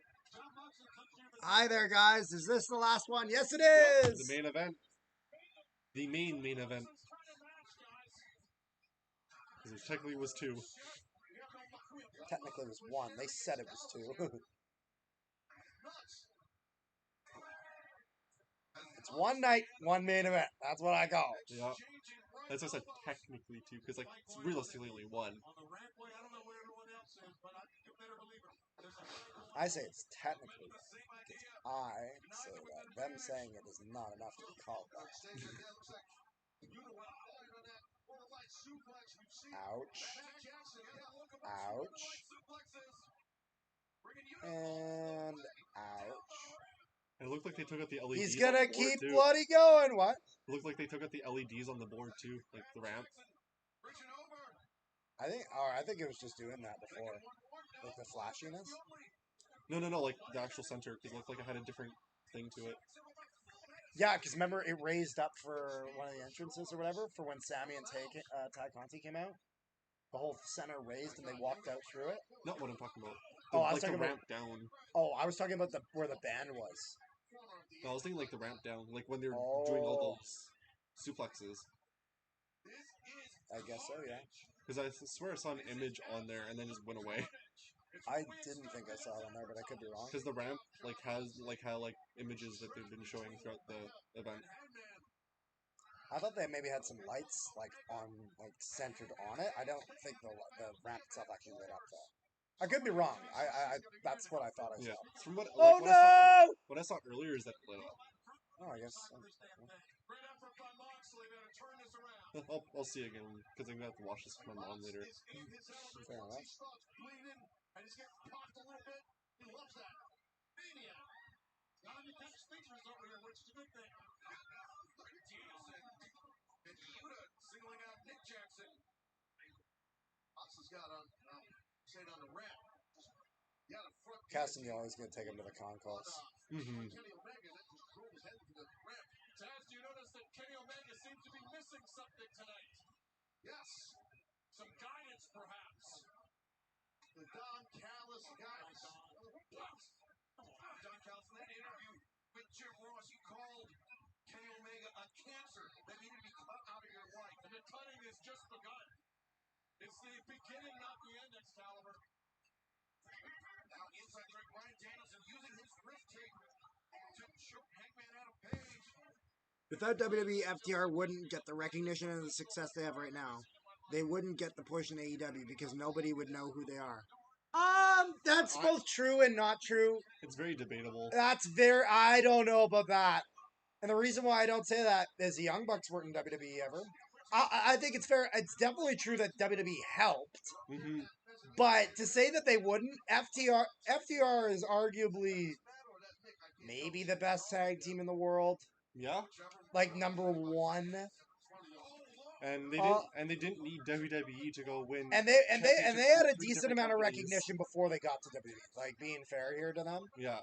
A: Hi there, guys. Is this the last one? Yes, it
B: Yep,
A: is.
B: the main event. The main event. Because there technically was 2.
E: Technically, it was 1. They said it was 2. It's one night, one main event. That's what I call it.
B: Yeah. That's what I said technically 2, because like it's realistically only 1.
E: I say it's technically. I say that them saying it is not enough to be called that. Ouch. Ouch. And ouch.
B: And it looked like they took out the LEDs.
E: He's gonna
B: on the board
E: keep
B: too.
E: bloody going. What?
B: It looked like they took out the LEDs on the board too, like the ramp.
E: I think it was just doing that before, like the flashiness.
B: No, like the actual center, because it looked like it had a different thing to it.
E: Yeah, because remember it raised up for one of the entrances or whatever for when Sammy and Ty Conti came out. The whole center raised and they walked out through it.
B: Not what I'm talking about.
E: I was
B: like
E: talking
B: the
E: about
B: ramp down.
E: Oh, I was talking about where the band was.
B: No, I was thinking like the ramp down, like when they're doing all those suplexes.
E: I guess so, yeah.
B: Because I swear I saw an image on there and then just went away.
E: I didn't think I saw it on there, but I could be wrong.
B: Because the ramp has images that they've been showing throughout the event.
E: I thought they maybe had some lights centered on it. I don't think the ramp itself actually lit up though. I could be wrong. I that's what I thought I saw.
B: Yeah. From what I saw earlier is that it lit up.
E: Oh, I guess.
B: I'll see again because I'm gonna have to watch this with my mom later.
E: Fair enough.
C: And Yuta singling out Nick Jackson. Austin's got on the ramp.
E: Castagnoli's going to take him to the concourse.
B: Mm-hmm.
C: Taz, do you notice that Kenny Omega seems to be missing something tonight? Yes. Some guidance, perhaps. The Don Callis guidance. Don Callis, in that interview with Jim Ross, he called Kenny Omega a cancer that needed to be cut out of your life. And the cutting has just begun. It's the beginning, not the end, Excalibur. Now inside track, Bryan Danielson using his wrist tape to choke Hangman Adam Page.
A: Without WWE, FTR wouldn't get the recognition and the success they have right now. They wouldn't get the push in AEW because nobody would know who they are.
E: That's both true and not true.
B: It's very debatable.
E: I don't know about that. And the reason why I don't say that is the Young Bucks weren't in WWE ever. I think it's fair. It's definitely true that WWE helped.
B: Mm-hmm.
E: But to say that they wouldn't, FTR is arguably maybe the best tag team in the world.
B: Yeah.
E: Like number 1.
B: And they didn't need WWE to go win.
E: And they had a decent amount of recognition before they got to WWE. Like being fair here to them.
B: Yeah.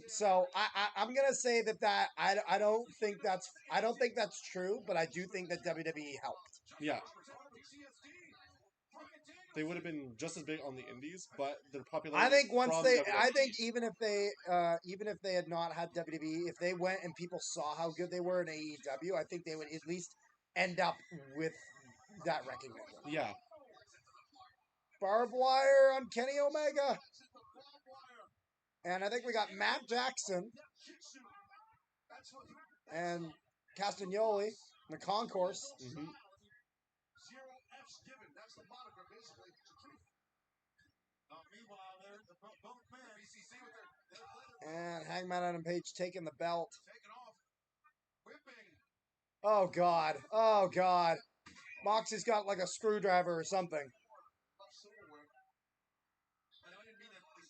E: So I'm gonna say that I don't think that's true, but I do think that WWE helped.
B: Yeah. They would have been just as big on the indies, but their popularity.
E: I think even if they had not had WWE, if they went and people saw how good they were in AEW, I think they would at least end up with that recognition.
B: Yeah.
E: Barbed wire on Kenny Omega. And I think we got Matt Jackson and Castagnoli in the concourse.
B: Mm-hmm.
E: And Hangman Adam Page taking the belt.
C: Taking off. Whipping.
E: Oh, God. Oh, God. Moxie's got like a screwdriver or something.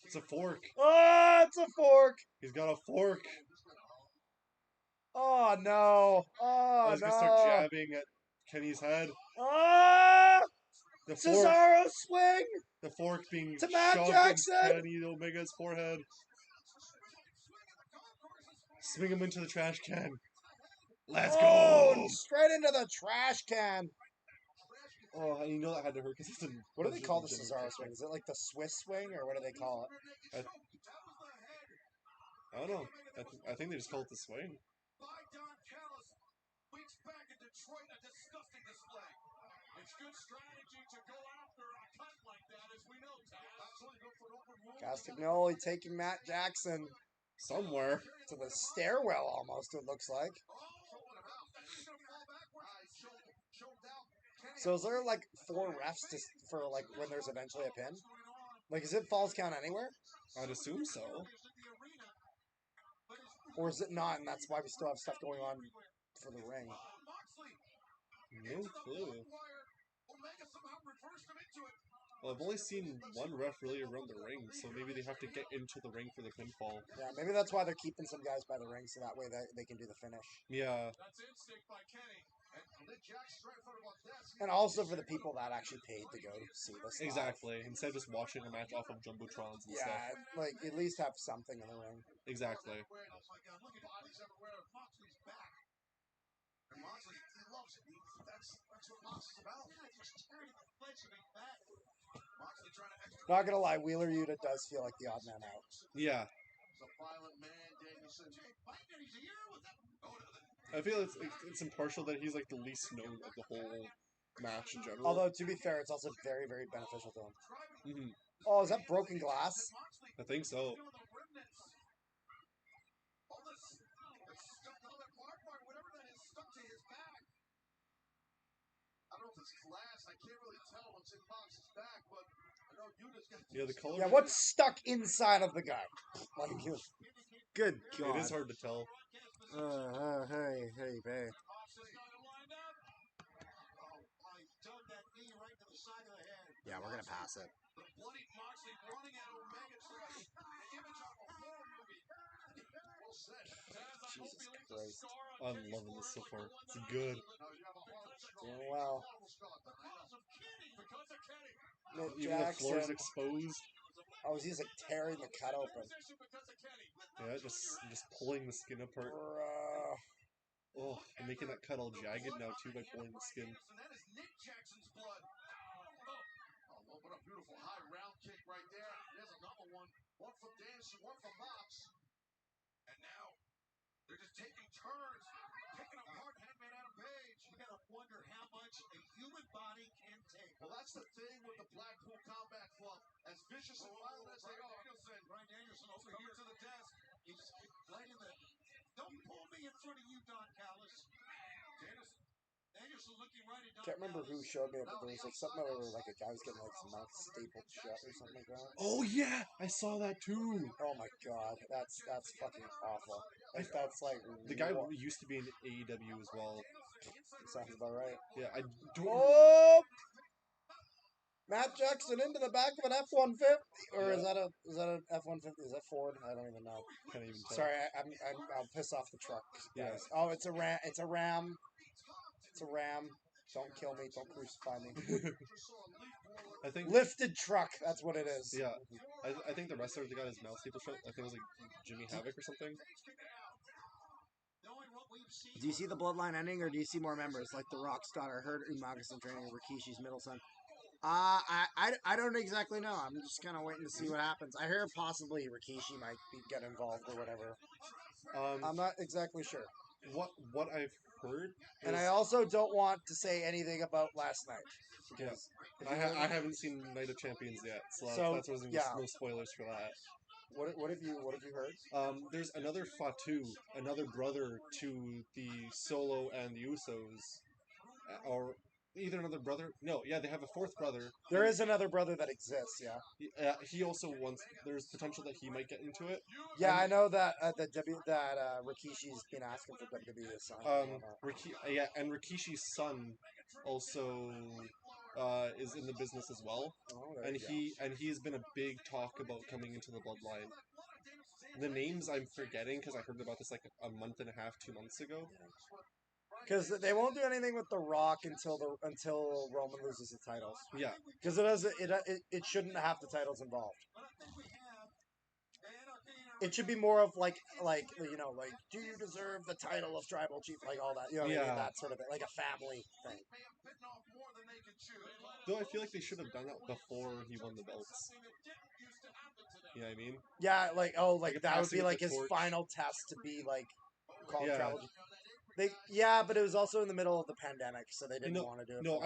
B: It's a fork.
E: Oh, it's a fork.
B: He's got a fork.
E: Oh, no. Oh,
B: He's
E: no.
B: gonna start jabbing at Kenny's head.
E: Oh!
B: The fork.
E: Cesaro swing
B: The fork being
E: to Matt
B: shoved
E: Jackson.
B: in Kenny Omega's forehead. Swing him into the trash can. Let's go!
E: Straight into the trash can.
B: Oh, and you know that had to hurt because it's a.
E: What do they call the
B: Jimmy
E: Cesaro
B: Jackson.
E: swing? Is it like the Swiss swing, or what do they call it?
B: I don't know. I think they just call it the swing.
C: By Don Callis. Weeks back in Detroit, a disgusting display. It's good strategy to go after a cut like that, as we know, Taz. Absolutely go for an open wound.
E: Castagnoli taking Matt Jackson
B: Somewhere.
E: to the stairwell, almost, it looks like. So is there like 4 refs for like when there's eventually a pin? Like, is it Falls Count anywhere?
B: I'd assume so.
E: Or is it not, and that's why we still have stuff going on for the ring?
B: No clue. Well, I've only seen one ref really around the ring, so maybe they have to get into the ring for the pinfall.
E: Yeah, maybe that's why they're keeping some guys by the ring, so that way they can do the finish.
B: Yeah.
E: And also for the people that actually paid to go to see this.
B: Exactly. Live. Instead of just watching a match off of Jumbotrons and stuff.
E: Yeah, like at least have something in the ring.
B: Exactly.
C: And Moxley, he loves it. That's what Moxley's about. Yeah, he's tearing the flesh of it back. Moxley trying to
E: Not gonna lie, Wheeler Yuta does feel like the odd man out.
B: Yeah.
C: He's a violent man, Danielson. Biting his ear with that.
B: I feel it's impartial that he's like the least known of the whole match in general.
E: Although to be fair, it's also very, very beneficial to him.
B: Mm-hmm.
E: Oh, is that broken glass?
B: I think so.
C: All this stuff, all that barbed wire, whatever that is, stuck to his back. I don't know if it's glass. I can't really tell what's in Mox's back, but I know Yuta's got.
B: Yeah, the color.
E: Yeah, what's stuck inside of the guy? Like, good God.
B: It is hard to tell.
E: Hey, babe. Yeah, we're gonna pass it.
C: The bloody Moxley running at Omega. The image of a horror movie. Well said.
E: Jesus Christ.
B: I'm loving this so far. It's good.
E: Doing well.
B: Even the floor's exposed.
E: Oh, he's like tearing the cut open.
B: Yeah, just pulling the skin apart. Oh, and making that cut all jagged now too by pulling the skin.
C: That is Nick Jackson's blood. Oh, what a beautiful high round kick right there. There's another one. One from Danielson, one from Mox. And now they're just taking turns, picking apart Hangman Adam Page. You gotta wonder how much a human body can take. Well, that's the thing with the Blackpool Combat Club. As vicious and violent as they are. Brian Danielson over here to the desk. He's right in the. Don't pull me in front of you, Don Callis. Danielson looking right at Don
E: Can't remember who showed me it, but there was like something where like a guy was getting like his mouth stapled shut or something like that.
B: Oh yeah, I saw that too.
E: Oh my God, that's fucking awful. Like that's like
B: the guy used to be in AEW as well.
E: Sounds about right.
B: Yeah, I don't.
E: Oh, Matt Jackson into the back of an F-150, or is that an F-150? Is that Ford? I don't even know.
B: Can't even tell.
E: Sorry, I'll piss off the truck guys.
B: Yeah.
E: Oh, it's a Ram. It's a Ram. It's a Ram. Don't kill me. Don't crucify me.
B: I think
E: lifted truck. That's what it is.
B: Yeah, I think the wrestler that got his mouth stapled shut. I think it was like Jimmy Havoc or something.
A: Do you see the bloodline ending, or do you see more members like the Rock's daughter, Hurt Umaga's in training, Rikishi's middle son? I don't exactly know. I'm just kind of waiting to see what happens. I hear possibly Rikishi might get involved or whatever. I'm not exactly sure.
B: What I've heard,
E: and I also don't want to say anything about last night.
B: Because I haven't seen Night of Champions yet, so that's no spoilers for that.
E: What have you heard?
B: There's another Fatu, another brother to the Solo and the Usos, or either another brother. No, yeah, they have a fourth brother.
E: There is another brother that exists. Yeah.
B: He also wants. There's potential that he might get into it.
E: Yeah, I know that Rikishi's been asking for WWE to sign.
B: Yeah, and Rikishi's son also is in the business as well,
E: Oh, there
B: and
E: you go.
B: he's been a big talk about coming into the bloodline. The names I'm forgetting because I heard about this like a month and a half, 2 months ago.
E: Because they won't do anything with The Rock until Roman loses the titles.
B: Yeah,
E: Because it shouldn't have the titles involved. It should be more of like do you deserve the title of tribal chief, like all that, you know what I mean? That sort of thing, like a family thing.
B: Though I feel like they should have done that before he won the belts. You know what I mean?
E: Yeah, that would be like his
B: torch.
E: final test to be like called
B: Yeah.
E: tribal chief. But it was also in the middle of the pandemic, so they didn't want to do it.
B: No,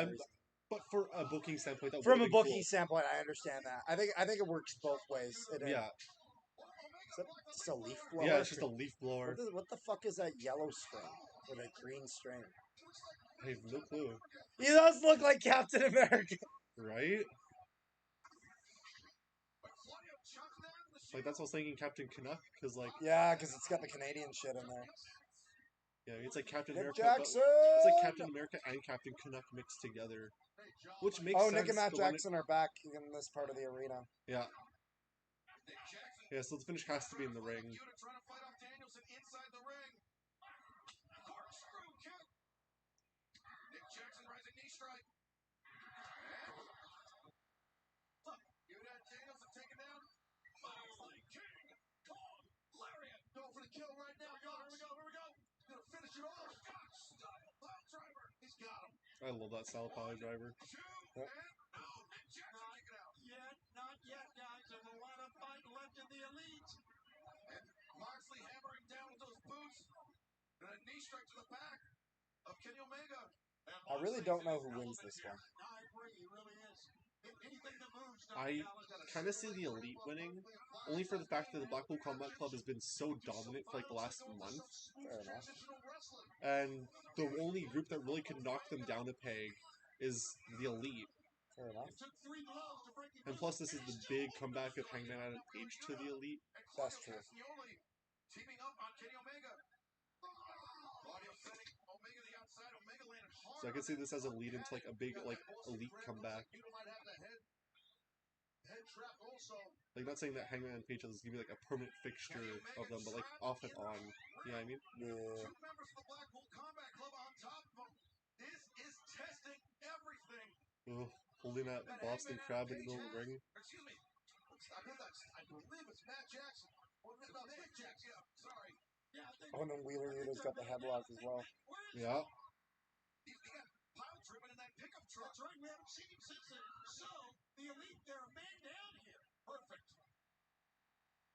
B: but for a booking standpoint, that
E: from a booking
B: cool.
E: standpoint, I understand that. I think it works both ways.
B: Yeah.
E: Is that just a leaf blower?
B: Yeah, it's just a leaf blower.
E: What the fuck is that yellow string or that green string?
B: I have no clue.
E: He does look like Captain America,
B: right? Like that's what I was thinking, Captain Canuck, because
E: because it's got the Canadian shit in there.
B: Yeah, it's like Captain America.
E: Jackson!
B: It's like Captain America and Captain Canuck mixed together, which makes sense.
E: Nick and Matt Jackson are back in this part of the arena.
B: Yeah. Yeah, so the finish has to be in the ring.
C: Nick Jackson rising knee strike. Danielson taken down. Moxley King Kong Lariat. Going for the kill right now. Here we go. Gonna finish it off. Scotch style pile driver. He's got him.
B: I love that style pile driver.
C: Nick Jackson kicking out. Not yet, guys. There's a lot of fight left in the elite. And Moxley hammering down with those boots. And a knee strike to the back of Kenny Omega.
E: I really don't know who wins this one.
C: I agree, he really is.
B: I kind of see the Elite winning, only for the fact that the Blackpool Combat Club has been so dominant for like the last month.
E: Fair enough.
B: And the only group that really could knock them down a peg is the Elite.
E: Fair enough.
B: And plus, this is the big comeback of Hangman Adam Page to the Elite.
E: That's true.
C: Teaming up on Kenny Omega. Omega the outside. Omega landed hard.
B: So I can see this as a lead into like a big Elite comeback. Like not saying that Hangman and Page is gonna be like a permanent fixture of them, but like off and on. You know what I mean?
E: Yeah.
C: Two members of the Blackpool Combat Club on top of them. This is testing everything.
B: Ugh, holding that Boston Crab in the middle of the ring.
C: Excuse me. I believe it's Matt Jackson. No, Nick Jackson. Yeah, sorry.
E: Oh, and then Wheeler Yuta's got the headlock as well.
B: Yeah.
C: He got pile driven in that pickup truck. That's right, we haven't seen him since then. So, the Elite, they're a man down here. Perfect.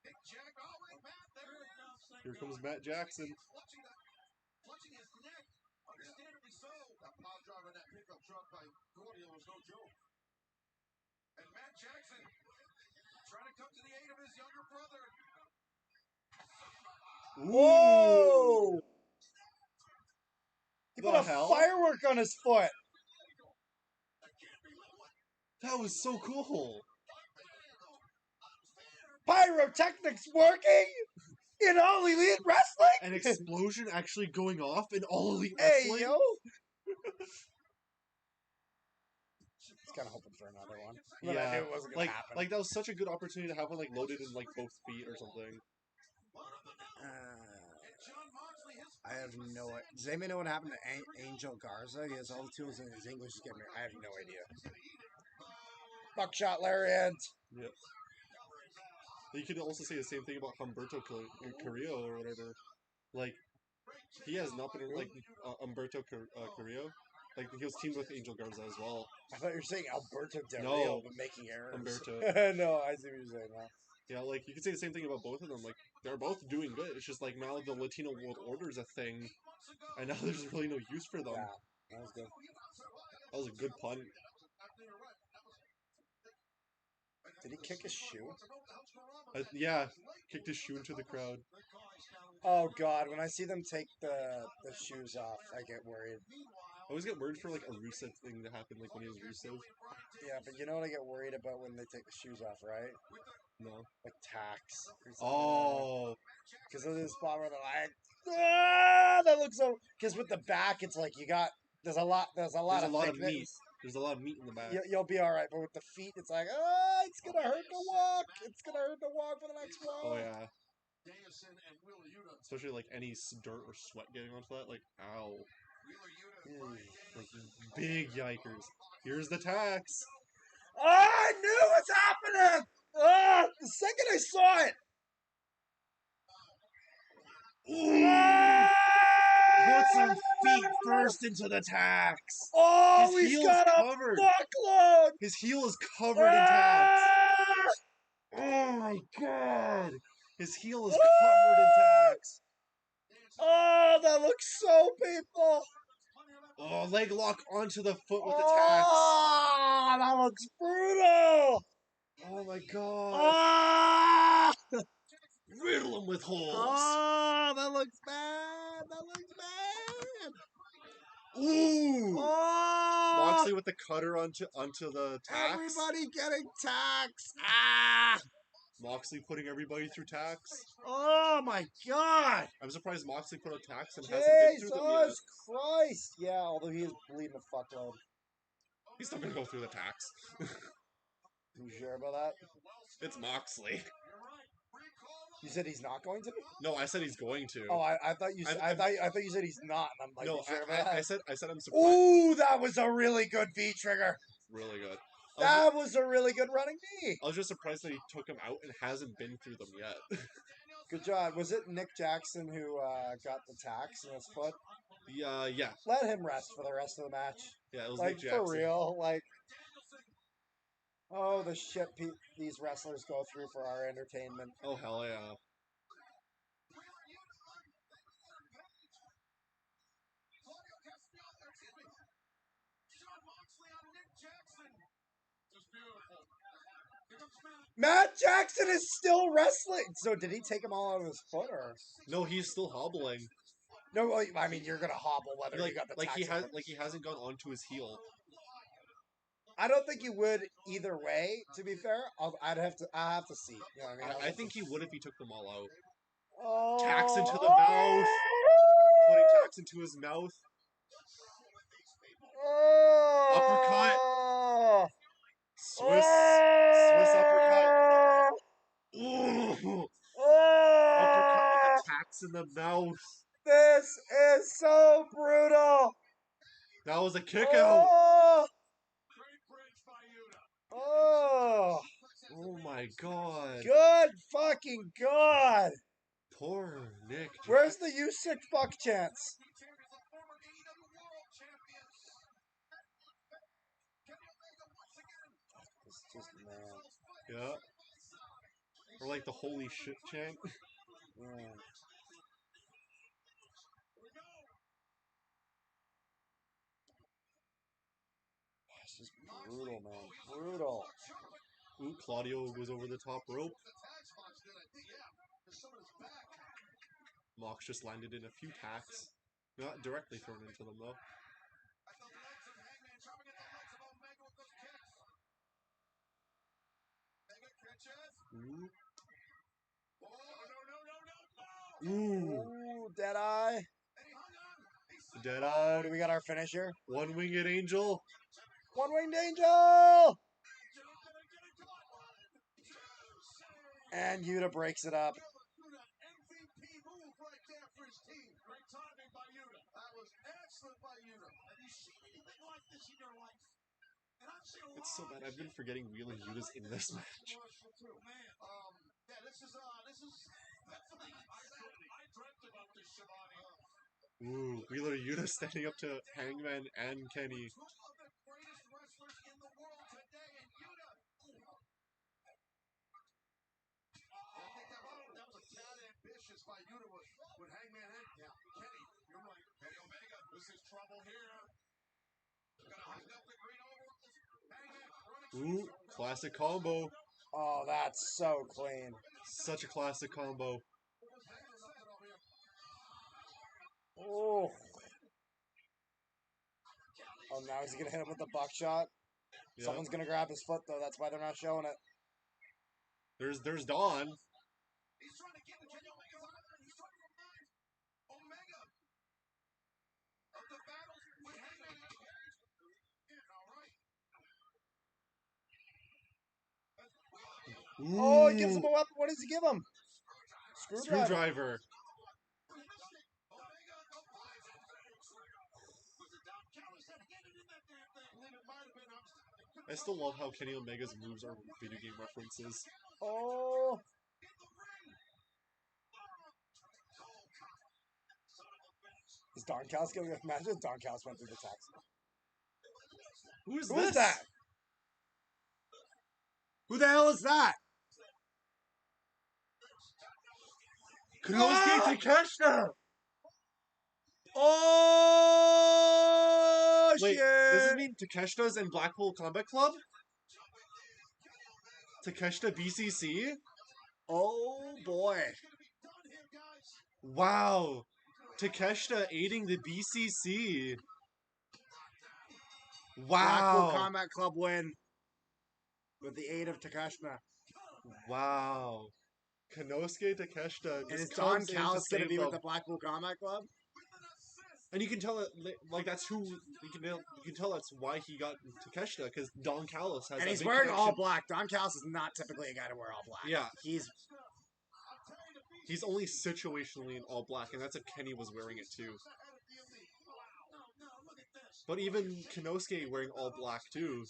C: Nick Jack, wait, Matt, there it is.
B: Here comes Matt Jackson.
C: Clutching his neck, understandably so. That pile driver in that pickup truck by Gordio was no joke. And Matt Jackson trying to come to the aid of his younger brother.
E: Whoa! He put a firework on his foot.
B: That was so cool.
E: Pyrotechnics working in All Elite Wrestling.
B: An explosion actually going off in All Elite Wrestling.
E: Hey yo! Just kind of hoping for another one. But
B: Yeah,
E: I knew it wasn't gonna happen.
B: Like that was such a good opportunity to have one like loaded in like both feet or something.
A: I have no idea. Does anybody know what happened to Angel Garza? He has all the tools in his English is getting. I have no idea.
E: Buckshot Lariat.
B: Yep. You could also say the same thing about Humberto Carrillo or whatever. Like, he has not been like Humberto Carrillo. Like he was teamed with Angel Garza as well.
E: I thought you were saying Alberto Del Rio, but making errors.
B: Humberto.
E: No, I see what you're saying now.
B: Yeah, like you could say the same thing about both of them. Like they're both doing good. It's just like now the Latino World Order is a thing, and now there's really no use for them.
E: Yeah, that was good.
B: That was a good pun.
E: Did he kick his shoe?
B: Yeah, kicked his shoe into the crowd.
E: Oh God! When I see them take the shoes off, I get worried.
B: I always get worried for like a Rusev thing to happen, like when he was Rusev.
E: Yeah, but you know what I get worried about when they take the shoes off, right?
B: No.
E: Like tax.
B: Oh.
E: Because of this spot where they're like, ah, that looks so. Because with the back, it's like there's a lot
B: There's a
E: of
B: lot of
E: thickness.
B: meat. There's a lot of meat in the back.
E: You'll be all right, but with the feet, it's like, it's gonna hurt to walk. It's gonna hurt to walk for the next while.
B: Oh yeah. Especially like any dirt or sweat getting onto that, like ow. Like big yikers. Here's the tax.
E: Oh, I knew what's happening. The second I saw it.
B: Put some feet first into the tax.
E: Oh,
B: His
E: he's
B: heel
E: got
B: is
E: a
B: covered.
E: fuckload.
B: His heel is covered in tax. Oh my god. His heel is covered in tax.
E: Oh, that looks so painful.
B: Oh, leg lock onto the foot with the
E: Oh, that looks brutal.
B: tax. Oh my god.
E: Oh,
B: Riddle him with holes.
E: oh, that looks bad. That looks bad.
B: Ooh.
E: Oh,
B: Moxley with the cutter onto the tax.
E: everybody getting taxed. Ah.
B: Moxley putting everybody through tax.
E: Oh my god.
B: I'm surprised Moxley put a tax and hasn't been through them yet.
E: Jesus Christ. Yeah, although he is bleeding a fuckload.
B: He's still gonna go through the tax.
E: You sure about that?
B: It's Moxley.
E: You said he's not going to?
B: No, I said he's going to.
E: Oh, I thought you said I thought you said he's not. And I'm like,
B: No,
E: you sure about that?
B: I said I'm surprised.
E: Ooh, that was a really good V trigger.
B: Really good.
E: That was a really good running knee.
B: I was just surprised that he took him out and hasn't been through them yet.
E: Good job. Was it Nick Jackson who got the tax in his foot?
B: Yeah.
E: Let him rest for the rest of the match.
B: Yeah, it was
E: Like,
B: Nick Jackson.
E: for real. Like, oh, the shit these wrestlers go through for our entertainment.
B: Oh, hell yeah.
E: Matt Jackson is still wrestling. So did he take him all out of his foot, or
B: No, he's still hobbling.
E: no? I mean, you're gonna hobble whether you got the tax
B: he hasn't gone onto his heel.
E: I don't think he would either way. To be fair, I have to see. You know what I mean?
B: I think he would if he took them all out.
E: Oh,
B: Tax into the mouth. Putting tax into his mouth.
E: Oh,
B: Uppercut. Swiss uppercut. Ooh. Uppercut with the tax in the mouth.
E: This is so brutal.
B: That was a kick out.
E: Oh
B: My god.
E: Good fucking god.
B: Poor Nick.
E: Where's the "you sick fuck" chance? It's just man.
B: Yeah. Or like the holy shit chant.
E: Yeah. It's just brutal, man. Brutal.
B: Ooh, Claudio was over the top rope. Mox just landed in a few tacks. Not directly thrown into them, though. Ooh.
E: Ooh, Deadeye.
B: Deadeye.
E: Do we got our finisher?
B: One-winged angel.
E: One-winged angel! And Yuta breaks it up.
C: MVP move right there for his team. Great timing by Yuta. That was excellent by Yuta. Have you seen anything like this in your life? And I've seen a lot.
B: It's so bad. I've been forgetting Wheeler Yuta's in this match.
C: Man, yeah, this is definitely. I dreamt about this, Shivani.
B: Ooh, Wheeler Yuta standing up to Hangman and Kenny.
C: Two of the greatest wrestlers in the world today, and Yuta. I think that was a tad ambitious by Yuta with Hangman and Kenny. You're right. Kenny Omega, this is trouble here. Gonna hang up the green over. Hangman,
B: Ooh, classic combo.
E: Oh, that's so clean.
B: Such a classic combo.
E: Oh. Oh, now he's gonna hit him with the buckshot.
B: Yeah.
E: Someone's gonna grab his foot though. That's why they're not showing it.
B: There's Dawn.
I: He's trying to get the Kenny Omega's armor, and he's trying to remind Omega of the battles with Hangman Adam Page. All right.
E: Oh, he gives him a weapon. What does he give him? Screwdriver.
B: Screwdriver.
I: Omega applies it. Was it Don Callis that handed in that damn thing? I believe it might have been.
B: I still love how Kenny Omega's moves are video game references.
E: Oh.
I: In the ring.
E: Is Don Callis gonna imagine if Don Callis went through the text?
B: Who's
E: Who's
B: this?
E: that?
A: Who the hell is that?
B: Konosuke Takeshita!
A: Oh
B: Wait,
A: shit!
B: does this mean Takeshita's in Blackpool Combat Club? Takeshita BCC?
A: Oh boy!
B: Wow! Takeshita aiding the BCC.
A: Blackpool
B: Wow!
A: Combat Club win with the aid of Takashita.
B: Wow! Konosuke Takeshita
A: And
B: just
A: is Don
B: comes in to
A: Callis going to
B: save
A: be with
B: them.
A: the Blackpool Combat Club?
B: And you can tell that, like, that's who you can tell that's why he got Takeshita, because Don Callis has.
A: And
B: a
A: he's
B: big
A: wearing all
B: connection.
A: black. Don Callis is not typically a guy to wear all black.
B: Yeah,
A: He's
B: only situationally in all black, and that's if Kenny was wearing it too. But even Konosuke wearing all black too,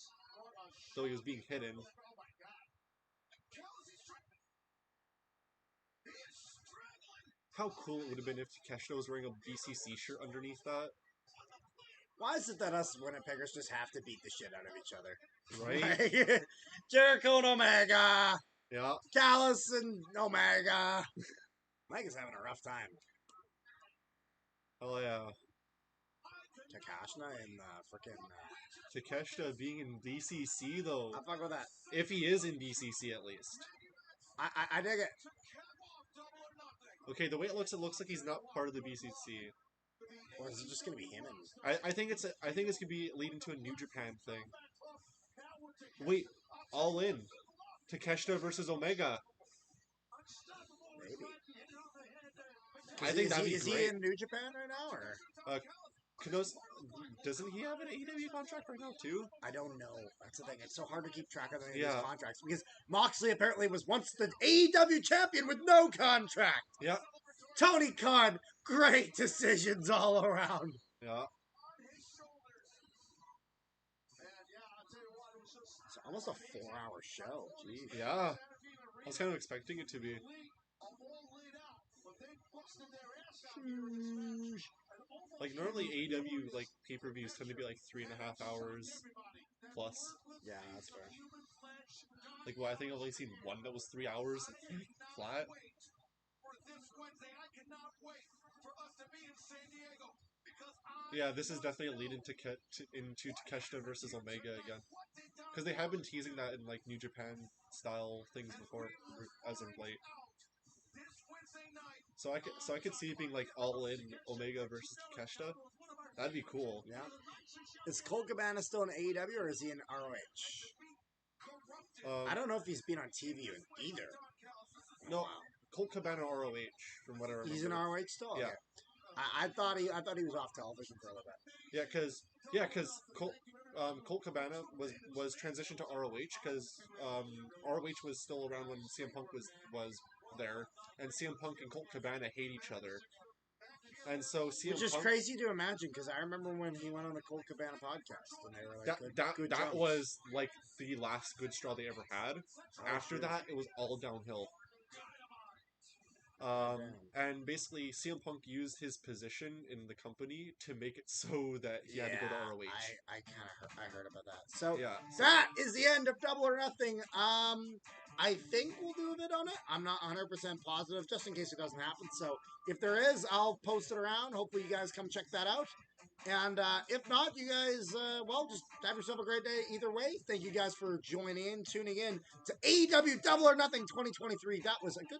B: though he was being hidden. How cool it would have been if Takeshita was wearing a BCC shirt underneath that.
A: Why is it that us Winnipeggers just have to beat the shit out of each other?
B: Right?
A: Like, Jericho and Omega.
B: Yeah.
A: Callis and Omega. Mike is having a rough time.
B: Oh yeah.
A: Takashita in the frickin'
B: Takeshita being in BCC though.
A: I'll fuck with that.
B: If he is in BCC at least.
A: I dig it.
B: Okay, the way it looks like he's not part of the BCC.
A: Or is it just gonna be him? And
B: I think it's gonna be leading to a New Japan thing. Wait, All In, Takeshita versus Omega.
A: maybe.
B: I think that'd be
A: is
B: great.
A: he in New Japan right now, or
B: Doesn't he have an AEW contract right now too?
A: I don't know. That's the thing. It's so hard to keep track of any of
B: Yeah.
A: these contracts because Moxley apparently was once the AEW champion with no contract.
B: Yeah.
A: Tony Khan, great decisions all around.
B: Yeah.
A: It's almost a 4-hour show. Jeez.
B: Yeah. I was kind of expecting it to be. Like normally AEW like pay-per-views tend to be like 3.5 hours plus.
A: Yeah, that's fair.
B: Like I think I've only seen one that was 3 hours flat. Yeah, this is definitely a lead into Takeshita versus Omega again, because they have been teasing that in like New Japan style things before, as of late. So I could see it being like All In Omega versus Takeshita. That'd be cool.
A: Yeah. Is Colt Cabana still in AEW or is he in ROH? I don't know if he's been on TV in either.
B: No, Colt Cabana ROH from what I remember.
A: He's in ROH still.
B: Yeah.
A: Okay. I thought he was off television for a little bit.
B: Yeah, because Colt Cabana was transitioned to ROH because ROH was still around when CM Punk was there, and CM Punk and Colt Cabana hate each other, and so CM
A: Which is
B: Punk,
A: crazy to imagine because I remember when he went on the Colt Cabana podcast and they were like, good
B: that
A: jumps.
B: was like the last good straw they ever had. After that, it was all downhill. And basically, CM Punk used his position in the company to make it so that he had to go to ROH.
A: I heard about that. So
B: yeah,
A: that is the end of Double or Nothing. I think we'll do a bit on it. I'm not 100% positive, just in case it doesn't happen. So if there is, I'll post it around. Hopefully you guys come check that out. And if not, you guys, just have yourself a great day either way. Thank you guys for tuning in to AEW Double or Nothing 2023. That was a good